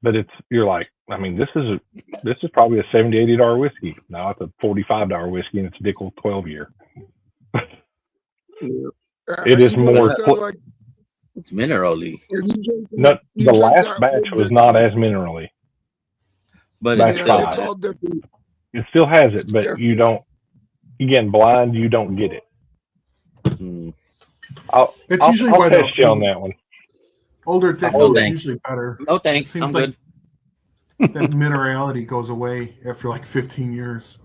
but you're like, I mean, this is probably a $70, $80 whiskey. No, it's a $45 whiskey, and it's Dickel 12 year. It is more. like It's minerally, The last batch was not as minerally. but Batch it's still five. It's all different. It still has it, It's but different. you don't. Again, blind, you don't get it. Mm. I'll It's why the test you on that one. older No Dickel is thanks. usually better. No thanks, Seems I'm like good. that minerality goes away after like 15 years.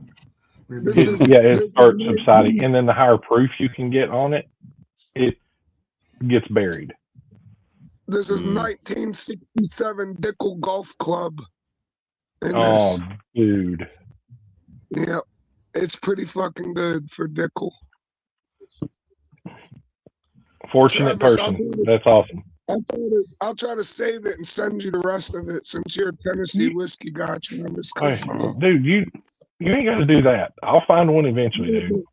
This is- It starts subsiding, and then the higher proof you can get on it, it gets buried. This is Mm. 1967 Dickel Golf Club. And Oh, dude. yeah, it's pretty fucking good for Dickel. Fortunate Travis, person. That's awesome. I'll try to save it and send you the rest of it since you're a Tennessee whiskey guy, Travis. Hey, 'cause, dude, you ain't got to do that. I'll find one eventually, dude.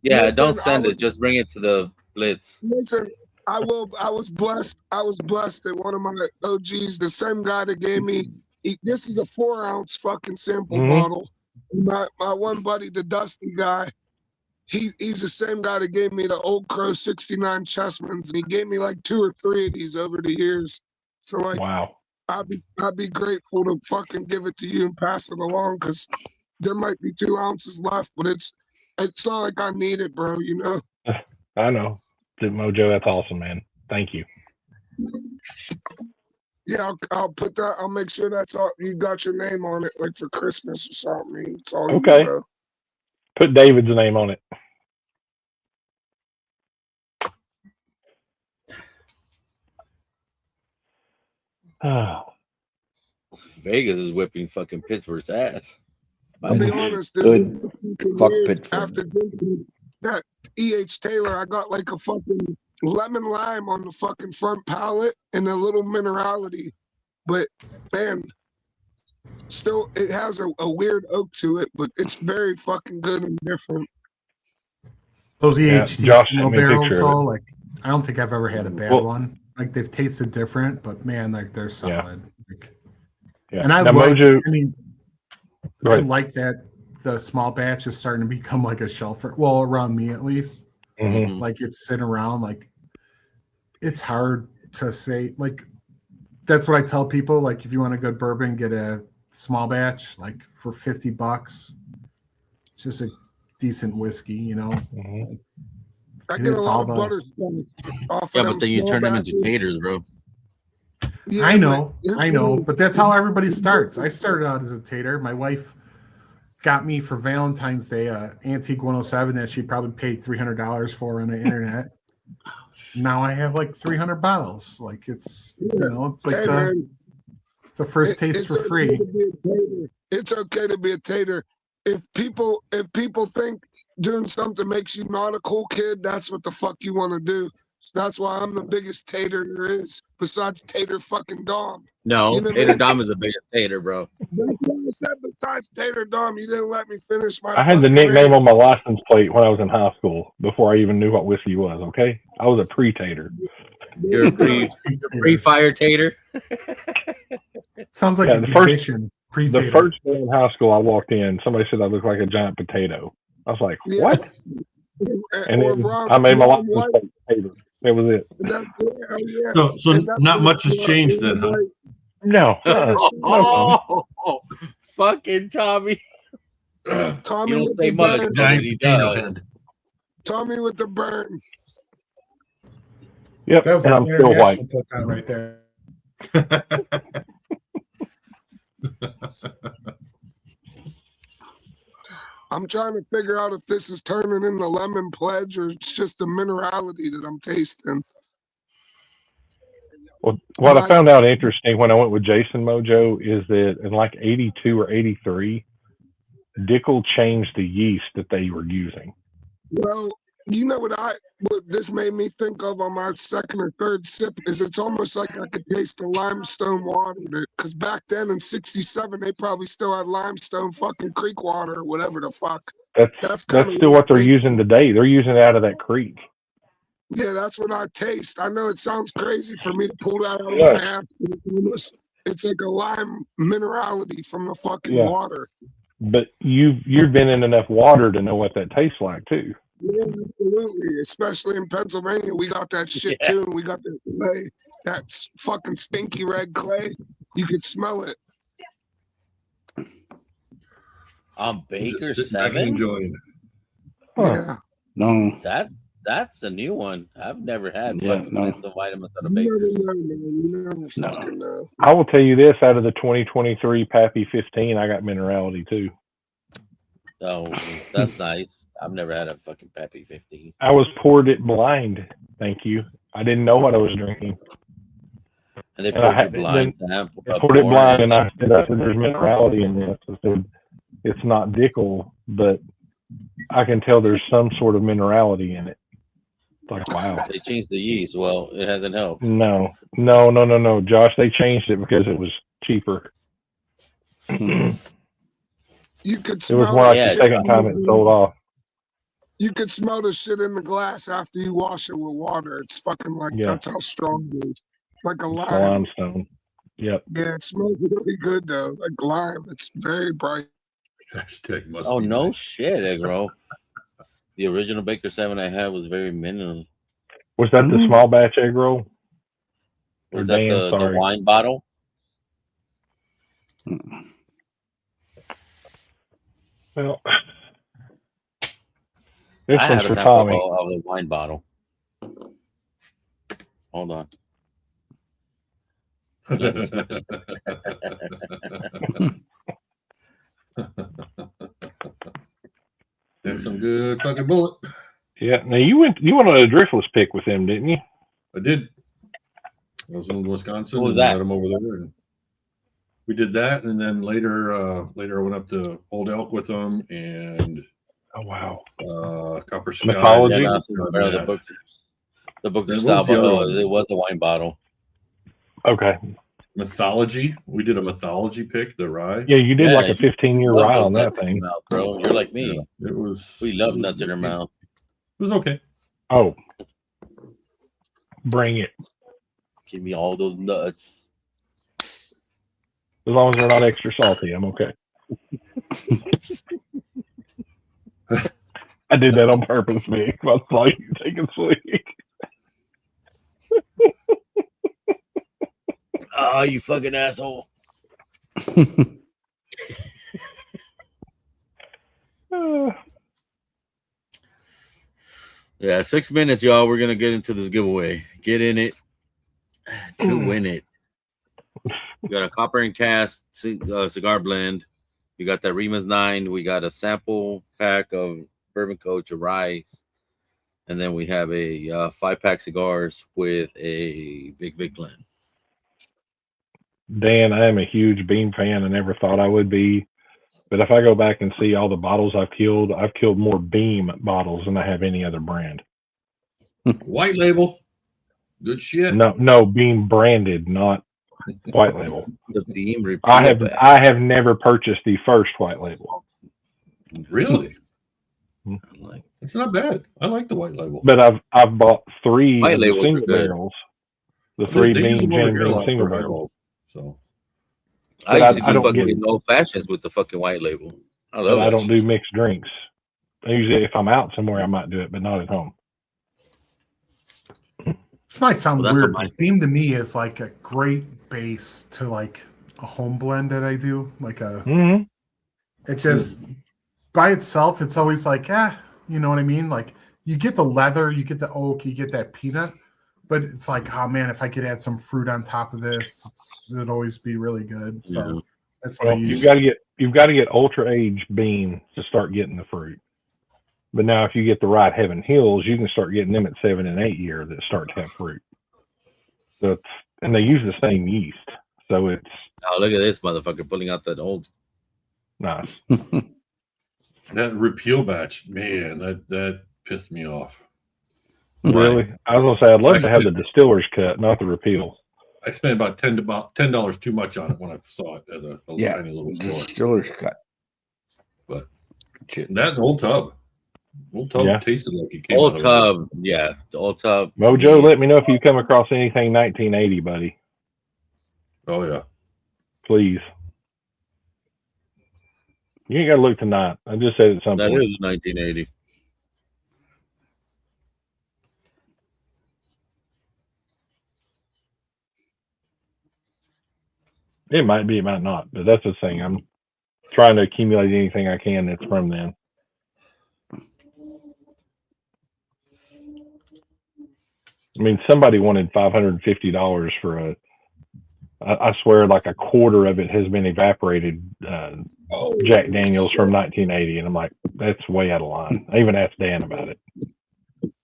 Yeah, Listen, don't send I it. Just bring it to the Blitz. Listen, I was blessed. I was blessed that one of my OGs, the same guy that gave me. This is a 4-ounce fucking sample Mhm. bottle. My one buddy, the Dusty guy, he's the same guy that gave me the Old Crow 69 Chessmans, and he gave me like 2 or 3 of these over the years. So like, Wow. I'd be grateful to fucking give it to you and pass it along because there might be 2 ounces left, but it's not like I need it, bro. You know. I know. Mojo, that's awesome, man. Thank you. Yeah, I'll put that. I'll make sure that's all. You got your name on it, like for Christmas or something. It's all Okay. you, bro. Put David's name on it. Oh, Vegas is whipping fucking Pittsburgh's ass. I'll be honest, Good. dude. Fuck Weird. Pittsburgh. After drinking that E.H. Taylor, I got like a fucking lemon lime on the fucking front palate and a little minerality. But man, still, it has a weird oak to it, but it's very fucking good and different. Those Yeah, EHT Josh steel sent me a barrels, picture of though, it. like I don't think I've ever had a bad Well- one. Like they've tasted different, but man, like they're solid. Like, yeah. and I Now, like. Mojo, I mean, go I ahead. like that the small batch is starting to become like a shelf. Well, around me at least, Mhm. like it's sitting around. Like it's hard to say. Like that's what I tell people. Like if you want a good bourbon, get a small batch. Like for $50, it's just a decent whiskey. You know. Mhm. I And get a it's lot all of the- butterscotch off Yeah, of but then you small turn them into batches. taters, bro. Yeah, I know, but- I know, but that's how everybody starts. I started out as a tater. My wife got me for Valentine's Day a antique 107 that she probably paid $300 for on the internet. Now I have like 300 bottles. Like it's it's like Hey, the man, it's the first it- taste it's for okay free. to be a tater. It's okay to be a tater. If people think doing something makes you not a cool kid, that's what the fuck you want to do. That's why I'm the biggest tater there is, besides Tater fucking Dom. No, You know what I Tater mean? Dom is the biggest tater, bro. That's what I said. Besides Tater Dom, you didn't let me finish my. I had the fucking nickname name. on my license plate when I was in high school before I even knew what whiskey was. Okay, I was a pre-tater. You're a pre-fire tater. Sounds like Yeah, a the first- condition. The Pre-tater. first day in high school I walked in, somebody said I looked like a giant potato. I was like, Yeah. what? And Or then Ron- I made my Ron license White. plate tater. That was it. That's, yeah. So And that's not what much has it's changed like, then, huh? No. Oh, fucking Tommy. Tommy You don't with say the much, burn. but when Giant he potato does. head. Tommy with the burn. Yep. That was And an I'm still white. international put down right there. I'm trying to figure out if this is turning into lemon pledge or it's just the minerality that I'm tasting. Well, what I Like- found out interesting when I went with Jason Mojo is that in like 82 or 83, Dickel changed the yeast that they were using. Well, you know what this made me think of on my second or third sip is it's almost like I could taste the limestone water. Because back then in '67, they probably still had limestone fucking creek water or whatever the fuck. That's kinda still what they're they- using today. They're using it out of that creek. Yeah, that's what I taste. I know it sounds crazy for me to pull that out of Yeah. my ass. It's like a lime minerality from the fucking Yeah. water. But you've been in enough water to know what that tastes like too. Yeah, absolutely. Especially in Pennsylvania, we got that shit too. And we got that clay, that's fucking stinky red clay. You could smell it. Baker Just sit back and 7. enjoying it. Huh. Yeah. No. That's a new one. I've never had Yeah, fucking no. plants of vitamins out of You Baker. never know, man. You never fucking know. I will tell you this: out of the 2023 Pappy 15, I got minerality too. Oh, that's nice. I've never had a fucking Pappy 15. I was poured it blind. Thank you. I didn't know what I was drinking. And they And poured I you blind. I poured it blind, and I said, "There's minerality in this." I said, "It's not Dickel, but I can tell there's some sort of minerality in it." It's like, wow. They changed the yeast. Well, it hasn't helped. No, Josh. They changed it because it was cheaper. You could It smell was more like Yeah, the second time it sold off. You could smell the shit in the glass after you wash it with water. It's fucking like Yeah. that's how strong it is. Like a It's lime. limestone. Yep. Yeah, it smells really good though. Like lime. It's very bright. Hashtag must Oh be no nice. shit, Egro. The original Baker 7 I had was very mineral. Was that the small batch egg roll? Or Was that Dan? the Sorry. wine bottle? Well, this I one's had a for sample Tommy. of the wine bottle. Hold on. That's some good fucking bullet. Yeah. Now you went on a driftless pick with him, didn't you? I did. I was in Wisconsin What was and that? met him over there, and we did that. And then later I went up to Old Elk with them and Oh wow. Copper Sky. Mythology? Yeah, Yeah, no, the book. The book Then style what was the other bottle. one? It was a wine bottle. Okay. Mythology. We did a mythology pick, the rye. Yeah, you did Yeah, like a 15-year Love ride those on that nuts in thing. your mouth, bro. You're like me. Yeah, it was. We love it was nuts in our good. mouth. It was okay. Oh. Bring it. Give me all those nuts. As long as they're not extra salty, I'm okay. I did that on purpose, Vic. I saw you take a swig. Oh, you fucking asshole. Yeah, 6 minutes, y'all. We're gonna get into this giveaway. Get in it to win it. We got a copper and cast cigar blend. We got that Remus 9. We got a sample pack of bourbon coach of rice, and then we have a 5-pack cigars with a big blend. Dan, I am a huge Beam fan. I never thought I would be. But if I go back and see all the bottles I've killed more Beam bottles than I have any other brand. White label. Good shit. No, Beam branded, not white label. The Beam repeal I have never purchased the first white label. Really? Like, It's not bad. I like the white label. But I've bought 3 White of the labels are single good. barrels. The 3 They use Beam them over Jam here a Beam lot single for high barrels. roll, so I But used I to do don't fucking get- old fashions with the fucking white label. I But love I that don't shit. do mixed drinks. Usually, if I'm out somewhere, I might do it, but not at home. This might sound Well, that's weird, what but Beam to me is like a great base to like a home blend that I do. Like a, it just by itself, it's always like, you know what I mean? Like you get the leather, you get the oak, you get that peanut, but it's like, oh man, if I could add some fruit on top of this, it'd always be really good. So that's what I use. You've got to get ultra aged bean to start getting the fruit. But now, if you get the right Heaven Hills, you can start getting them at 7 and 8 year that start to have fruit. So and they use the same yeast, so it's. Oh, look at this motherfucker pulling out that old. Nice. That repeal batch, man, that pissed me off. Really? I was gonna say I'd love to have the distiller's cut, not the repeal. I spent about $10 too much on it when I saw it at a tiny little store. Distiller's cut. But that old tub tasted like it came Old out tub, of yeah, the old tub. Mojo, let me know if you come across anything 1980, buddy. Oh yeah, please. You ain't got to look tonight. I just said it something. That is 1980. It might be, it might not, but that's the thing. I'm trying to accumulate anything I can that's from then. I mean, somebody wanted $550 for I swear like a quarter of it has been evaporated Jack Daniels from 1980. And I'm like, that's way out of line. I even asked Dan about it.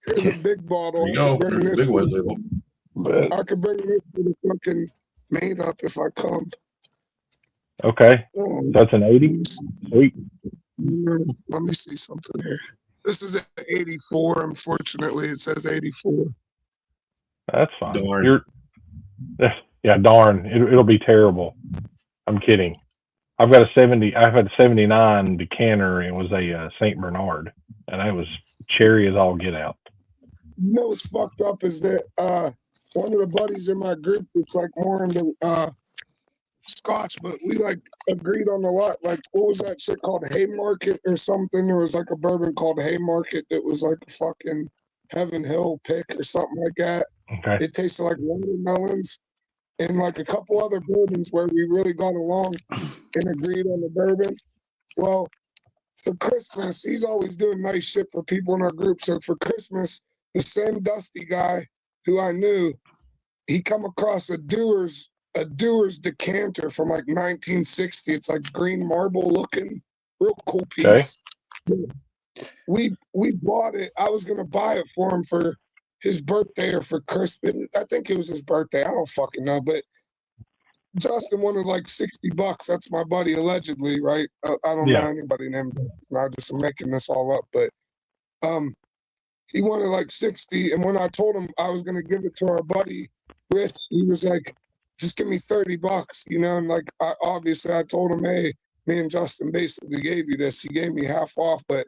Here's a big bottle. There you go. There's a big white label. I could bring this to the fucking main up if I come. Okay. That's an 80? Sweet. Let me see something here. This is an 84. Unfortunately, it says 84. That's fine. Darn. Yeah, darn. It'll be terrible. I'm kidding. I've got a 70. I've had a 79 decanter. And it was a St. Bernard, and I was cherry as all get out. You know what's fucked up is that one of the buddies in my group that's like more into Scotch, but we like agreed on a lot. Like, what was that shit called? Haymarket or something? There was like a bourbon called Haymarket that was like a fucking Heaven Hill pick or something like that. Okay. It tasted like watermelons. And like a couple other bourbons where we really got along and agreed on the bourbon. Well, for Christmas, he's always doing nice shit for people in our group. So for Christmas, the same Dusty guy who I knew, he come across a Dewar's decanter from like 1960. It's like green marble looking, real cool piece. Okay. We bought it. I was gonna buy it for him for his birthday or for Christmas. I think it was his birthday. I don't fucking know, but Justin wanted like $60. That's my buddy, allegedly, right? I don't know anybody named him. I just am making this all up, but he wanted like 60. And when I told him I was gonna give it to our buddy Rich, he was like, "Just give me $30," you know. And like, obviously, I told him, "Hey, me and Justin basically gave you this." He gave me half off, but.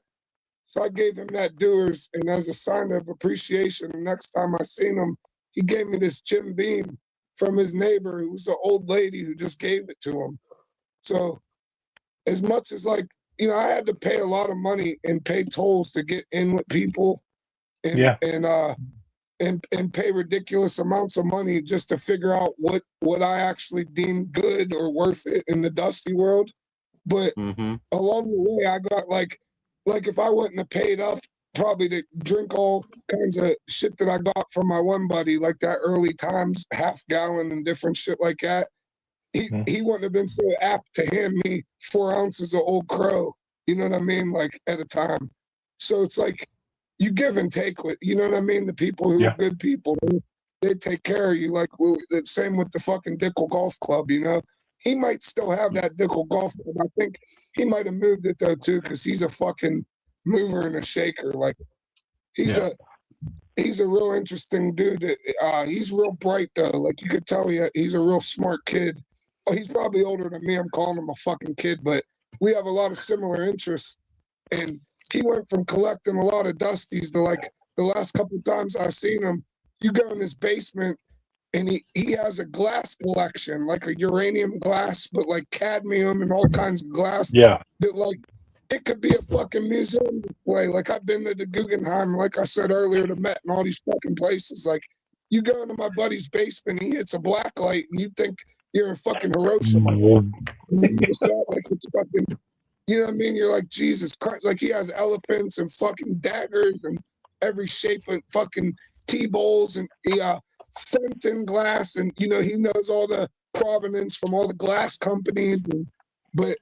So I gave him that Dewar's, and as a sign of appreciation, the next time I seen him, he gave me this Jim Beam from his neighbor, who was an old lady who just gave it to him. So as much as like, you know, I had to pay a lot of money and pay tolls to get in with people and pay ridiculous amounts of money just to figure out what I actually deemed good or worth it in the Dusty world. But along the way, I got like if I wouldn't have paid up probably to drink all kinds of shit that I got from my one buddy, like that early times, half gallon and different shit like that, he wouldn't have been so apt to hand me 4 ounces of Old Crow, you know what I mean? Like at a time. So it's like you give and take with, you know what I mean? The people who are good people, they take care of you. Like the same with the fucking Dickel Golf Club, you know? He might still have that Dickel Golf Club. I think he might have moved it though too, because he's a fucking mover and a shaker. Like he's a real interesting dude. He's real bright though. Like you could tell he's a real smart kid. Oh, he's probably older than me. I'm calling him a fucking kid, but we have a lot of similar interests. And he went from collecting a lot of Dusties to like the last couple of times I've seen him, you go in his basement. And he has a glass collection, like a uranium glass, but like cadmium and all kinds of glass. Yeah. That like it could be a fucking museum display. Like I've been to the Guggenheim, like I said earlier, the Met and all these fucking places. Like You go into my buddy's basement, he hits a black light, and you think you're in fucking Hiroshima. Like it's fucking, you know what I mean? You're like, Jesus Christ. Like he has elephants and fucking daggers and every shape of fucking T-bowls and Fenton glass. And, you know, he knows all the provenance from all the glass companies. But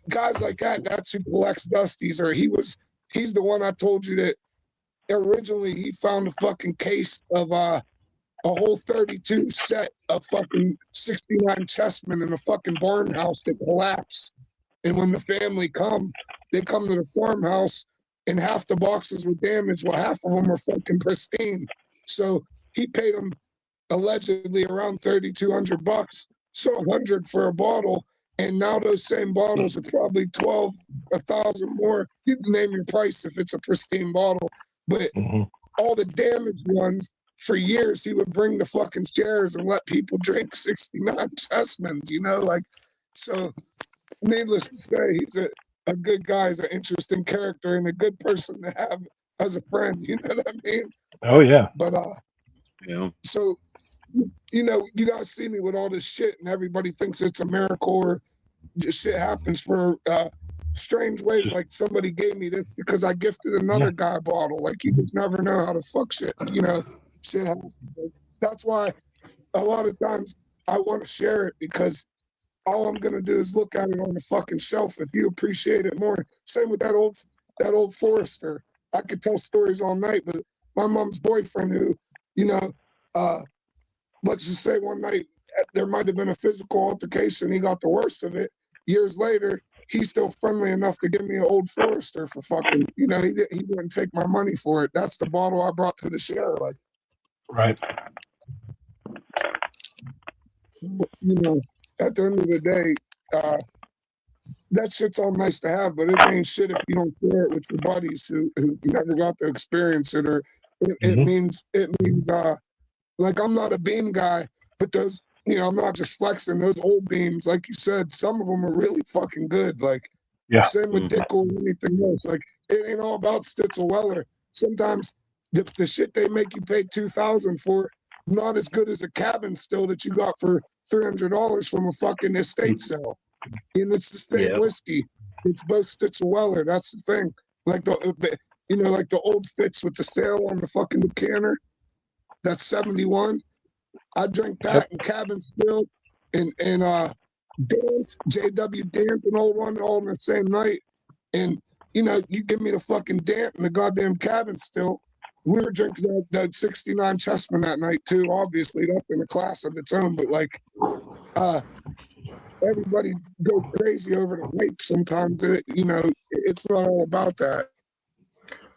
guys like that, that's who collects Dusties. Or he's the one I told you that originally he found a fucking case of a whole 32 set of fucking 69 chessmen in a fucking barn house that collapsed. And when the family they come to the farmhouse and half the boxes were damaged while half of them were fucking pristine. So he paid them allegedly around $3,200, so $100 for a bottle. And now those same bottles are probably $1,000 more. You can name your price if it's a pristine bottle. But all the damaged ones, for years, he would bring the fucking chairs and let people drink 69 chessmans, you know? Like, so needless to say, he's a good guy. He's an interesting character and a good person to have as a friend. You know what I mean? Oh yeah. But yeah. So, you know, you guys see me with all this shit, and everybody thinks it's a miracle or this shit happens for strange ways. Like somebody gave me this because I gifted another guy a bottle. Like you just never know how to fuck shit. You know, shit happens. That's why a lot of times I want to share it because all I'm gonna do is look at it on the fucking shelf if you appreciate it more. Same with that old Forester. I could tell stories all night, but my mom's boyfriend who, you know, let's just say one night there might have been a physical altercation. He got the worst of it. Years later, he's still friendly enough to give me an old Forester for fucking, you know, he wouldn't take my money for it. That's the bottle I brought to the share. Like, right. You know, at the end of the day, that shit's all nice to have, but it ain't shit if you don't share it with your buddies who never got to experience it. Or it means like I'm not a beam guy, but those, you know, I'm not just flexing. Those old beams, like you said, some of them are really fucking good. Like, same with Dickel or anything else. Like, it ain't all about Stitzel Weller. Sometimes the shit they make you pay $2,000 for, not as good as a cabin still that you got for $300 from a fucking estate sale. And it's the same whiskey. It's both Stitzel Weller. That's the thing. Like you know, like the old Fitz with the sail on the fucking decanter. That's 71. I drank that in cabin still, and Dance, JW Dant, an old one, all in the same night. And you know, you give me the fucking Dant and the goddamn cabin still. We were drinking that 69 Chessman that night too. Obviously, that's in a class of its own. But like, everybody goes crazy over the rape sometimes. You know, it's not all about that.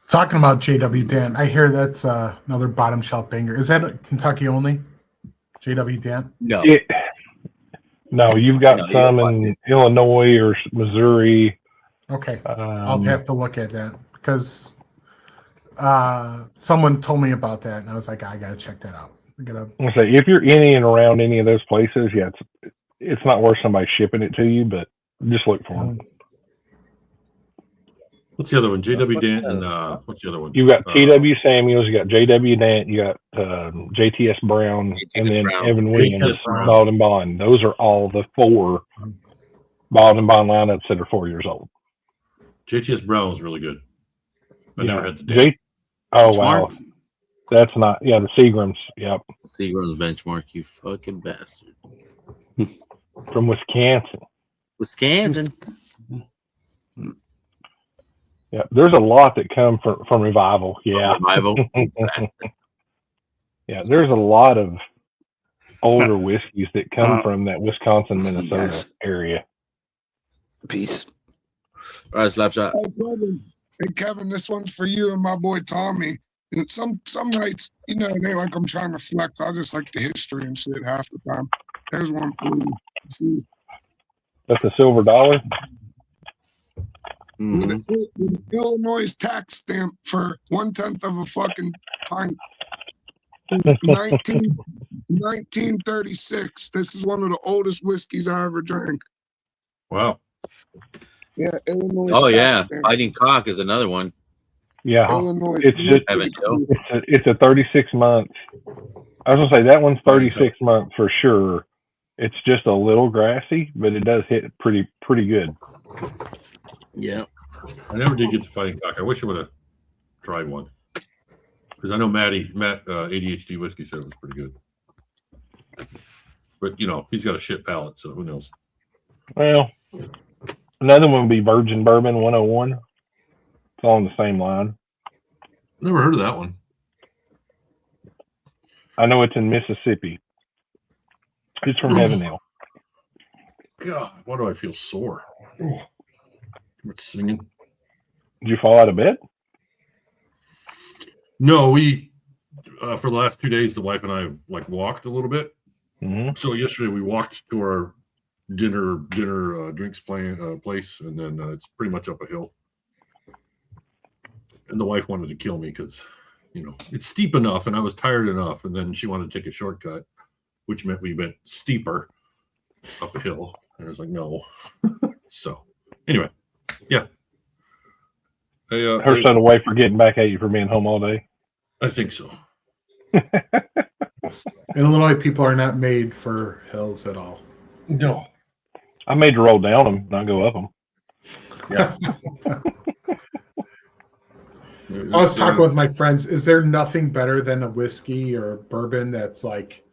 Talking about JW Dan, I hear that's another bottom shelf banger. Is that Kentucky only? JW Dan? No. No, you've got some in Illinois or Missouri. Okay. I'll have to look at that because someone told me about that, and I was like, I got to check that out. I'll say, if you're in and around any of those places, yeah, it's not worth somebody shipping it to you, but just look for them. What's the other one? JW Dant and what's the other one? You got TW Samuels, you got JW Dant, you got JTS Brown, and then Evan Williams, Bald and Bond. Those are all the 4 Bald and Bond lineups that are 4 years old. JTS Brown was really good. I never had the Dant. Wow. That's not, the Seagrams. Yep. Seagrams benchmark, you fucking bastard. From Wisconsin. Yeah, there's a lot that come from Revival. Yeah. Revival. Yeah, there's a lot of older whiskeys that come from that Wisconsin, Minnesota area. Peace. All right, Slapshot. Hey, Kevin, this one's for you and my boy Tommy. And some nights, you know, it ain't like I'm trying to flex. I just like the history and shit half the time. There's one for you. See. That's a silver dollar. With the Illinois tax stamp for 1/10 of a fucking pint. 1936. This is one of the oldest whiskeys I ever drank. Wow. Yeah, Illinois. Oh yeah, Fighting Cock is another one. Yeah, Illinois. it's just it's a 36 month. I was gonna say that one's 36 months for sure. It's just a little grassy, but it does hit pretty good. Yeah. I never did get the fighting cock. I wish I would have tried one. Because I know Matt ADHD whiskey said it was pretty good. But you know, he's got a shit palate, so who knows? Well, another one would be Virgin Bourbon 101. It's all on the same line. Never heard of that one. I know it's in Mississippi. It's from Heaven Hill. God, why do I feel sore? What's singing? Did you fall out of bed? No, we for the last 2 days, the wife and I like walked a little bit. Mm-hmm. So yesterday we walked to our dinner drinks place, and then it's pretty much up a hill. And the wife wanted to kill me because, you know, it's steep enough, and I was tired enough, and then she wanted to take a shortcut, which meant we went steeper up a hill. And I was like, no. So anyway, yeah. Her son and wife are getting back at you for being home all day. I think so. Illinois people are not made for hills at all. No. I'm made to roll down them, not go up them. Yeah. I was talking with my friends. Is there nothing better than a whiskey or a bourbon that's like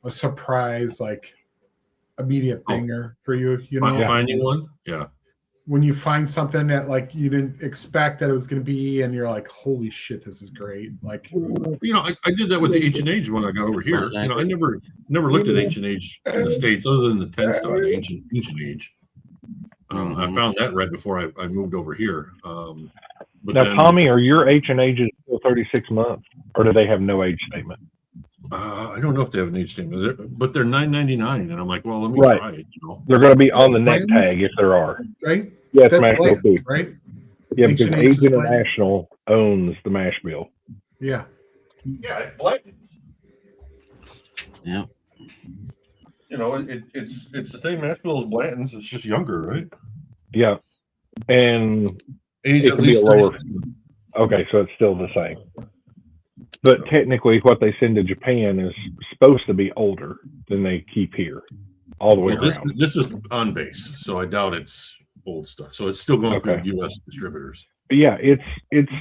a surprise, like immediate banger for you? You know, finding one, yeah. When you find something that like you didn't expect that it was going to be, and you're like, "Holy shit, this is great!" Like, you know, I did that with the H&H when I got over here. You know, I never looked at H&H in the States other than the 10-star, the ancient H. I found that right before I moved over here. But now, then, Tommy, are your H&H's still 36 months, or do they have no age statement? I don't know if they have an age statement, but they're $9.99, and I'm like, well, let me try it. You know? They're going to be on the neck tag if there are. Right? Yes, that's mash bill too. Right? Yeah, because H&H Age is International owns the mash bill. Yeah. Yeah, it's Blanton's. Yeah. You know, it's the same mash bill as Blanton's. It's just younger, right? Yeah, and Age it at can be least a lower. 36. Okay, so it's still the same. But technically, what they send to Japan is supposed to be older than they keep here, all the way around. This is on base, so I doubt it's old stuff. So it's still going through U.S. distributors. But yeah, it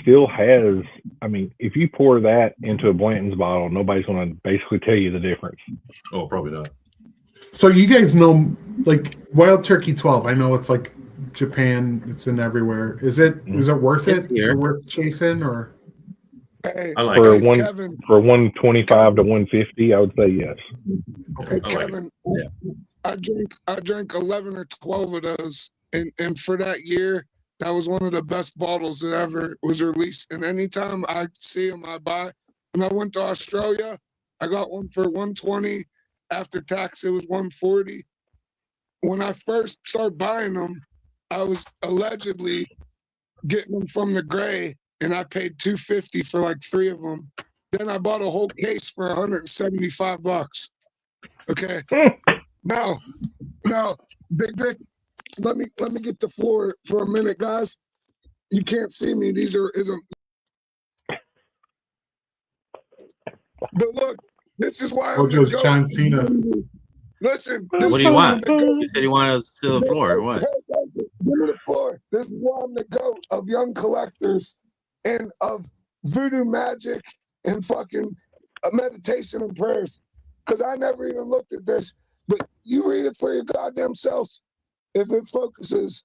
still has. I mean, if you pour that into a Blanton's bottle, nobody's going to basically tell you the difference. Oh, probably not. So you guys know, like Wild Turkey 12. I know it's like Japan. It's in everywhere. Is it worth it? Is it worth chasing or? I like for it. one Kevin. for 125 to 150, I would say yes. Okay, Kevin. I drank 11 or 12 of those, and for that year, that was one of the best bottles that ever was released. And anytime I see them, I buy. When I went to Australia, I got one for 120. After tax, it was 140. When I first started buying them, I was allegedly getting them from the Gray, and I paid $250 for like 3 of them. Then I bought a whole case for $175. Okay. Now, Big Vic, let me get the floor for a minute, guys. You can't see me. These are. But look, this is why. Oh, just John Cena. Listen. What do you want? You said you wanted to steal the floor, or what? Give me the floor. This is why I'm the GOAT of young collectors and of voodoo magic and fucking meditation and prayers. Because I never even looked at this. But you read it for your goddamn selves if it focuses.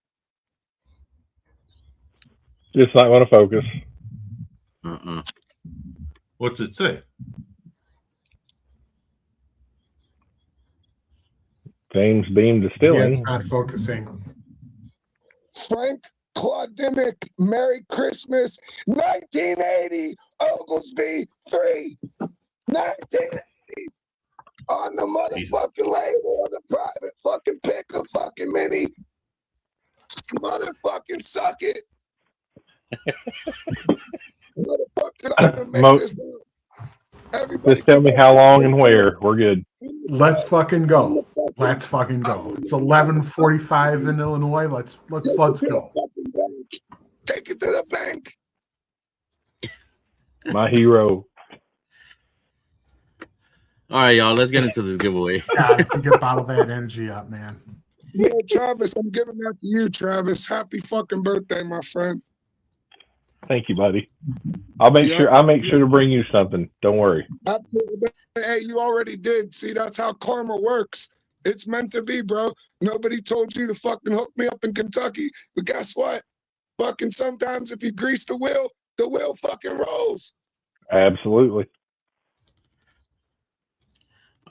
It's not going to focus. What's it say? James Beam Distilling. Yeah, it's not focusing. Frank Claudinic, Merry Christmas, 1980, Oglesby 3, 1980, on the motherfucking label, on the private fucking picker fucking mini. Motherfucking suck it. Motherfucking, I'm gonna make this up. Everybody, Just tell me how long and where. We're good. Let's fucking go. Let's fucking go. It's 11:45 in Illinois. Let's go. take it to the bank. My hero. All right, y'all. Let's get into this giveaway. Yeah, if you could bottle that energy up, man. Yeah, Travis, I'm giving that to you, Travis. Happy fucking birthday, my friend. Thank you, buddy. I'll make sure to bring you something. Don't worry. Absolutely. Hey, you already did. See, that's how karma works. It's meant to be, bro. Nobody told you to fucking hook me up in Kentucky. But guess what? Fucking sometimes if you grease the wheel fucking rolls. Absolutely.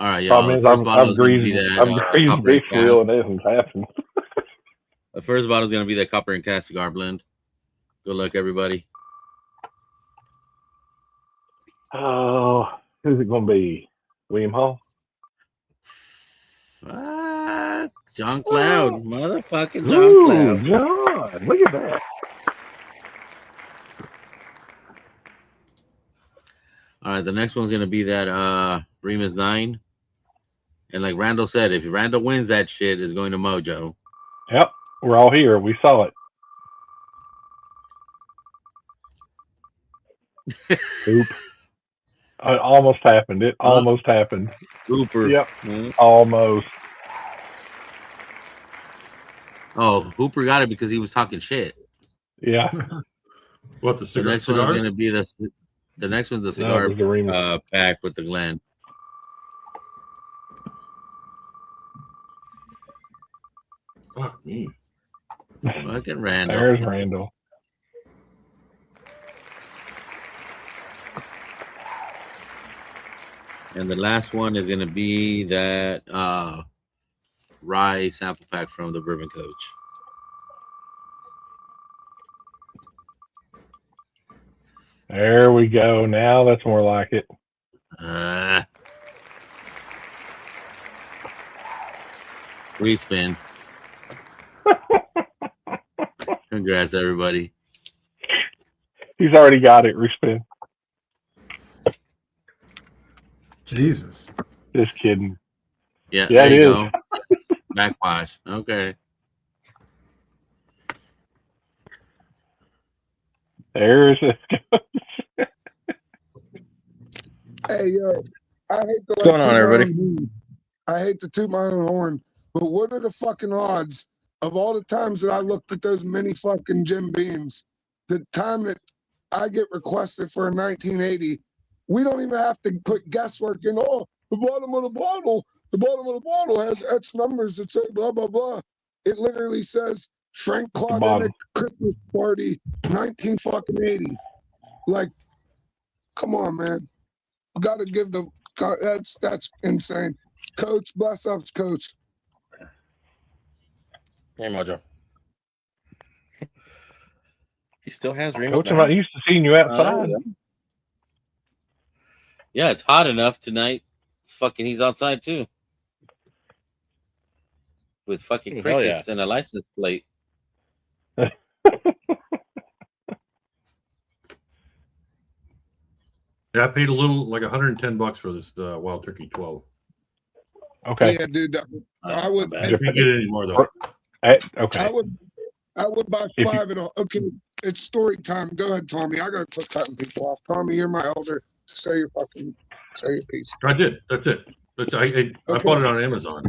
All right, y'all. Problem The is, first bottle I'm is going to be greasing that copper this and wheel and it hasn't happened. The first bottle is going to be that copper and cast cigar blend. Good luck, everybody. Oh, who's it going to be? William Hall? Fuck. John Cloud. Motherfucking John Ooh, Cloud. John. Look at that. All right, the next one's going to be that Remus 9. And like Randall said, if Randall wins that shit, it's going to Mojo. Yep. We're all here. We saw it. Oop. It almost happened. It almost happened. Hooper. Yep. Mm-hmm. Almost. Oh, Hooper got it because he was talking shit. Yeah. What, the cigar? Next one's going to be the next one's the cigar pack with the Glen. Fuck me. Fucking Randall. There's Randall. And the last one is going to be that rye sample pack from the Bourbon Coach. There we go. Now that's more like it. Respin. Congrats, everybody. He's already got it. Respin. Jesus. Just kidding. Yeah, yeah, there it you is. go. Backwash. Okay. There's it. Hey, yo, I hate to What's going on, everybody? I hate to toot my own horn, but what are the fucking odds of all the times that I looked at those mini fucking Jim Beams, the time that I get requested for a 1980, we don't even have to put guesswork in. Oh, the bottom of the bottle has X numbers that say blah, blah, blah. It literally says Frank Claudinic Christmas Party 1980. Like, come on, man. Got to give the that's insane. Coach, bless ups, Coach. Hey, Mojo. He still has Remus. Coach, I'm not used to seeing you outside. Yeah, it's hot enough tonight. Fucking, he's outside too. With fucking crickets and a license plate. Yeah, I paid a little, like $110 for this Wild Turkey 12. Okay. Yeah, dude. I would. If you get it anymore, though. Okay. I would buy five and all. Okay, it's story time. Go ahead, Tommy. I gotta quit cutting people off. Tommy, you're my elder. Say your piece. I did. That's it. I bought it on Amazon.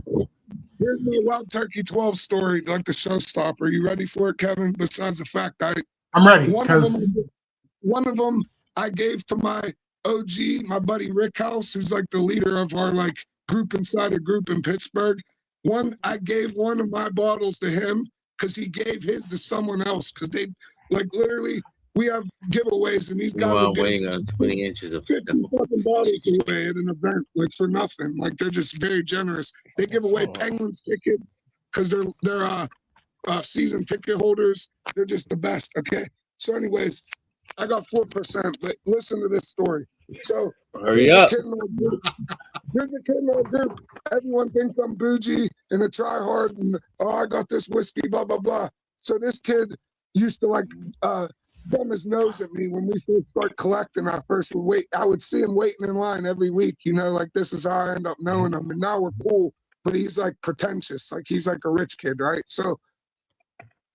Here's my Wild Turkey 12 story, like the showstopper. You ready for it, Kevin? Besides the fact I'm ready because one of them I gave to my OG, my buddy Rick House, who's like the leader of our like group inside a group in Pittsburgh. I gave one of my bottles to him because he gave his to someone else because they like literally we have giveaways and these guys are waiting on 20 inches of 50 fucking bottles away at an event like for nothing. Like they're just very generous. They give away Penguins tickets because they're season ticket holders. They're just the best. Okay. So anyways, I got 4%, but listen to this story. So hurry up. Here's a kid in our group. Everyone thinks I'm bougie and a try hard and I got this whiskey, blah, blah, blah. So this kid used to like thumb his nose at me when we first start collecting. I would see him waiting in line every week, like this is how I end up knowing him. And now we're cool, but he's like pretentious. Like he's like a rich kid, right? So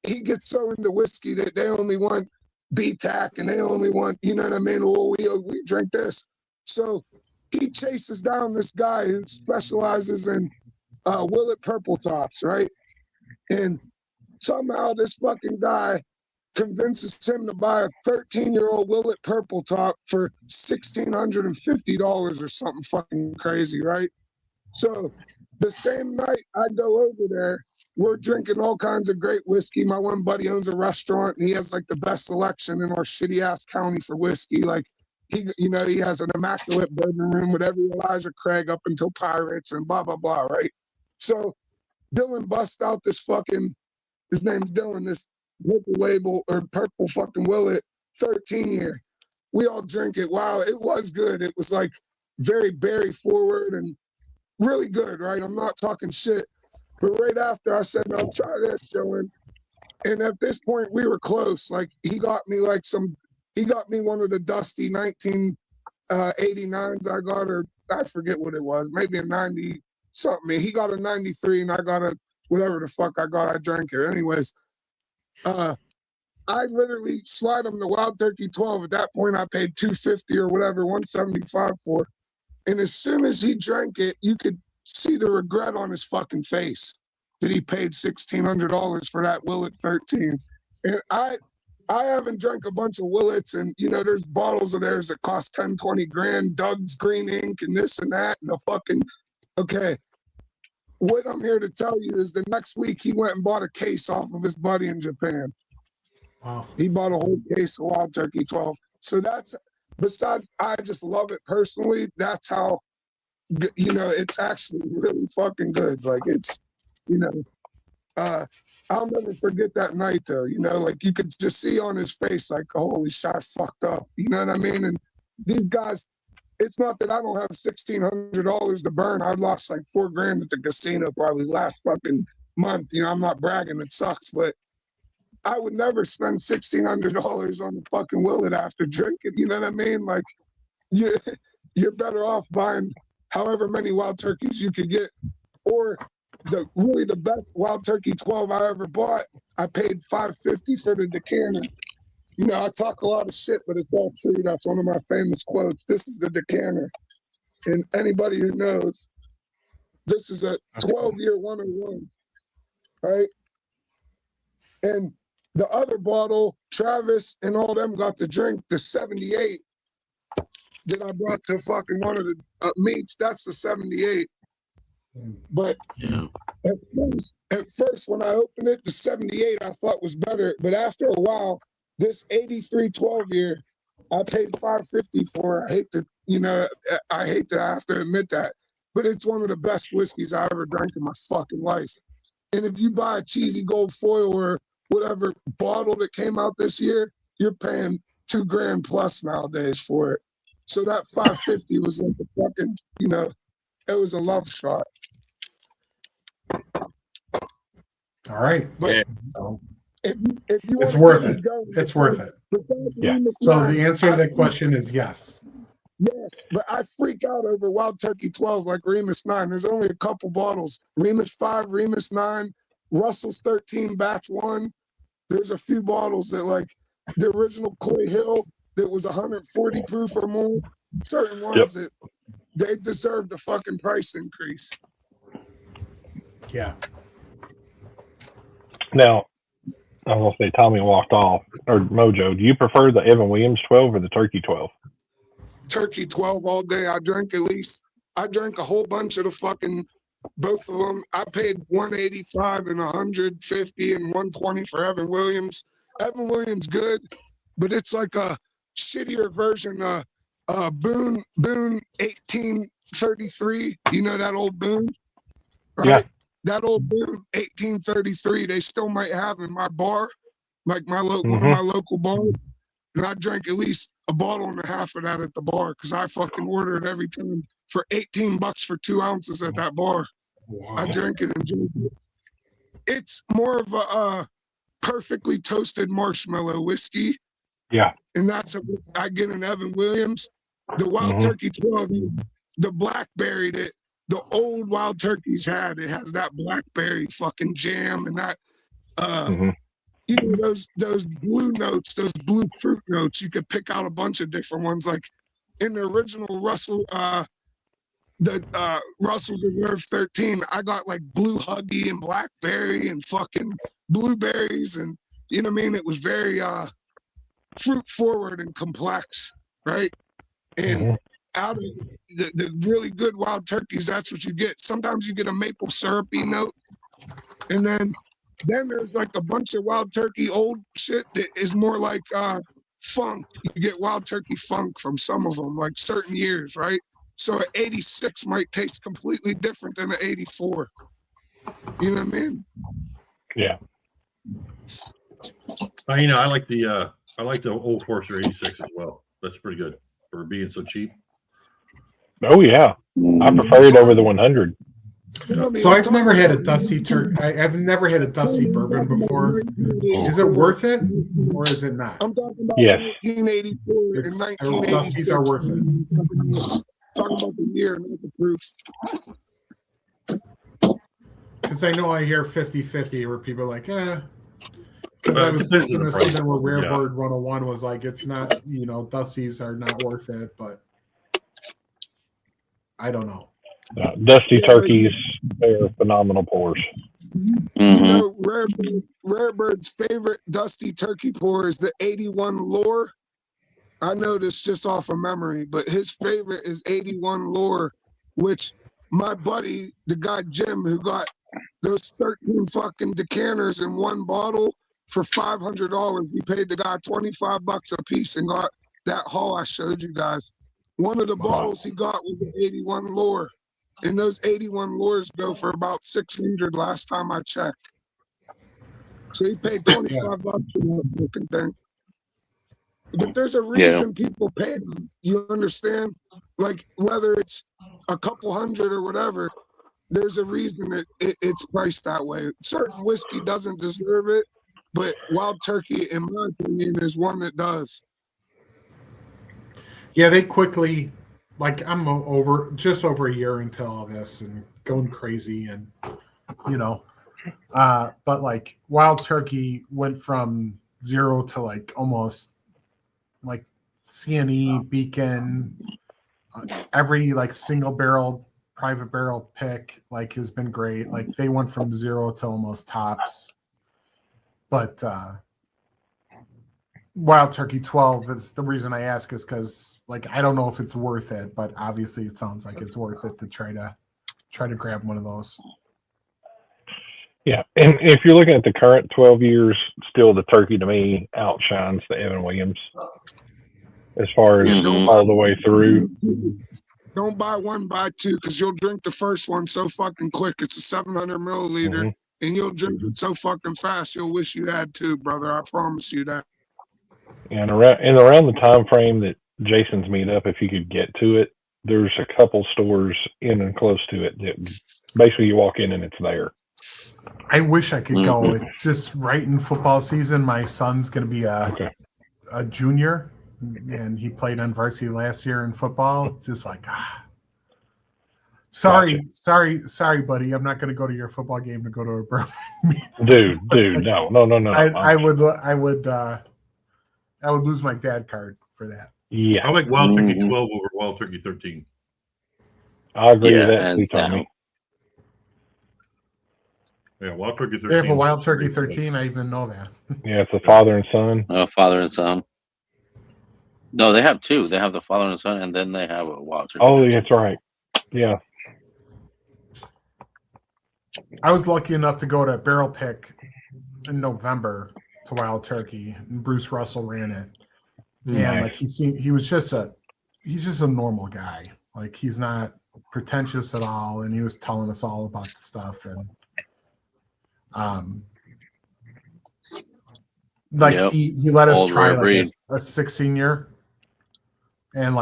he gets so into whiskey that they only want BTAC and they only want, you know what I mean? Well, we drink this. So he chases down this guy who specializes in Willet Purple Tops, right? And somehow this fucking guy convinces him to buy a 13-year-old Willet Purple Top for $1,650 or something fucking crazy, right? So the same night I go over there, we're drinking all kinds of great whiskey. My one buddy owns a restaurant and he has like the best selection in our shitty ass county for whiskey. Like he has an immaculate bourbon room with every Elijah Craig up until Pirates and blah, blah, blah, right? So Dylan busts out this fucking, his name's Dylan, this purple label or purple fucking Willet 13-year. We all drink it. Wow, it was good. It was like very berry forward and really good, right? I'm not talking shit. But right after I said, no, try this, Dylan. And at this point, we were close. Like, he got me one of the dusty 1989s I got, or I forget what it was, maybe a 90 something. He got a 93 and I got a whatever the fuck I got. I drank it. Anyways, I literally slide him the Wild Turkey 12. At that point, I paid $250 or whatever, $175 for. And as soon as he drank it, you could see the regret on his fucking face that he paid $1,600 for that Willet 13. And I haven't drank a bunch of Willets, and there's bottles of theirs that cost 10, 20 grand, Doug's Green Ink and this and that, and okay. What I'm here to tell you is the next week he went and bought a case off of his buddy in Japan. Wow. He bought a whole case of Wild Turkey 12. So besides, I just love it personally. That's how, it's actually really fucking good. Like I'll never forget that night though. Like you could just see on his face, like, holy shit, I fucked up. You know what I mean? And these guys, it's not that I don't have $1,600 to burn. I lost like $4 grand at the casino probably last fucking month. I'm not bragging. It sucks, but I would never spend $1,600 on the fucking Willet after drinking. You know what I mean? Like, you're better off buying however many Wild Turkeys you could get. Or the best Wild Turkey 12 I ever bought, I paid $550 for the decanter. I talk a lot of shit, but it's all true. That's one of my famous quotes. This is the decanter. And anybody who knows, this is a 12-year 101, right? And the other bottle, Travis and all them got to drink the 78 that I brought to fucking one of the meets. That's the 78. But yeah, at first, when I opened it, the 78 I thought was better. But after a while, this 83 12-year, I paid $550 for. I hate to I have to admit that, but it's one of the best whiskeys I ever drank in my fucking life. And if you buy a cheesy gold foil or whatever bottle that came out this year, you're paying $2 grand plus nowadays for it. So that $550 was like a fucking, it was a love shot. All right. But yeah. if you It's wanna worth get it. this going, It's worth it. Yeah. So the answer to that question is yes. Yes, but I freak out over Wild Turkey 12 like Remus 9. There's only a couple bottles. Remus 5, Remus 9, Russell's 13 batch 1. There's a few bottles that like the original Coy Hill that was 140 proof or more. Certain ones that they deserve the fucking price increase. Yeah. Now, I was gonna say Tommy walked off, or Mojo. Do you prefer the Evan Williams 12 or the Turkey 12? Turkey 12 all day. I drank a whole bunch of the fucking, both of them. I paid $185 and $150 and $120 for Evan Williams. Evan Williams good, but it's like a shittier version of Boone 1833. You know that old Boone? Right? Yeah. That old Boone 1833, they still might have in my bar, like one of my local bars. And I drank at least a bottle and a half of that at the bar because I fucking order it every time for $18 for 2 ounces at that bar. Wow. I drink it and drink it. It's more of a perfectly toasted marshmallow whiskey. Yeah. And that's what I get in Evan Williams. The Wild Turkey 12, the blackberry that the old Wild Turkeys had, it has that blackberry fucking jam and that you know, those blue notes, those blue fruit notes. You could pick out a bunch of different ones. Like in the original Russell, Russell Reserve 13, I got like blue huggy and blackberry and fucking blueberries, and you know what I mean. It was very fruit forward and complex, right? And out of the really good wild turkeys, that's what you get. Sometimes you get a maple syrupy note, and then there's like a bunch of wild turkey old shit that is more like funk. You get wild turkey funk from some of them, like certain years, right? So an 86 might taste completely different than an 84. You know what I mean? Yeah. You know, I like the Old Forester 86 as well. That's pretty good for being so cheap. Oh yeah, I prefer it over the 100. So I've never had a dusty turkey. I've never had a dusty bourbon before. Is it worth it, or is it not? I'm talking about Yes. 1984 and 1986. Dusties are worth it. Talking about the year, not the proof. Because I know I hear 50-50 where people are like, because I was depends on listening the to price. something where Rare Yeah. Bird 101 was like, it's not, you know, dusties are not worth it, but I don't know. Dusty turkeys, they're phenomenal pours. You know, Rare Bird's favorite dusty turkey pour is the 81 Lore. I know this just off of memory, but his favorite is 81 Lore, which my buddy, the guy Jim, who got those 13 fucking decanters in one bottle for $500, he paid the guy $25 a piece and got that haul I showed you guys. One of the bottles he got was the 81 Lore, and those 81 Lures go for about 600 last time I checked. So he paid $25 for that fucking thing. But there's a reason people pay them. You understand? Like whether it's a couple hundred or whatever, there's a reason that it's priced that way. Certain whiskey doesn't deserve it, but Wild Turkey, in my opinion, is one that does. Yeah, they quickly, like I'm just over a year into all this and going crazy, and you know, but like Wild Turkey went from 0 to like almost like CNE, Beacon, every like single barrel, private barrel pick like has been great. Like they went from 0 to almost tops. But Wild Turkey 12, it's the reason I ask is because like I don't know if it's worth it, but obviously it sounds like it's worth it to try to grab one of those. Yeah, and if you're looking at the current 12 years, still the turkey to me outshines the Evan Williams as far as all the way through. Don't buy one, buy two, because you'll drink the first one so fucking quick. It's a 700 milliliter, and you'll drink it so fucking fast you'll wish you had two, brother. I promise you that. And around the time frame that Jason's meet up, if you could get to it, there's a couple stores in and close to it that basically you walk in and it's there. I wish I could go. It's just right in football season. My son's going to be a junior, and he played on varsity last year in football. It's just like, sorry, buddy. I'm not going to go to your football game to go to a bourbon meeting. Dude, no. I would lose my dad card for that. Yeah, I like Wild Turkey 12 over Wild Turkey 13. I agree with that too, Tommy. Yeah, Wild Turkey 13. They have a Wild Turkey 13. I even know that. Yeah, it's a father and son. Father and son. No, they have two. They have the father and son, and then they have a Wild Turkey. Oh, that's right. Yeah. I was lucky enough to go to Barrel Pick in November to Wild Turkey, and Bruce Russell ran it. And like he's just a normal guy. Like he's not pretentious at all, and he was telling us all about the stuff. And he let us try like a 16-year, and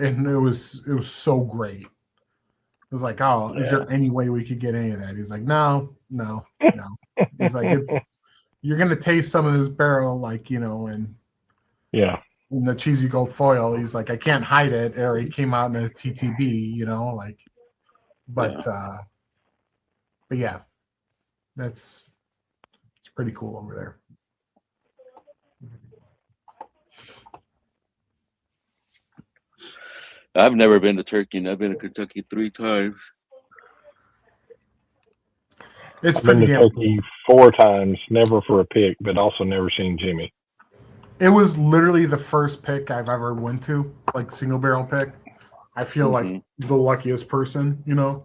it was so great. It was like, is there any way we could get any of that? He's like, no. He's like, you're gonna taste some of this barrel, like, and in the cheesy gold foil. He's like, I can't hide it. Or he came out in a TTB, but yeah, it's pretty cool over there. I've never been to Turkey, and I've been to Kentucky 3 times. It's I've been pretty to damn Turkey cool. 4 times, never for a pick, but also never seen Jimmy. It was literally the first pick I've ever went to, like single barrel pick. I feel like the luckiest person, you know.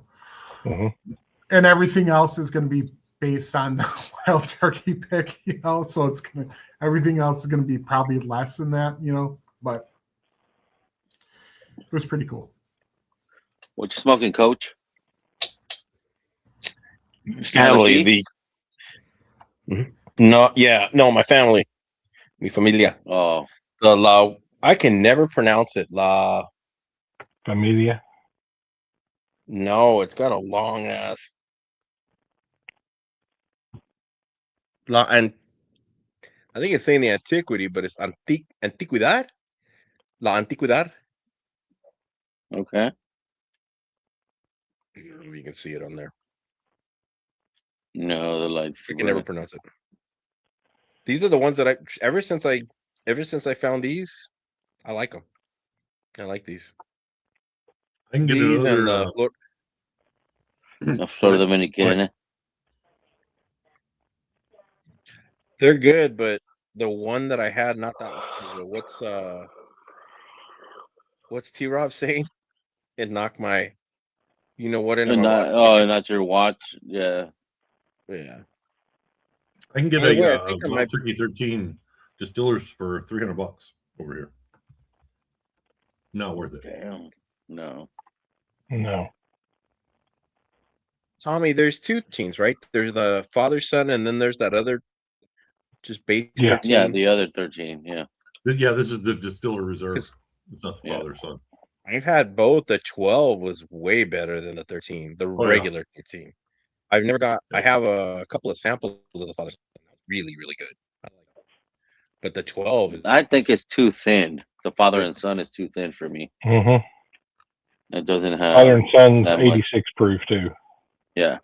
And everything else is going to be based on the wild turkey pick, you know. So it's gonna everything else is going to be probably less than that, you know. But it was pretty cool. What you smoking, Coach? Family. No, my family. Mi familia. Oh. The la. I can never pronounce it. La Familia. No, it's got a long ass. La and I think it's saying the antiquity, but it's antiquidad. La antiquidad. Okay. I don't know if you can see it on there. No, the lights. I can never pronounce it. These are the ones that ever since I found these, I like them. I like these. I can get These another. and Flor Dominicana. They're good, but the one that I had not that long ago. What's T-Rob saying? It knocked my, you know what, into my watch. Oh, not your watch. Yeah. Yeah. I can get By the way, I a think I Wild might- Turkey 13 distillers for $300 over here. Not worth it. Damn. No. Tommy, there's 2 teams, right? There's the father son, and then there's that other just base 13. Yeah, the other 13. Yeah. This is the distiller reserve. It's not the father son. I've had both. The 12 was way better than the 13, the regular 13. I've never got. I have a couple of samples of the father son. Really, really good. I like it. But the 12 is. I think it's too thin. The father and son is too thin for me. It doesn't have. Father and son's that much. 86 proof too. Yeah.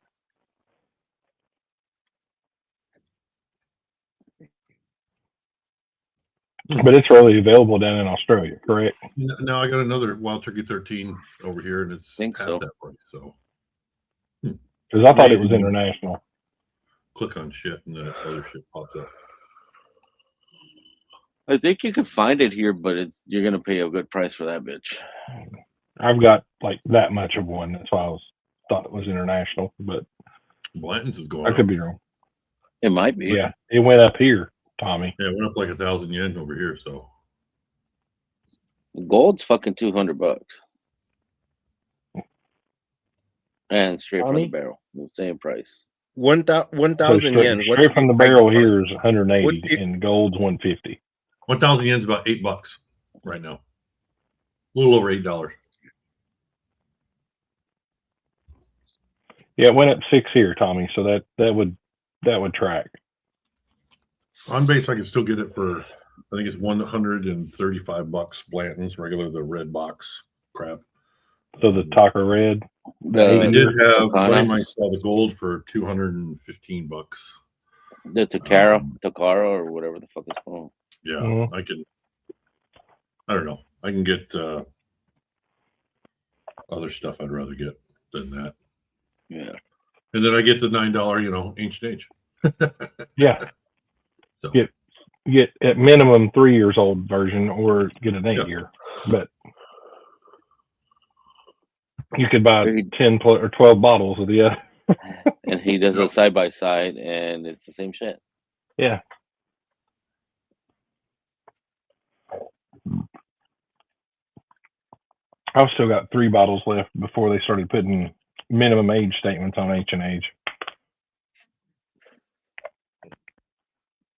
But it's readily available down in Australia, correct? No, I got another Wild Turkey 13 over here, and it's half that price. So, because I thought it was international. Click on shit, and then other shit pops up. I think you can find it here, but you're gonna pay a good price for that bitch. I've got like that much of one. That's why I thought it was international, but Blanton's is going I up. could be wrong. It might be. Yeah, it went up here, Tommy. Yeah, it went up like 1,000 yen over here. So Gold's fucking $200, and straight from the Tommy? barrel, the same price. 1,000 yen. What's Straight from the barrel here is 180, and gold's 150. 1,000 yen's about $8 right now. A little over $8. Yeah, it went up 6 here, Tommy. So that would track. On base, I can still get it for, I think it's $135. Blanton's regular, the red box crap. So the Taka Red. They did have Takana. Buddy might sell the gold for $215. The Takara, or whatever the fuck it's called. Yeah, I don't know. I can get other stuff I'd rather get than that. Yeah. And then I get the $9, ancient age. Yeah. So. Get at minimum 3 years old version, or get an 8 year. But you could buy 10 or 12 bottles of the other. And he does a side by side, and it's the same shit. Yeah. I've still got 3 bottles left before they started putting minimum age statements on H&H.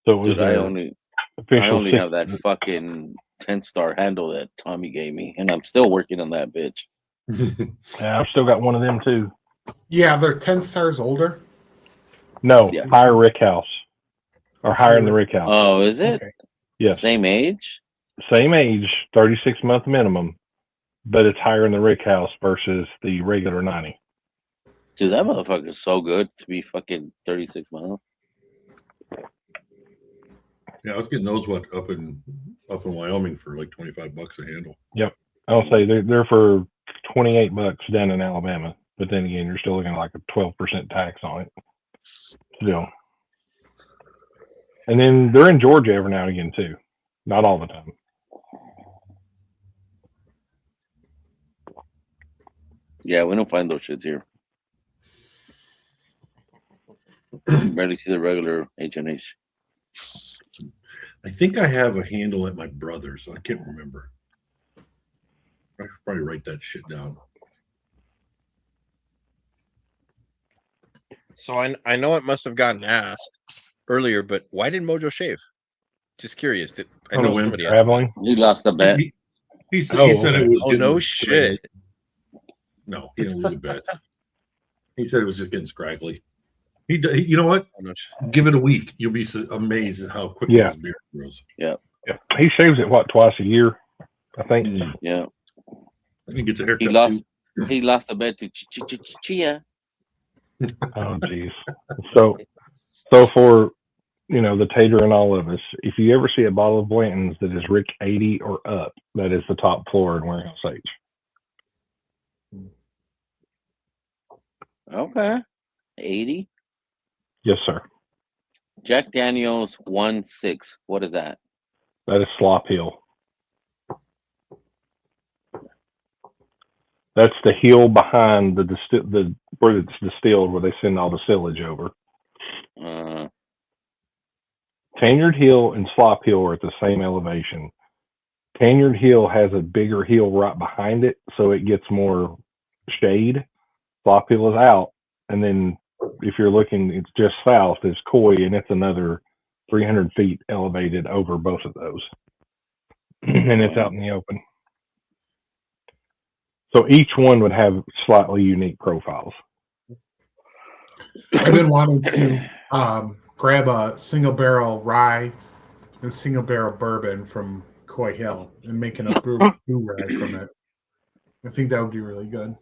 So it was Dude, I only have that fucking 10-star handle that Tommy gave me, and I'm still working on that bitch. Yeah, I've still got one of them too. Yeah, they're 10 stars older. No, higher rick house, or higher in the rick house. Oh, is it? Okay. Yes. Same age? Same age, 36-month minimum, but it's higher in the rick house versus the regular 90. Dude, that motherfucker's so good to be fucking 36 months. Yeah, I was getting those up in Wyoming for like $25 a handle. Yep. I'll say they're for $28 down in Alabama, but then again, you're still looking at like a 12% tax on it. Still. And then they're in Georgia every now and again too. Not all the time. Yeah, we don't find those shits here. You barely see the regular H&H. I think I have a handle at my brother's. I can't remember. I should probably write that shit down. So I know it must have gotten asked earlier, but why did Mojo shave? Just curious. I know somebody traveling. He lost the bet. He said it was. Oh no shit! No, he didn't lose a bet. He said it was just getting scraggly. You know what? Give it a week. You'll be amazed at how quickly his beard grows. Yeah. Yeah. He shaves it twice a year, I think. Yeah. He gets a haircut. He lost the bet to Chia. Oh jeez. So for the tater and all of us, if you ever see a bottle of Blanton's that is Rick 80 or up, that is the top floor in Warehouse H. Okay. 80. Yes, sir. Jack Daniels 1.6. What is that? That is Slop Hill. That's the hill behind where it's distilled, where they send all the silage over. Tanyard Hill and Slop Hill are at the same elevation. Tanyard Hill has a bigger hill right behind it, so it gets more shade. Slop Hill is out, and then if you're looking, it's just south is Coy, and it's another 300 feet elevated over both of those, and it's out in the open. So each one would have slightly unique profiles. I've been wanting to grab a single barrel rye and single barrel bourbon from Coy Hill and making a brew rag from it. I think that would be really good.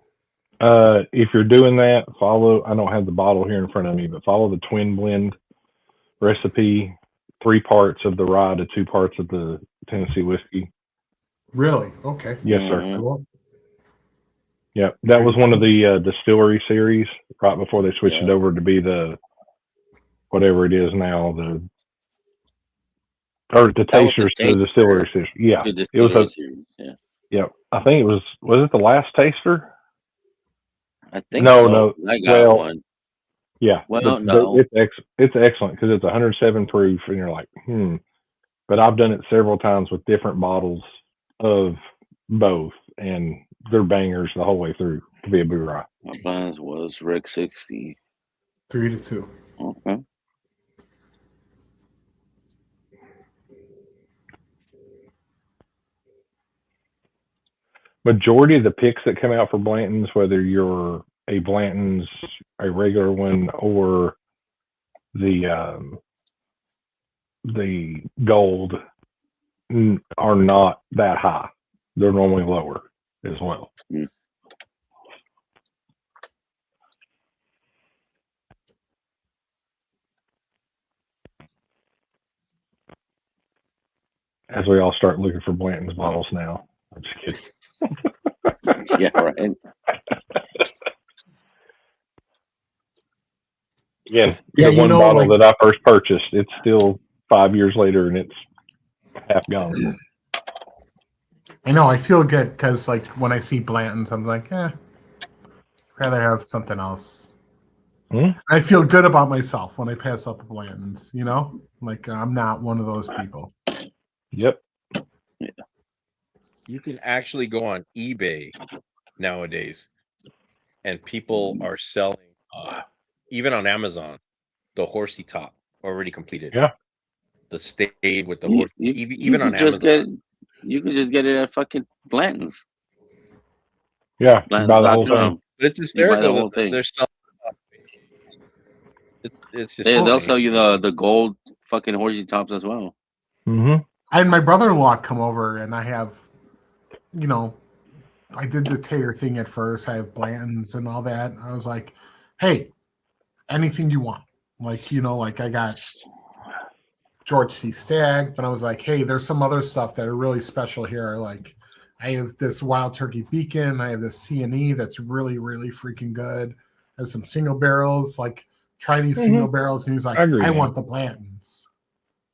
If you're doing that, I don't have the bottle here in front of me, but follow the twin blend recipe, 3 parts of the rye to 2 parts of the Tennessee whiskey. Really? Okay. Yes, sir. Cool. Yeah, that was one of the distillery series right before they switched it over to be the whatever it is now, the tasters to the distillery series. Yeah, it was series. Yeah. Yeah, I think it was it the last taster? I think no, so. no. I got one. Yeah. Well, no. It's excellent because it's 107 proof, and you're like, But I've done it several times with different bottles of both, and they're bangers the whole way through to be a Boo Rye. My plans was Rick 60. 3-2. Okay. Majority of the picks that come out for Blanton's, whether you're a Blanton's, a regular one, or the gold, are not that high. They're normally lower as well. As we all start looking for Blanton's bottles now. I'm just kidding. Yeah, right. Yeah, the one bottle that I first purchased, it's still 5 years later and it's half gone. I know, I feel good because like when I see Blanton's, I'm like, rather have something else. I feel good about myself when I pass up a Blanton's, like I'm not one of those people. Yep. Yeah. You can actually go on eBay nowadays, and people are selling, even on Amazon, the horsey top already completed. Yeah. The stave with the horse, even on Amazon. You can just get it at fucking Blanton's. Yeah, buy the whole thing. But it's hysterical that they're selling. It's just they'll sell you the gold fucking horsey tops as well. Mm-hmm. I had my brother-in-law come over, and I have, I did the tater thing at first. I have Blanton's and all that. I was like, hey, anything you want. Like, like I got George C. Stagg, but I was like, hey, there's some other stuff that are really special here. Like, I have this Wild Turkey Beacon. I have this C&E that's really, really freaking good. I have some single barrels. Like, try these single barrels. And he's like, I want the Blantons.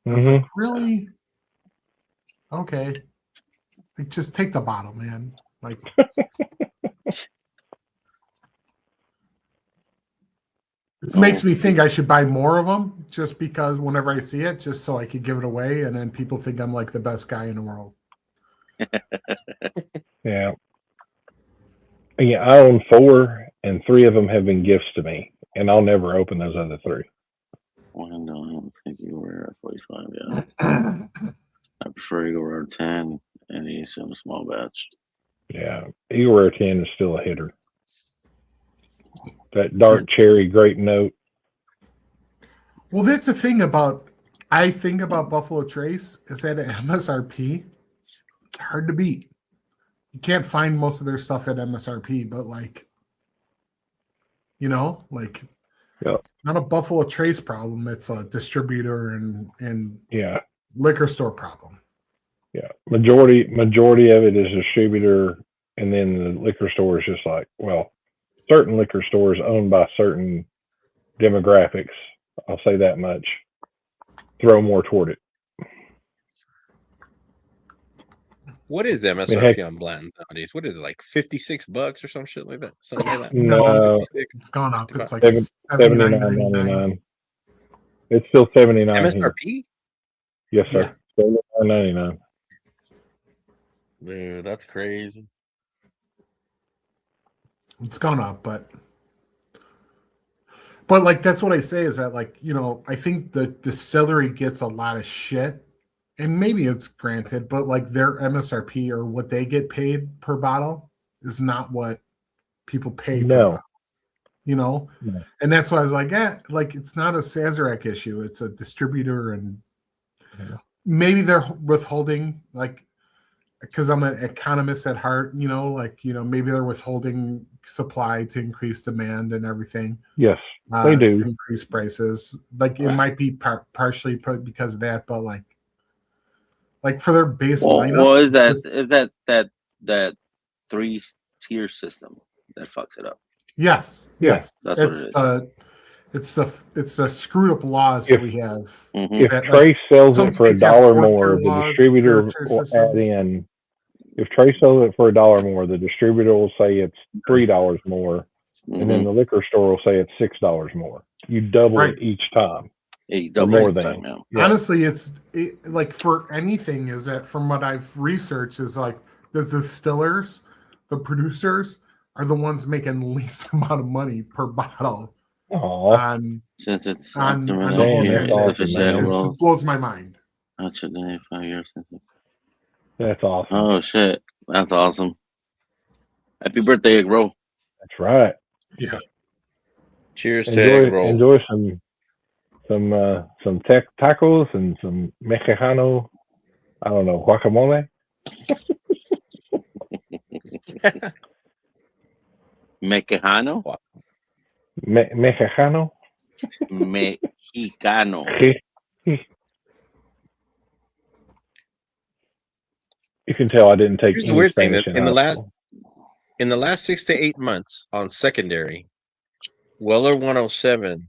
I was like, really? Okay. Like, just take the bottle, man. Like, it makes me think I should buy more of them just because whenever I see it, just so I could give it away, and then people think I'm like the best guy in the world. Yeah. Yeah, I own 4, and 3 of them have been gifts to me, and I'll never open those other 3. Well, no, I don't think you were at 45. Yeah, I prefer Eagle Rare 10 and eat some small batch. Yeah, Eagle Rare 10 is still a hitter. That dark cherry grape note. Well, that's the thing about I think about Buffalo Trace is that at MSRP, it's hard to beat. You can't find most of their stuff at MSRP, but like, you know, like not a Buffalo Trace problem. It's a distributor and yeah, liquor store problem. Yeah, majority of it is distributor, and then the liquor store is just like, well, certain liquor stores owned by certain demographics. I'll say that much. Throw more toward it. What is the MSRP on Blanton nowadays? What is it, like $56 or some shit like that? Something like that. No, it's gone up. It's like $79.99. It's still $79 MSRP? Here. Yes, sir. $79.99. Dude, that's crazy. It's gone up, but like that's what I say is that, like, you know, I think the distillery gets a lot of shit. And maybe it's granted, but like their MSRP or what they get paid per bottle is not what people pay per bottle, you know? No. And that's why I was like, like it's not a Sazerac issue. It's a distributor, and maybe they're withholding, like, because I'm an economist at heart, you know, like, you know, maybe they're withholding supply to increase demand and everything. Yes, they do. Increase prices. Like it might be partially because of that, but like for their base lineup. Well, is that 3-tier system that fucks it up? Yes. That's what it is. It's the screwed up laws that we have. If that, Trace sells some it for states have $1 4-tier more, the laws, distributor 4-tier will add systems. in. If Trace sells it for $1 more, the distributor will say it's $3 more, and then the liquor store will say it's $6 more. You double it each time. Or more than. Yeah. Honestly, like for anything is that from what I've researched is like the distillers, the producers are the ones making the least amount of money per bottle. Since it's on the whole that's awesome, it man. just blows my mind. That's 5 years since. That's awesome. Oh shit, that's awesome! Happy birthday, bro! That's right. Yeah. Cheers to egg roll. Enjoy some tacos and some mexicano. I don't know, guacamole. Mexicano. Mexicano. Mexicano. You can tell I didn't take Here's any the weird Spanish thing that in in the last 6 to 8 months on secondary, Weller 107,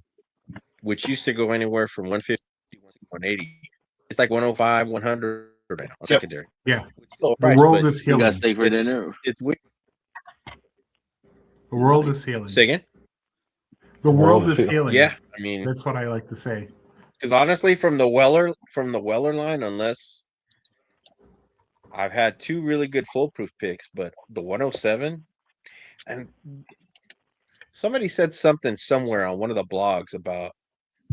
which used to go anywhere from 150 to 180, it's like 105, 100 now on secondary. Yeah, the world is healing. You got steak for dinner. It's weird. The world is healing. Say again. The world is healing. Yeah, I mean that's what I like to say. Because honestly, from the Weller line, unless I've had 2 really good foolproof picks, but the 107, and somebody said something somewhere on one of the blogs about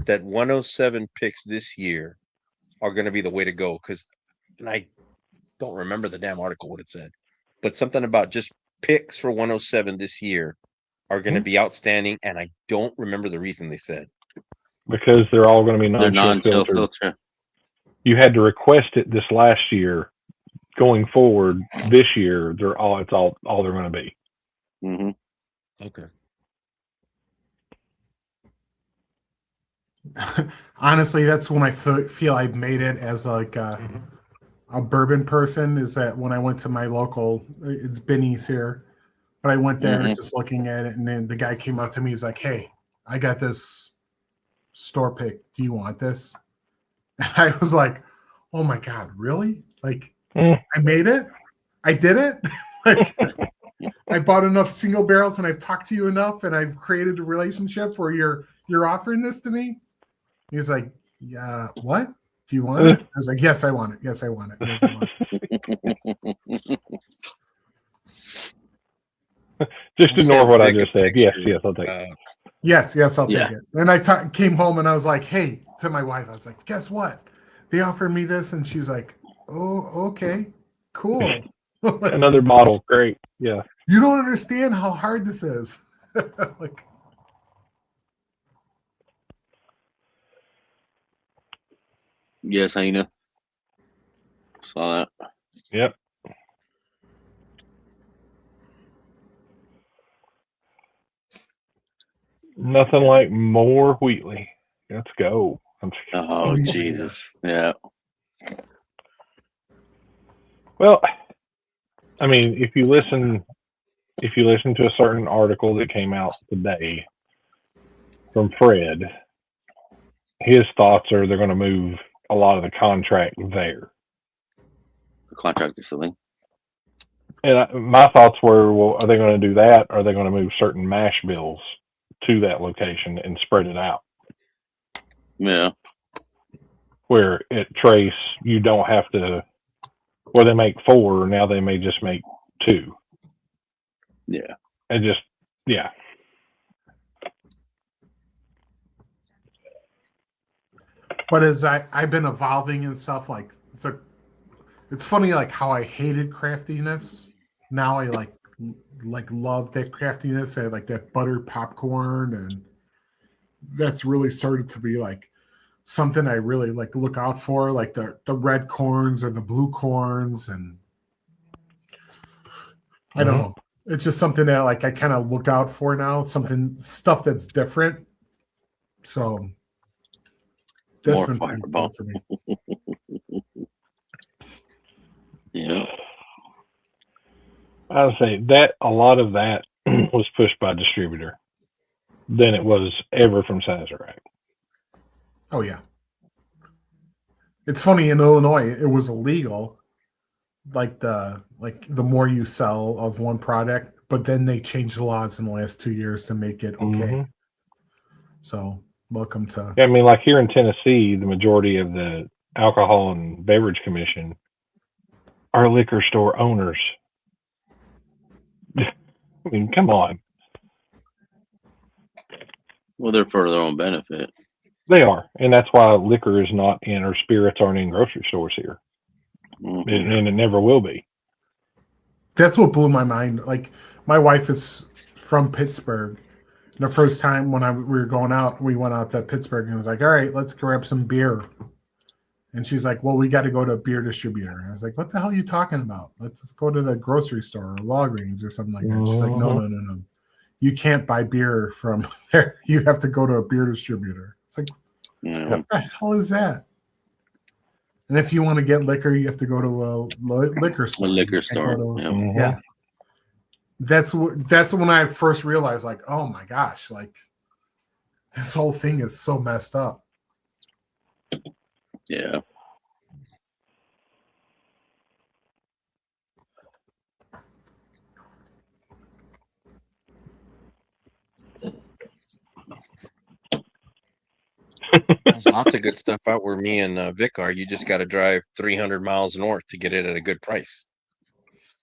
that 107 picks this year are going to be the way to go. Because I don't remember the damn article what it said, but something about just picks for 107 this year are going to be outstanding, and I don't remember the reason they said. Because they're all going to be non-chill filtered. filter. You had to request it this last year. Going forward, this year, it's all they're going to be. Mm-hmm. Okay. Honestly, that's when I feel I've made it as like a bourbon person. Is that when I went to my local, it's Benny's here, but I went there just looking at it, and then the guy came up to me. He's like, "Hey, I got this store pick. Do you want this?" And I was like, "Oh my god, really? Like, I made it? I did it? Like, I bought enough single barrels, and I've talked to you enough, and I've created a relationship where you're offering this to me?" He's like, "Yeah, what? Do you want it?" I was like, "Yes, I want it. Yes, I want it. Yes, I want it." Just ignore what I just said. Yes, I'll take it. Yes, I'll take it. And I came home and I was like, "Hey," to my wife, I was like, "Guess what? They offered me this," and she's like, "Oh, okay, cool." Another bottle, great. Yeah. You don't understand how hard this is. Like, yes, Hina. Saw that. Yep. Nothing like more Wheatley. Let's go. Oh, Jesus. Yeah. Well, I mean, if you listen to a certain article that came out today from Fred, his thoughts are they're going to move a lot of the contract there. The contract is something. And my thoughts were, well, are they going to do that? Or are they going to move certain mash bills to that location and spread it out? Yeah. Where at Trace, you don't have to, where they make 4, now they may just make 2. Yeah. And just, yeah. but as I've been evolving and stuff, like it's funny, like how I hated craftiness. Now I like love that craftiness. I like that buttered popcorn, and that's really started to be like something I really like look out for, like the red corns or the blue corns, and I don't know. It's just something that like I kind of look out for now. Stuff that's different. So that's More been pretty cool for me. Yeah. I would say that a lot of that was pushed by distributor than it was ever from Sazerac. Oh yeah. It's funny, in Illinois it was illegal, like the more you sell of one product, but then they changed the laws in the last 2 years to make it okay. So welcome to. Yeah, I mean, like here in Tennessee, the majority of the Alcohol and Beverage Commission are liquor store owners. I mean, come on. Well, they're for their own benefit. They are, and that's why liquor is not in, or spirits aren't in grocery stores here, and it never will be. That's what blew my mind. Like, my wife is from Pittsburgh. The first time when we were going out, we went out to Pittsburgh, and I was like, "All right, let's grab some beer." And she's like, "Well, we got to go to a beer distributor." And I was like, "What the hell are you talking about? Let's just go to the grocery store or Walgreens or something like that." She's like, No. You can't buy beer from there. You have to go to a beer distributor. It's like, what the hell is that? And if you want to get liquor, you have to go to a liquor store. A liquor store. Yeah. That's when I first realized, like, oh my gosh, like this whole thing is so messed up. Yeah. There's lots of good stuff out where me and Vic are. You just got to drive 300 miles north to get it at a good price.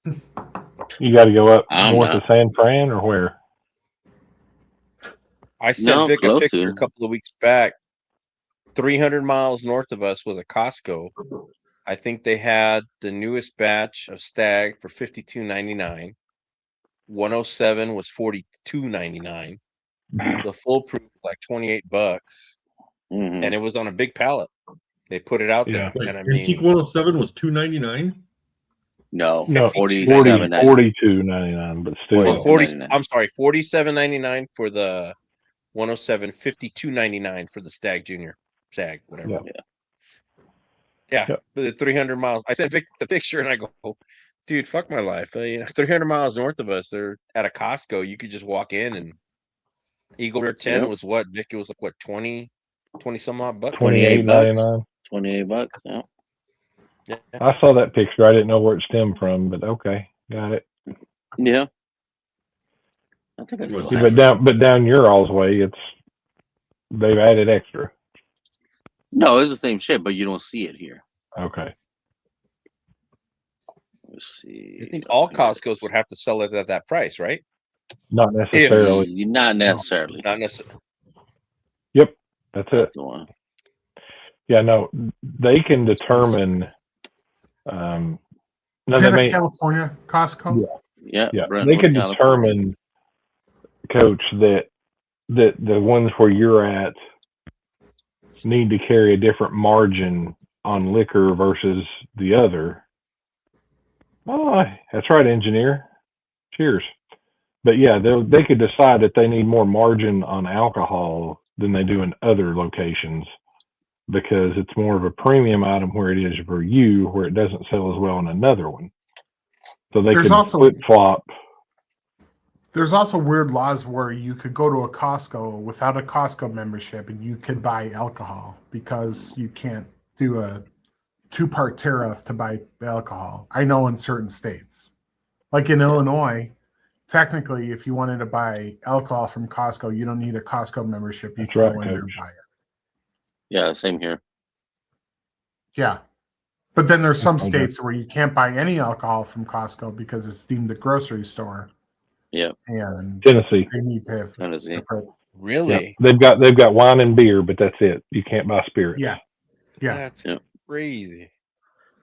You got to go up north of San Fran, or where? I sent Vic a picture a couple of weeks back. 300 miles north of us was a Costco. I think they had the newest batch of Stag for $52.99. 107 was $42.99. The full proof was like $28, and it was on a big pallet. They put it out there, Wait, and I mean, Antique 107 was $2.99. No, $42.99, but still. I'm sorry, $47.99 for the 107, 52.99 for the Stag Junior. Stag, whatever. Yeah. Yeah. Yep. The 300 miles. I sent Vic the picture and I go, dude, fuck my life. 300 miles north of us, they're at a Costco. You could just walk in and Eagle Rare 10 was what? Vic, it was like what, 20 some odd bucks? 28.99. $28. Yeah. I saw that picture. I didn't know where it stemmed from, but okay, got it. Yeah. I think I saw See, that. but down your all's way, they've added extra. No, it's the same shit, but you don't see it here. Okay. Let's see. I think all Costco's would have to sell it at that price, right? Not necessarily. Not necessarily. Not necessarily. Yep, that's it. The one. Yeah, no, they can determine. Is that a California Costco? Yeah. Yeah, Brentwood, they can California. determine, Coach, that the ones where you're at need to carry a different margin on liquor versus the other. Oh, that's right, engineer. Cheers. But yeah, they could decide that they need more margin on alcohol than they do in other locations because it's more of a premium item where it is for you, where it doesn't sell as well in another one. So they could flip flop. There's also weird laws where you could go to a Costco without a Costco membership and you could buy alcohol because you can't do a 2-part tariff to buy alcohol. I know in certain states, like in Illinois, technically, if you wanted to buy alcohol from Costco, you don't need a Costco membership. You can go in there and buy it. Yeah, same here. Yeah. But then there's some states where you can't buy any alcohol from Costco because it's deemed a grocery store. Yeah. And Tennessee. they need to have Tennessee. Really? Yeah. They've got wine and beer, but that's it. You can't buy spirits. Yeah. Yeah. That's crazy.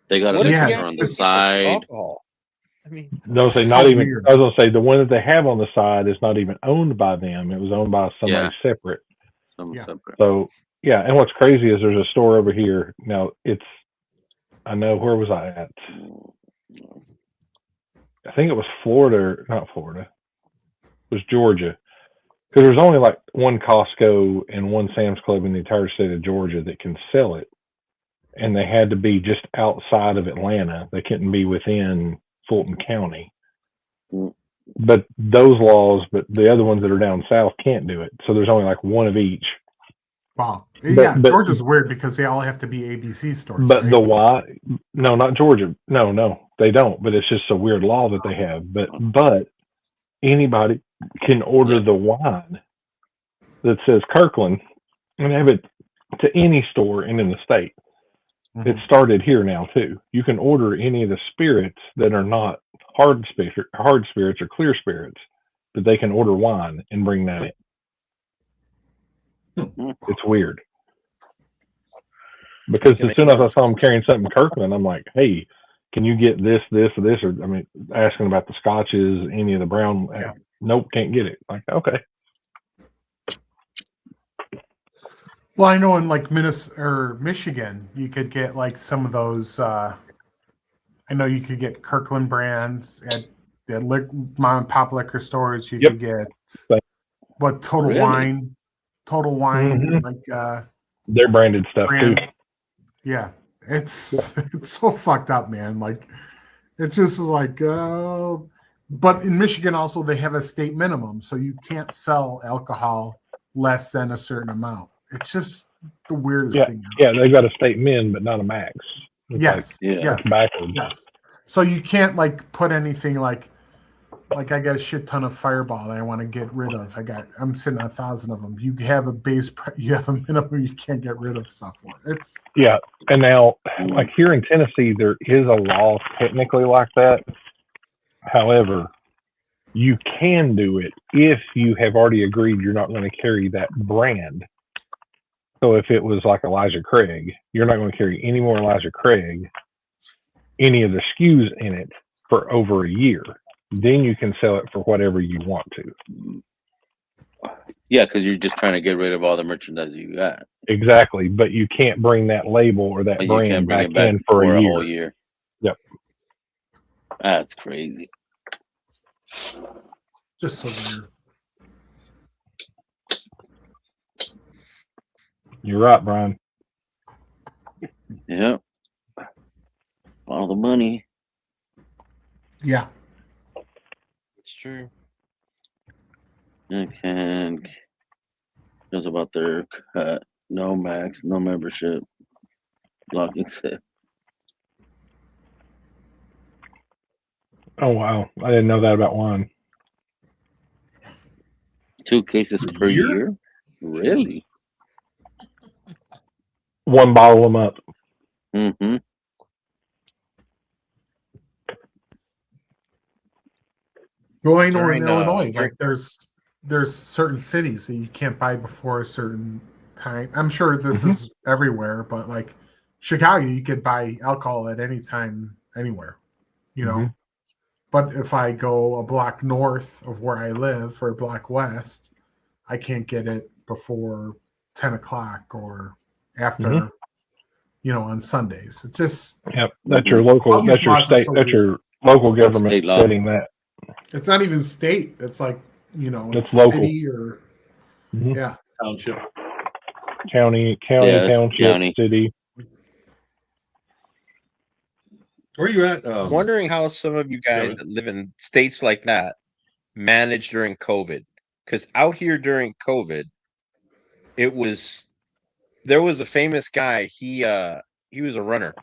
They got a liquor on the side. Alcohol. I mean, No, say not even. Weird. I was gonna say the one that they have on the side is not even owned by them. It was owned by somebody separate. Separate. So yeah, and what's crazy is there's a store over here now. I know, where was I at? I think it was Florida, not Florida. It was Georgia, because there's only like one Costco and one Sam's Club in the entire state of Georgia that can sell it, and they had to be just outside of Atlanta. They couldn't be within Fulton County. But those laws, but the other ones that are down south can't do it. So there's only like one of each. Wow. Yeah, Georgia's weird because they all have to be ABC stores. But right? the why? No, not Georgia. No, they don't. But it's just a weird law that they have. But anybody can order the wine that says Kirkland and have it to any store in the state. Mm-hmm. It started here now too. You can order any of the spirits that are not hard spirits or clear spirits, but they can order wine and bring that in. It's weird. Because as soon as I saw him carrying something Kirkland, I'm like, hey, can you get this, or I mean, asking about the scotches, any of the brown. Nope, can't get it. Like, okay. Well, I know in like Minnesota or Michigan, you could get like some of those. I know you could get Kirkland brands at mom and pop liquor stores. You could get Total Wine, mm-hmm. like their branded stuff brands. too. Yeah, it's so fucked up, man. Like it's just like, but in Michigan also they have a state minimum, so you can't sell alcohol less than a certain amount. It's just the weirdest thing. Yeah, they've got a state min, but not a max. It's yes. It's backwards. Yes. So you can't like put anything like I got a shit ton of Fireball that I want to get rid of. I'm sitting on 1,000 of them. You have a you have a minimum you can't get rid of stuff for. And now like here in Tennessee, there is a law technically like that. However, you can do it if you have already agreed you're not going to carry that brand. So if it was like Elijah Craig, you're not going to carry any more Elijah Craig, any of the SKUs in it for over a year. Then you can sell it for whatever you want to. Yeah, because you're just trying to get rid of all the merchandise you got. Exactly, but you can't bring that label or that brand back in for a whole year. Yep. That's crazy. Just so weird. You're right, Brian. Yep. All the money. Yeah. It's true. And knows about their cut. No max, no membership. Locking set. Oh wow, I didn't know that about wine. 2 cases per year? Really? One bottle a month. Mm-hmm. Well, I know in During, Illinois, during- like there's certain cities that you can't buy before a certain time. I'm sure this is everywhere, but like Chicago, you could buy alcohol at any time, anywhere. You know. But if I go a block north of where I live or a block west, I can't get it before 10 o'clock or after, on Sundays. It just Yep, that's your local. all these That's your laws are state. so That's weird. your local government State law. setting that. It's not even state. It's like, It's local. city or yeah. Township. County, Yeah, township, county. city. Where are you at? I'm wondering how some of you guys that live in states like that manage during COVID. Because out here during COVID, there was a famous guy. He was a runner,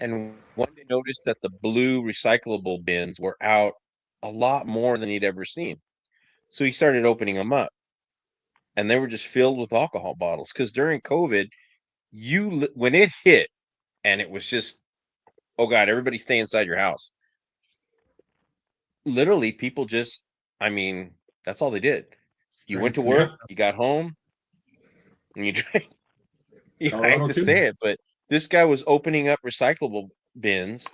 and one day noticed that the blue recyclable bins were out a lot more than he'd ever seen. So he started opening them up, and they were just filled with alcohol bottles. Because during COVID, when it hit, and it was just, oh God, everybody stay inside your house. Literally, people just, I mean, that's all they did. You went to work, you got home, and you drank. I hate to say it, but this guy was opening up recyclable bins,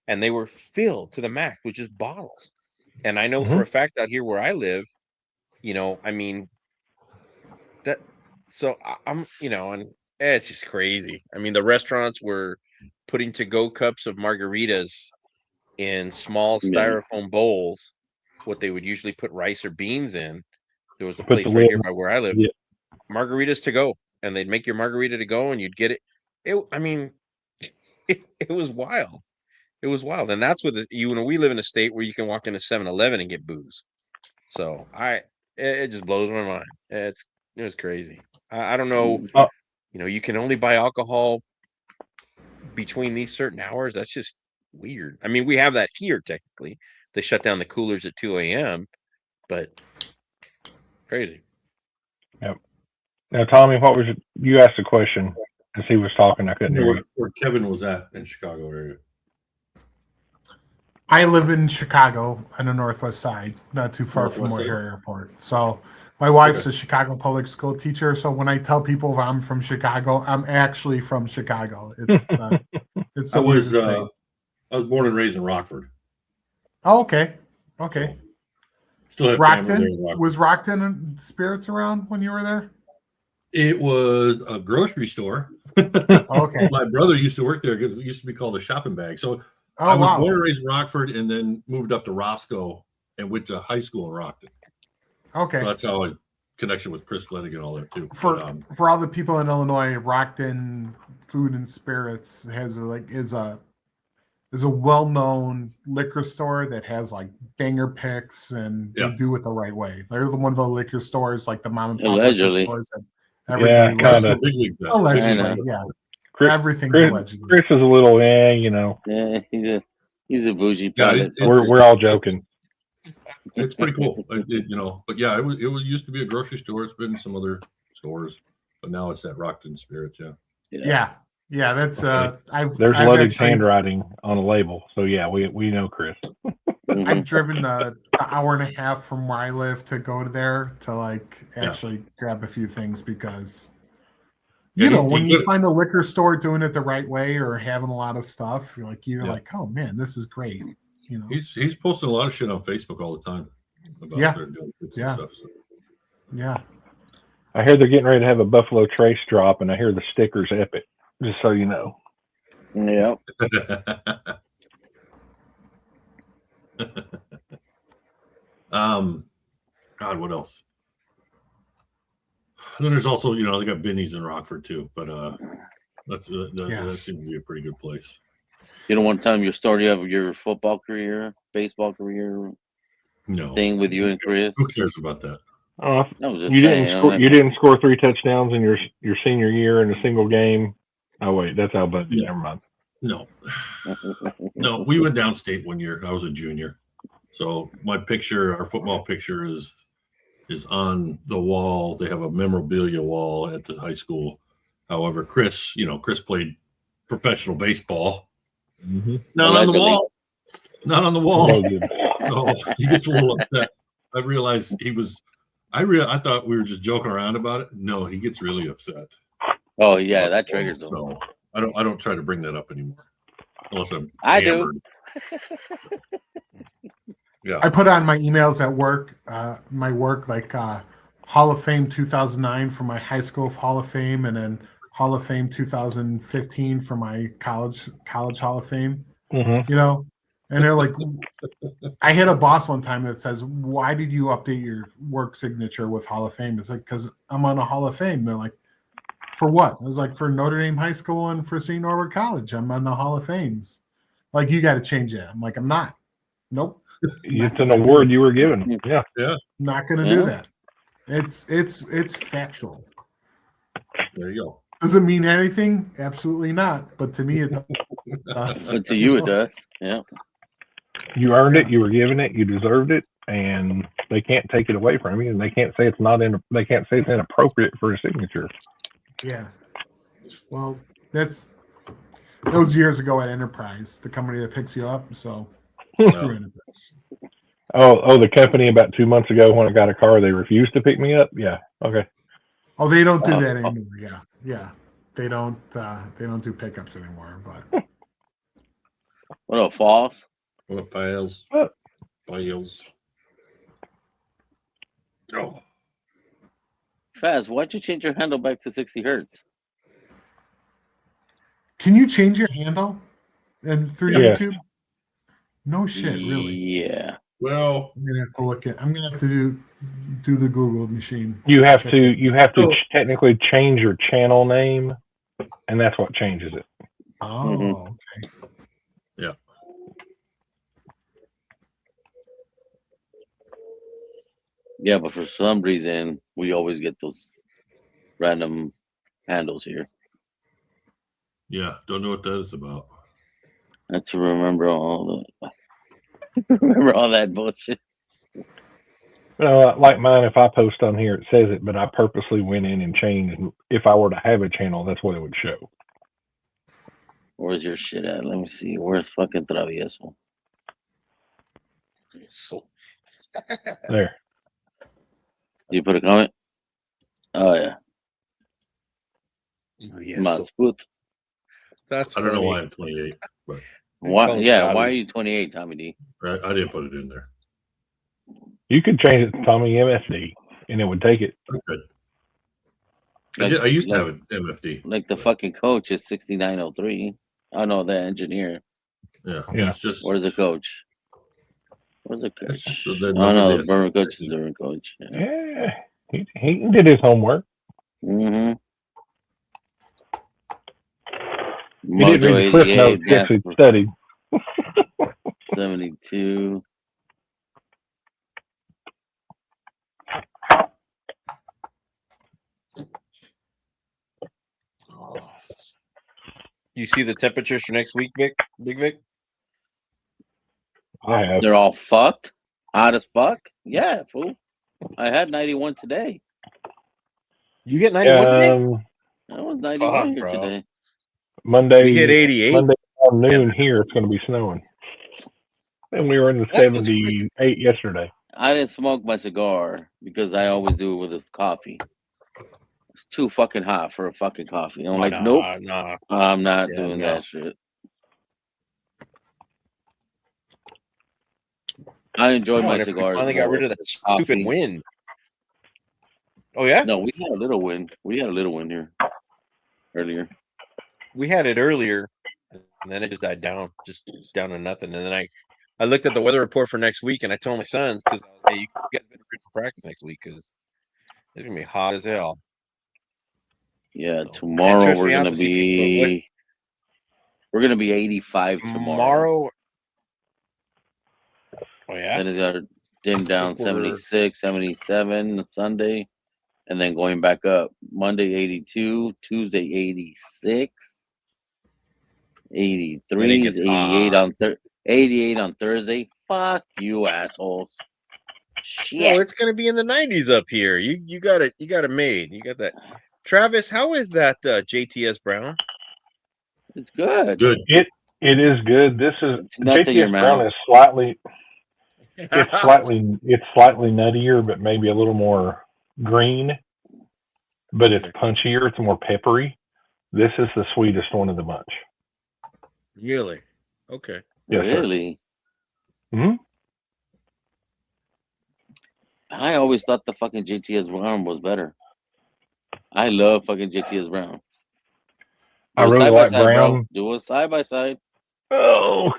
and they were filled to the max with just bottles. And I know for a fact out here where I live, I mean, that. So I'm, and it's just crazy. I mean, the restaurants were putting to-go cups of margaritas in small styrofoam bowls, what they would usually put rice or beans in. There was a place right here by where I live, margaritas to go, and they'd make your margarita to go, and you'd get it. I mean, it was wild. It was wild, and that's what we live in a state where you can walk into 7-Eleven and get booze. So it just blows my mind. It was crazy. I don't know. You can only buy alcohol between these certain hours. That's just weird. I mean, we have that here technically. They shut down the coolers at 2 a.m., but crazy. Yep. Now, Tommy, what was you asked a question as he was talking? I couldn't hear you. Where Kevin was at in Chicago area. I live in Chicago on the northwest side, not too far from O'Hare Airport. So my wife's a Chicago public school teacher. So when I tell people I'm from Chicago, I'm actually from Chicago. It's it's the weirdest thing. I was born and raised in Rockford. Oh, okay. Okay. Still have family there in Rockford. Was Rockton and Spirits around when you were there? It was a grocery store. Okay. My brother used to work there because it used to be called a shopping bag. So I was born and raised in Rockford and then moved up to Roscoe and went to high school in Rockton. Okay. So that's how I connection with Chris Lennig and all that too. For all the people in Illinois, Rockton Food and Spirits is a well-known liquor store that has like banger picks, and they do it the right way. They're one of the liquor stores, like the mom and pop liquor stores that everybody loves. Allegedly, yeah. Everything's allegedly. Chris is a little, Yeah, he's a bougie pilot. We're all joking. It's pretty cool, But yeah, it used to be a grocery store. It's been some other stores, but now it's at Rockton Spirits. Yeah. That's there's Ludwig's handwriting on a label, so yeah, we know Chris. I've driven the hour and a half from where I live to go to there to actually grab a few things because when you find a liquor store doing it the right way or having a lot of stuff, you're like, oh man, this is great. He's posting a lot of shit on Facebook all the time about their doing stuff. So. Yeah. I hear they're getting ready to have a Buffalo Trace drop, and I hear the sticker's epic. Just so you know. Yeah. God, what else? then there's also, they got Binny's in Rockford too, but that seems to be a pretty good place. You don't want to tell them your story of your football career, baseball career, thing with you and Chris? Who cares about that? You didn't score 3 touchdowns in your senior year in a single game. Oh wait, that's how bad. Never mind. No, we went downstate one year. I was a junior, so our football picture is on the wall. They have a memorabilia wall at the high school. However, Chris played professional baseball. Mm-hmm. Not on the wall. Not on the wall. So he gets a little upset. I realized I thought we were just joking around about it. No, he gets really upset. Oh yeah, that triggers him. So I don't try to bring that up anymore, unless I'm hammered. Yeah, I put on my emails at work, my work Hall of Fame 2009 for my high school Hall of Fame, and then Hall of Fame 2015 for my college Hall of Fame. Mm-hmm. And they're like, I hit a boss one time that says, "Why did you update your work signature with Hall of Fame?" It's like, because I'm on a Hall of Fame. They're like, for what? I was like, for Notre Dame High School and for St. Norbert College. I'm on the Hall of Fames. Like, you got to change that. I'm like, I'm not. Nope. It's an award you were given. Yeah. Not going to do that. It's factual. There you go. Does it mean anything? Absolutely not. But to me, it does. But to you, it does. Yeah. You earned it. You were given it. You deserved it, and they can't take it away from you. And they can't say they can't say it's inappropriate for a signature. Yeah. Well, that was years ago at Enterprise, the company that picks you up. So screw Enterprise. Oh, the company about 2 months ago when I got a car, they refused to pick me up. Yeah. Okay. Oh, they don't do that anymore. Yeah. They don't do pickups anymore. But what up, Falls? What up, Files? Files. Oh. Faz, why'd you change your handle back to 60 hertz? Can you change your handle through YouTube? No shit, really. Yeah. Well, I'm gonna have to do the Google machine. You have to technically change your channel name, and that's what changes it. Oh, okay. Yeah. Yeah, but for some reason, we always get those random handles here. Yeah, don't know what that is about. I have to remember all that bullshit. Like mine, if I post on here, it says it, but I purposely went in and changed. If I were to have a channel, that's what it would show. Where's your shit at? Let me see. Where's fucking Travieso? There. You put a comment? Oh, yeah. Yes. That's I don't know why I'm 28. But why? Yeah, why are you 28, Tommy D? Right, I didn't put it in there. You could change it to Tommy MFD, and it would take it. Okay. I used to have an MFD. Like the fucking coach is 6903. I know the engineer. Yeah. Yeah. Where's the coach? Where's the coach? Oh no, the Burma coach is the different coach. Yeah, he did his homework. Mm-hmm. He did read the clip notes. He actually studied. 72. You see the temperatures for next week, Big Vic? I have. They're all fucked. Hot as fuck. Yeah, fool. I had 91 today. You get 91 today? I was 91 here today. Monday. We hit 88. Monday afternoon here. It's going to be snowing. And we were in the 78 yesterday. I didn't smoke my cigar because I always do it with a coffee. It's too fucking hot for a fucking coffee. I'm like, nope. Nah. I'm not doing that shit. I enjoy my cigars. Finally got rid of that stupid wind. Oh yeah? No, we had a little wind. Here earlier. We had it earlier, and then it just died down, just down to nothing. And then I looked at the weather report for next week, and I told my sons because hey, you get ready for practice next week because it's gonna be hot as hell. Yeah, So, tomorrow Trish, we have to see we're gonna be 85 tomorrow. Oh yeah. Then it's got to dim down think we're- 76, 77 Sunday, and then going back up. Monday 82, Tuesday 86, 83, gets 88 on 88 on Thursday. Fuck you, assholes. Shit. No, it's gonna be in the 90s up here. You got it. You got it made. You got that. Travis, how is that JTS Brown? It's good. Good. It is good. This is It's nuts in your JTS Brown mouth. is slightly it's slightly nuttier, but maybe a little more green. But it's punchier. It's more peppery. This is the sweetest one of the bunch. Really? Okay. Yes, Really? Hmm. I always thought the fucking JTS Brown was better. I love fucking JTS Brown. I Do a really side by like side, bro. brown. Do a side by side. Oh,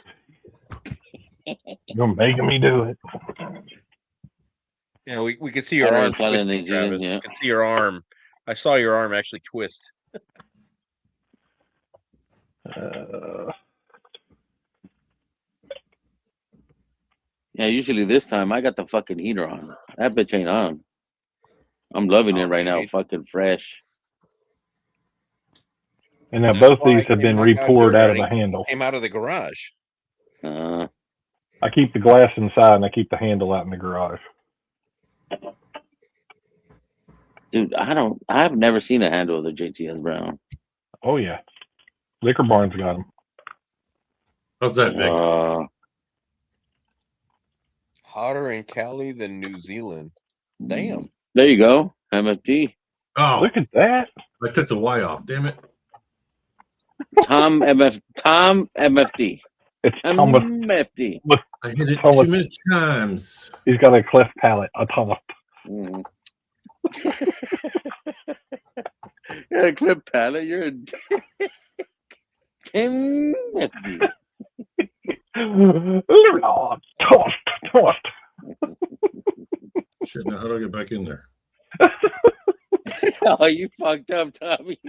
you're making me do it. Yeah, we can see your arm twisting, Travis. Yeah. You can see your arm. I saw your arm actually twist. Yeah, usually this time I got the fucking heater on. That bitch ain't on. I'm loving it right now. Fucking fresh. And now That's both why these I have came been back out here re-poured out of the running- handle. Came out of the garage. I keep the glass inside and I keep the handle out in the garage. Dude, I've never seen a handle of the JTS Brown. Oh yeah, Liquor Barn's got them. How's that, Vic? Hotter in Cali than New Zealand. Damn. There you go. MFD. Oh, look at that! I took the Y off. Damn it. Tom MFD. It's MFD. I hit it Thomas. too many times. He's got a cleft palate. A Thomas. Mm. Yeah, clip palette. You're a MFD. Toast. Shit, now how do I get back in there? Oh, you fucked up, Tommy.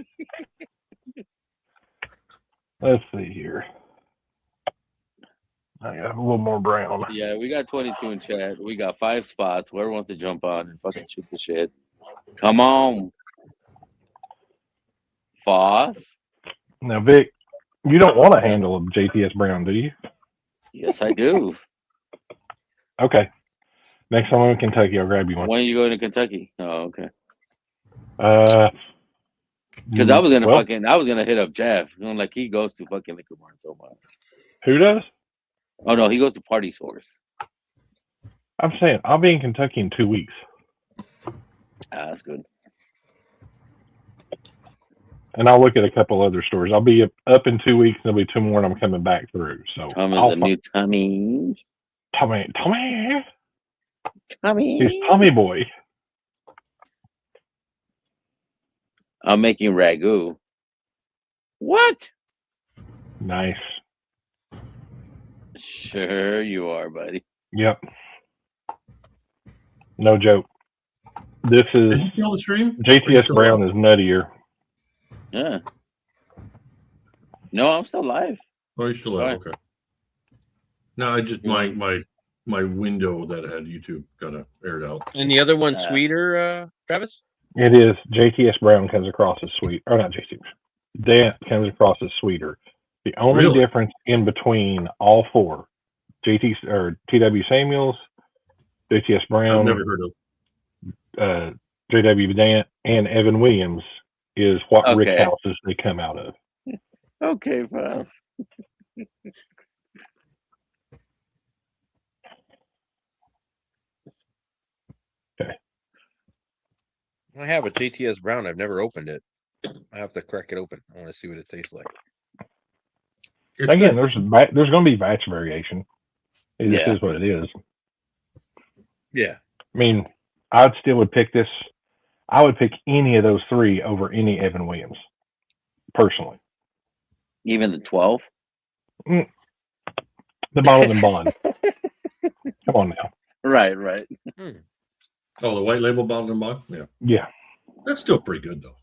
Let's see here. I got a little more brown. Yeah, we got 22 in chat. We got 5 spots. Whoever wants to jump on and fucking shoot the shit. Come on. Foss. Now, Vic, you don't want a handle of JTS Brown, do you? Yes, I do. Okay. Next time I'm in Kentucky, I'll grab you one. When are you going to Kentucky? Oh, okay. Because I was gonna hit up Jeff. You know, like he goes to fucking Liquor Barn so much. Who does? Oh no, he goes to Party Source. I'm saying I'll be in Kentucky in 2 weeks. That's good. And I'll look at a couple other stores. I'll be up in 2 weeks. There'll be 2 more, and I'm coming back through. So Tommy's the new Tommy. He's Tommy boy. I'm making ragu. What? Nice. Sure you are, buddy. Yep. No joke. This is Did you kill the stream? JTS Brown is nuttier. Yeah. No, I'm still live. Oh, you're still live. Okay. No, I just my window that had YouTube got aired out. And the other one sweeter, Travis? It is. JTS Brown comes across as sweet. Or not JTS. Dant comes across as sweeter. The only difference in between all 4, TW Samuels, JTS Brown, I've never heard of JW Dant, and Evan Williams is what Rick houses they come out of. Okay, Foss. Okay. I have a JTS Brown. I've never opened it. I have to crack it open. I want to see what it tastes like. Again, there's going to be batch variation. It just is what it is. Yeah. I mean, I would pick this. I would pick any of those 3 over any Evan Williams, personally. Even the 12? The bottled and bond. Come on now. Right. Oh, the white label bottled and bond? Yeah. Yeah. That's still pretty good though.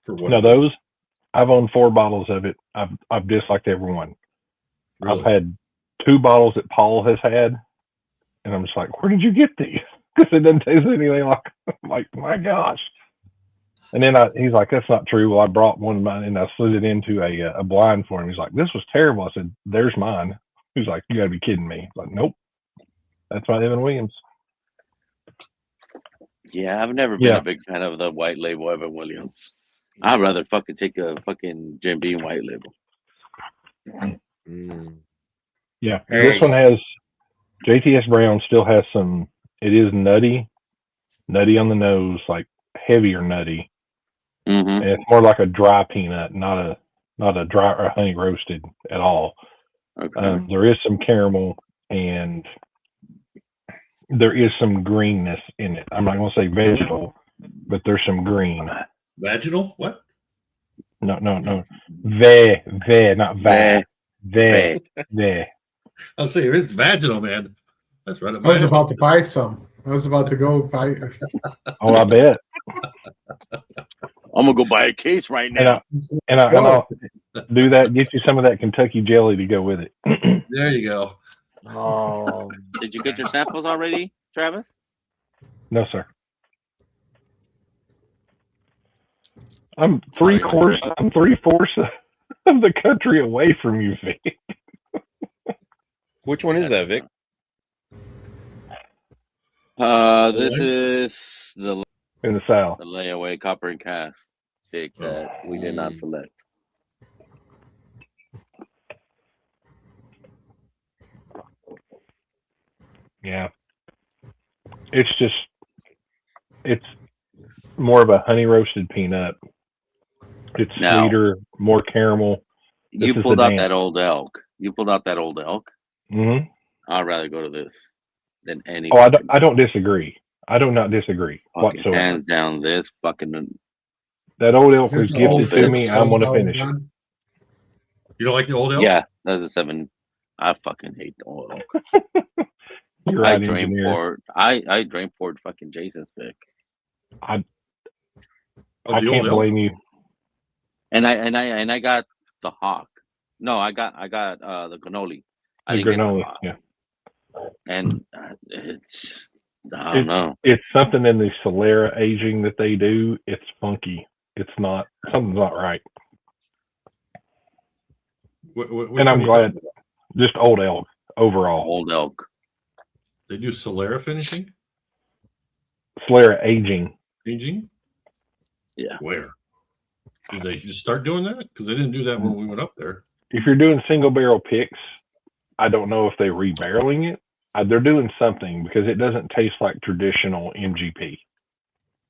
For what? Now those, I've owned 4 bottles of it. I've disliked every one. Really? I've had 2 bottles that Paul has had, and I'm just like, where did you get these? Because it doesn't taste anything like. I'm like, my gosh. And then he's like, that's not true. Well, I brought one of mine and I slid it into a blind for him. He's like, this was terrible. I said, there's mine. He's like, you got to be kidding me. I was like, nope, that's my Evan Williams. Yeah, I've never been a big fan of the white label Evan Williams. I'd rather fucking take a fucking Jim Beam white label. Yeah, There this you one has JTS Brown. Still has some. It is nutty on the nose, like heavier nutty. And it's more like a dry peanut, not a dry or honey roasted at all. Okay. There is some caramel and there is some greenness in it. I'm not going to say vegetal, but there's some green. Vaginal? What? No. Not va. Ve. I'll say if it's vaginal, man. That's right. I was about to buy some. I was about to go buy. Oh, I bet. I'm gonna go buy a case right now. And I'll do that. Get you some of that Kentucky jelly to go with it. There you go. Oh, did you get your samples already, Travis? No, sir. I'm 3/4 of the country away from you, Vic. Which one is that, Vic? This is the in the South. The layaway copper and cast jig that we did not select. Yeah. It's more of a honey roasted peanut. It's Now, sweeter, more caramel. You pulled out that old elk. Mm-hmm. I'd rather go to this than any. Oh, I don't disagree. I do not disagree whatsoever. Hands down, this fucking. That old elk was gifted to me. I'm going to finish it. You don't like the old elk? Yeah, that's a 7. I fucking hate the old elk. You're I right, drain engineer. poured. I drain poured fucking Jason's pick. I can't blame you. And I got the hawk. No, I got the cannoli. I The didn't get granola, the hawk. yeah. And it's just, I don't know. It's something in the Solera aging that they do. It's funky. It's not, something's not right. And I'm glad, just old elk overall. Old elk. They do Solera finishing? Solera aging. Aging? Yeah. Where? Did they just start doing that? Because they didn't do that when we went up there. If you're doing single barrel picks, I don't know if they're rebarreling it. They're doing something because it doesn't taste like traditional MGP.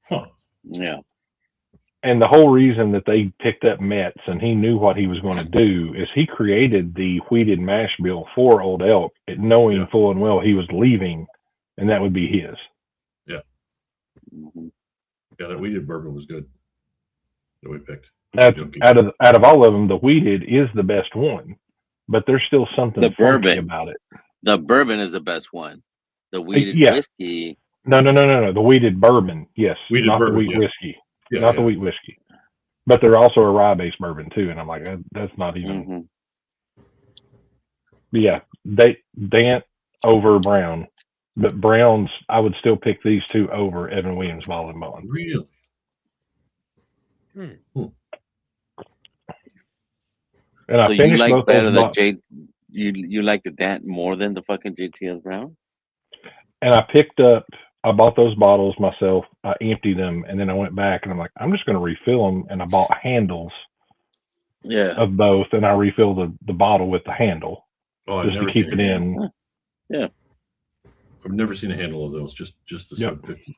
Huh. Yeah. And the whole reason that they picked up Metz and he knew what he was going to do is he created the wheated mash bill for Old Elk, knowing full and well he was leaving, and that would be his. Yeah. Yeah, that wheated bourbon was good that we picked. Out of all of them, the wheated is the best one, but there's still something The funky bourbon about it. The bourbon is the best one. The wheated whiskey. No. The wheated bourbon, yes, wheated not bourbon, the wheat whiskey, Yeah, not the wheat whiskey. But they're also a rye-based bourbon too, and I'm like, that's not even. Yeah, Dant over Brown, but Brown's I would still pick these two over Evan Williams Ball and Bond. Really? And I So you finished like both better those the you like the Dant more than the fucking JTS Brown? and I bought those bottles myself. I emptied them, and then I went back, and I'm like, I'm just going to refill them, and I bought handles of both, and I refilled the bottle with the handle just to keep it in. Yeah. I've never seen a handle of those, just the 750.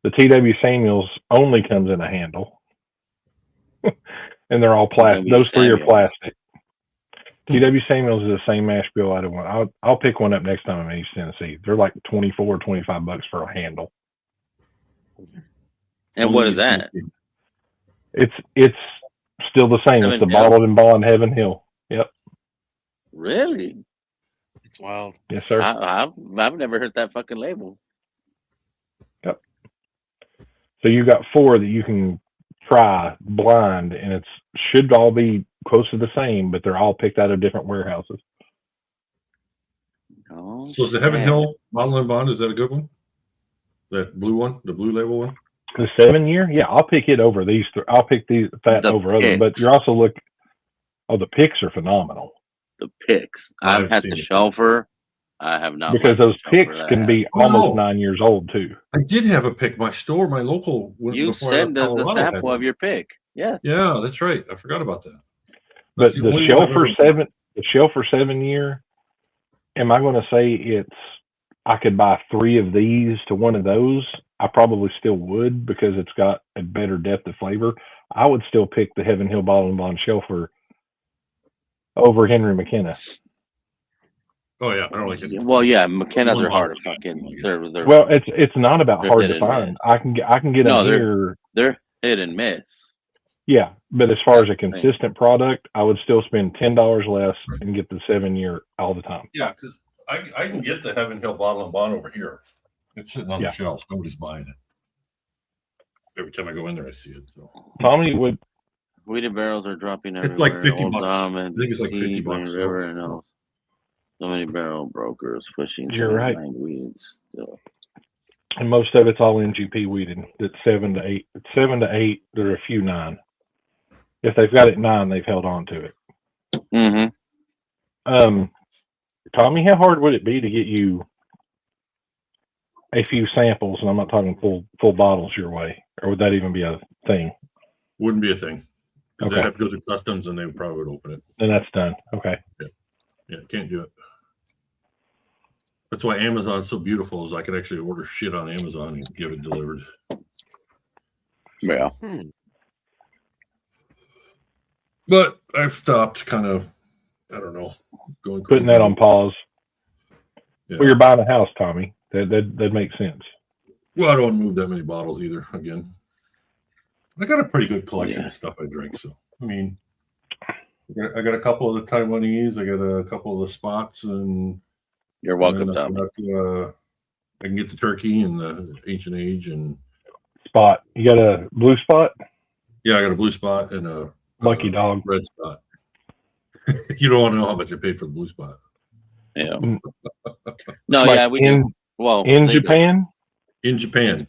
The TW Samuels only comes in a handle. And they're all plastic. Those three are plastic. TW Samuels is the same mash bill I want. I'll pick one up next time I'm in East Tennessee. They're like $24 or $25 for a handle. And what is that? It's still the same. It's the bottled and bond Heaven Hill. Yep. Really? It's wild. Yes, sir. I've never heard that fucking label. Yep. So you got 4 that you can try blind, and it's should all be close to the same, but they're all picked out of different warehouses. Oh, So is the Heaven man. Hill Bottle and Bond, is that a good one? That blue one, the blue label one? The 7-year, yeah, I'll pick it over these three. I'll pick that The over other. pick. But you're also look. Oh, the picks are phenomenal The picks. I've had the shelfer. I have not because liked the those shelfer picks that I can have. be almost 9 years old too. I did have a pick. My store, my local, You before I said left does the Colorado, had sample one. of your pick. Yes. Yeah, that's right. I forgot about that. But That's the only one I've shelfer ever bought. the shelfer 7-year. Am I going to say it's? I could buy 3 of these to one of those. I probably still would because it's got a better depth of flavor. I would still pick the Heaven Hill Bottle and Bond shelfer over Henry McKenna. Oh yeah, I don't like it. Well, yeah, McKenna's One are hard to bottle. fucking. They're Well, it's not about they're hard hit to and find. miss. I can get No, them here. they're hit and miss. Yeah, but as far as a That's the thing. consistent product, I would still spend $10 less and get the 7-year all the time. Yeah, because I can get the Heaven Hill Bottle and Bond over here. It's sitting on Yeah. the shelves. Nobody's buying it. Every time I go in there, I see it. So. Tommy would. Wheated barrels are dropping everywhere. It's like 50 Old bucks. Dom I and think it's like 50 Sea, Green bucks. River, and else. So many barrel brokers pushing. You're right. Weeds still. And most of it's all NGP weeded. It's 7 to 8. It's 7 to 8. There are a few 9. If they've got it 9, they've held on to it. Mm-hmm. Tommy, how hard would it be to get you a few samples? And I'm not talking full bottles your way, or would that even be a thing? Wouldn't be a thing. Because Okay. they'd have to go through customs and they probably would open it. Then that's done. Okay. Yeah, can't do it. That's why Amazon's so beautiful, is I could actually order shit on Amazon and get it delivered. Yeah. But I've stopped kind of, I don't know, going Putting crazy. that on pause. Yeah. Well, you're buying a house, Tommy. That makes sense. Well, I don't want to move that many bottles either. Again, I got a pretty good collection of stuff I drink. So, I mean, I got a couple of the Taiwanese. I got a couple of the spots, and you're welcome, and Tommy. I can get the turkey and the Ancient Age and Spot. You got a blue spot? Yeah, I got a blue spot and a lucky dog red spot. You don't want to know how much I paid for the blue spot. Yeah. No, like yeah, we do. Well, in Japan. Do. In Japan.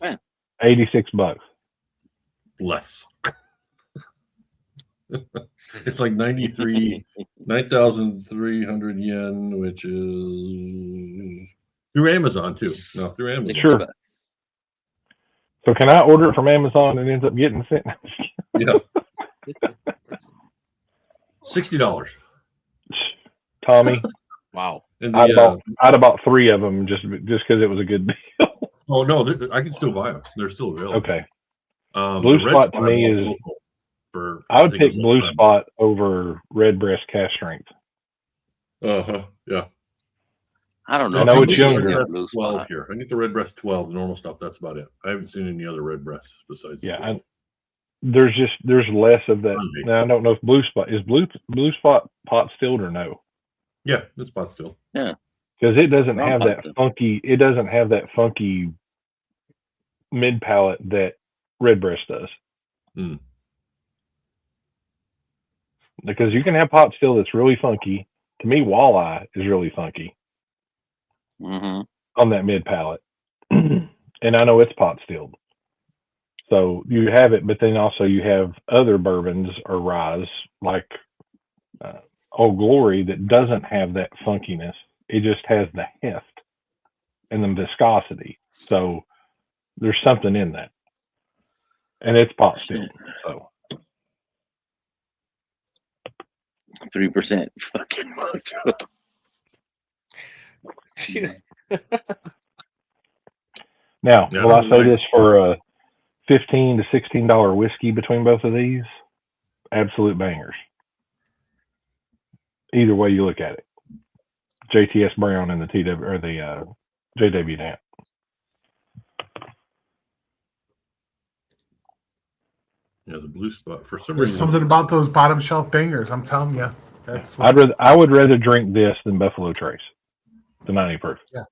$86. Less. It's like 9,300 yen, which is through Amazon too. No, through Amazon. Sure. So can I order it from Amazon and ends up getting sent? Yeah. $60. Tommy. Wow. I'd have bought 3 of them just because it was a good deal. Oh no, I can still buy them. They're still available. Okay. Blue spot to me is. I would pick blue spot over red breast cast strength. Yeah. I don't know. I know it's younger. 12 here. I get the red breast 12, the normal stuff. That's about it. I haven't seen any other red breasts besides. Yeah. There's less of that. Now, I don't know if blue spot is blue spot pot stilled or no. Yeah, it's pot still. Yeah. Because it doesn't have that funky. It doesn't have that funky mid palate that red breast does. Mm. Because you can have pot still that's really funky. To me, walleye is really funky on that mid palate, and I know it's pot stilled. So you have it, but then also you have other bourbons or ryes like Old Glory that doesn't have that funkiness. It just has the heft and the viscosity. So there's something in that, and it's pot stilled. So 3% fucking mojo. Now, will I say this for a $15 to $16 whiskey between both of these? Absolute bangers. Either way you look at it. JTS Brown and the TW or the JW Nat. Yeah, the blue spot for some There's reason. something about those bottom shelf bangers. I'm telling you, that's. I would rather drink this than Buffalo Trace, the 90 proof. Yeah.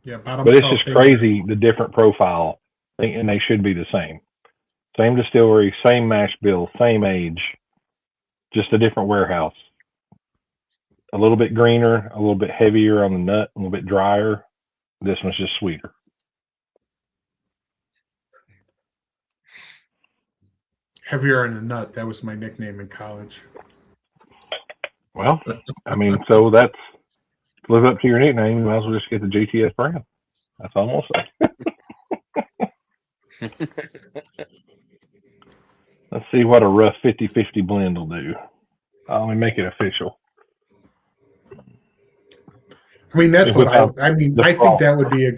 Yeah, bottom But it's shelf. just crazy the different profile, and they should be the same. Same distillery, same mash bill, same age, just a different warehouse. A little bit greener, a little bit heavier on the nut, a little bit drier. This one's just sweeter. Heavier on the nut. That was my nickname in college. Well, I mean, so that's live up to your nickname. You might as well just get the GTS brand. That's all I'm gonna say. Let's see what a rough 50-50 blend will do. Let me make it official. I mean, that's what I mean. I think frost. that would be a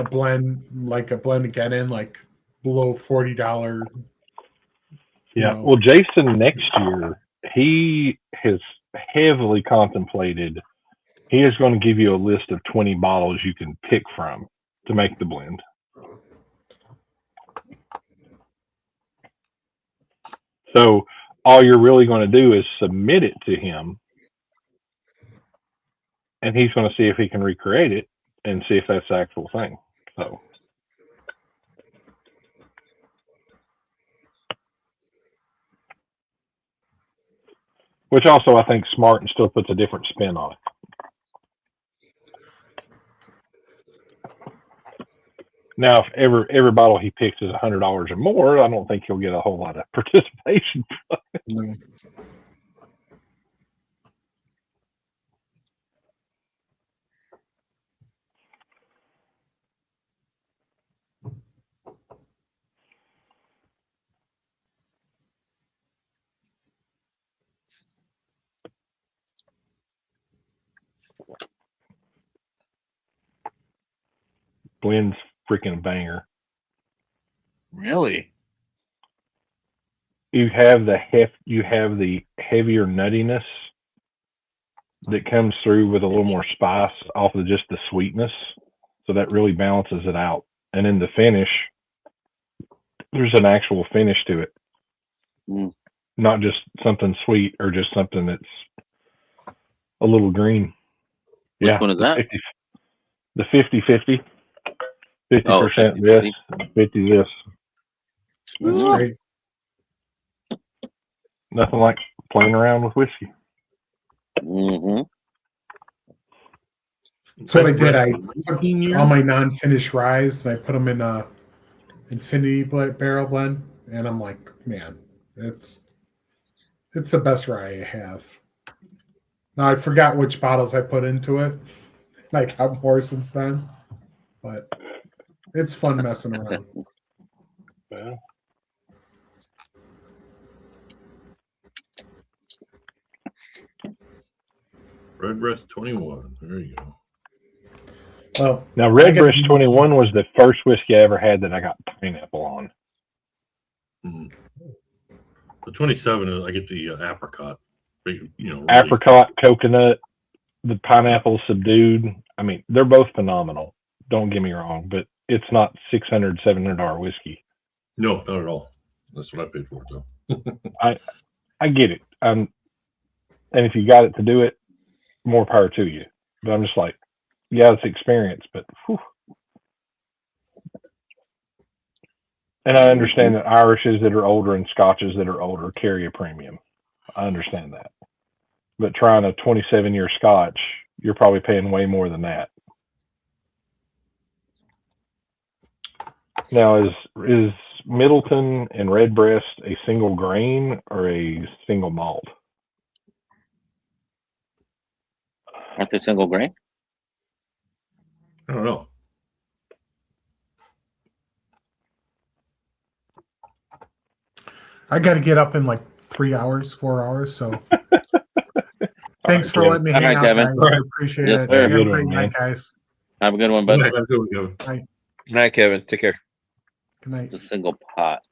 blend to get in, like below $40. Yeah. Well, Jason next year, he has heavily contemplated. He is going to give you a list of 20 bottles you can pick from to make the blend. So all you're really going to do is submit it to him, and he's going to see if he can recreate it and see if that's the actual thing. So. Which also I think smart and still puts a different spin on it. Now, if every bottle he picks is $100 or more, I don't think he'll get a whole lot of participation. Blend's freaking banger. Really? You have the heavier nuttiness that comes through with a little more spice off of just the sweetness. So that really balances it out. And in the finish, there's an actual finish to it. Not just something sweet or just something that's a little green. Which one is that? The 50-50. 50% this, 50 this. That's great. Nothing like playing around with whiskey. Mm-hmm. So what I did, I put all my non-finished ryes and I put them in a infinity barrel blend, and I'm like, man, it's the best rye I have. Now I forgot which bottles I put into it. I got more since then, but it's fun messing around. Yeah. Redbreast 21. There you go. Well, now Redbreast 21 was the first whiskey I ever had that I got pineapple on. The 27 I get the apricot. Really, apricot, coconut, the pineapple subdued. I mean, they're both phenomenal. Don't get me wrong, but it's not $600, $700 whiskey. No, not at all. That's what I paid for it, though. I get it. And if you got it to do it, more power to you. But I'm just like, yeah, it's experience, but whew. And I understand that Irishes that are older and Scotches that are older carry a premium. I understand that. But trying a 27-year Scotch, you're probably paying way more than that. Now, is Middleton and Redbreast a single grain or a single malt? Aren't they single grain? I don't know. I got to get up in like 3 hours, 4 hours. So thanks for letting me hang out, Kevin. guys. I appreciate it. Have a great night, guys. Have a good one, buddy. Good night, Kevin. Take care. Good night. It's a single pot.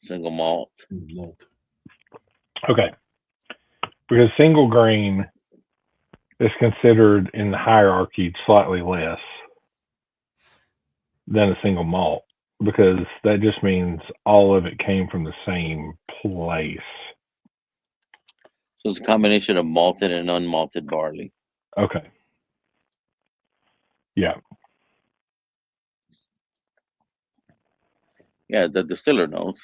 Single malt. Okay. Because single grain is considered in the hierarchy slightly less than a single malt, because that just means all of it came from the same place. So it's a combination of malted and unmalted barley. Okay. Yeah. Yeah, the distiller knows.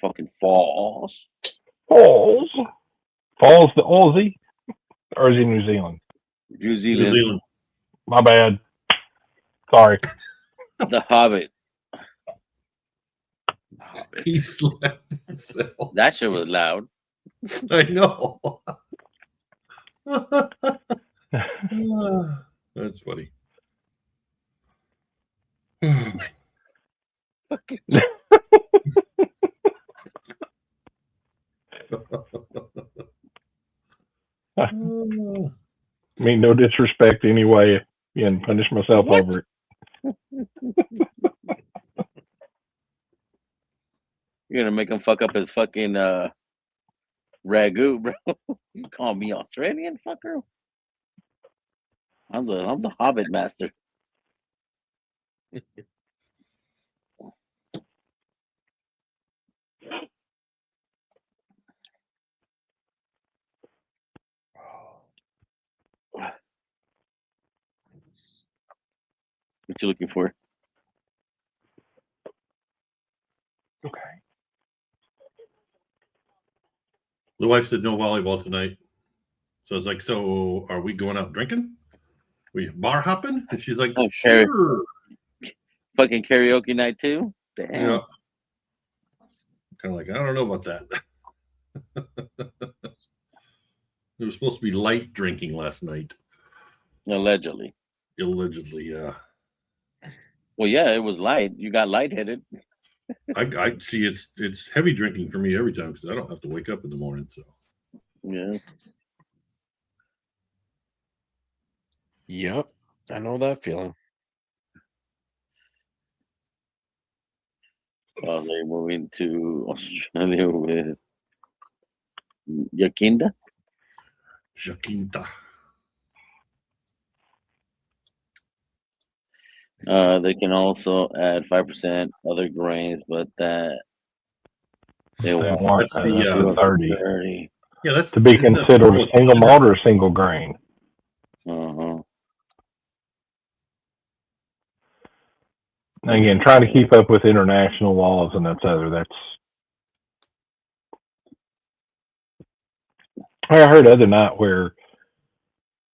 Fucking Falls. Falls. Falls the Aussie? Or is he New Zealand? New Zealand. My bad. Sorry. The Hobbit. He slapped himself. That shit was loud. I know. That's funny. I mean, no disrespect anyway, and punish myself over it. You're gonna make him fuck up his fucking ragu, bro. You call me Australian, fucker? I'm the Hobbit master. What you looking for? Okay. The wife said no volleyball tonight. So I was like, so are we going out drinking? We bar hopping? And she's like, sure. Fucking karaoke night too? Damn. Yeah. Kind of like, I don't know about that. It was supposed to be light drinking last night. Allegedly. Allegedly, yeah. Well, yeah, it was light. You got lightheaded. I see it's heavy drinking for me every time because I don't have to wake up in the morning. So yeah. Yep, I know that feeling. Well, they're moving to Australia with Jacinda. They can also add 5% other grains, but that they want that's the 30. Yeah, that's to be considered a single malt or a single grain. Uh-huh. Again, trying to keep up with international laws and that's. I heard the other night where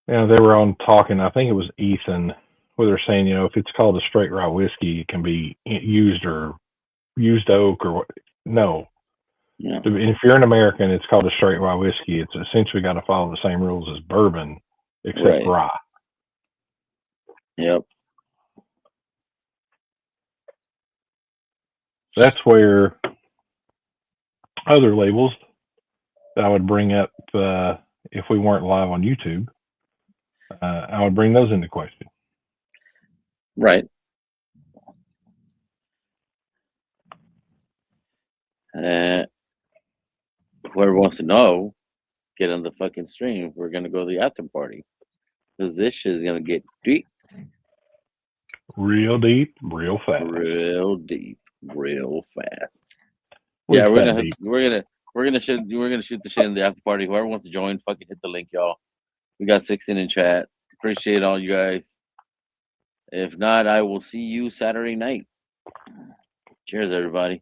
they were on talking. I think it was Ethan, where they're saying if it's called a straight rye whiskey, it can be used oak or what? No. Yeah. If you're an American, it's called a straight rye whiskey. It's essentially got to follow the same rules as bourbon, except rye. Yep. That's where other labels that I would bring up if we weren't live on YouTube, I would bring those into question. Right. Whoever wants to know, get on the fucking stream. We're gonna go to the after party because this shit is gonna get deep, real deep, real fast, real deep, real fast. What's yeah, we're gonna shoot the shit in the after party. Whoever wants to join, fucking hit the link, y'all. We got 16 in chat. Appreciate all you guys. If not, I will see you Saturday night. Cheers, everybody.